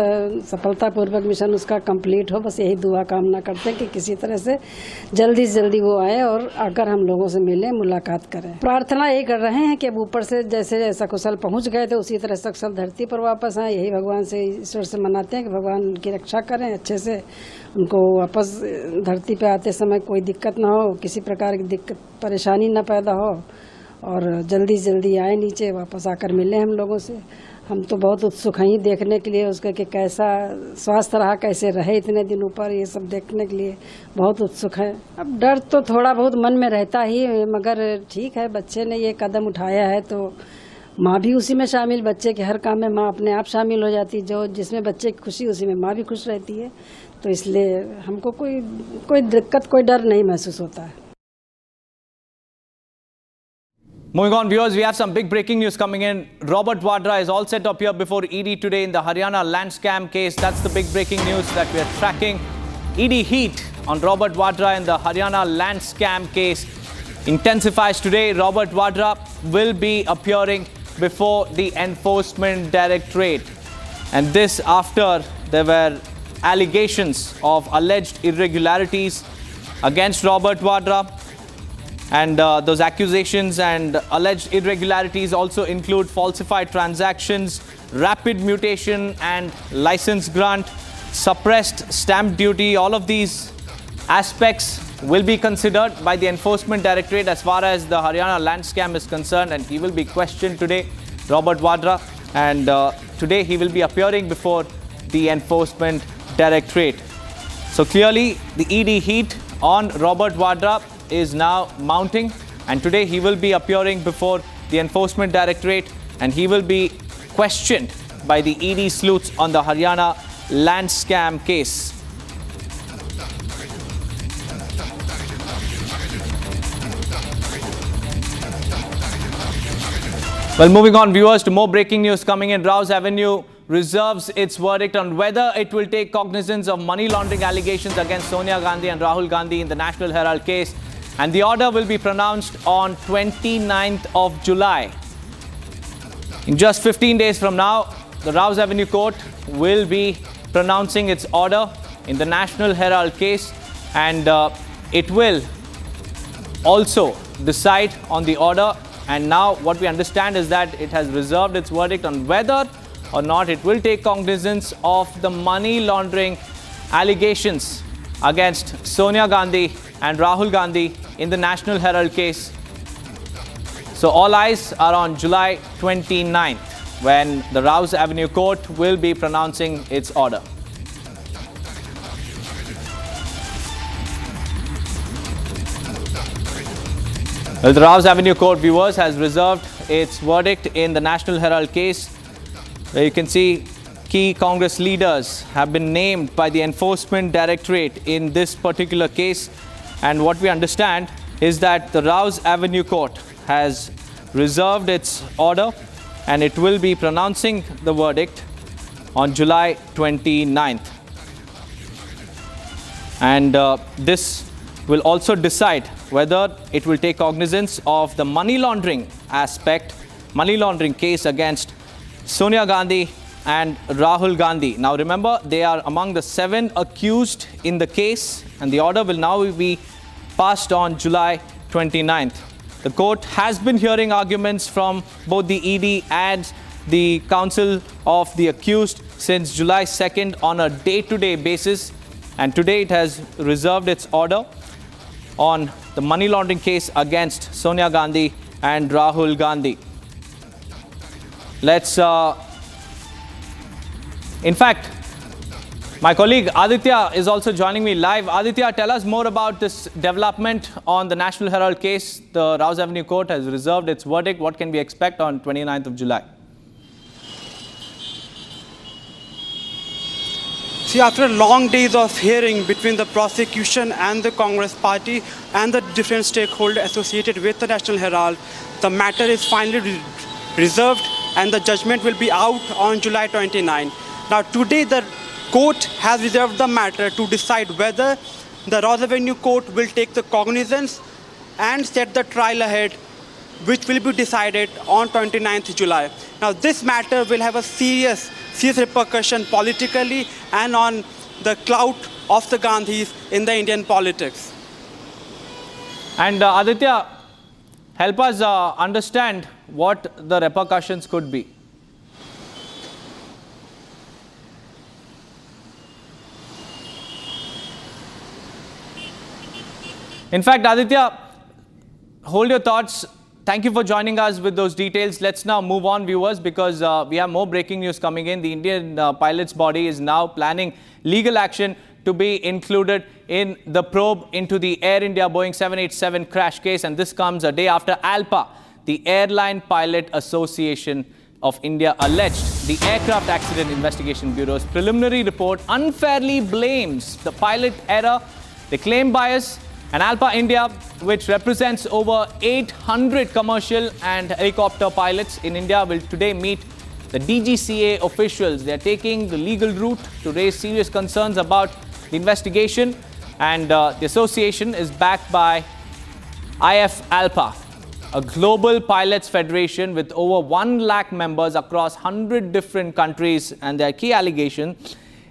सफलतापूर्वक मिशन उसका कंप्लीट हो। बस यही दुआ कामना करते हैं कि किसी तरह से जल्दी से जल्दी वो आए और आकर हम लोगों से मिले, मुलाकात करें। प्रार्थना यही कर रहे हैं कि अब ऊपर से जैसे सकुशल पहुंच गए थे उसी तरह सकुशल धरती पर वापस आए। यही भगवान से, ईश्वर से मनाते हैं कि भगवान उनकी रक्षा करें, अच्छे से उनको वापस धरती पर आते समय कोई दिक्कत ना हो, किसी प्रकार की दिक्कत परेशानी न पैदा हो और जल्दी से जल्दी आए नीचे, वापस आकर मिले हम लोगों से। हम तो बहुत उत्सुक हैं देखने के लिए उसका कि कैसा स्वास्थ्य रहा, कैसे रहे इतने दिन ऊपर, ये सब देखने के लिए बहुत उत्सुक है। अब डर तो थोड़ा बहुत मन में रहता ही, मगर ठीक है, बच्चे ने ये कदम उठाया है तो माँ भी उसी में शामिल, बच्चे के हर काम में माँ अपने आप शामिल हो जाती, जो जिसमें बच्चे की खुशी उसी में माँ भी खुश रहती है। तो इसलिए हमको कोई दिक्कत, कोई डर नहीं महसूस होता है। Moving on, viewers, we have some big breaking news coming in. Robert Wadra is all set to appear before ED today in the Haryana land scam case. That's the big breaking news that we are tracking. ED heat on Robert Wadra in the Haryana land scam case intensifies today. Robert Wadra will be appearing before the Enforcement Directorate. And this after there were allegations of alleged irregularities against Robert Wadra. And those accusations and alleged irregularities also include falsified transactions, rapid mutation and license grant, suppressed stamp duty. All of these aspects will be considered by the Enforcement Directorate as far as the Haryana land scam is concerned, and he will be questioned today, Robert Wadra, and today he will be appearing before the Enforcement Directorate. So clearly the ED heat on Robert Wadra is now mounting, and today he will be appearing before the Enforcement Directorate and he will be questioned by the ED sleuths on the Haryana land scam case. Well, moving on, viewers, to more breaking news coming in. Rouse Avenue reserves its verdict on whether it will take cognizance of money laundering allegations against Sonia Gandhi and Rahul Gandhi in the National Herald case. And the order will be pronounced on 29th of July. In just 15 days from now, the Rouse Avenue Court will be pronouncing its order in the National Herald case, and it will also decide on the order. And now what we understand is that it has reserved its verdict on whether or not it will take cognizance of the money laundering allegations against Sonia Gandhi and Rahul Gandhi in the National Herald case. So all eyes are on July 29th when the Rouse Avenue Court will be pronouncing its order. Well, the Rouse Avenue Court, viewers, has reserved its verdict in the National Herald case, where you can see key Congress leaders have been named by the Enforcement Directorate in this particular case. And what we understand is that the Rouse Avenue Court has reserved its order and it will be pronouncing the verdict on July 29th. And this will also decide whether it will take cognizance of the money laundering case against Sonia Gandhi and Rahul Gandhi. Now remember, they are among the 7 accused in the case, and the order will now be passed on July 29th. The court has been hearing arguments from both the ED and the counsel of the accused since July 2nd on a day-to-day basis, and today it has reserved its order on the money laundering case against Sonia Gandhi and Rahul Gandhi. In fact, my colleague Aditya is also joining me live. Aditya, tell us more about this development on the National Herald case. The Rouse Avenue Court has reserved its verdict. What can we expect on 29th of July? See, after long days of hearing between the prosecution and the Congress party and the different stakeholders associated with the National Herald, the matter is finally reserved and the judgment will be out on July 29. Now, today the court has reserved the matter to decide whether the Rouse Avenue Court will take the cognizance and set the trial ahead which will be decided on 29th July. Now, this matter will have a serious repercussion politically and on the clout of the Gandhis in the Indian politics. And Aditya, help us understand what the repercussions could be. In fact, Aditya, hold your thoughts. Thank you for joining us with those details. Let's now move on, viewers, because we have more breaking news coming in. The Indian pilots body is now planning legal action to be included in the probe into the Air India Boeing 787 crash case. And this comes a day after ALPA, the Airline Pilot Association of India, alleged the Aircraft Accident Investigation Bureau's preliminary report unfairly blames the pilot error. They claim bias. And ALPA India, which represents over 800 commercial and helicopter pilots in India, will today meet the DGCA officials. They are taking the legal route to raise serious concerns about the investigation. And the association is backed by IF ALPA, a global pilots federation with over 1 lakh members across 100 different countries. And their key allegation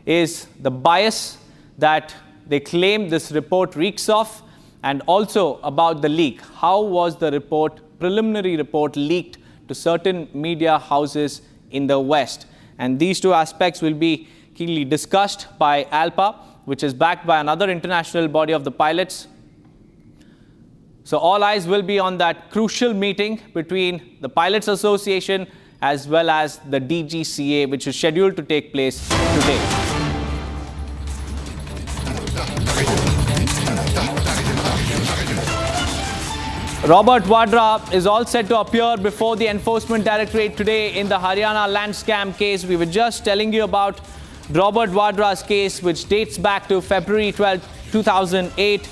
is the bias that they claim this report reeks of, and also about the leak. How was the preliminary report leaked to certain media houses in the West? And these two aspects will be keenly discussed by ALPA, which is backed by another international body of the pilots. So all eyes will be on that crucial meeting between the Pilots Association as well as the DGCA, which is scheduled to take place today. Robert Wadra is all set to appear before the Enforcement Directorate today in the Haryana land scam case. We were just telling you about Robert Wadra's case, which dates back to February 12, 2008.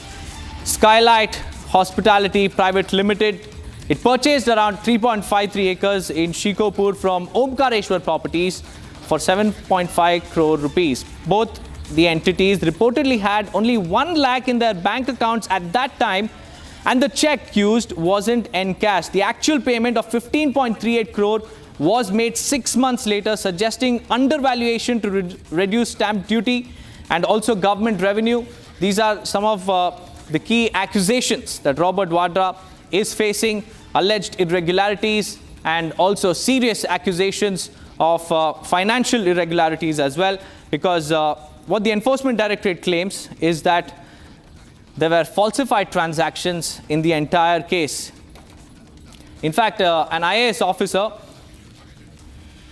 Skylight Hospitality Private Limited. It purchased around 3.53 acres in Shikopur from Omkareshwar Properties for 7.5 crore rupees. Both the entities reportedly had only 1 lakh in their bank accounts at that time, and the check used wasn't encashed. The actual payment of 15.38 crore was made 6 months later, suggesting undervaluation to reduce stamp duty and also government revenue. These are some of the key accusations that Robert Wadra is facing, alleged irregularities and also serious accusations of financial irregularities as well, because what the Enforcement Directorate claims is that there were falsified transactions in the entire case. In fact, an IAS officer,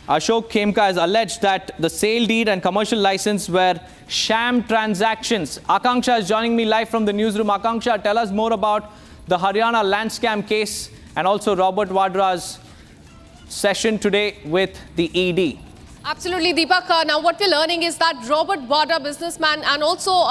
Ashok Khemka, has alleged that the sale deed and commercial license were sham transactions. Akanksha is joining me live from the newsroom. Akanksha, tell us more about the Haryana land scam case and also Robert Wadra's session today with the ED. Absolutely, Deepak. Now, what we're learning is that Robert Wadra, businessman and also,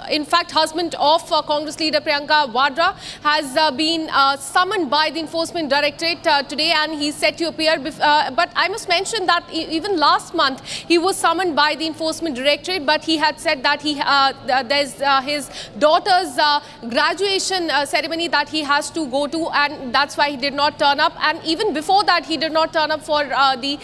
in fact, husband of Congress leader Priyanka Wadra, has been summoned by the Enforcement Directorate today, and he's set to appear. But I must mention that even last month, he was summoned by the Enforcement Directorate, but he had said that there's his daughter's graduation ceremony that he has to go to, and that's why he did not turn up. And even before that, he did not turn up for the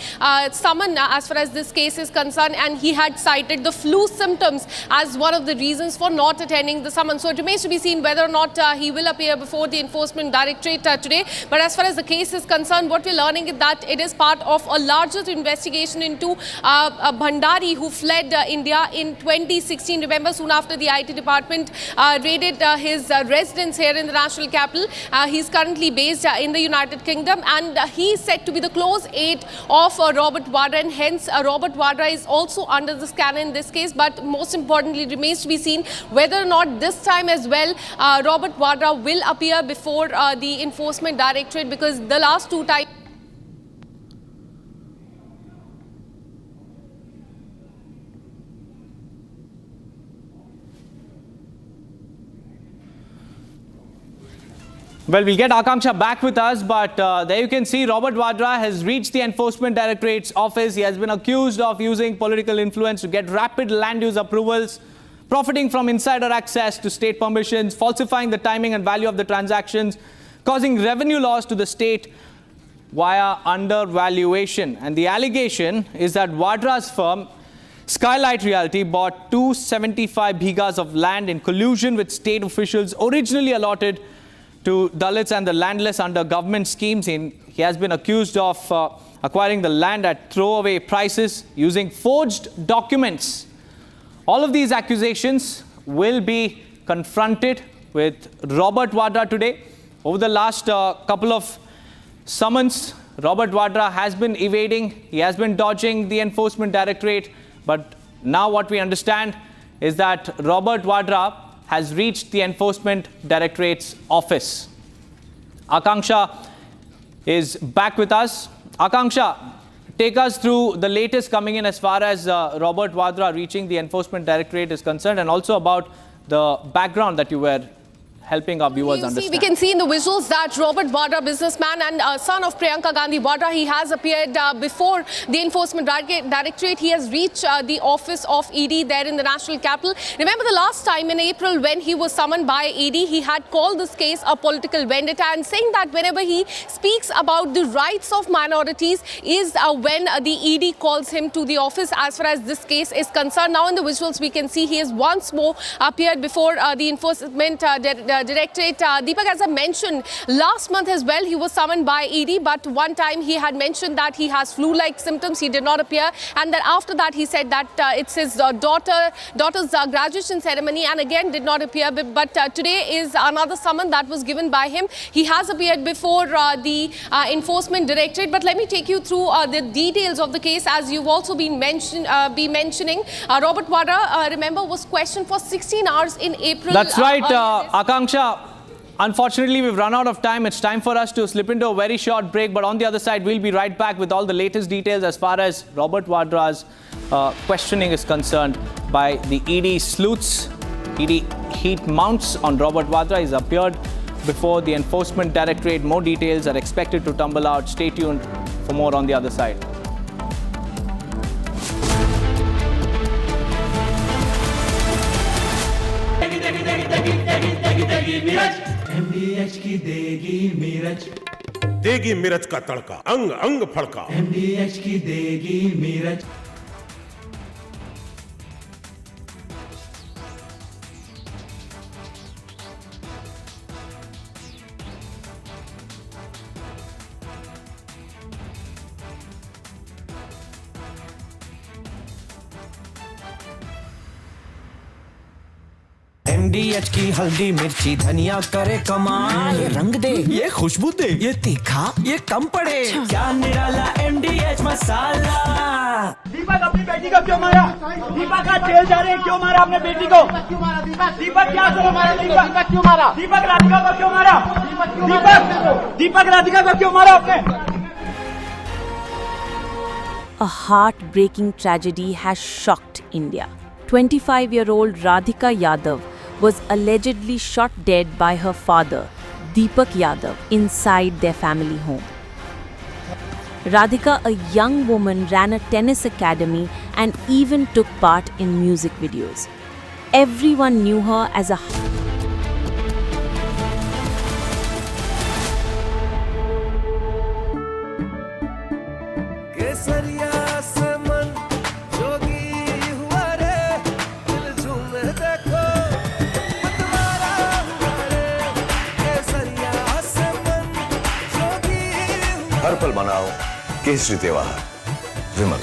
summon as far as this case is concerned, and he had cited the flu symptoms as one of the reasons for not attending the summons. So it remains to be seen whether or not he will appear before the Enforcement Directorate today. But as far as the case is concerned, what we're learning is that it is part of a larger investigation into Bhandari, who fled India in 2016. Remember, soon after the IT department raided his residence here in the national capital. He's currently based in the United Kingdom, and he is said to be the close aide of Robert Wadra, and hence Robert Wadra is also under the scanner in this case. But most importantly, it remains to be seen whether or not this time as well Robert Wadra will appear before the Enforcement Directorate, because the last two times Well, we'll get Akanksha back with us, but there you can see Robert Wadra has reached the Enforcement Directorate's office. He has been accused of using political influence to get rapid land use approvals, profiting from insider access to state permissions, falsifying the timing and value of the transactions, causing revenue loss to the state via undervaluation. And the allegation is that Wadra's firm, Skylight Realty, bought 275 bighas of land in collusion with state officials originally allotted to Dalits and the landless under government schemes. He has been accused of acquiring the land at throwaway prices using forged documents. All of these accusations will be confronted with Robert Wadra today. Over the last couple of summons, Robert Wadra has been evading, he has been dodging the enforcement directorate, but now what we understand is that Robert Wadra has reached the enforcement directorate's office. Akanksha is back with us. Akanksha, take us through the latest coming in as far as Robert Wadra reaching the enforcement directorate is concerned, and also about the background that you were helping our viewers understand. We can see in the visuals that Robert Wadra, businessman and son of Priyanka Gandhi Wadra, he has appeared before the Enforcement Directorate. He has reached the office of ED there in the national capital. Remember the last time in April when he was summoned by ED, he had called this case a political vendetta and saying that whenever he speaks about the rights of minorities is when the ED calls him to the office as far as this case is concerned. Now in the visuals we can see he has once more appeared before the Enforcement Directorate. Deepak, as I mentioned, last month as well, he was summoned by ED, but one time he had mentioned that he has flu-like symptoms. He did not appear. And then after that, he said that it's his daughter's graduation ceremony and again did not appear. But today is another summon that was given by him. He has appeared before the Enforcement Directorate. But let me take you through the details of the case as you've also been mentioning. Robert Wadra, remember, was questioned for 16 hours in April. That's right, Akanksha. Unfortunately, we've run out of time. It's time for us to slip into a very short break. But on the other side, we'll be right back with all the latest details as far as Robert Wadra's questioning is concerned by the ED sleuths. ED heat mounts on Robert Wadra. He's appeared before the Enforcement Directorate. More details are expected to tumble out. Stay tuned for more on the other side. MDH की देगी मिर्च, देगी मिर्च का तड़का, अंग अंग फड़का। MDH की देगी मिर्च। MDH की हल्दी मिर्ची धनिया करे कमाल, ये रंग दे, ये खुशबू दे, ये तीखा, ये कम पड़े, क्या निराला MDH मसाला। दीपक अपनी बेटी को क्यों मारा? दीपक आज जेल जा रहे हैं, क्यों मारा अपने बेटी को? दीपक क्या करो मारा? दीपक क्यों मारा? दीपक राधिका को क्यों मारा? दीपक राधिका को क्यों मारा आपने? A heartbreaking tragedy has shocked India. 25-year-old Radhika Yadav was allegedly shot dead by her father, Deepak Yadav, inside their family home. Radhika, a young woman, ran a tennis academy and even took part in music videos. Everyone knew her as a हर पल मनाओ केसरी त्योहार। विमल,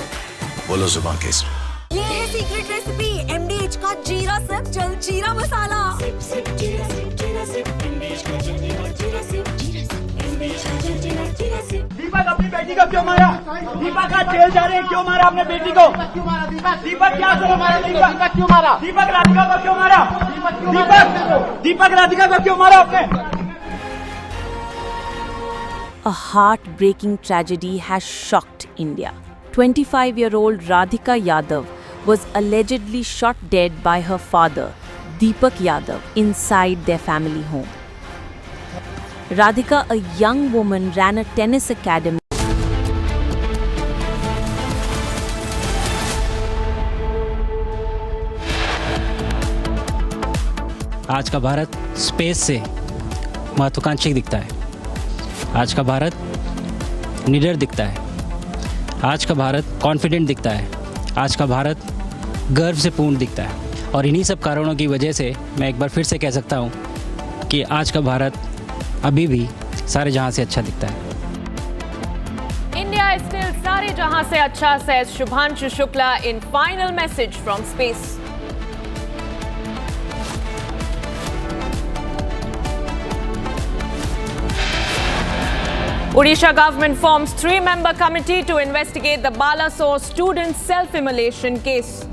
बोलो जुबान केसरी। ये है secret recipe MDH का जीरा SIP जल जीरा मसाला। सिप सिप जीरा सिप जीरा सिप MDH का जल जीरा सिप MDH का जल जीरा सिप। दीपक अपनी बेटी को क्यों मारा? दीपक आज जेल जा रहे हैं, क्यों मारा अपने बेटी को? दीपक क्या करो मारा? दीपक क्यों मारा? दीपक राधिका को क्यों मारा? दीपक राधिका को क्यों मारा आपने? A heartbreaking tragedy has shocked India. 25-year-old Radhika Yadav was allegedly shot dead by her father, Deepak Yadav, inside their family home. Radhika, a young woman, ran a tennis academy. आज का भारत स्पेस से महत्वाकांक्षी दिखता है। आज का भारत निडर दिखता है, आज का भारत कॉन्फिडेंट दिखता है, आज का भारत गर्व से पूर्ण दिखता है। और इन्हीं सब कारणों की वजह से मैं एक बार फिर से कह सकता हूँ कि आज का भारत अभी भी सारे जहां से अच्छा दिखता है। India is still सारे जहां से अच्छा, says Shubhanshu Shukla in final message from space. Odisha government forms 3-member committee to investigate the Balasore student self-immolation case.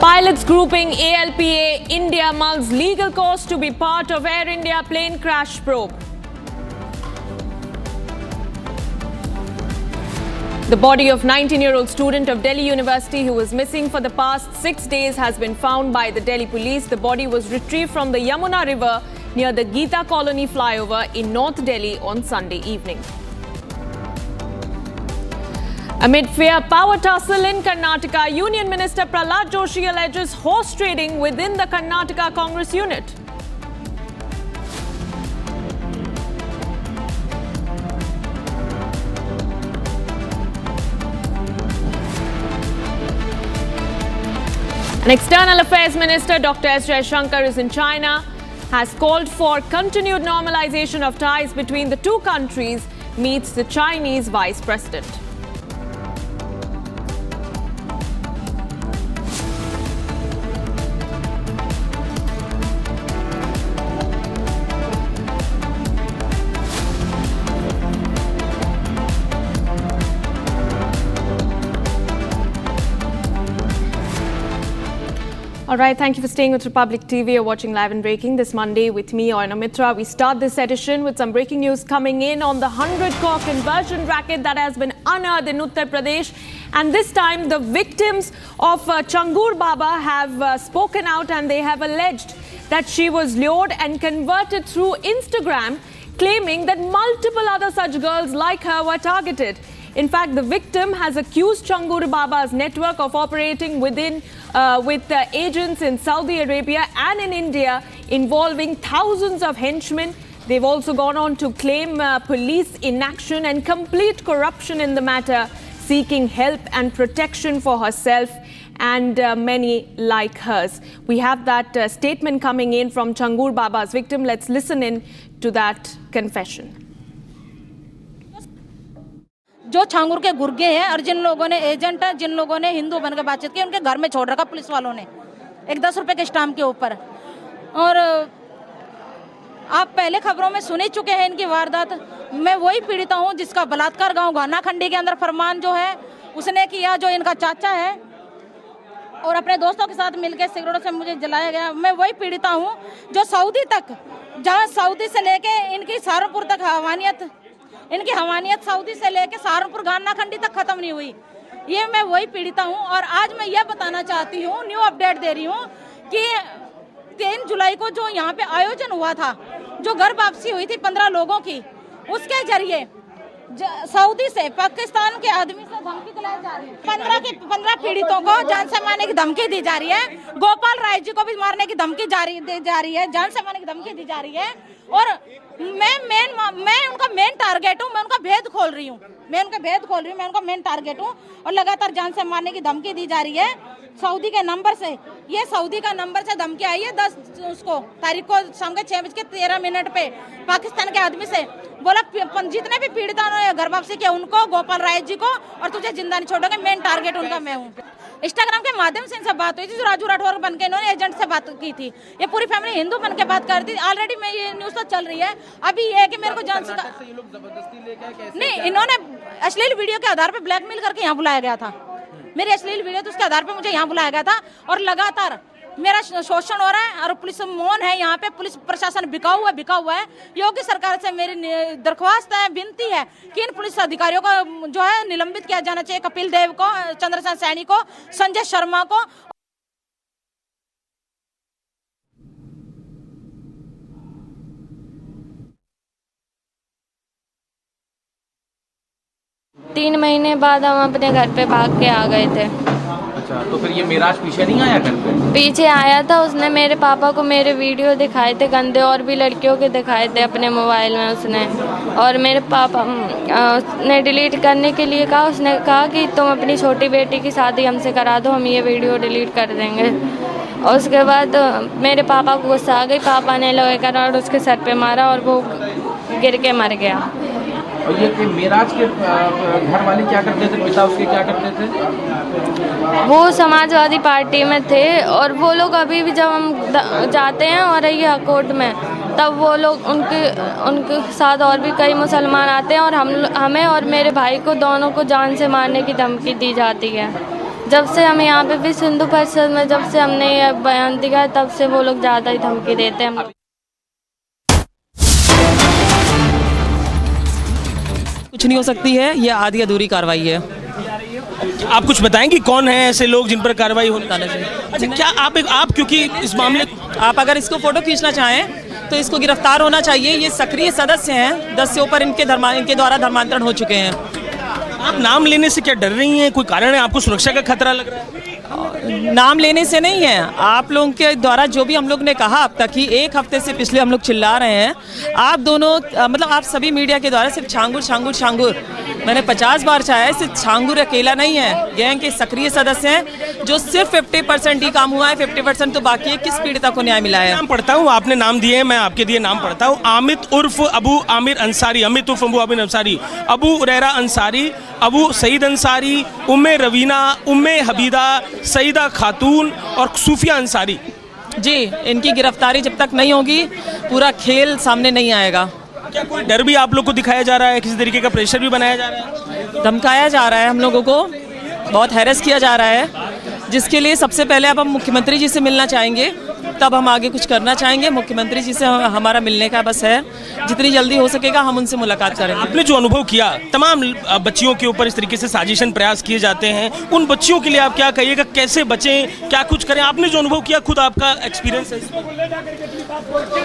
Pilots grouping ALPA India mulls legal course to be part of Air India plane crash probe. The body of 19-year-old student of Delhi University who was missing for the past 6 days has been found by the Delhi police. The body was retrieved from the Yamuna River near the Geeta Colony flyover in North Delhi on Sunday evening. Amid fair power tussle in Karnataka, Union Minister Prahlad Joshi alleges horse trading within the Karnataka Congress unit. An External Affairs Minister, Dr. S. Jaishankar, is in China, has called for continued normalization of ties between the two countries, meets the Chinese Vice President. All right, thank you for staying with Republic TV. You're watching Live and Breaking this Monday with me, Arnab Goswami. We start this edition with some breaking news coming in on the 100-crore conversion racket that has been unearthed in Uttar Pradesh. And this time, the victims of Changur Baba have spoken out, and they have alleged that she was lured and converted through Instagram, claiming that multiple other such girls like her were targeted. In fact, the victim has accused Changur Baba's network of operating with agents in Saudi Arabia and in India, involving thousands of henchmen. They've also gone on to claim police inaction and complete corruption in the matter, seeking help and protection for herself and many like hers. We have that statement coming in from Changur Baba's victim. Let's listen in to that confession. जो छांगुर के गुर्गे हैं और जिन लोगों ने agent है, जिन लोगों ने हिंदू बनकर बातचीत की, उनके घर में छोड़ रखा पुलिस वालों ने एक 10 रुपए के स्टाम्प के ऊपर। और आप पहले खबरों में सुन ही चुके हैं इनकी वारदात। मैं वही पीड़िता हूं जिसका बलात्कार गांव घानाखंडी के अंदर फरमान जो है उसने किया, जो इनका चाचा है, और अपने दोस्तों के साथ मिलकर सिगरेटों से मुझे जलाया गया। मैं वही पीड़िता हूं जो सऊदी तक, जहां सऊदी से लेके इनकी सहारनपुर तक इनकी हवानियत सऊदी से लेके सहारनपुर घानाखंडी तक खत्म नहीं हुई। ये मैं वही पीड़िता हूँ। और आज मैं ये बताना चाहती हूँ, न्यू अपडेट दे रही हूँ कि 3 जुलाई को जो यहाँ पे आयोजन हुआ था, जो घर वापसी हुई थी 15 लोगों की, उसके जरिए सऊदी से पाकिस्तान के आदमी से धमकी दिलाई जा रही है। 15 पीड़ितों को जान से मारने की धमकी दी जा रही है। गोपाल राय जी को भी मारने की धमकी दी जा रही है, जान से मारने की धमकी दी जा रही है। और मैं उनका मेन टारगेट हूँ, मैं उनका भेद खोल रही हूँ, मैं उनका मेन टारगेट हूँ। और लगातार जान से मारने की धमकी दी जा रही है सऊदी के नंबर से। ये सऊदी का नंबर से धमकी आई है 10 तारीख को शाम के 6:13 पे पाकिस्तान के आदमी से। बोला जितने भी पीड़िता ने घर वापसी किया उनको, गोपाल राय जी को, और तुझे जिंदा नहीं छोड़ोगे, मेन टारगेट उनका मैं हूँ। इंस्टाग्राम के माध्यम से इनसे बात हुई थी, जो राजू राठौर बन के इन्होंने एजेंट से बात की थी। ये पूरी फैमिली हिंदू बन के बात कर रही थी। ऑलरेडी मैं ये न्यूज तो चल रही है। अभी ये है कि मेरे को जान नहीं, इन्होंने अश्लील वीडियो के आधार पर ब्लैकमेल करके यहाँ बुलाया गया था। मेरी अश्लील वीडियो तो उसके आधार पर मुझे यहाँ बुलाया गया था और लगातार मेरा शोषण हो रहा है। और पुलिस मौन है, यहाँ पे पुलिस प्रशासन बिका हुआ है। योगी सरकार से मेरी दरख्वास्त है, विनती है कि इन पुलिस अधिकारियों को जो है निलंबित किया जाना चाहिए। कपिल देव को, चंद्रसेन सैनी को, संजय शर्मा को। तीन महीने बाद हम अपने घर पे भाग के आ गए थे। अच्छा, तो फिर ये मेराज पीछे नहीं आया घर पे? पीछे आया था, उसने मेरे पापा को मेरे वीडियो दिखाए थे गंदे, और भी लड़कियों के दिखाए थे अपने मोबाइल में उसने। और मेरे पापा ने डिलीट करने के लिए कहा, उसने कहा कि तुम अपनी छोटी बेटी की शादी हमसे करा दो, हम ये वीडियो डिलीट कर देंगे। और उसके बाद मेरे पापा को गुस्सा आ गई, पापा ने लोहे का रॉड उसके सर पे मारा और वो गिर के मर गया। और ये मेराज के घर वाले क्या करते थे, पिता उसके क्या करते थे? वो समाजवादी पार्टी में थे, और वो लोग अभी भी जब हम जाते हैं और ये कोर्ट में, तब वो लोग उनके साथ और भी कई मुसलमान आते हैं, और हमें और मेरे भाई को दोनों को जान से मारने की धमकी दी जाती है। जब से हम यहाँ पे भी सिंधु परिषद में जब से हमने ये बयान दिया, तब से वो लोग ज़्यादा ही धमकी देते हैं। कुछ नहीं हो सकती है, ये आधी अधूरी कार्रवाई है। आप कुछ बताएंगे कौन है ऐसे लोग जिन पर कार्रवाई होनी चाहिए? अच्छा, क्या आप क्योंकि इस मामले, आप अगर इसको फोटो खींचना चाहें तो इसको गिरफ्तार होना चाहिए। ये सक्रिय सदस्य हैं, 10 से ऊपर इनके द्वारा धर्मांतरण हो चुके हैं। आप नाम लेने से क्या डर रही हैं? कोई कारण है? आपको सुरक्षा का खतरा लग रहा है? नाम लेने से नहीं है, आप लोगों के द्वारा जो भी हम लोग ने कहा अब तक, कि एक हफ्ते से पिछले हम लोग चिल्ला रहे हैं, आप दोनों मतलब आप सभी मीडिया के द्वारा सिर्फ छांगुर छांगुर छांगुर, मैंने 50 बार चाहा है, सिर्फ छांगुर अकेला नहीं है, गैंग के सक्रिय सदस्य हैं, जो सिर्फ 50% ही काम हुआ है, 50% तो बाकी है। किस पीड़िता को न्याय मिला है? नाम पढ़ता हूँ, आपने नाम दिए, मैं आपके दिए नाम पढ़ता हूँ। आमित उर्फ अबू आमिर अंसारी, अमित उर्फ अबू आमिर अंसारी, अबू उरैरा अंसारी, अबू सईद अंसारी, उम्मे रवीना, उम्मे हबीदा, सईदा खातून और सूफिया अंसारी। जी, इनकी गिरफ्तारी जब तक नहीं होगी पूरा खेल सामने नहीं आएगा। क्या कोई डर भी आप लोग को दिखाया जा रहा है? किसी तरीके का प्रेशर भी बनाया जा रहा है? धमकाया जा रहा है, हम लोगों को बहुत हैरेस किया जा रहा है, जिसके लिए सबसे पहले अब हम मुख्यमंत्री जी से मिलना चाहेंगे, तब हम आगे कुछ करना चाहेंगे। मुख्यमंत्री जी से हमारा मिलने का बस है, जितनी जल्दी हो सकेगा हम उनसे मुलाकात करेंगे। आपने जो अनुभव किया, तमाम बच्चियों के ऊपर इस तरीके से साजिशन प्रयास किए जाते हैं, उन बच्चियों के लिए आप क्या कहिएगा? कैसे बचें, क्या कुछ करें? आपने जो अनुभव किया, खुद आपका एक्सपीरियंस है।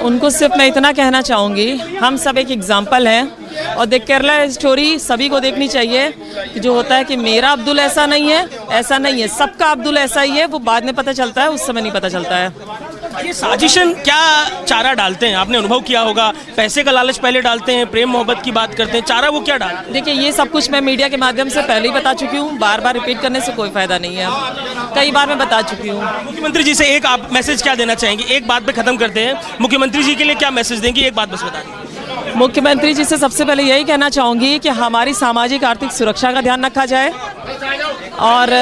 उनको सिर्फ मैं इतना कहना चाहूँगी, हम सब एक एग्जाम्पल हैं, और देख केरला स्टोरी सभी को देखनी चाहिए, कि जो होता है कि मेरा अब्दुल ऐसा नहीं है, ऐसा नहीं है, सबका अब्दुल ऐसा ही है। वो बाद में पता चलता है, उस समय नहीं पता चलता है। ये साजिशन क्या चारा डालते हैं? आपने अनुभव किया होगा, पैसे का लालच पहले डालते हैं, प्रेम मोहब्बत की बात करते हैं, चारा वो क्या डालते हैं? देखिए, ये सब कुछ मैं मीडिया के माध्यम से पहले ही बता चुकी हूँ, बार बार रिपीट करने से कोई फायदा नहीं है, कई बार मैं बता चुकी हूँ। मुख्यमंत्री जी से एक आप मैसेज क्या देना चाहेंगे? एक बात पे खत्म करते हैं, मुख्यमंत्री जी के लिए क्या मैसेज देंगी? एक बात बस बता दें। मुख्यमंत्री जी से सबसे पहले यही कहना चाहूँगी कि हमारी सामाजिक आर्थिक सुरक्षा का ध्यान रखा जाए, और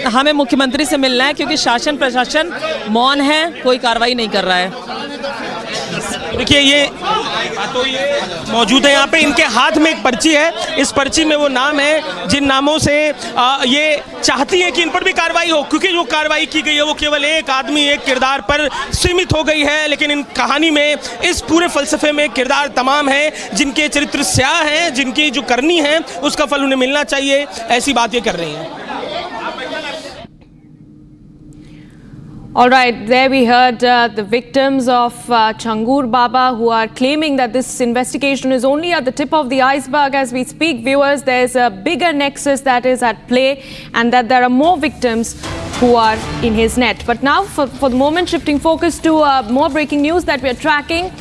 हमें मुख्यमंत्री से मिलना है, क्योंकि शासन प्रशासन मौन है, कोई कार्रवाई नहीं कर रहा है। देखिए, ये मौजूद है यहाँ पे, इनके हाथ में एक पर्ची है, इस पर्ची में वो नाम है जिन नामों से ये चाहती है कि इन पर भी कार्रवाई हो, क्योंकि जो कार्रवाई की गई है वो केवल एक आदमी एक किरदार पर सीमित हो गई है, लेकिन इन कहानी में, इस पूरे फलसफे में किरदार तमाम हैं, जिनके चरित्र स्याह हैं, जिनकी जो करनी है उसका फल उन्हें मिलना चाहिए, ऐसी बात ये कर रही हैं। All right, there we heard the victims of Changur Baba, who are claiming that this investigation is only at the tip of the iceberg. As we speak, viewers, there's a bigger nexus that is at play, and that there are more victims who are in his net. But now, for the moment, shifting focus to more breaking news that we are tracking.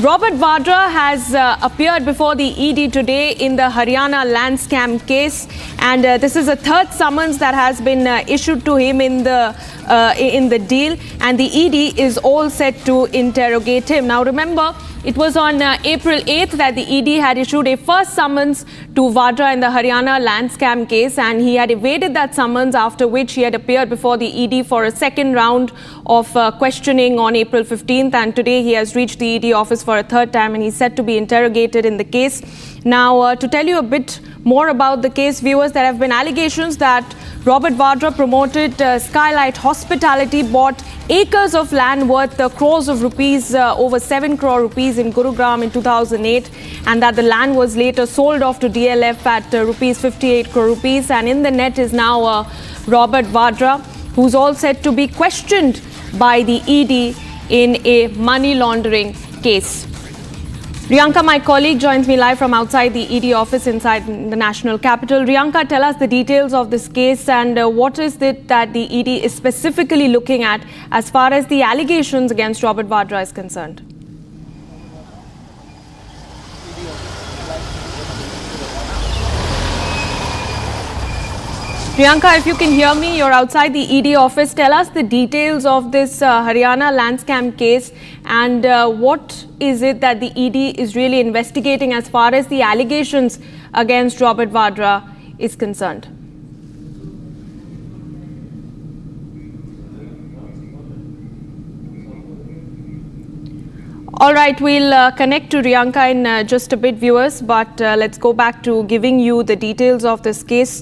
Robert Wadra has appeared before the ED today in the Haryana land scam case, and this is a third summons that has been issued to him in the deal, and the ED is all set to interrogate him. Now remember, it was on April 8th that the ED had issued a first summons to Wadra in the Haryana land scam case, and he had evaded that summons, after which he had appeared before the ED for a second round of questioning on April 15th, and today he has reached the ED office for a third time, and he's set to be interrogated in the case. Now, to tell you a bit more about the case, viewers, there have been allegations that Robert Wadra promoted Skylight Hospitality, bought acres of land worth crores of rupees, over 7 crore rupees in Gurugram in 2008, and that the land was later sold off to DLF at rupees 58 crore rupees. And in the net is now Robert Wadra, who's all set to be questioned by the ED in a money laundering case. Riyanka, my colleague, joins me live from outside the ED office inside the national capital. Riyanka, tell us the details of this case and what is it that the ED is specifically looking at as far as the allegations against Robert Wadra is concerned. Priyanka, if you can hear me, you're outside the ED office. Tell us the details of this Haryana land scam case and what is it that the ED is really investigating as far as the allegations against Robert Wadra is concerned. All right, we'll connect to Riyanka in just a bit, viewers, but let's go back to giving you the details of this case.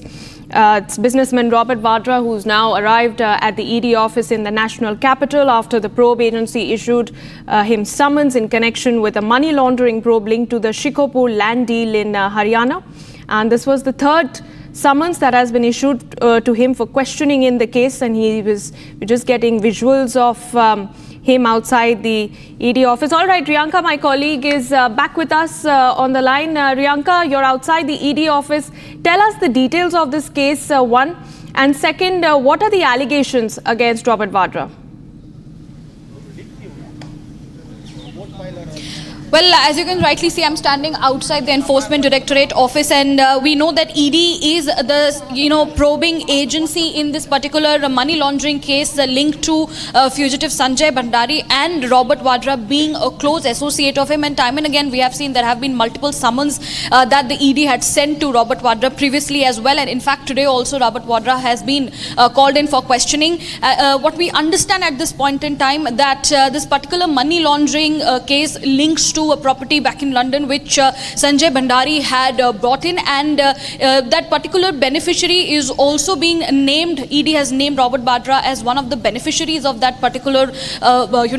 It's businessman Robert Wadra, who's now arrived at the ED office in the national capital after the probe agency issued him summons in connection with a money laundering probe linked to the Shikopur land deal in Haryana. And this was the third summons that has been issued to him for questioning in the case, and we're just getting visuals of him outside the ED office. All right, Riyanka, my colleague, is back with us on the line. Riyanka, you're outside the ED office. Tell us the details of this case, one. And second, what are the allegations against Robert Wadra? Well, as you can rightly see, I'm standing outside the Enforcement Directorate office, and we know that ED is the probing agency in this particular money laundering case linked to fugitive Sanjay Bhandari and Robert Wadra being a close associate of him. And time and again, we have seen there have been multiple summons that the ED had sent to Robert Wadra previously as well. And in fact, today also Robert Wadra has been called in for questioning. What we understand at this point in time that this particular money laundering case links to a property back in London which Sanjay Bhandari had brought in, and that particular beneficiary is also being named. ED has named Robert Wadra as one of the beneficiaries of that particular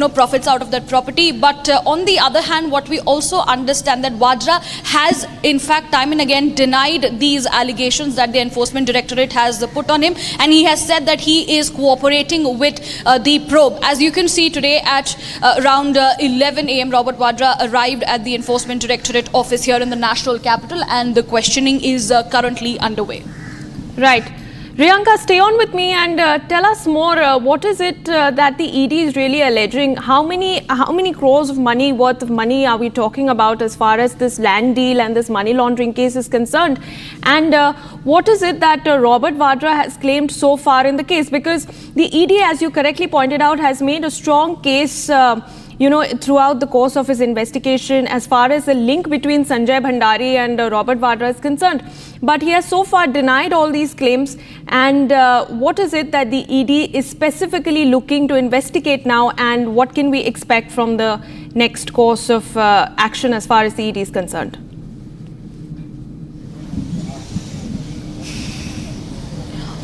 profits out of that property. But on the other hand, what we also understand that Wadra has in fact time and again denied these allegations that the Enforcement Directorate has put on him, and he has said that he is cooperating with the probe. As you can see today at around 11 a.m. Robert Wadra arrived at the Enforcement Directorate office here in the national capital, and the questioning is currently underway. Right. Riyanka, stay on with me and tell us more. What is it that the ED is really alleging? How many crores of money worth of money are we talking about as far as this land deal and this money laundering case is concerned? And what is it that Robert Wadra has claimed so far in the case? Because the ED, as you correctly pointed out, has made a strong case throughout the course of his investigation as far as the link between Sanjay Bhandari and Robert Wadra is concerned. But he has so far denied all these claims. And what is it that the ED is specifically looking to investigate now, and what can we expect from the next course of action as far as the ED is concerned?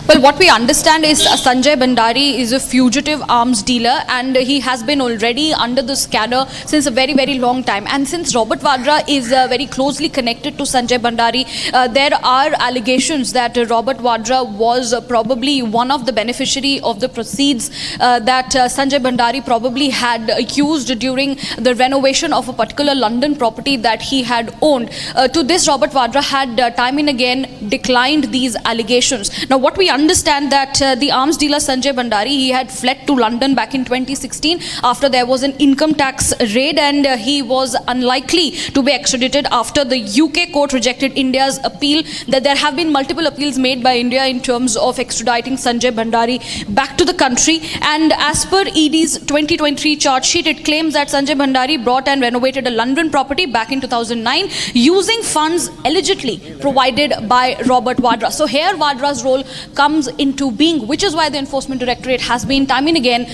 Well, what we understand is Sanjay Bhandari is a fugitive arms dealer, and he has been already under the scanner since a very, very long time. And since Robert Wadra is very closely connected to Sanjay Bhandari, there are allegations that Robert Wadra was probably one of the beneficiary of the proceeds that Sanjay Bhandari probably had used during the renovation of a particular London property that he had owned. To this, Robert Wadra had time and again declined these allegations. Now, what we understand that the arms dealer Sanjay Bhandari, he had fled to London back in 2016 after there was an income tax raid, and he was unlikely to be extradited after the UK court rejected India's appeal. That there have been multiple appeals made by India in terms of extraditing Sanjay Bhandari back to the country, and as per ED's 2023 charge sheet, it claims that Sanjay Bhandari brought and renovated a London property back in 2009 using funds allegedly provided by Robert Wadra. So here Wadra's role comes into being, which is why the Enforcement Directorate has been time and again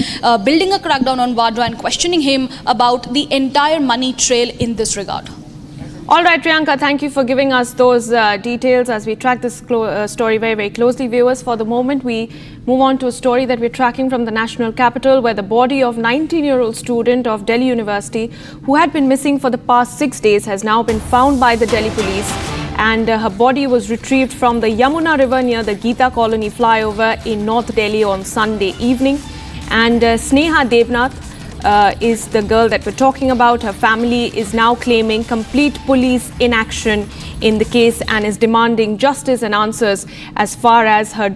building a crackdown on Wadra and questioning him about the entire money trail in this regard. All right, Priyanka, thank you for giving us those details as we track this story very, very closely. Viewers, for the moment, we move on to a story that we're tracking from the national capital, where the body of 19-year-old student of Delhi University who had been missing for the past 6 days has now been found by the Delhi police. And her body was retrieved from the Yamuna River near the Geeta Colony flyover in North Delhi on Sunday evening. And Sneha Devnath, is the girl that we're talking about. Her family is now claiming complete police inaction in the case and is demanding justice and answers as far as their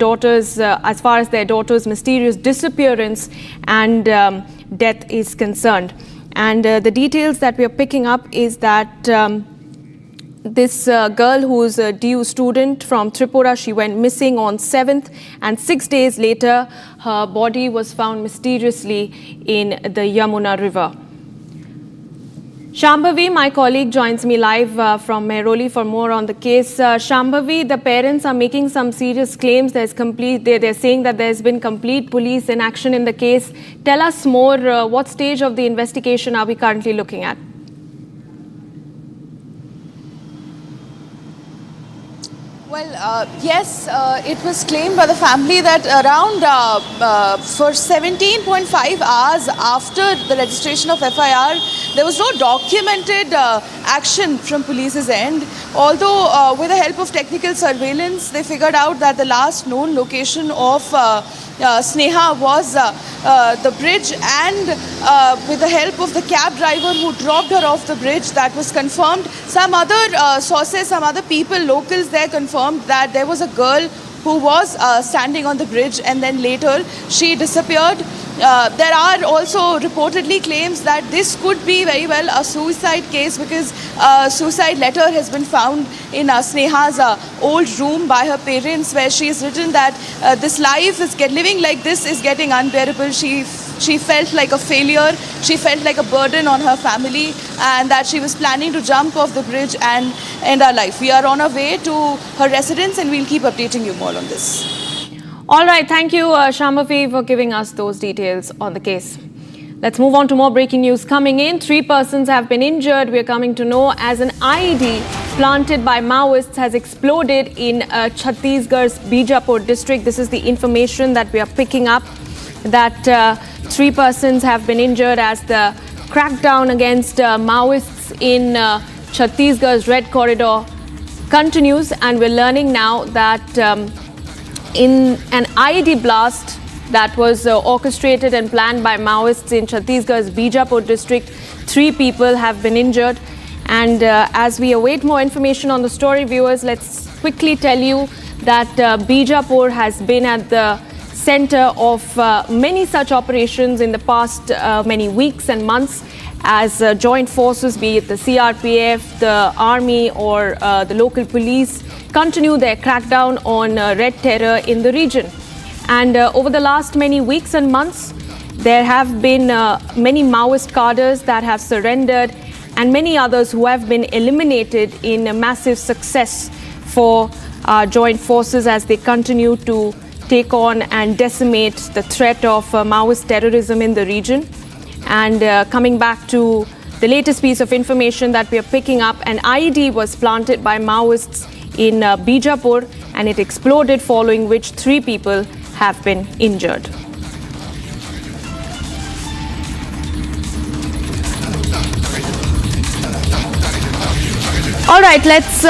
daughter's mysterious disappearance and death is concerned. And the details that we are picking up is that this girl, who's a DU student from Tripura, she went missing on 7th, and 6 days later her body was found mysteriously in the Yamuna river. Shambhavi, my colleague, joins me live from Mehroli for more on the case. Shambhavi, the parents are making some serious claims. They're saying that there's been complete police inaction in the case. Tell us more. What stage of the investigation are we currently looking at? Well, yes, it was claimed by the family that around for 17.5 hours after the registration of FIR, there was no documented action from police's end. Although with the help of technical surveillance, they figured out that the last known location of Sneha was the bridge, and with the help of the cab driver who dropped her off the bridge, that was confirmed. Some other sources, some other people, locals there confirmed that there was a girl who was standing on the bridge and then later she disappeared. There are also reportedly claims that this could be very well a suicide case because a suicide letter has been found in Sneha's old room by her parents, where she has written that this life is living like this is getting unbearable. She felt like a failure, she felt like a burden on her family, and that she was planning to jump off the bridge and end her life. We are on our way to her residence and we'll keep updating you more on this. All right, thank you, Shambhavi, for giving us those details on the case. Let's move on to more breaking news coming in. 3 persons have been injured, we are coming to know, as an IED planted by Maoists has exploded in Chhattisgarh's Bijapur district. This is the information that we are picking up, that 3 persons have been injured as the crackdown against Maoists in Chhattisgarh's Red Corridor continues, and we're learning now that in an IED blast that was orchestrated and planned by Maoists in Chhattisgarh's Bijapur district, 3 people have been injured. And as we await more information on the story, viewers, let's quickly tell you that Bijapur has been at the center of many such operations in the past many weeks and months, as joint forces, be it the CRPF, the army or the local police, continue their crackdown on red terror in the region. And over the last many weeks and months, there have been many Maoist cadres that have surrendered, and many others who have been eliminated in a massive success for joint forces as they continue to take on and decimate the threat of Maoist terrorism in the region. And coming back to the latest piece of information that we are picking up, an IED was planted by Maoists in Bijapur and it exploded, following which 3 people have been injured. All right, let's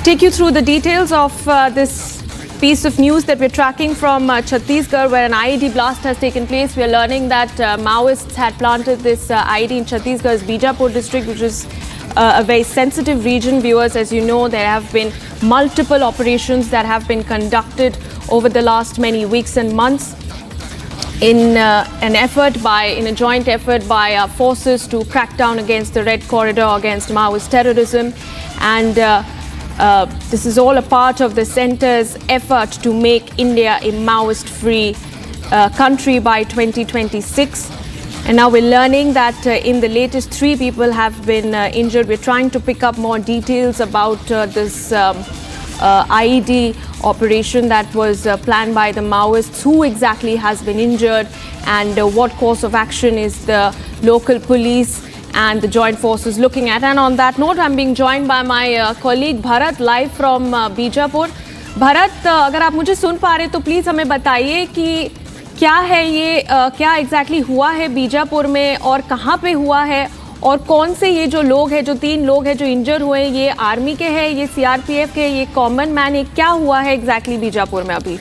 take you through the details of this piece of news that we're tracking from Chhattisgarh, where an IED blast has taken place. We are learning that Maoists had planted this IED in Chhattisgarh's Bijapur district, which is a very sensitive region. Viewers, as you know, there have been multiple operations that have been conducted over the last many weeks and months in a joint effort by forces to crack down against the Red Corridor, against Maoist terrorism. And this is all a part of the centre's effort to make India a Maoist-free country by 2026. And now we're learning that in the latest 3 people have been injured. We're trying to pick up more details about this IED operation that was planned by the Maoists, who exactly has been injured, and what course of action is the local police and the joint forces looking at. And on that note, I'm being joined by my colleague Bharat, live from Bijapur. Bharat, अगर आप मुझे सुन पा रहे तो please हमें बताइए कि क्या है ये, क्या एग्जैक्टली हुआ है बीजापुर में और कहाँ पे हुआ है, और कौन से ये जो लोग हैं, जो 3 लोग हैं जो इंजर हुए हैं, ये आर्मी के हैं, ये सीआरपीएफ के, ये कॉमन मैन, ये क्या हुआ है एग्जैक्टली बीजापुर में अभी?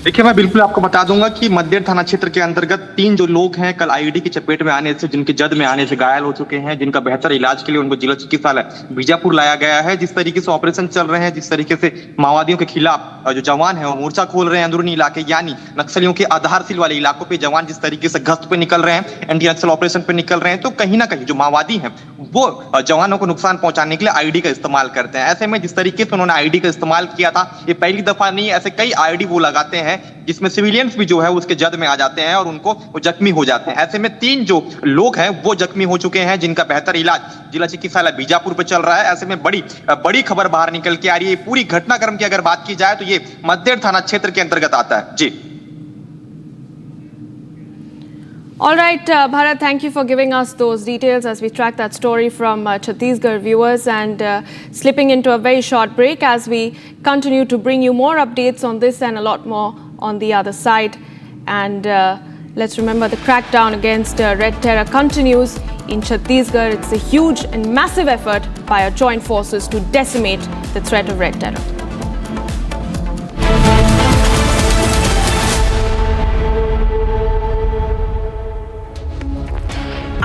देखिए, मैं बिल्कुल आपको बता दूंगा कि मध्य थाना क्षेत्र के अंतर्गत 3 जो लोग हैं कल आईईडी की चपेट में आने से, जिनके जद में आने से घायल हो चुके हैं, जिनका बेहतर इलाज के लिए उनको जिला चिकित्सालय बीजापुर लाया गया है। जिस तरीके से ऑपरेशन चल रहे हैं, जिस तरीके से माओवादियों के खिलाफ जो जवान है वो मोर्चा खोल रहे हैं अंदरूनी इलाके यानी नक्सलियों के आधारशिल वाले इलाकों पे जवान जिस तरीके से गश्त पे निकल रहे हैं, एंटी नक्सल ऑपरेशन पे निकल रहे हैं, तो कहीं ना कहीं जो माओवादी हैं वो जवानों को नुकसान पहुंचाने के लिए आईडी का इस्तेमाल करते हैं। ऐसे में जिस तरीके से उन्होंने आईडी का इस्तेमाल किया था, ये पहली दफा नहीं, ऐसे कई आईडी वो लगाते हैं जिसमें सिविलियंस भी जो है उसके जद में आ जाते हैं और उनको वो जख्मी हो जाते हैं। ऐसे में 3 जो लोग हैं वो जख्मी हो चुके हैं, जिनका बेहतर इलाज जिला चिकित्सालय बीजापुर पे चल रहा है। ऐसे में बड़ी खबर बाहर निकल के आ रही है। पूरी घटनाक्रम की अगर बात की जाए तो ये मध्य थाना क्षेत्र के अंतर्गत आता है। जी। All right, Bharat, thank you for giving us those details as we track that story from Chhattisgarh viewers, and slipping into a very short break as we continue to bring you more updates on this and a lot more on the other side. And let's remember the crackdown against Red Terror continues in Chhattisgarh. It's a huge and massive effort by our joint forces to decimate the threat of Red Terror.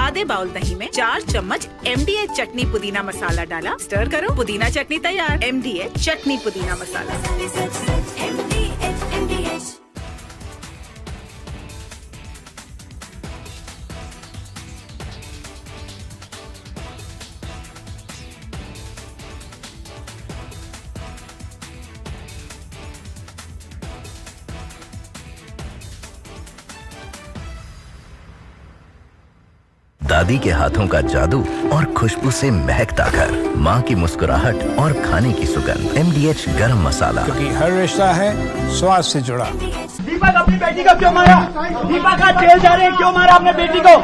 आधे bowl दही में 4 चम्मच MDH चटनी पुदीना मसाला डाला, stir करो, पुदीना चटनी तैयार। MDH चटनी पुदीना मसाला। दादी के हाथों का जादू और खुशबू से महकता घर, माँ की मुस्कुराहट और खाने की सुगंध। MDH गरम मसाला, क्योंकि हर रिश्ता है स्वाद से जुड़ा। दीपक अपनी बेटी को क्यों मारा? दीपक आज जेल जा रहे हैं, क्यों मारा अपने बेटी को?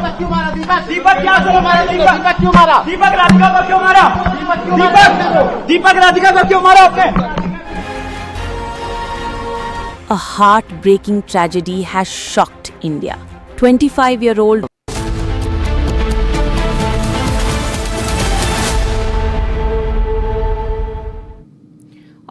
दीपक क्या करो मारा? दीपक क्यों मारा? दीपक राधिका को क्यों मारा? दीपक राधिका को क्यों मारा आपने? A heartbreaking tragedy has shocked India. 25-year-old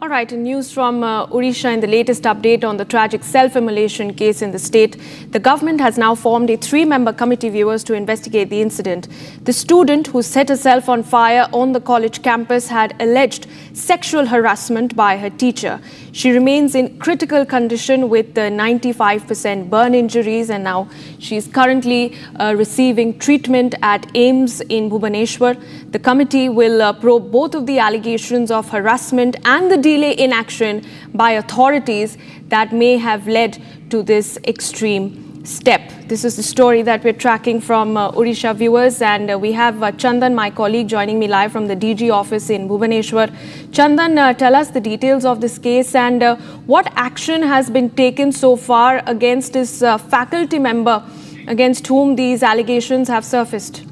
All right, in news from Odisha, in the latest update on the tragic self-immolation case in the state, the government has now formed a 3-member committee viewers to investigate the incident. The student who set herself on fire on the college campus had alleged sexual harassment by her teacher. She remains in critical condition with 95% burn injuries, and now she is currently receiving treatment at AIIMS in Bhubaneswar. The committee will probe both of the allegations of harassment and the delay in action by authorities that may have led to this extreme step. This is the story that we're tracking from Odisha viewers, and we have Chandan, my colleague, joining me live from the DG office in Bhubaneswar. Chandan, tell us the details of this case and what action has been taken so far against this faculty member against whom these allegations have surfaced.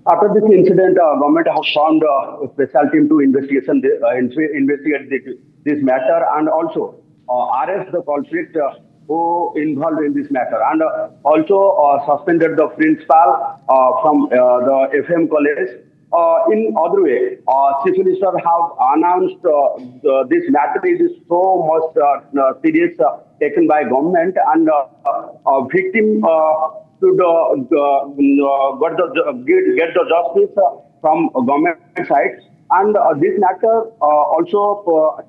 After this incident, government has formed a special team to investigate this matter and also arrest the culprit who involved in this matter, and also suspended the principal from the FM college. In other way, Chief Minister have announced this matter is so much serious taken by government, and victim should get the justice from government side, and this matter also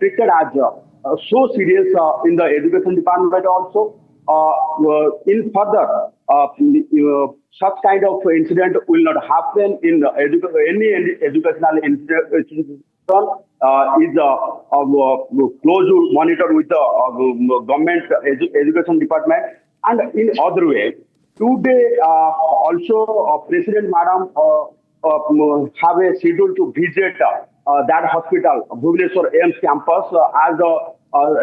treated as so serious in the education department also. In further, such kind of incident will not happen in any educational institution. Is close monitor with the government education department, and in other way. Today, also President Madam have a schedule to visit that hospital, Bhubaneswar AIIMS campus, as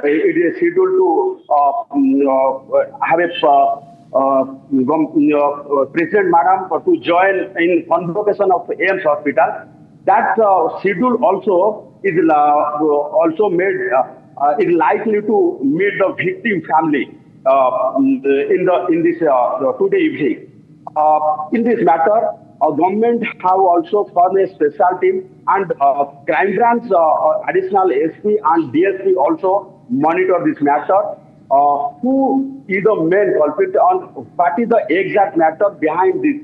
it is scheduled to have a President Madam to join in convocation of AIIMS hospital. That schedule also is also made is likely to meet the victim family. In this today evening. In this matter, government have also formed a special team, and crime branch additional SP and DSP also monitor this matter. Who is the main culprit and what is the exact matter behind this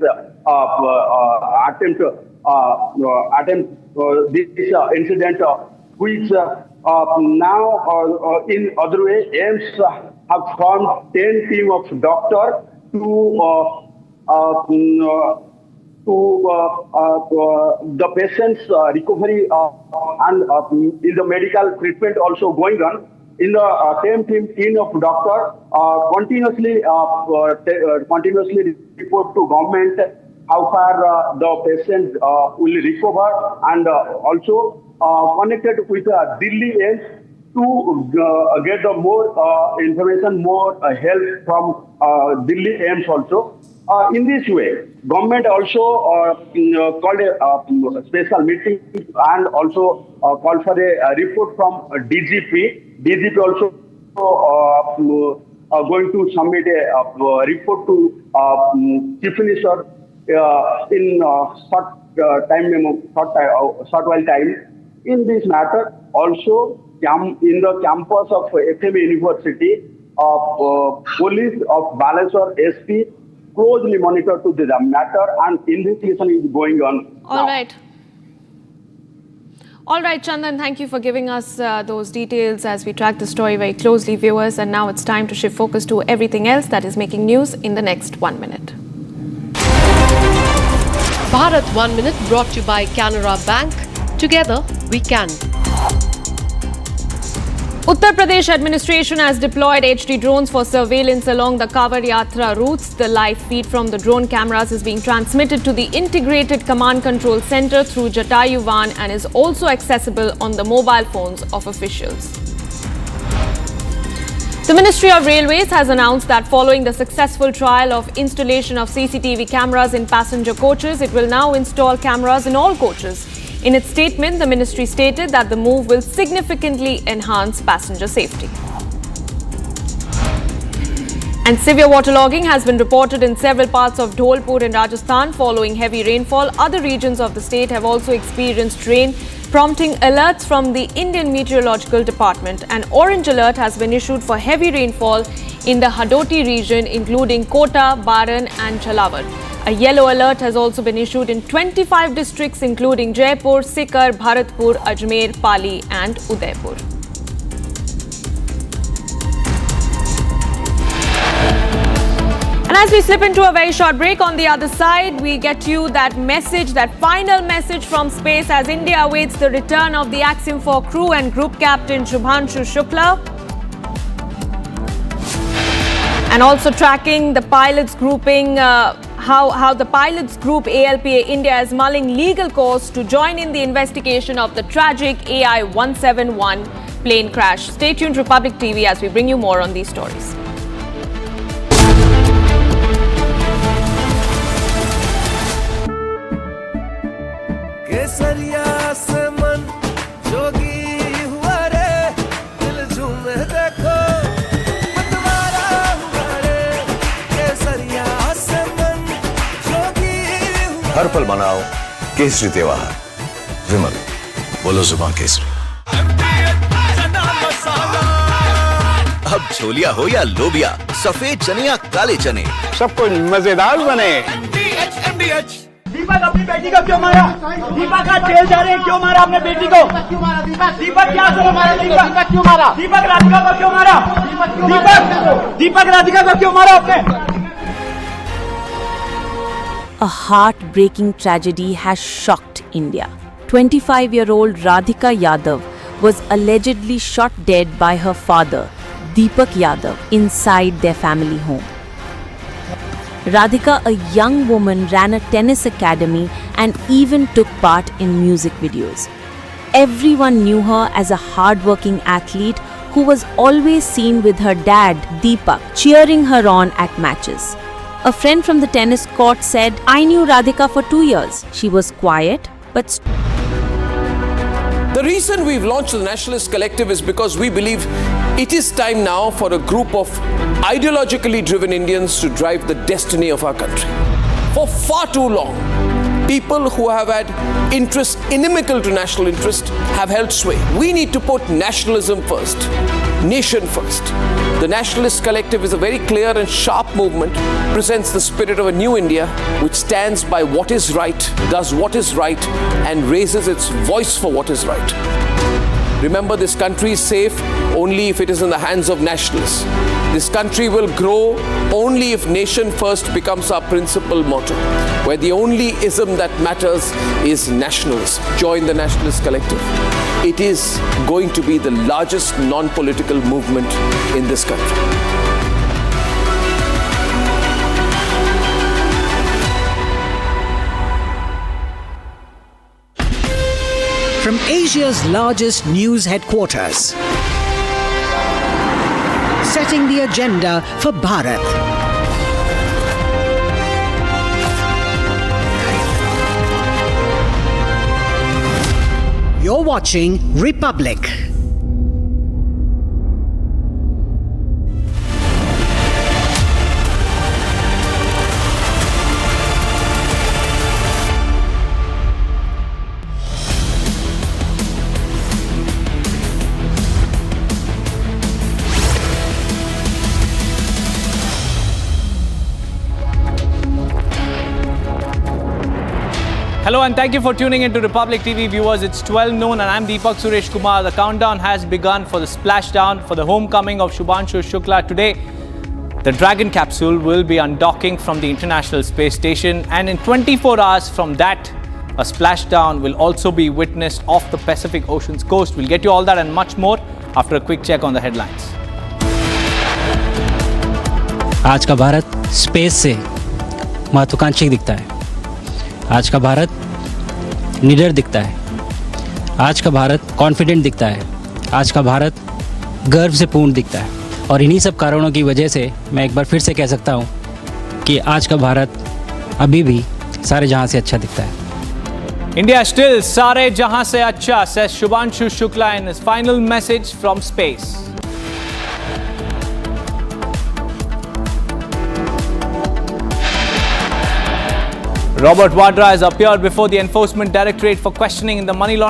this incident, which now in other way, AIMS have formed 10 team of doctors the patient's recovery and in the medical treatment also going on. In the same team of doctor continuously report to government how far the patient will recover, and also connected with Delhi AIMS to get the more information, more help from Delhi AIMS also. In this way, government also called a special meeting and also called for a report from DGP. DGP also going to submit a report to Chief Minister in short while time. In this matter, also in the campus of FMA University, police of Baleswar SP closely monitor to the matter, and investigation is going on. All right. All right, Chandan, thank you for giving us those details as we track the story very closely, viewers. And now it's time to shift focus to everything else that is making news in the next 1 minute. Bharat 1 Minute brought to you by Canara Bank. Together we can. Uttar Pradesh administration has deployed HD drones for surveillance along the Wadra Yatra routes. The live feed from the drone cameras is being transmitted to the integrated command control center through Jatayu Van and is also accessible on the mobile phones of officials. The Ministry of Railways has announced that following the successful trial of installation of CCTV cameras in passenger coaches, it will now install cameras in all coaches. In its statement, the ministry stated that the move will significantly enhance passenger safety. And severe waterlogging has been reported in several parts of Dholpur in Rajasthan following heavy rainfall. Other regions of the state have also experienced rain, prompting alerts from the Indian Meteorological Department. An orange alert has been issued for heavy rainfall in the Hadoti region, including Kota, Baran and Jhalawar. A yellow alert has also been issued in 25 districts, including Jaipur, Sikar, Bharatpur, Ajmer, Pali and Udaipur. And as we slip into a very short break, on the other side, we get you that message, that final message from space as India awaits the return of the Axiom 4 crew and Group Captain Shubhanshu Shukla. And also tracking the pilots grouping, how the pilots group ALPA India is mulling legal course to join in the investigation of the tragic AI 171 plane crash. Stay tuned to Republic TV as we bring you more on these stories. हर पल मनाओ केसरी त्योहार। विमल, बोलो जुबान केसरी। अब छोलिया हो या लोबिया, सफेद चने या काले चने, सब कुछ मजेदार बने। दीपक अपनी बेटी को क्यों मारा? दीपक आज जेल जा रहे हैं, क्यों मारा अपने बेटी को? दीपक क्या करो मारा? दीपक क्यों मारा? दीपक राधिका को क्यों मारा? दीपक राधिका को क्यों मारा आपने? A heartbreaking tragedy has shocked India. 25-year-old Radhika Yadav was allegedly shot dead by her father, Deepak Yadav, inside their family home. Radhika, a young woman, ran a tennis academy and even took part in music videos. Everyone knew her as a hard-working athlete who was always seen with her dad, Deepak, cheering her on at matches. A friend from the tennis court said, "I knew Radhika for 2 years. She was quiet, but..." The reason we've launched the Nationalist Collective is because we believe it is time now for a group of ideologically driven Indians to drive the destiny of our country. For far too long, people who have had interests inimical to national interest have held sway. We need to put nationalism first, nation first. The Nationalist collective is a very clear and sharp movement, presents the spirit of a new India which stands by what is right, does what is right, and raises its voice for what is right. Remember, this country is safe only if it is in the hands of nationalists. This country will grow only if nation first becomes our principal motto, where the only ism that matters is nationalism. Join the Nationalist collective. It is going to be the largest non-political movement in this country. From Asia's largest news headquarters, setting the agenda for Bharat. You're watching Republic. Hello and thank you for tuning into Republic TV viewers. It's 12 noon and I'm Deepak Suresh Kumar. The countdown has begun for the splashdown for the homecoming of Shubhanshu Shukla. Today, the Dragon capsule will be undocking from the International Space Station, and in 24 hours from that, a splashdown will also be witnessed off the Pacific Ocean's coast. We'll get you all that and much more after a quick check on the headlines. आज का Bharat space से महत्वाकांक्षी दिखता है। आज का भारत निडर दिखता है। आज का भारत कॉन्फिडेंट दिखता है। आज का भारत गर्व से पूर्ण दिखता है। और इन्हीं सब कारणों की वजह से मैं एक बार फिर से कह सकता हूँ कि आज का भारत अभी भी सारे जहां से अच्छा दिखता है। India still सारे जहां से अच्छा, says Shubhanshu Shukla in his final message from space. Robert Wadra has appeared before the Enforcement Directorate for questioning in the money laundering